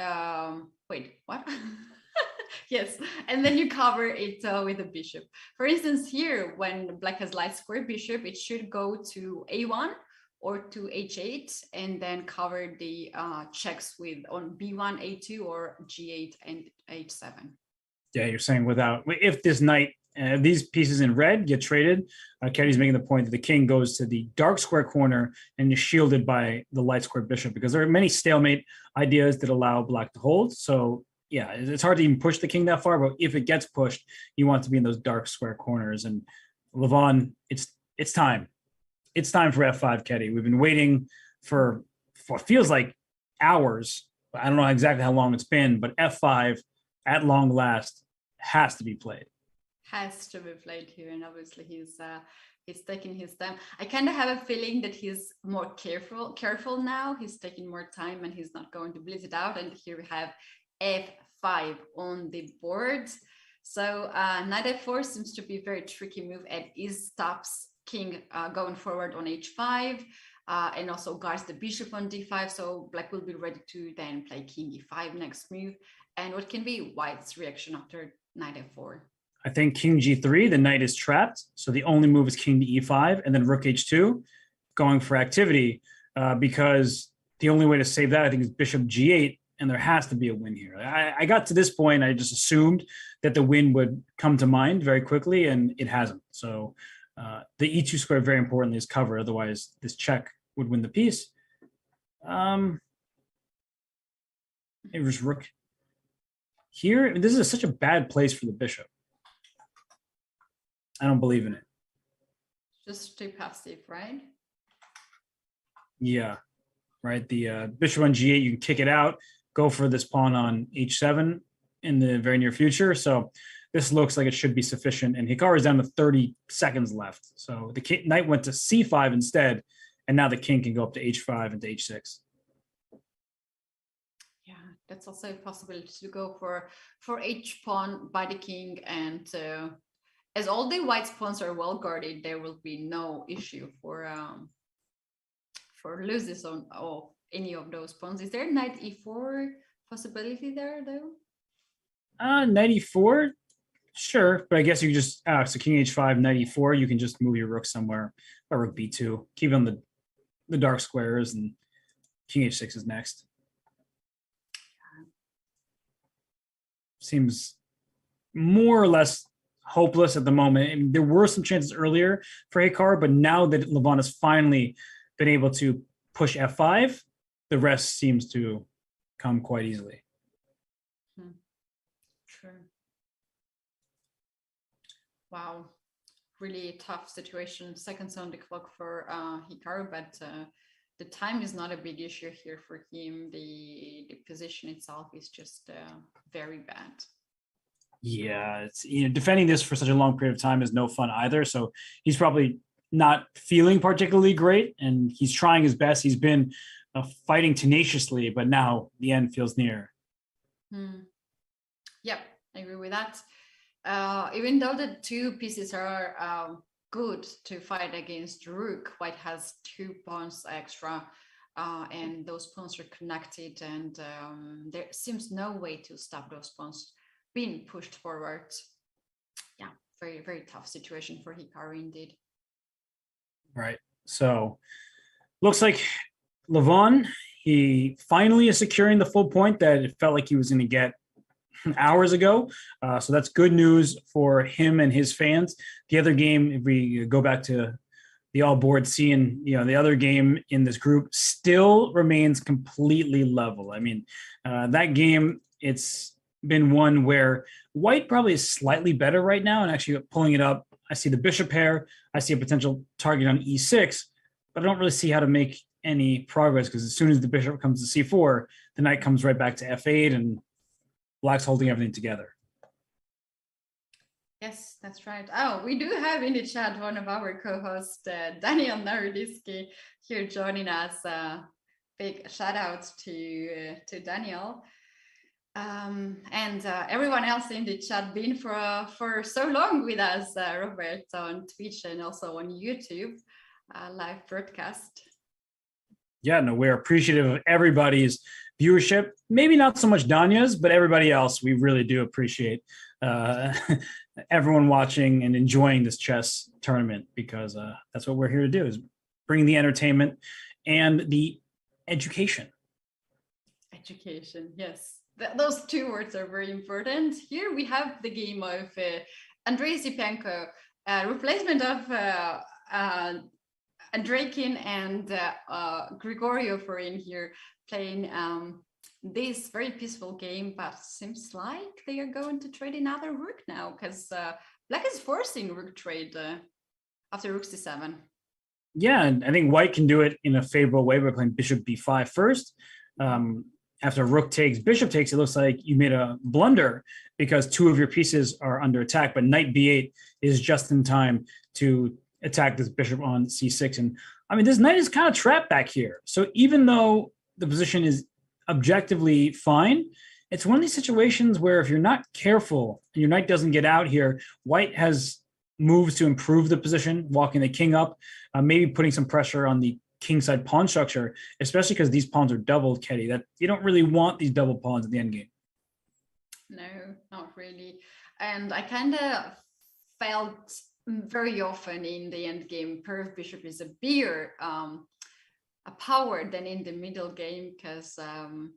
wait, what? Yes, and then you cover it with a bishop. For instance, here, when black has light square bishop, it should go to a1 or to h8, and then cover the checks with on b1, a2, or g8 and h7. Yeah, you're saying if this knight, these pieces in red get traded, Keddy's making the point that the king goes to the dark square corner and is shielded by the light square bishop, because there are many stalemate ideas that allow black to hold. So yeah, it's hard to even push the king that far, but if it gets pushed, you want to be in those dark square corners. And Levon, it's time. It's time for f5, Keddy. We've been waiting for what feels like hours. I don't know exactly how long it's been, but f5 at long last has to be played. Has to be played here, and obviously he's taking his time. I kind of have a feeling that he's more careful now. He's taking more time and he's not going to blitz it out. And here we have f5 on the board. So knight f4 seems to be a very tricky move, and it stops king going forward on h5, and also guards the bishop on d5. So black will be ready to then play king e5 next move. And what can be white's reaction after knight f4? I think king g3, the knight is trapped. So the only move is king to e5, and then rook h2, going for activity, because the only way to save that, I think, is bishop g8, and there has to be a win here. I got to this point, I just assumed that the win would come to mind very quickly, and it hasn't. So the e2 square, very importantly, is covered. Otherwise, this check would win the piece. It was rook here. This is such a bad place for the bishop. I don't believe in it. Just too passive, right? Yeah, right. The bishop on g8, you can kick it out, go for this pawn on h7 in the very near future. So this looks like it should be sufficient. And Hikaru is down to 30 seconds left. So the knight went to c5 instead, and now the king can go up to h5 and to h6. Yeah, that's also a possibility to go for h pawn by the king, and as all the white pawns are well guarded, there will be no issue for loses on any of those pawns. Is there knight e4 possibility there though? Knight e4, sure, but I guess you can just so king h5, knight e4, you can just move your rook somewhere, or rook b2, keep on the dark squares, and king h6 is next. Seems more or less hopeless at the moment. I mean, there were some chances earlier for Hikaru, but now that Levon has finally been able to push f5, the rest seems to come quite easily. True. Wow, really tough situation. Seconds on the clock for Hikaru, but the time is not a big issue here for him. The position itself is just very bad. Yeah, it's, defending this for such a long period of time is no fun either. So he's probably not feeling particularly great, and he's trying his best. He's been fighting tenaciously, but now the end feels near. Yep, I agree with that. Even though the two pieces are good to fight against rook, white has 2 pawns extra, and those pawns are connected, and there seems no way to stop those pawns being pushed forward. Yeah, very, very tough situation for Hikaru indeed. Right. So looks like Levon, he finally is securing the full point that it felt like he was going to get hours ago. So that's good news for him and his fans. The other game, if we go back to the all board scene, the other game in this group still remains completely level. I mean, that game it's been one where white probably is slightly better right now. And actually pulling it up, I see the bishop pair. I see a potential target on e6, but I don't really see how to make any progress because as soon as the bishop comes to c4, the knight comes right back to f8 and black's holding everything together. Yes, that's right. Oh, we do have in the chat one of our co-hosts, Daniel Naroditsky, here joining us. Big shout out to Daniel. And everyone else in the chat been for so long with us, Robert, on Twitch and also on YouTube live broadcast. Yeah, no, we're appreciative of everybody's viewership. Maybe not so much Danya's, but everybody else, we really do appreciate everyone watching and enjoying this chess tournament because that's what we're here to do, is bring the entertainment and the education. Education, yes. Those two words are very important. Here we have the game of Andrei Sipenko, replacement of Andreikin and Grigorio Forin here playing this very peaceful game, but seems like they are going to trade another rook now because black is forcing rook trade after rook c7. Yeah, and I think white can do it in a favorable way by playing bishop b5 first. After rook takes, bishop takes, it looks like you made a blunder because two of your pieces are under attack, but knight b8 is just in time to attack this bishop on c6. And I mean, this knight is kind of trapped back here. So even though the position is objectively fine, it's one of these situations where if you're not careful and your knight doesn't get out here, white has moves to improve the position, walking the king up, maybe putting some pressure on the kingside pawn structure, especially because these pawns are doubled, Ketty, that you don't really want these double pawns at the endgame. No, not really. And I kind of felt very often in the endgame, Perv bishop is a bigger a power than in the middle game because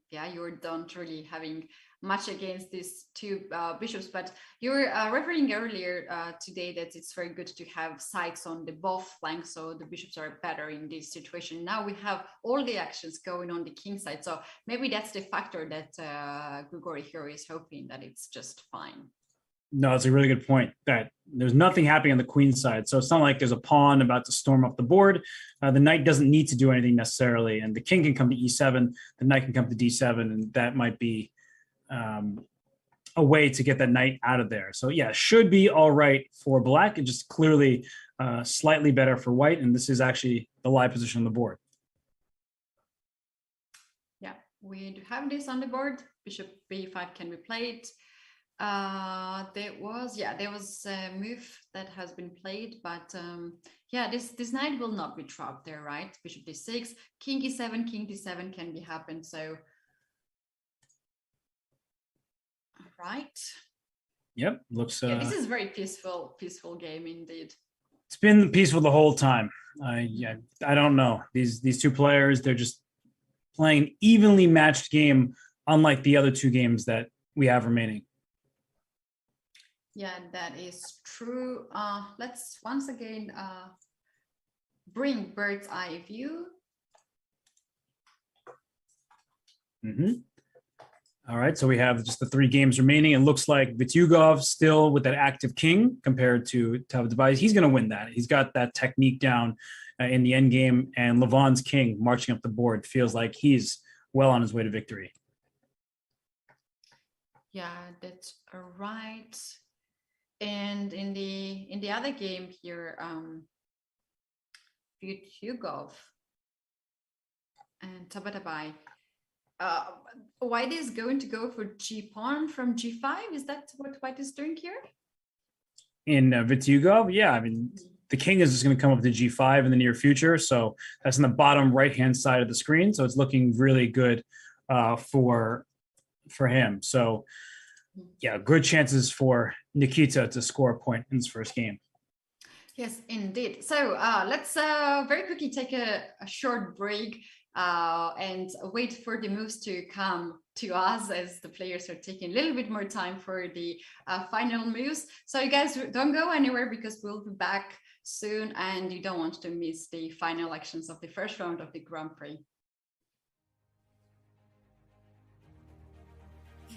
yeah, you're not really having much against these two bishops. But you were referring earlier today that it's very good to have sides on the both flanks, so the bishops are better in this situation. Now we have all the actions going on the king side, so maybe that's the factor that Grigori here is hoping that it's just fine. No, it's a really good point that there's nothing happening on the queen side. So it's not like there's a pawn about to storm off the board. The knight doesn't need to do anything necessarily. And the king can come to e7, the knight can come to d7, and that might be a way to get that knight out of there. So yeah, should be all right for black. It's just clearly slightly better for white. And this is actually the live position on the board. Yeah, we do have this on the board. Bishop b5 can be played. There was a move that has been played, but yeah, this knight will not be trapped there, right? Bishop d6, king e7, king d7 can be happened. So, right. Yep, looks. Yeah, this is very peaceful game indeed. It's been peaceful the whole time. Yeah, I don't know these two players. They're just playing evenly matched game, unlike the other two games that we have remaining. Yeah, that is true. Let's once again bring bird's eye view. All right, so we have just the 3 games remaining. It looks like Vityugov still with that active king compared to Tabatabai. He's going to win that. He's got that technique down in the end game, and Levon's king marching up the board feels like he's well on his way to victory. Yeah, that's right. And in the other game here, Vityugov and Tabatabai. White is going to go for G pawn from G5. Is that what white is doing here? In Vityugov, yeah. I mean, the king is just going to come up to G5 in the near future. So that's in the bottom right-hand side of the screen. So it's looking really good for him. So yeah, good chances for Nikita to score a point in this first game. Yes, indeed. So let's very quickly take a short break and wait for the moves to come to us as the players are taking a little bit more time for the final moves. So you guys don't go anywhere because we'll be back soon and you don't want to miss the final actions of the first round of the Grand Prix.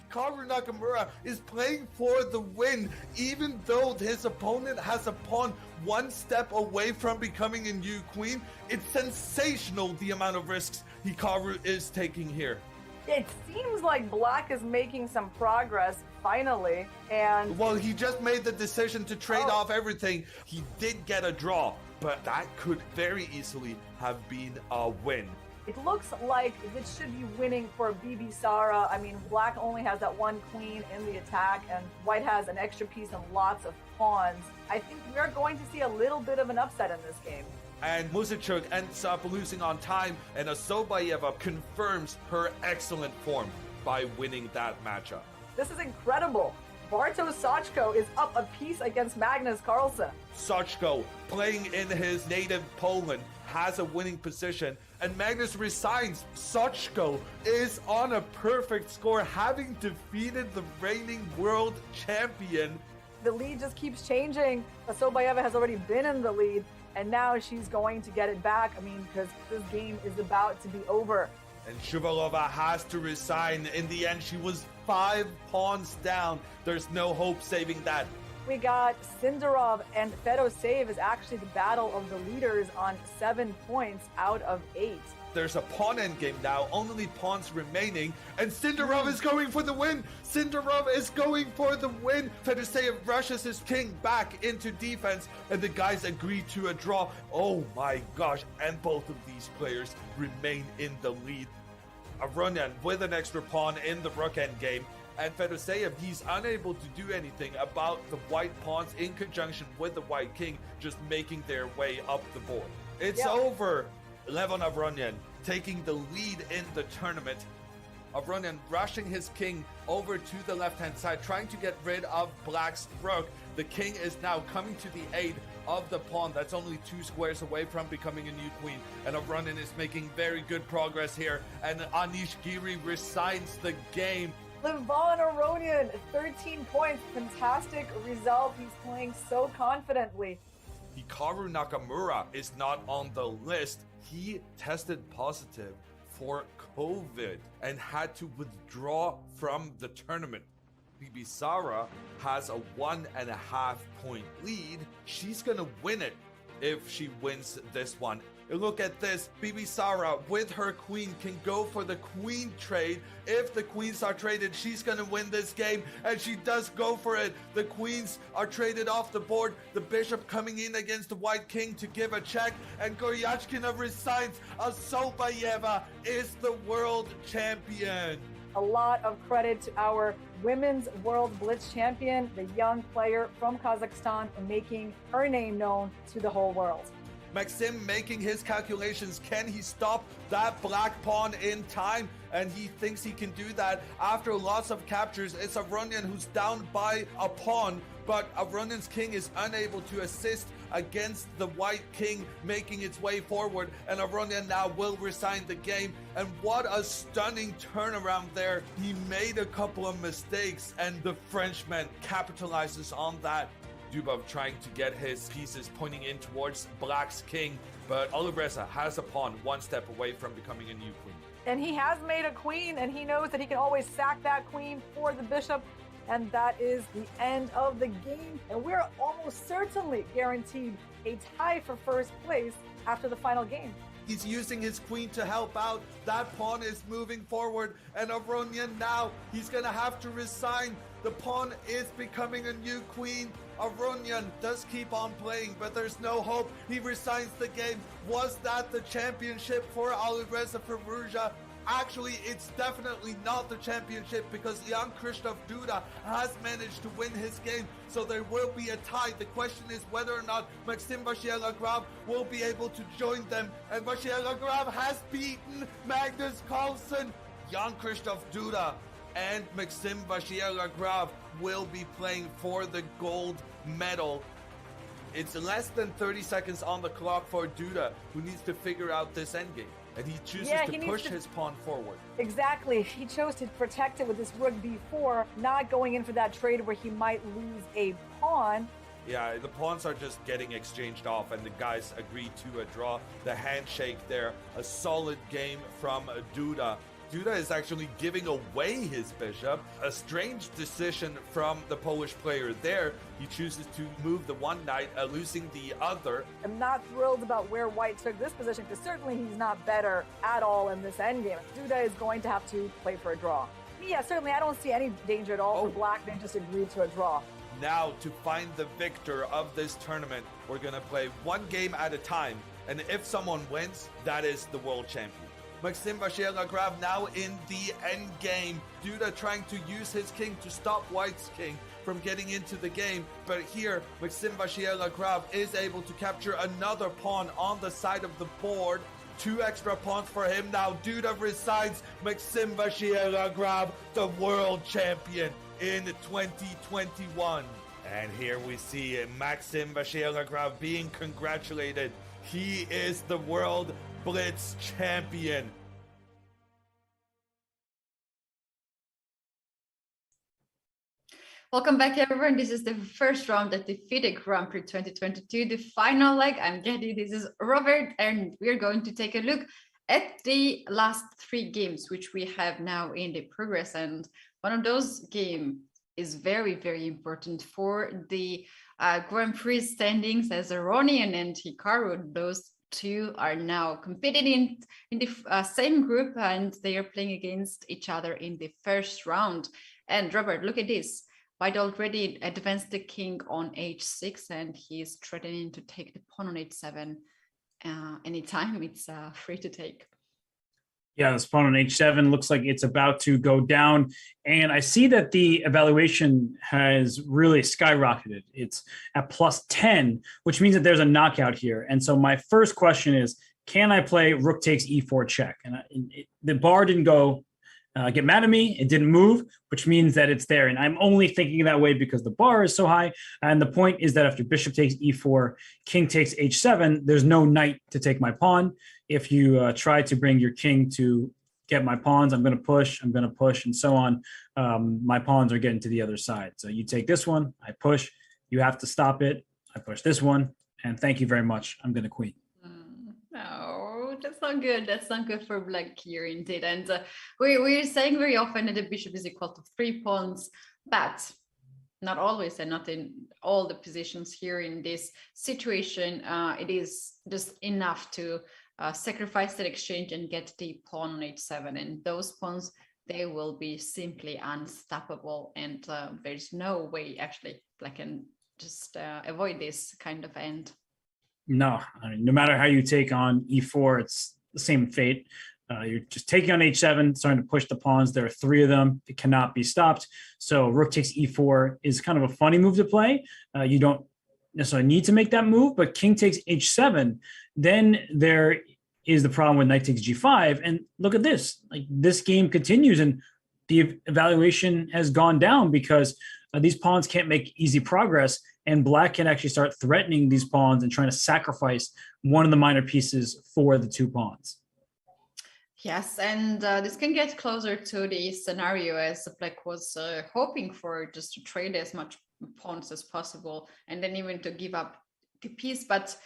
Hikaru Nakamura is playing for the win, even though his opponent has a pawn one step away from becoming a new queen. It's sensational the amount of risks Hikaru is taking here. It seems like Black is making some progress, finally, and... Well, he just made the decision to trade off everything. He did get a draw, but that could very easily have been a win. It looks like it should be winning for BB Sara. I mean, Black only has that one queen in the attack, and White has an extra piece and lots of pawns. I think we're going to see a little bit of an upset in this game. And Muzichuk ends up losing on time, and Asobayeva confirms her excellent form by winning that matchup. This is incredible. Bartosz Sachko is up a piece against Magnus Carlsen. Sachko, playing in his native Poland, has a winning position, and Magnus resigns. Sachko is on a perfect score, having defeated the reigning world champion. The lead just keeps changing. Asobayeva has already been in the lead, and now she's going to get it back. I mean, because this game is about to be over. And Shuvalova has to resign. In the end, she was 5 pawns down. There's no hope saving that. We got Sindarov and Fedoseev is actually the battle of the leaders on 7 points out of 8. There's a pawn endgame now, only pawns remaining, and Sindarov is going for the win! Sindarov is going for the win! Fedoseev rushes his king back into defense, and the guys agree to a draw. Oh my gosh, and both of these players remain in the lead. Aronian with an extra pawn in the rook endgame, and Fedoseev, he's unable to do anything about the white pawns in conjunction with the white king just making their way up the board. It's over! Levon Aronian taking the lead in the tournament. Aronian rushing his king over to the left-hand side, trying to get rid of Black's rook. The king is now coming to the aid of the pawn that's only 2 squares away from becoming a new queen. And Aronian is making very good progress here. And Anish Giri resigns the game. Levon Aronian, 13 points. Fantastic result. He's playing so confidently. Hikaru Nakamura is not on the list. He tested positive for COVID and had to withdraw from the tournament. BB Sara has a 1.5 point lead. She's gonna win it if she wins this one. Look at this. BB Sara with her queen can go for the queen trade. If the queens are traded, she's gonna win this game, and she does go for it. The queens are traded off the board. The bishop coming in against the white king to give a check, and Goryachkina resigns. Asobayeva is the world champion. A lot of credit to our women's world blitz champion, the young player from Kazakhstan, making her name known to the whole world. Maxim making his calculations. Can he stop that black pawn in time? And he thinks he can do that after lots of captures. It's Aronian who's down by a pawn, but Aronian's king is unable to assist against the white king making its way forward, and Aronian now will resign the game. And what a stunning turnaround there. He made a couple of mistakes, and the Frenchman capitalizes on that. Dubov trying to get his pieces pointing in towards Black's king, but Olivreza has a pawn 1 step away from becoming a new queen. And he has made a queen, and he knows that he can always sack that queen for the bishop, and that is the end of the game. And we're almost certainly guaranteed a tie for first place after the final game. He's using his queen to help out. That pawn is moving forward, and Aronian now, he's gonna have to resign. The pawn is becoming a new queen. Aronian does keep on playing, but there's no hope. He resigns the game. Was that the championship for Alireza Firouzja? Actually, it's definitely not the championship because Jan Krzysztof Duda has managed to win his game, so there will be a tie. The question is whether or not Maxim Vachier-Lagrave will be able to join them, and Vachier-Lagrave has beaten Magnus Carlsen. Jan Krzysztof Duda and Maxim Vachier-Lagrave will be playing for the gold medal. It's less than 30 seconds on the clock for Duda, who needs to figure out this endgame. And he chooses to push his pawn forward. Exactly. He chose to protect it with this rook b4, not going in for that trade where he might lose a pawn. Yeah, the pawns are just getting exchanged off, and the guys agree to a draw. The handshake there, a solid game from Duda. Duda is actually giving away his bishop. A strange decision from the Polish player there. He chooses to move the one knight, losing the other. I'm not thrilled about where White took this position because certainly he's not better at all in this endgame. Duda is going to have to play for a draw. Yeah, certainly I don't see any danger at all for Black. They just agreed to a draw. Now, to find the victor of this tournament, we're going to play one game at a time. And if someone wins, that is the world champion. Maxim Vachier-Lagrave now in the end game. Duda trying to use his king to stop White's king from getting into the game. But here, Maxim Vachier-Lagrave is able to capture another pawn on the side of the board. 2 extra pawns for him. Now Duda resides Maxim Vachier-Lagrave, the world champion in 2021. And here we see Maxim Vachier-Lagrave being congratulated. He is the world Blitz champion. Welcome back, everyone. This is the first round at the FIDE Grand Prix 2022, the final leg. I'm Getty, this is Robert, and we're going to take a look at the last 3 games, which we have now in the progress. And one of those games is very, very important for the Grand Prix standings, as Aronian and Hikaru, those 2 are now competing in the same group, and they are playing against each other in the first round. And Robert, look at this. White already advanced the king on h6, and he's threatening to take the pawn on h7 anytime. It's free to take. Yeah, this pawn on h7 looks like it's about to go down. And I see that the evaluation has really skyrocketed. It's at +10, which means that there's a knockout here. And so my first question is, can I play rook takes e4 check? And the bar didn't go get mad at me. It didn't move, which means that it's there. And I'm only thinking that way because the bar is so high. And the point is that after bishop takes e4, king takes h7, there's no knight to take my pawn. If you try to bring your king to get my pawns, I'm going to push, and so on. My pawns are getting to the other side. So you take this one, I push, you have to stop it. I push this one, and thank you very much. I'm going to queen. No, that's not good. That's not good for Black here indeed. And we're saying very often that the bishop is equal to 3 pawns, but not always, and not in all the positions here in this situation. It is just enough to sacrifice that exchange and get the pawn on h7, and those pawns, they will be simply unstoppable, and there's no way actually Black can just avoid this kind of end. No, I mean, no matter how you take on e4, it's the same fate. You're just taking on h7, starting to push the pawns. There are 3 of them. It cannot be stopped. So rook takes e4 is kind of a funny move to play. You don't necessarily need to make that move, but king takes h7, then there is the problem with knight takes g5. And look at this, like this game continues and the evaluation has gone down because these pawns can't make easy progress, and Black can actually start threatening these pawns and trying to sacrifice one of the minor pieces for the 2 pawns. Yes, and this can get closer to the scenario as Black was hoping for, just to trade as much pawns as possible and then even to give up the piece. But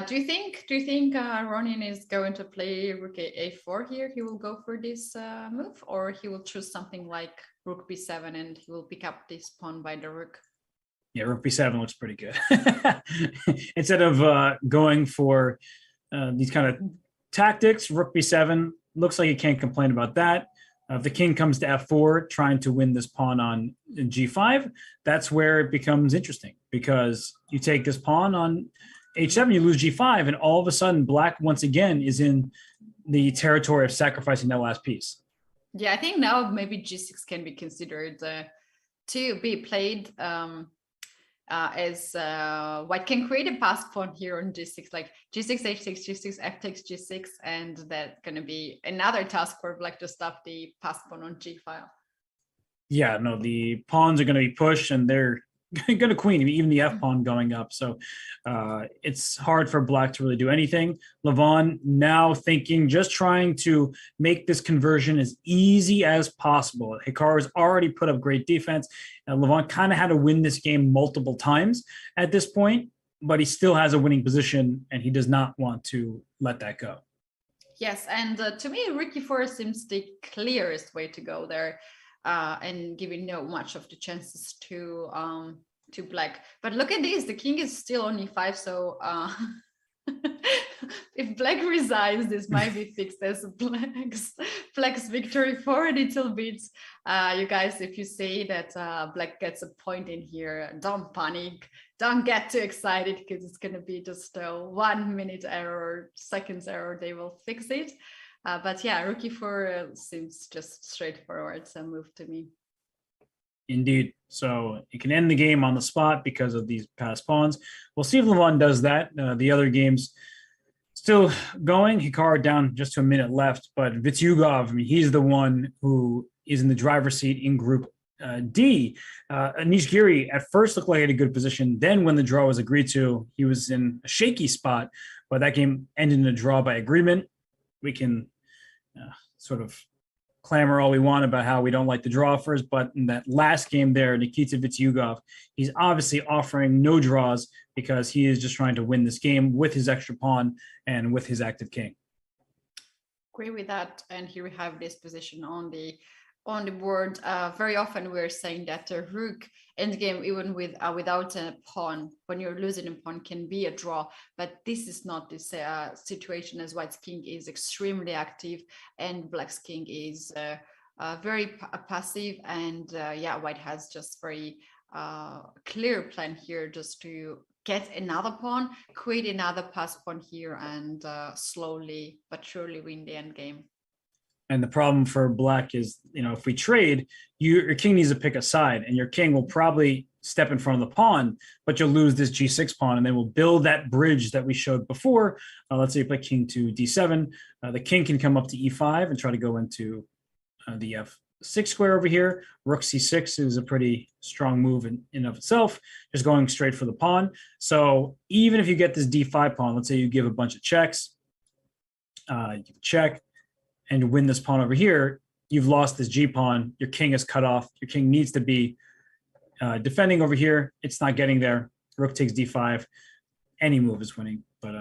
do you think Aronian is going to play rook a4 here? He will go for this move, or he will choose something like rook b7 and he will pick up this pawn by the rook? Yeah, rook b7 looks pretty good. Instead of going for these kind of tactics, rook b7 looks like you can't complain about that. If the king comes to f4, trying to win this pawn on g5, that's where it becomes interesting, because you take this pawn on h7, you lose g5, and all of a sudden Black once again is in the territory of sacrificing that last piece. Yeah, I think now maybe g6 can be considered to be played as White can create a pass pawn here on g6, like g6, h6, g6, f takes g6, and that's going to be another task for Black to stop the pass pawn on g5. Yeah, no, the pawns are going to be pushed, and they're going to queen, even the f pawn going up. So it's hard for Black to really do anything. Levon now thinking, just trying to make this conversion as easy as possible. Hikaru's already put up great defense. Levon kind of had to win this game multiple times at this point, but he still has a winning position, and he does not want to let that go. Yes, and to me, Rookie 4 seems the clearest way to go there, and giving no much of the chances to Black. But look at this, the king is still on e5, so if Black resigns, this might be fixed as Black's victory for a little bit. You guys, if you say that Black gets a point in here, don't panic. Don't get too excited because it's going to be just a 1 minute error, seconds error. They will fix it. But yeah, Rookie 4 seems just straightforward. So move to me. Indeed. So it can end the game on the spot because of these passed pawns. We'll see if Levon does that. The other games still going. Hikaru down just to a minute left, but Vityugov, I mean, he's the one who is in the driver's seat in Group D. Anish Giri at first looked like he had a good position. Then when the draw was agreed to, he was in a shaky spot, but that game ended in a draw by agreement. We can sort of clamor all we want about how we don't like the draw first, but in that last game there, Nikita Vityugov, he's obviously offering no draws because he is just trying to win this game with his extra pawn and with his active king. Agree with that. And here we have this position on the board. Very often we're saying that a rook endgame, even without a pawn, when you're losing a pawn, can be a draw. But this is not this situation, as White's king is extremely active and Black's king is very passive. And yeah, White has just very clear plan here just to get another pawn, create another pass pawn here, and slowly but surely win the endgame. And the problem for Black is, you know, if we trade, your king needs to pick a side, and your king will probably step in front of the pawn, but you'll lose this g6 pawn, and then we'll build that bridge that we showed before. Let's say you play king to d7. The king can come up to e5 and try to go into the f6 square over here. Rook c6 is a pretty strong move in of itself, just going straight for the pawn. So even if you get this d5 pawn, let's say you give a bunch of checks, you give a check, and win this pawn over here, you've lost this g pawn. Your king is cut off. Your king needs to be defending over here. It's not getting there. Rook takes d5. Any move is winning, but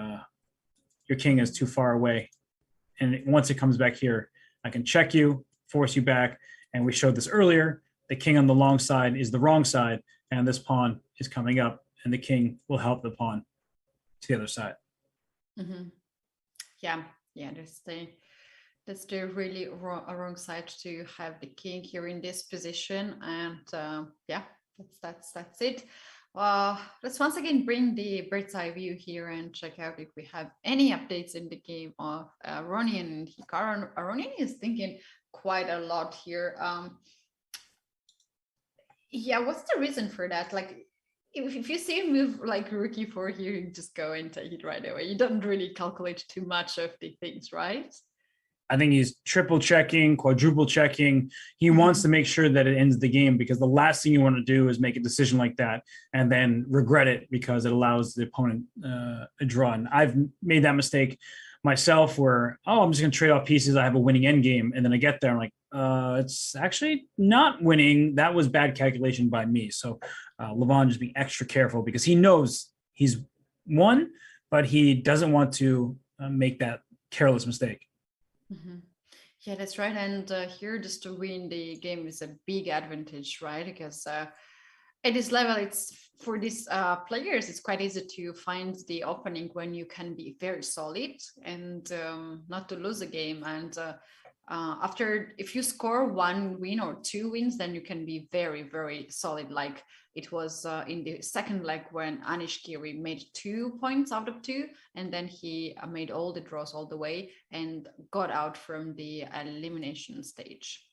your king is too far away. And once it comes back here, I can check you, force you back. And we showed this earlier. The king on the long side is the wrong side, and this pawn is coming up, and the king will help the pawn to the other side. Mm-hmm. Yeah, that's the really wrong side to have the king here in this position. And yeah, that's it. Let's once again bring the bird's eye view here and check out if we have any updates in the game of Aronian and Hikaru. Aronian is thinking quite a lot here. Yeah, what's the reason for that? Like, if you see him move like Rookie 4 here, you just go and take it right away. You don't really calculate too much of the things, right? I think he's triple checking, quadruple checking. He wants to make sure that it ends the game, because the last thing you want to do is make a decision like that and then regret it because it allows the opponent a draw. And I've made that mistake myself where, I'm just going to trade off pieces. I have a winning end game. And then I get there, I'm like, it's actually not winning. That was bad calculation by me. So Levon just being extra careful because he knows he's won, but he doesn't want to make that careless mistake. Mm-hmm. Yeah, that's right. And here, just to win the game is a big advantage, right? Because at this level, it's for these players, it's quite easy to find the opening when you can be very solid and not to lose a game. And after, if you score 1 win or 2 wins, then you can be very, very solid. Like it was in the second leg when Anish Giri made 2 points out of 2, and then he made all the draws all the way and got out from the elimination stage.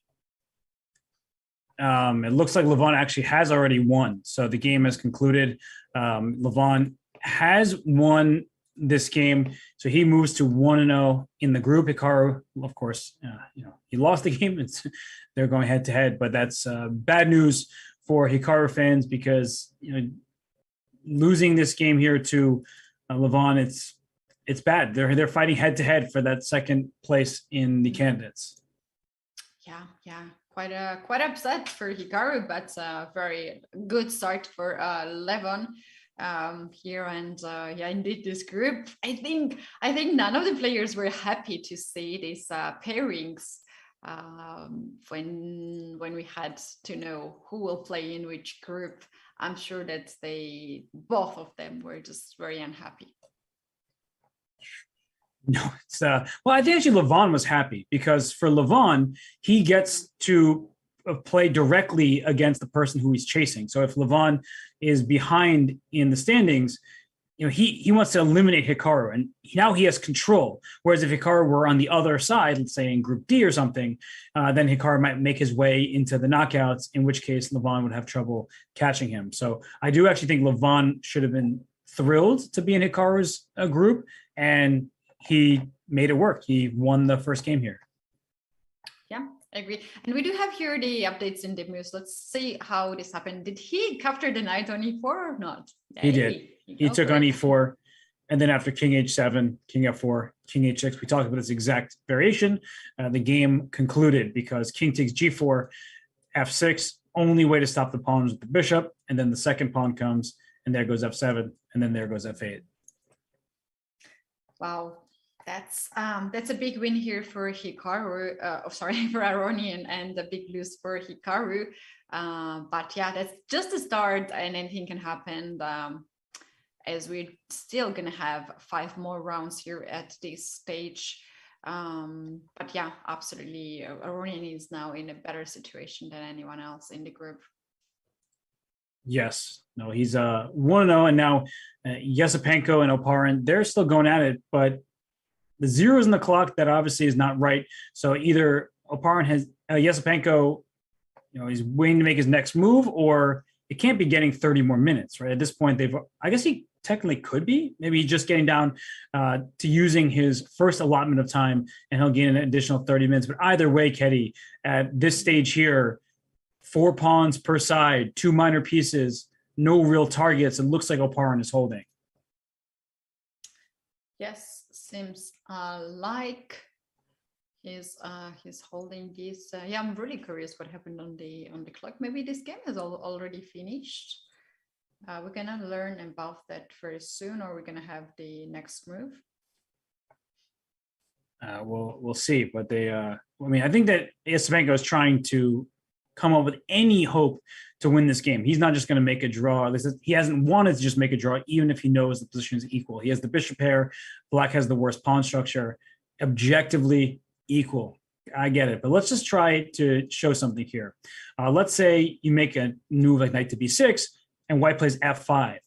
It looks like Levon actually has already won. So the game has concluded. Levon has won this game. So he moves to 1-0 in the group. Hikaru, of course, he lost the game. They're going head to head, but that's bad news for Hikaru fans because, losing this game here to Levon, it's bad. They're fighting head to head for that second place in the candidates. Yeah. Quite upset for Hikaru, but very good start for Levon. here, and yeah, indeed, this group. I think none of the players were happy to see these pairings when we had to know who will play in which group. I'm sure that both of them were just very unhappy. No, it's well, I think actually Levon was happy, because for Levon, he gets to play directly against the person who he's chasing. So if Levon is behind in the standings, he wants to eliminate Hikaru, and now he has control. Whereas if Hikaru were on the other side, let's say in Group D or something, then Hikaru might make his way into the knockouts, in which case Levon would have trouble catching him. So I do actually think Levon should have been thrilled to be in Hikaru's group, and he made it work. He won the first game here. Yeah, I agree. And we do have here the updates in the news. Let's see how this happened. Did he capture the knight on e4 or not? He did. He took on e4, and then after king h7, king f4, king h6, we talked about this exact variation. The game concluded because king takes g4, f6, only way to stop the pawn is with the bishop, and then the second pawn comes, and there goes f7, and then there goes f8. Wow. That's a big win here for Hikaru, for Aronian, and a big lose for Hikaru. But yeah, that's just the start, and anything can happen, as we're still gonna have 5 more rounds here at this stage. But yeah, absolutely, Aronian is now in a better situation than anyone else in the group. Yes, no, he's 1-0, and now Yesipenko and Oparin, they're still going at it, but the zeros in the clock, that obviously is not right. So either Oparin has Yesipenko, he's waiting to make his next move, or it can't be getting 30 more minutes, right? At this point, I guess he technically could be. Maybe he's just getting down to using his first allotment of time, and he'll gain an additional 30 minutes. But either way, Ketty, at this stage here, 4 pawns per side, 2 minor pieces, no real targets. It looks like Oparin is holding. Yes. Seems like he's holding this. Yeah, I'm really curious what happened on the clock. Maybe this game has already finished. We're gonna learn about that very soon, or we're gonna have the next move. We'll see. But I think that Yesipenko is trying to come up with any hope to win this game. He's not just going to make a draw. He hasn't wanted to just make a draw, even if he knows the position is equal. He has the bishop pair. Black has the worst pawn structure. Objectively equal. I get it. But let's just try to show something here. Let's say you make a move like knight to b6, and white plays f5.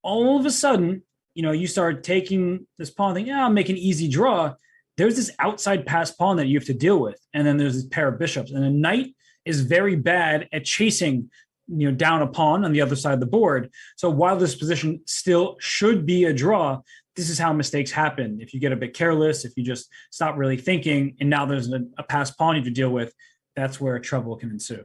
All of a sudden, you start taking this pawn, thinking, I'll make an easy draw. There's this outside pass pawn that you have to deal with. And then there's this pair of bishops. And a knight is very bad at chasing down a pawn on the other side of the board. So while this position still should be a draw, this is how mistakes happen. If you get a bit careless, if you just stop really thinking, and now there's a passed pawn you have to deal with, that's where trouble can ensue.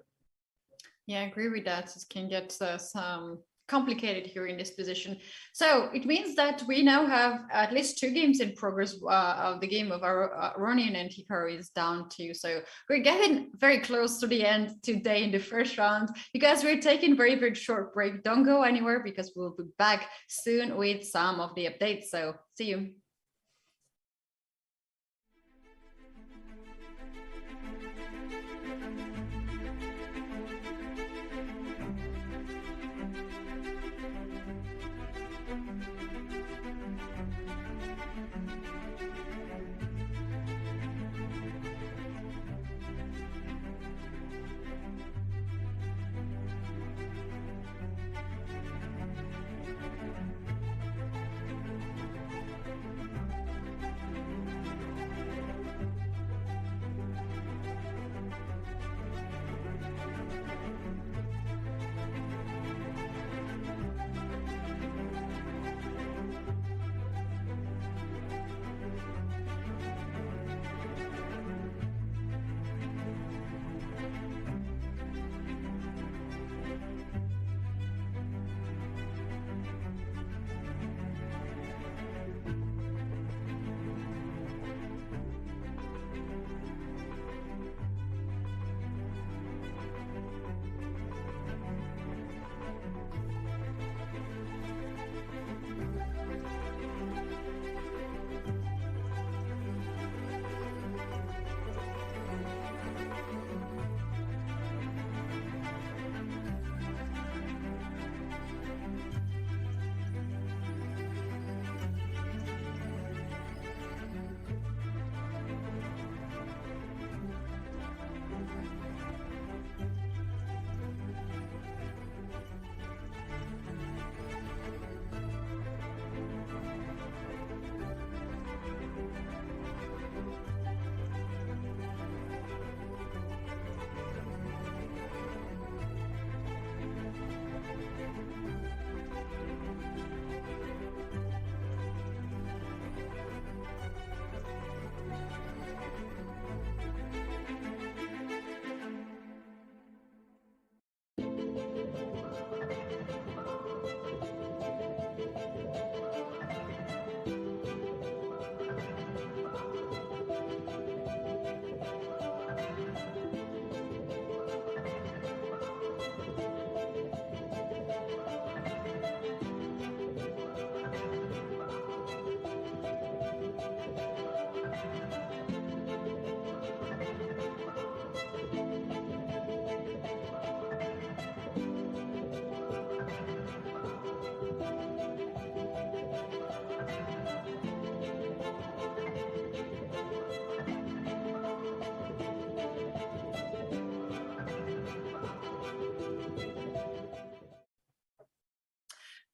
Yeah, I agree with that. It can get some complicated here in this position. So it means that we now have at least 2 games in progress. Of the game of Aronian and Hikaru is down to. So we're getting very close to the end today in the first round. You guys, we're taking a very, very short break. Don't go anywhere, because we'll be back soon with some of the updates. So see you.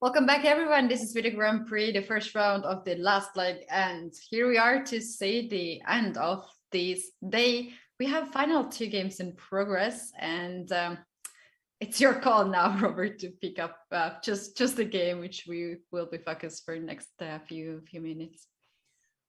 Welcome back, everyone. This is FIDE Grand Prix, the first round of the last leg, and here we are to see the end of this day. We have final 2 games in progress, and it's your call now, Robert, to pick up just the game which we will be focused for the next few minutes.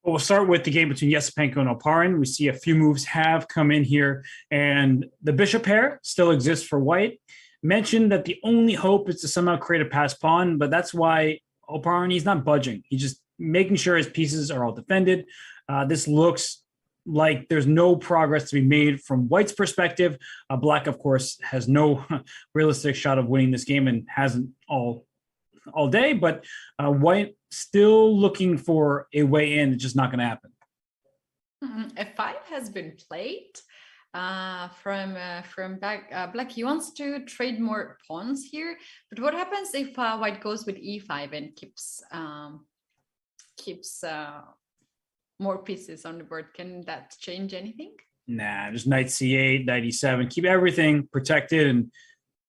Well, we'll start with the game between Yesipenko and Oparin. We see a few moves have come in here, and the bishop pair still exists for white. Mentioned that the only hope is to somehow create a pass pawn, but that's why Oparin, he's not budging. He's just making sure his pieces are all defended. This looks like there's no progress to be made from white's perspective. Black, of course, has no realistic shot of winning this game and hasn't all day, but white still looking for a way in. It's just not going to happen. F5 has been played. From Black, he wants to trade more pawns here, but what happens if white goes with e5 and keeps more pieces on the board? Can that change anything? Nah, just knight c8, knight e7, keep everything protected.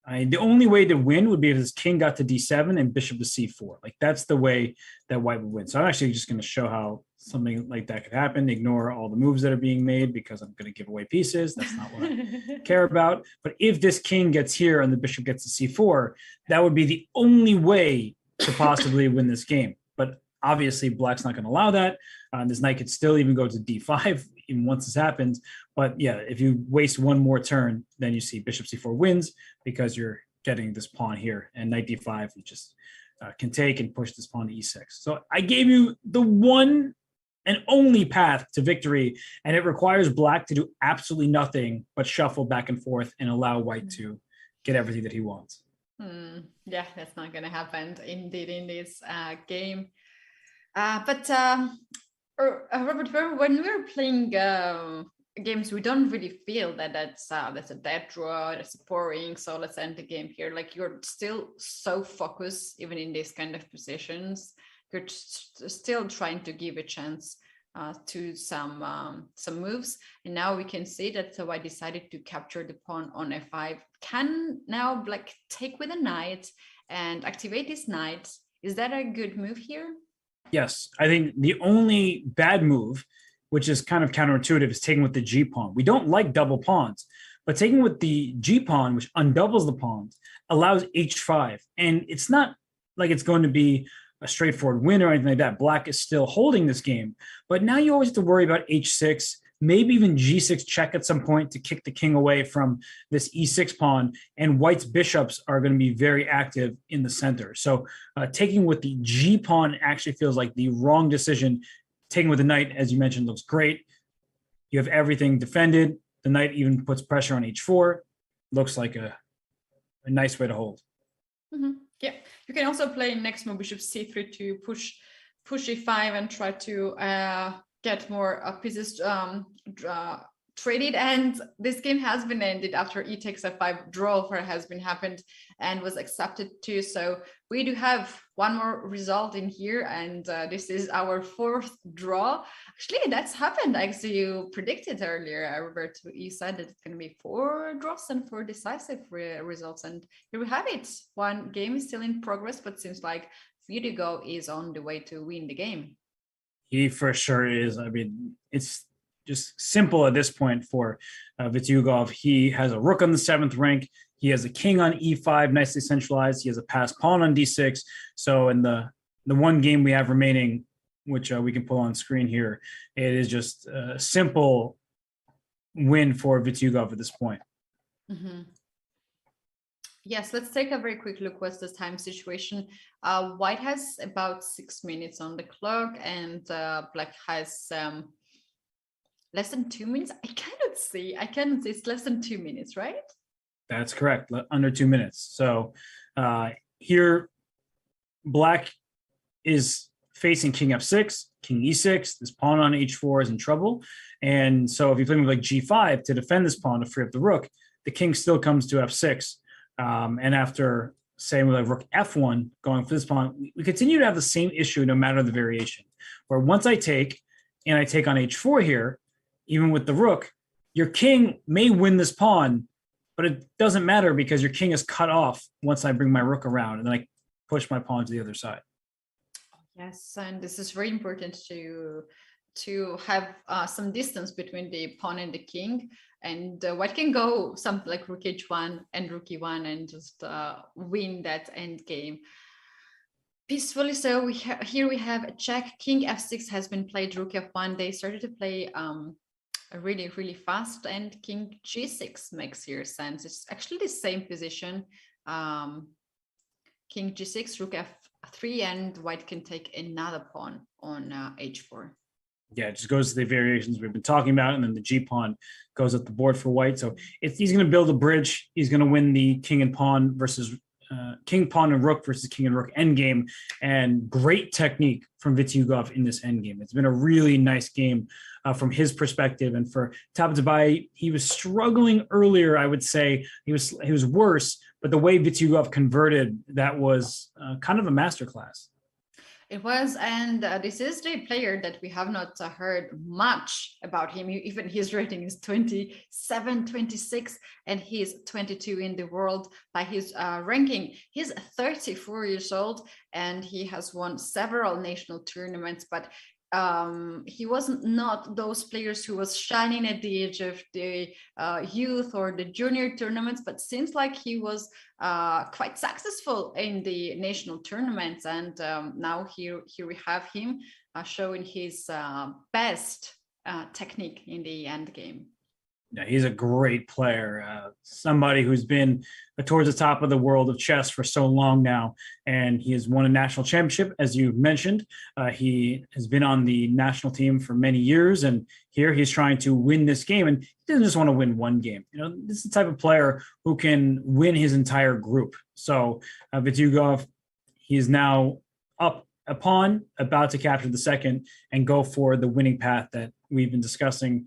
And the only way to win would be if his king got to d7 and bishop to c4. Like, that's the way that white would win. So I'm actually just going to show how something like that could happen. Ignore all the moves that are being made because I'm going to give away pieces. That's not what I care about. But if this king gets here and the bishop gets to c4, that would be the only way to possibly win this game. But obviously, black's not going to allow that. This knight could still even go to d5 even once this happens. But yeah, if you waste one more turn, then you see bishop c4 wins because you're getting this pawn here. And knight d5, you just can take and push this pawn to e6. So I gave you the one and only path to victory, and it requires black to do absolutely nothing but shuffle back and forth and allow white to get everything that he wants. Yeah, that's not going to happen indeed in this game. But Robert, when we're playing games, we don't really feel that that's a dead draw, that's boring, so let's end the game here. Like, you're still so focused, even in these kind of positions. You're still trying to give a chance to some moves. And now we can see that white decided to capture the pawn on f5. Can now black take with a knight and activate this knight? Is that a good move here? Yes, I think the only bad move, which is kind of counterintuitive, is taking with the G pawn. We don't like double pawns, but taking with the G pawn, which undoubles the pawns, allows h5. And it's not like it's going to be a straightforward win or anything like that. Black is still holding this game, but now you always have to worry about h6, maybe even g6 check at some point to kick the king away from this e6 pawn, and white's bishops are going to be very active in the center. So taking with the G pawn actually feels like the wrong decision. Taking with the knight, as you mentioned, looks great. You have everything defended. The knight even puts pressure on h4. Looks like a nice way to hold. Yeah, you can also play next move bishop c3 to push e5 and try to get more pieces traded. And this game has been ended after e takes f5. Draw has been happened and was accepted too. So we do have one more result in here, and this is our 4th draw. Actually, that's happened as you predicted earlier, Robert. You said that it's going to be 4 draws and 4 decisive results, and here we have it. One game is still in progress, but seems like Vidigo is on the way to win the game. He for sure is. I mean, it's just simple at this point for Vityugov. He has a rook on the 7th rank. He has a king on e5, nicely centralized. He has a passed pawn on d6. So in the one game we have remaining, which we can pull on screen here, it is just a simple win for Vityugov at this point. Yes, let's take a very quick look. What's the time situation? White has about 6 minutes on the clock, and black has less than 2 minutes. I cannot see. It's less than 2 minutes, right? That's correct. Under 2 minutes. So here, black is facing king f6, king e6. This pawn on h4 is in trouble. And so if you play move like g5 to defend this pawn to free up the rook, the king still comes to f6. And after, say, with like rook f1 going for this pawn, we continue to have the same issue no matter the variation. Where once I take, and I take on h4 here, even with the rook, your king may win this pawn, but it doesn't matter because your king is cut off once I bring my rook around, and then I push my pawn to the other side. Yes, and this is very important to have some distance between the pawn and the king, and white can go something like rook h1 and rook e1 and just win that end game peacefully. So here we have a check. King f6 has been played, rook f1. They started to play really fast, and king g6 makes here sense. It's actually the same position. King g6, rook f3, and white can take another pawn on h4. Yeah, it just goes to the variations we've been talking about, and then the G pawn goes up the board for white. So if he's going to build a bridge, he's going to win the king and pawn versus king, pawn, and rook versus king and rook endgame. And great technique from Vityugov in this endgame. It's been a really nice game from his perspective. And for Tabatabai, he was struggling earlier. I would say he was worse, but the way Vityugov converted, that was kind of a masterclass. It was, and this is the player that we have not heard much about him. Even his rating is 27, 26, and he's 22 in the world by his ranking. He's 34 years old, and he has won several national tournaments, but he wasn't not those players who was shining at the edge of the youth or the junior tournaments, but seems like he was quite successful in the national tournaments. And now here we have him showing his best technique in the end game. Yeah, he's a great player, somebody who's been towards the top of the world of chess for so long now, and he has won a national championship, as you mentioned. He has been on the national team for many years, and here he's trying to win this game, and he doesn't just want to win one game. You know, this is the type of player who can win his entire group. So Vityugov, he is now up a pawn, about to capture the second and go for the winning path that we've been discussing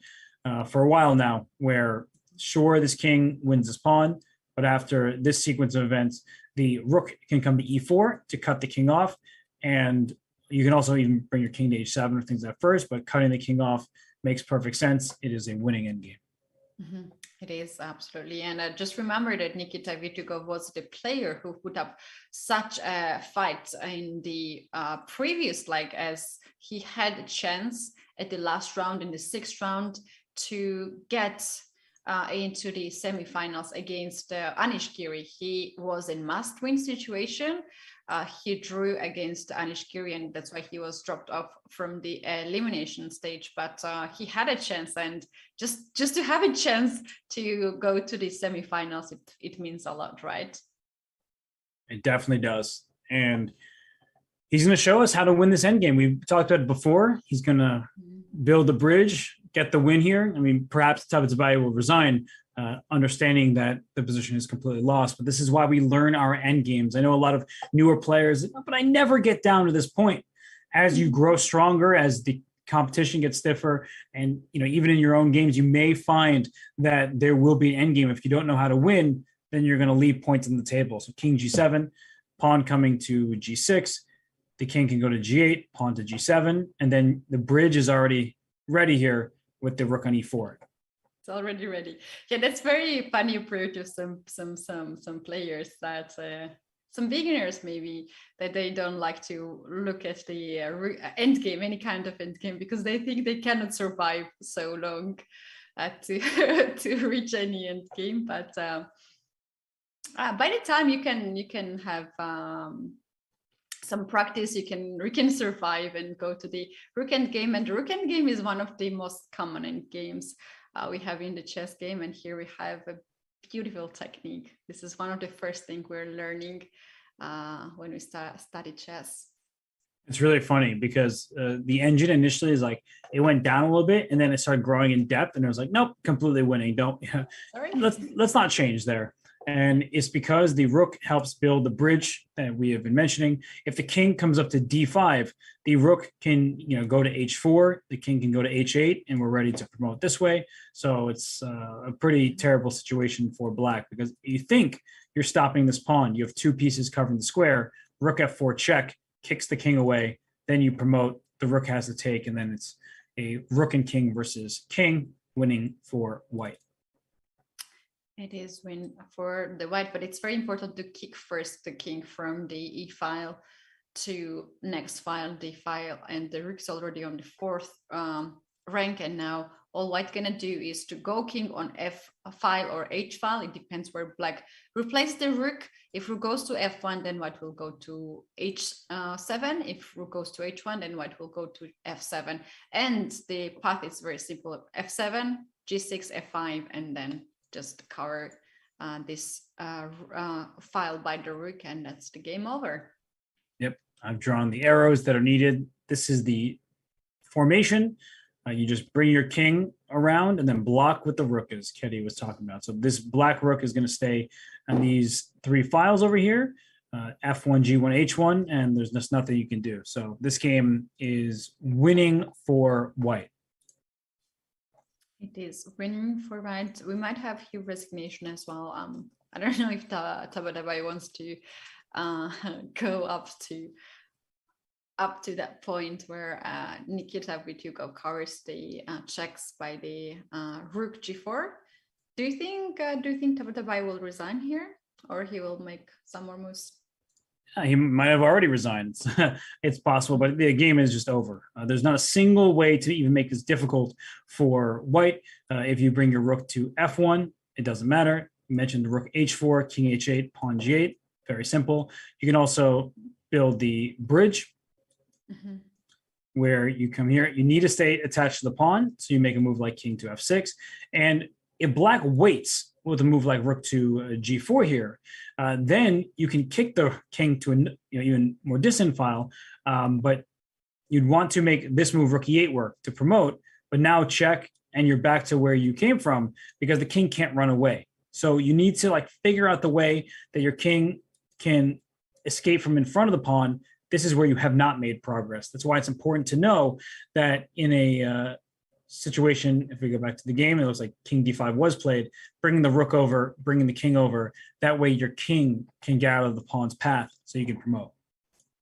for a while now, where sure, this king wins his pawn, but after this sequence of events, the rook can come to e4 to cut the king off, and you can also even bring your king to h7 or things at first, but cutting the king off makes perfect sense. It is a winning endgame. Mm-hmm. It is, absolutely. And just remember that Nikita Vityugov was the player who put up such a fight in the previous leg, as he had a chance at the last round, in the sixth round, to get into the semifinals against Anish Giri. He was in must-win situation. He drew against Anish Giri, and that's why he was dropped off from the elimination stage. But he had a chance, and just to have a chance to go to the semifinals, it means a lot, right? It definitely does. And he's going to show us how to win this endgame. We talked about it before. He's going to build a bridge, get the win here. I mean, perhaps Tabatabai will resign, understanding that the position is completely lost. But this is why we learn our end games. I know a lot of newer players, but I never get down to this point. As you grow stronger, as the competition gets stiffer, and even in your own games, you may find that there will be an end game. If you don't know how to win, then you're going to leave points on the table. So king g7, pawn coming to g6, the king can go to g8, pawn to g7, and then the bridge is already ready here with the rook on e4. It's already ready. Yeah, that's very funny approach of some players that some beginners maybe, that they don't like to look at the end game, any kind of end game, because they think they cannot survive so long to reach any end game. But by the time you can have some practice, you can survive and go to the rook end game. And the rook end game is one of the most common end games we have in the chess game. And here we have a beautiful technique. This is one of the first things we're learning when we study chess. It's really funny because the engine initially is like, it went down a little bit and then it started growing in depth, and it was like, nope, completely winning. Let's not change there. And it's because the rook helps build the bridge that we have been mentioning. If the king comes up to d5, the rook can go to h4, the king can go to h8, and we're ready to promote this way. So it's a pretty terrible situation for black, because you think you're stopping this pawn. You have two pieces covering the square. Rook f4 check, kicks the king away. Then you promote, the rook has to take, and then it's a rook and king versus king, winning for white. It is win for the white, but it's very important to kick first the king from the e file to next file, d file, and the rook's already on the 4th rank. And now all white gonna do is to go king on f file or h file. It depends where black replaces the rook. If rook goes to f1, then white will go to h7. If rook goes to h1, then white will go to f7. And the path is very simple: f7, g6, f5, and then just cover this file by the rook, and that's the game over. Yep, I've drawn the arrows that are needed. This is the formation. You just bring your king around and then block with the rook, as Ketty was talking about. So this black rook is going to stay on these 3 files over here, f1, g1, h1, and there's just nothing you can do. So this game is winning for white. It is winning for white. We might have here resignation as well. I don't know if Tabatabai wants to go up to that point where Nikita Vityukov covers the checks by the rook g4. Do you think Tabatabai will resign here, or he will make some more moves? He might have already resigned. It's possible, but the game is just over. There's not a single way to even make this difficult for white. If you bring your rook to f1, it doesn't matter. You mentioned the rook h4, king h8, pawn g8. Very simple. You can also build the bridge, where you come here. You need to stay attached to the pawn, so you make a move like king to f6. And if black waits with a move like rook to g4 here, then you can kick the king to an even more distant file, but you'd want to make this move rook e8 work to promote, but now check and you're back to where you came from because the king can't run away. So you need to like figure out the way that your king can escape from in front of the pawn. This is where you have not made progress. That's why it's important to know that in a situation, if we go back to the game, it looks like king d5 was played, bringing the rook over, bringing the king over. That way your king can get out of the pawn's path so you can promote.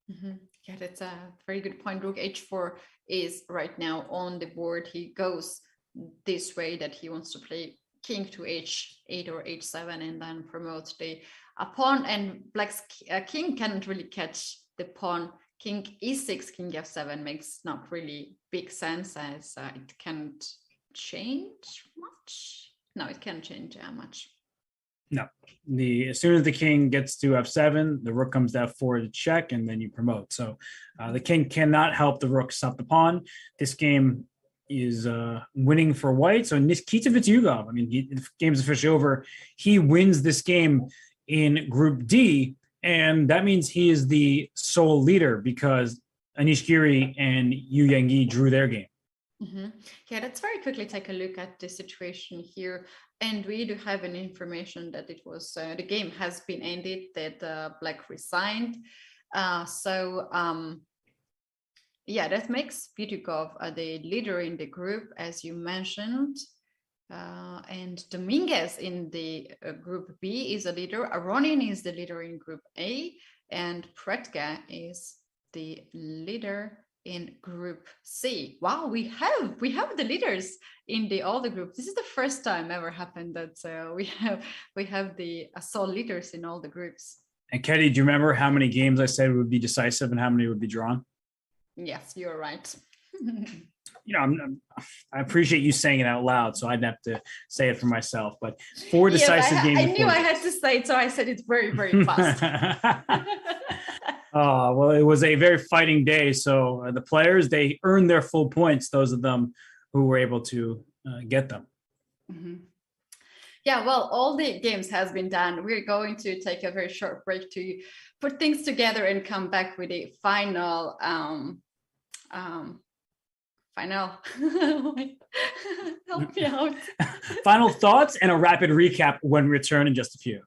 Yeah, that's a very good point. Rook h4 is right now on the board. He goes this way, that he wants to play king to h8 or h7 and then promote the pawn, and black's king cannot really catch the pawn. King e6, king f7 makes not really big sense, as it can't change much. No, it can't change much. No, as soon as the king gets to f7, the rook comes to f4 to check, and then you promote. So the king cannot help the rook stop the pawn. This game is winning for white. So Nikita Vityukov, I mean, the game's officially over. He wins this game in Group D, and that means he is the sole leader because Anish Giri and Yu Yangyi drew their game. Yeah, let's very quickly take a look at the situation here. And we do have an information that it was the game has been ended, that black resigned. Yeah, that makes Vityukov the leader in the group, as you mentioned. And Dominguez in the Group B is a leader. Aronian is the leader in Group A, and Pretka is the leader in Group C. Wow, we have the leaders in all the groups. This is the first time ever happened that we have the sole leaders in all the groups. And Ketty, do you remember how many games I said would be decisive and how many would be drawn? Yes, you're right. I appreciate you saying it out loud, so I'd have to say it for myself. But 4 decisive games. I knew I had to say it, so I said it very, very fast. Well, it was a very fighting day. So the players, they earned their full points, those of them who were able to get them. Yeah, well, all the games has been done. We're going to take a very short break to put things together and come back with a final help me out. Final thoughts and a rapid recap when we return in just a few.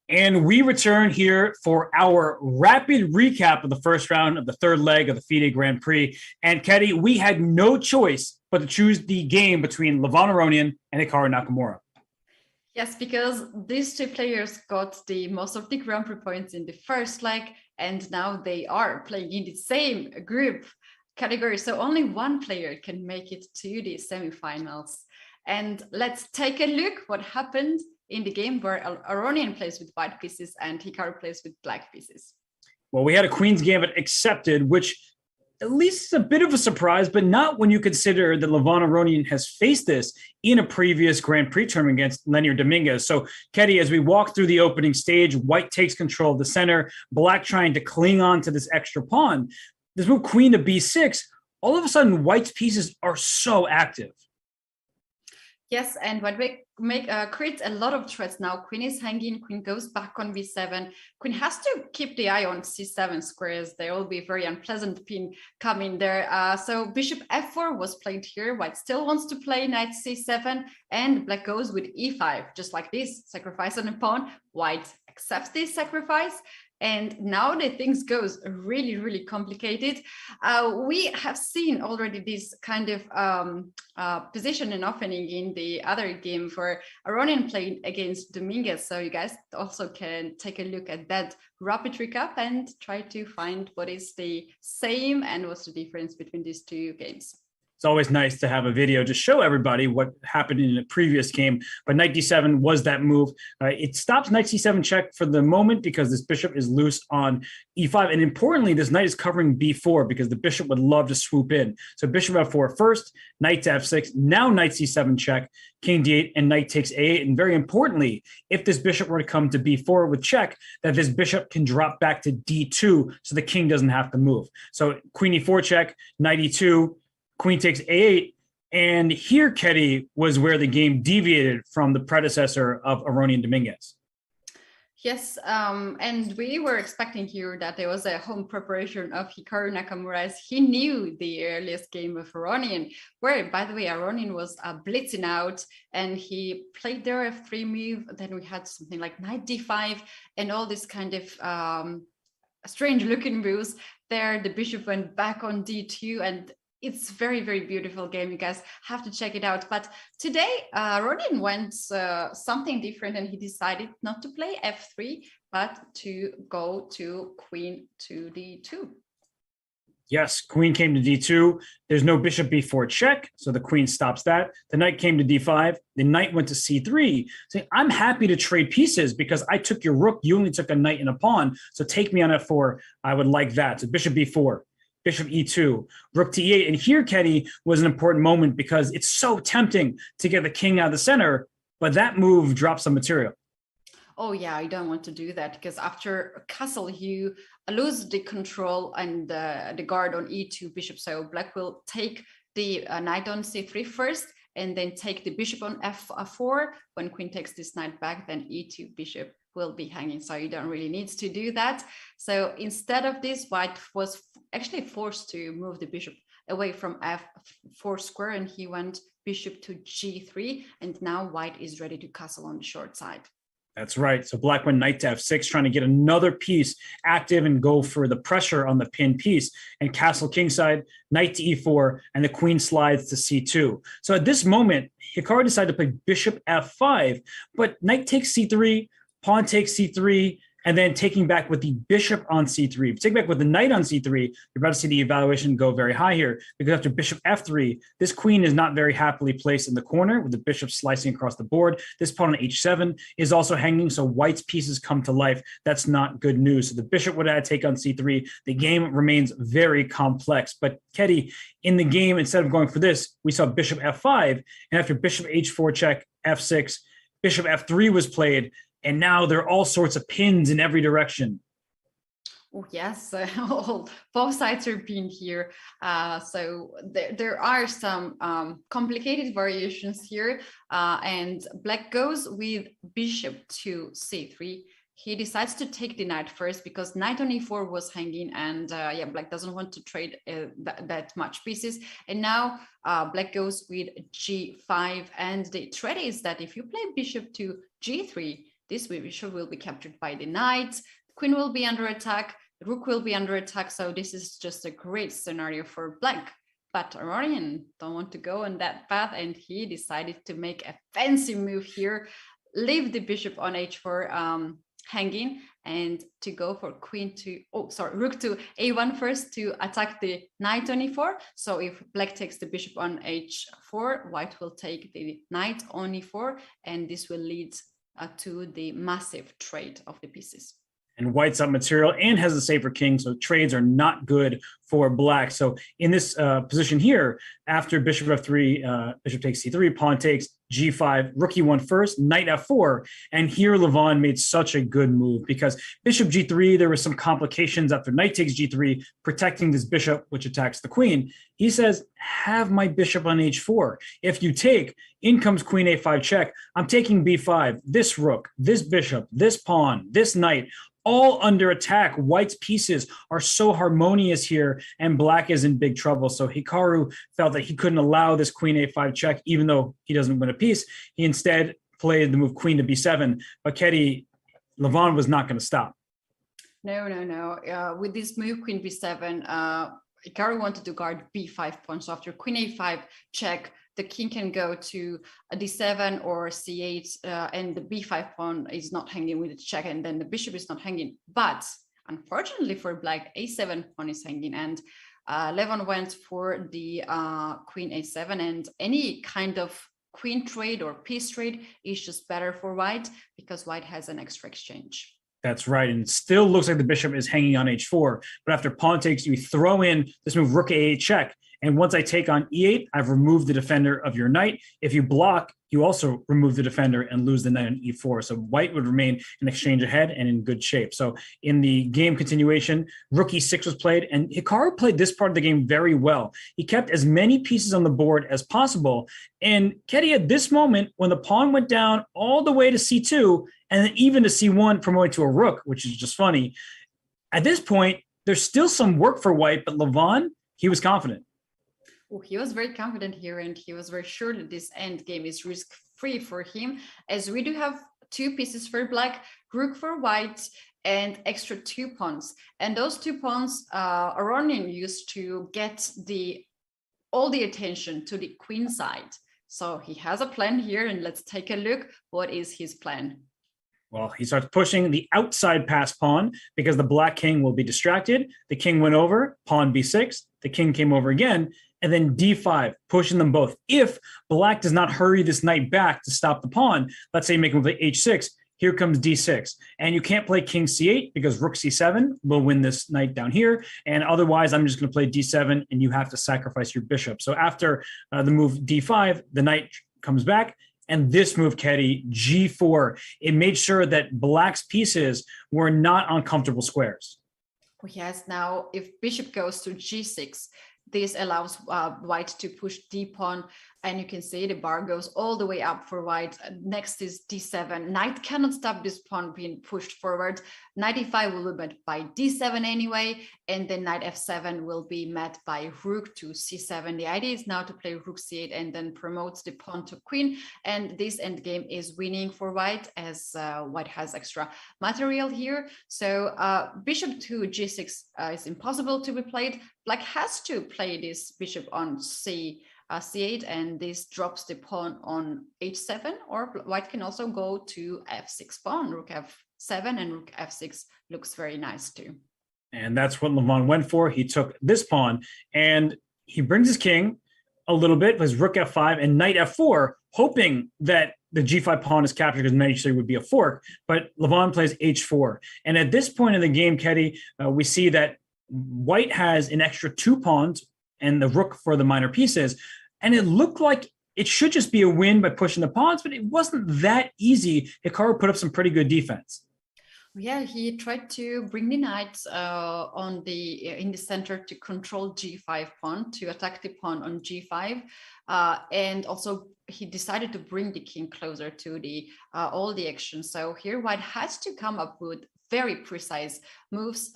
And we return here for our rapid recap of the first round of the third leg of the FIDE Grand Prix. And Ketty, we had no choice but to choose the game between Levon Aronian and Hikaru Nakamura. Yes, because these two players got the most of the Grand Prix points in the first leg, and now they are playing in the same group category. So only one player can make it to the semifinals. And let's take a look what happened in the game where Aronian plays with white pieces and Hikaru plays with black pieces. Well, we had a Queen's Gambit accepted, which at least is a bit of a surprise, but not when you consider that Levon Aronian has faced this in a previous Grand Prix tournament against Lenier Dominguez. So, Ketty, as we walk through the opening stage, white takes control of the center, black trying to cling on to this extra pawn. This move queen to b6, all of a sudden, white's pieces are so active. Yes, and what we creates a lot of threats now. Queen is hanging, queen goes back on b7. Queen has to keep the eye on c7 squares. There will be very unpleasant pin coming there. So bishop f4 was played here. White still wants to play knight c7, and black goes with e5, just like this, sacrifice on a pawn. White accepts this sacrifice. And now the things goes really, really complicated. We have seen already this kind of position and opening in the other game for Aronian played against Dominguez. So you guys also can take a look at that rapid recap and try to find what is the same and what's the difference between these two games. It's always nice to have a video to show everybody what happened in a previous game. But knight d7 was that move. It stops knight c7 check for the moment because this bishop is loose on e5. And importantly, this knight is covering b4 because the bishop would love to swoop in. So bishop f4 first, knight to f6, now knight c7 check, king d8, and knight takes a8. And very importantly, if this bishop were to come to b4 with check, that this bishop can drop back to d2 so the king doesn't have to move. So queen e4 check, knight e2, queen takes a8, and here, Ketty, was where the game deviated from the predecessor of Aronian Dominguez. Yes, and we were expecting here that there was a home preparation of Hikaru Nakamura, as he knew the earliest game of Aronian, where, by the way, Aronian was blitzing out, and he played their f3 move. Then we had something like knight d5, and all this kind of strange-looking moves. There, the bishop went back on d2, and it's very, very beautiful game. You guys have to check it out. But today, Aronian went something different, and he decided not to play f3, but to go to queen to d2. Yes, queen came to d2. There's no bishop b4 check, so the queen stops that. The knight came to d5. The knight went to c3, saying, I'm happy to trade pieces because I took your rook. You only took a knight and a pawn, so take me on f4. I would like that. So bishop b4. Bishop e2, rook to e8. And here, Ketty, was an important moment because it's so tempting to get the king out of the center, but that move drops some material. Oh yeah, I don't want to do that because after a castle, you lose the control and the guard on e2 bishop. So black will take the knight on c3 first, and then take the bishop on f4. When queen takes this knight back, then e2 bishop will be hanging, so you don't really need to do that. So instead of this, white was actually forced to move the bishop away from f4 square, and he went bishop to g3, and now white is ready to castle on the short side. That's right. So black went knight to f6, trying to get another piece active and go for the pressure on the pinned piece, and castle kingside, knight to e4, and the queen slides to c2. So at this moment, Hikaru decided to play bishop f5, but knight takes c3, pawn takes c3, and then taking back with the bishop on c3. If you take back with the knight on c3, you're about to see the evaluation go very high here, because after bishop f3, this queen is not very happily placed in the corner with the bishop slicing across the board. This pawn on h7 is also hanging, so white's pieces come to life. That's not good news. So the bishop would have to take on c3. The game remains very complex. But Ketty, in the game, instead of going for this, we saw bishop f5, and after bishop h4 check, f6, bishop f3 was played, and now there are all sorts of pins in every direction. Oh, yes, both sides are pinned here. So there are some complicated variations here. And black goes with bishop to c3. He decides to take the knight first because knight on e4 was hanging, and yeah, black doesn't want to trade that much pieces. And now black goes with g5, and the threat is that if you play bishop to g3, this bishop will be captured by the knight, queen will be under attack, rook will be under attack. So this is just a great scenario for black. But Aronian don't want to go on that path, and he decided to make a fancy move here, leave the bishop on h4 hanging, and to go for rook to a1 first to attack the knight on e4. So if black takes the bishop on h4, white will take the knight on e4, and this will lead to the massive trade of the pieces. And white's up material and has a safer king, so trades are not good for black. So in this position here, after bishop f3, bishop takes c3, pawn takes g5, rook e1 first, knight f4, and here Levon made such a good move because bishop g3, there were some complications after knight takes g3, protecting this bishop, which attacks the queen. He says, have my bishop on h4. If you take, in comes queen a5 check, I'm taking b5, this rook, this bishop, this pawn, this knight, all under attack. White's pieces are so harmonious here, and black is in big trouble. So Hikaru felt that he couldn't allow this queen a5 check, even though he doesn't win a piece. He instead played the move queen to b7. But Ketty, Levon was not going to stop. No. With this move, queen b7, Hikaru wanted to guard b5 pawn. So after queen a5 check, the king can go to a d7 or c8, and the b5 pawn is not hanging with the check, and then the bishop is not hanging. But unfortunately for black, a7 pawn is hanging, and Levon went for the queen a7, and any kind of queen trade or piece trade is just better for white because white has an extra exchange. That's right. And it still looks like the bishop is hanging on h4. But after pawn takes, you throw in this move rook a8 check. And once I take on e8, I've removed the defender of your knight. If you block, you also remove the defender and lose the knight on e4. So white would remain in exchange ahead and in good shape. So in the game continuation, rook e6 was played, and Hikaru played this part of the game very well. He kept as many pieces on the board as possible. And Ketty, at this moment, when the pawn went down all the way to c2, and then even to c1 promoting to a rook, which is just funny, at this point, there's still some work for white, but Levon, he was confident. Oh, he was very confident here, and he was very sure that this end game is risk-free for him, as we do have two pieces for black, rook for white, and extra 2 pawns. And those 2 pawns Aronian used to get all the attention to the queen side. So he has a plan here, and let's take a look. What is his plan? Well, he starts pushing the outside pass pawn because the black king will be distracted. The king went over, pawn b6, the king came over again, and then d5, pushing them both. If black does not hurry this knight back to stop the pawn, let's say make him play h6, here comes d6. And you can't play king c8 because rook c7 will win this knight down here. And otherwise, I'm just going to play d7, and you have to sacrifice your bishop. So after the move d5, the knight comes back. And this move, Ketty, g4, it made sure that black's pieces were not on comfortable squares. Yes, now if bishop goes to g6, this allows white to push d pawn, and you can see the bar goes all the way up for white. Next is d7. Knight cannot stop this pawn being pushed forward. Knight e5 will be met by d7 anyway, and then knight f7 will be met by rook to c7. The idea is now to play rook c8 and then promote the pawn to queen, and this endgame is winning for white, as white has extra material here. So bishop to g6 is impossible to be played. Black has to play this bishop on c8, and this drops the pawn on h7, or white can also go to f6 pawn, rook f7, and rook f6 looks very nice too. And that's what Levon went for. He took this pawn, and he brings his king a little bit, his rook f5 and knight f4, hoping that the g5 pawn is captured because knight h3 would be a fork, but Levon plays h4. And at this point in the game, Ketty, we see that white has an extra 2 pawns and the rook for the minor pieces. And it looked like it should just be a win by pushing the pawns, but it wasn't that easy. Hikaru put up some pretty good defense. Yeah, he tried to bring the knights in the center to control g5 pawn, to attack the pawn on g5, and also he decided to bring the king closer to all the action. So here white has to come up with very precise moves.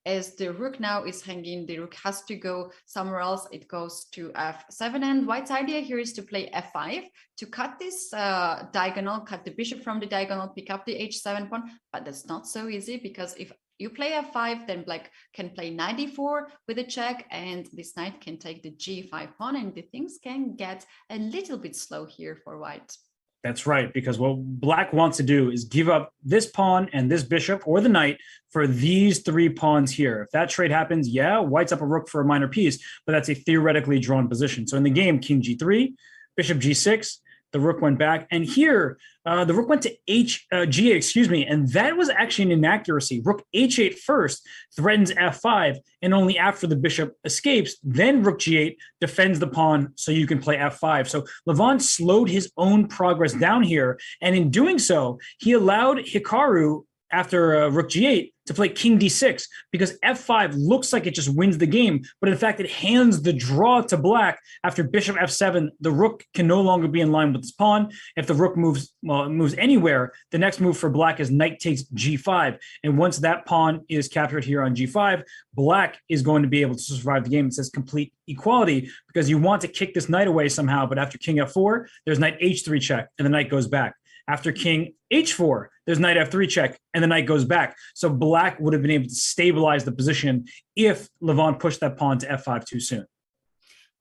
As the rook now is hanging, the rook has to go somewhere else. It goes to f7, and white's idea here is to play f5 to cut this diagonal, cut the bishop from the diagonal, pick up the h7 pawn, but that's not so easy, because if you play f5, then black can play knight e4 with a check, and this knight can take the g5 pawn, and the things can get a little bit slow here for white. That's right, because what black wants to do is give up this pawn and this bishop or the knight for these 3 pawns here. If that trade happens, yeah, white's up a rook for a minor piece, but that's a theoretically drawn position. So in the game, king g3, bishop g6, the rook went back, and here the rook went to g8, excuse me, and that was actually an inaccuracy. Rook h8 first threatens f5, and only after the bishop escapes, then rook g8 defends the pawn so you can play f5. So Levon slowed his own progress down here, and in doing so, he allowed Hikaru, after rook g8, to play king d6, because f5 looks like it just wins the game, but in fact it hands the draw to black. After bishop f7, the rook can no longer be in line with this pawn. If the rook moves anywhere, the next move for black is knight takes g5, and once that pawn is captured here on g5, black is going to be able to survive the game. It says complete equality, because you want to kick this knight away somehow, but after king f4, there's knight h3 check, and the knight goes back. After king h4, there's knight f3 check, and the knight goes back. So black would have been able to stabilize the position if Levon pushed that pawn to f5 too soon.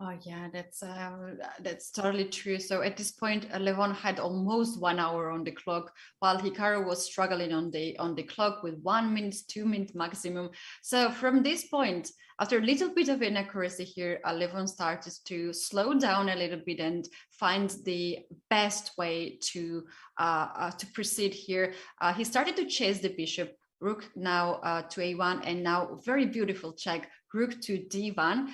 Oh yeah, that's totally true. So at this point, Levon had almost 1 hour on the clock, while Hikaru was struggling on the clock with 1 minute, 2 minutes maximum. So from this point, after a little bit of inaccuracy here, Levon started to slow down a little bit and find the best way to proceed here. He started to chase the bishop. Rook now to a1, and now very beautiful check, rook to d1.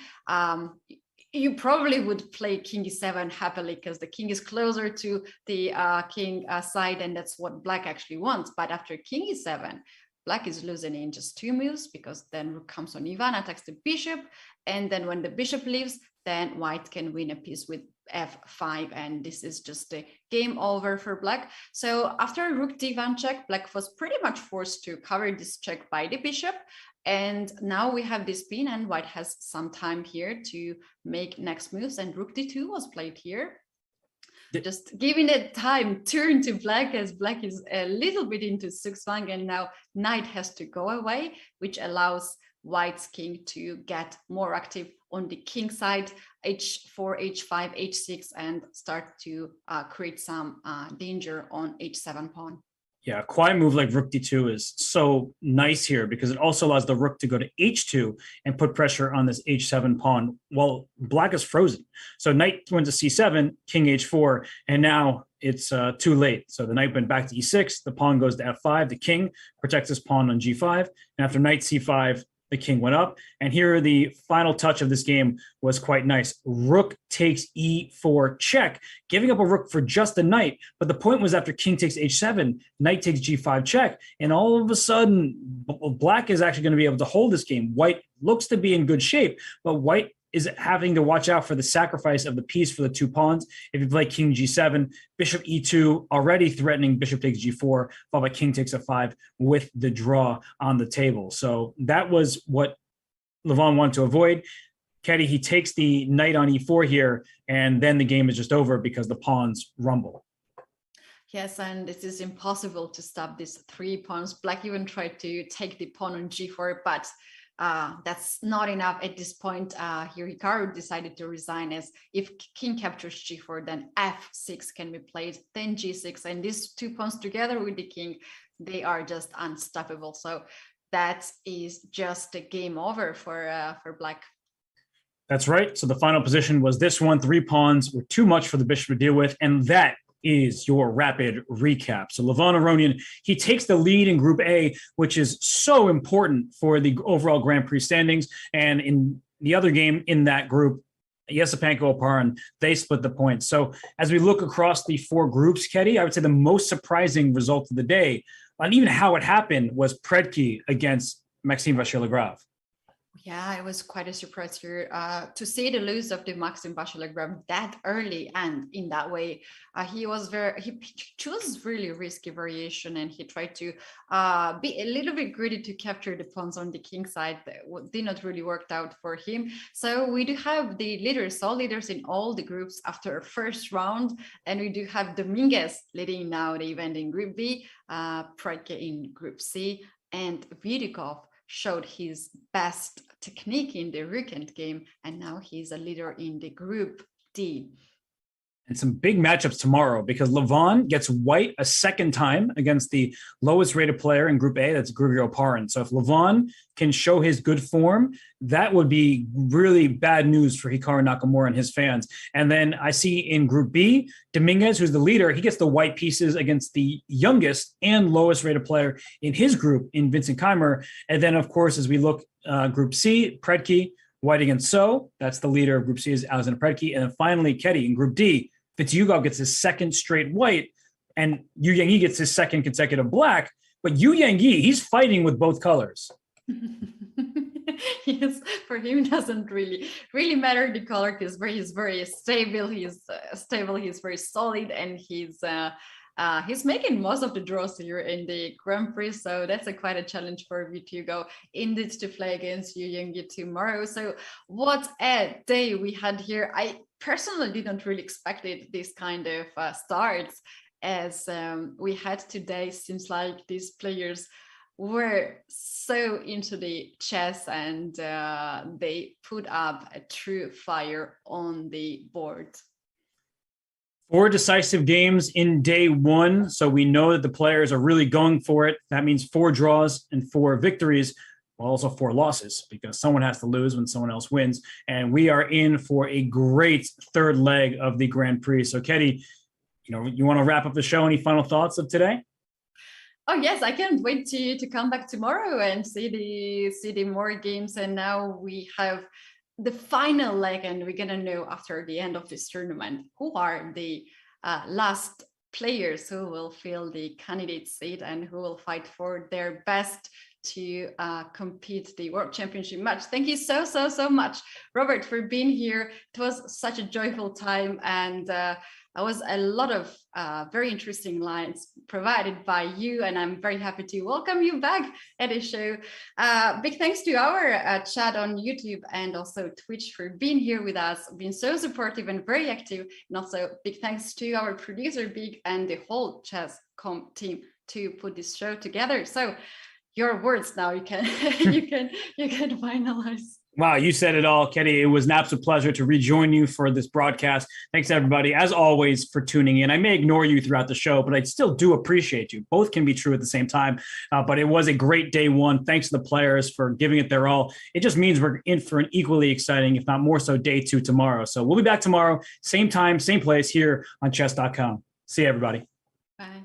You probably would play king e7 happily, because the king is closer to the king side, and that's what black actually wants. But after king e7, black is losing in just 2 moves, because then rook comes on e1, attacks the bishop, and then when the bishop leaves, then white can win a piece with f5, and this is just a game over for black. So after rook d1 check, black was pretty much forced to cover this check by the bishop. And now we have this pin, and white has some time here to make next moves, and rook d2 was played here. Just giving it turn to black, as black is a little bit into Zugzwang, and now knight has to go away, which allows white's king to get more active on the king side, h4, h5, h6, and start to create some danger on h7 pawn. Yeah, a quiet move like rook d2 is so nice here, because it also allows the rook to go to h2 and put pressure on this h7 pawn while black is frozen. So knight went to c7, king h4, and now it's too late. So the knight went back to e6, the pawn goes to f5, the king protects his pawn on g5, and after knight c5, the king went up. And here the final touch of this game was quite nice. Rook takes e4 check, giving up a rook for just a knight. But the point was, after king takes h7, knight takes g5 check. And all of a sudden, black is actually going to be able to hold this game. White looks to be in good shape, but white is having to watch out for the sacrifice of the piece for the 2 pawns. If you play king g7, bishop e2, already threatening bishop takes g4, followed by king takes f5 with the draw on the table. So that was what Levon wanted to avoid. Keddy, he takes the knight on e4 here, and then the game is just over because the pawns rumble. Yes, and it is impossible to stop these 3 pawns. Black even tried to take the pawn on g4, but that's not enough at this point. Here Hikaru decided to resign, as if king captures g4, then f6 can be played, then g6, and these 2 pawns together with the king, they are just unstoppable. So that is just a game over for black. That's right. So the final position was this one. 3 pawns were too much for the bishop to deal with, and that is your rapid recap. So Levon Aronian, he takes the lead in Group A, which is so important for the overall Grand Prix standings. And in the other game in that group, Yesepenko Oparin, they split the points. So as we look across the 4 groups, Keddy, I would say the most surprising result of the day, and even how it happened, was Predki against Maxime Vachier-Lagrave. Yeah, it was quite a surprise here to see the lose of the Maxim Bashalagram that early and in that way. He chose really risky variation, and he tried to be a little bit greedy to capture the pawns on the king side. That did not really work out for him. So we do have the leaders, all leaders in all the groups after first round, and we do have Dominguez leading now the event in Group B, Predke in Group C, and Vidikov showed his best technique in the weekend game, and now he's a leader in the Group D. And some big matchups tomorrow because Levon gets white a second time against the lowest rated player in Group A, that's Grigorij Oparin. So if Levon can show his good form, that would be really bad news for Hikaru Nakamura and his fans. And then I see in Group B, Dominguez, who's the leader, he gets the white pieces against the youngest and lowest rated player in his group in Vincent Keimer. And then, of course, as we look Group C, Predke, white against So. That's the leader of Group C is Alexander Predke. And then finally, Ketty in Group D, Fitzhugo gets his second straight white, and Yu Yangyi gets his second consecutive black. But Yu Yangyi, he's fighting with both colors. Yes, for him it doesn't really matter the color because he's very stable. He's stable. He's very solid, and he's making most of the draws here in the Grand Prix. So that's quite a challenge for Fitzhugo indeed to play against Yu Yangyi tomorrow. So what a day we had here! I personally didn't really expect this kind of starts as we had today. Seems like these players were so into the chess, and they put up a true fire on the board. 4 decisive games in day one. So we know that the players are really going for it. That means 4 draws and 4 victories. Well, also 4 losses because someone has to lose when someone else wins. And we are in for a great third leg of the Grand Prix. So, Ketty, you want to wrap up the show? Any final thoughts of today? Oh yes, I can't wait to come back tomorrow and see the more games. And now we have the final leg, and we're gonna know after the end of this tournament who are the last players who will fill the candidate seat and who will fight for their best to compete the World Championship match. Thank you so much, Robert, for being here. It was such a joyful time, and there was a lot of very interesting lines provided by you, and I'm very happy to welcome you back at the show. Big thanks to our chat on YouTube and also Twitch for being here with us, being so supportive and very active, and also big thanks to our producer Big and the whole Chess.com team to put this show together. So your words now, you can finalize. Wow, you said it all, Ketty. It was an absolute pleasure to rejoin you for this broadcast. Thanks, everybody, as always, for tuning in. I may ignore you throughout the show, but I still do appreciate you. Both can be true at the same time. But it was a great day one. Thanks to the players for giving it their all. It just means we're in for an equally exciting, if not more so, day 2 tomorrow. So we'll be back tomorrow, same time, same place here on chess.com. See you, everybody. Bye.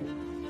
Bye.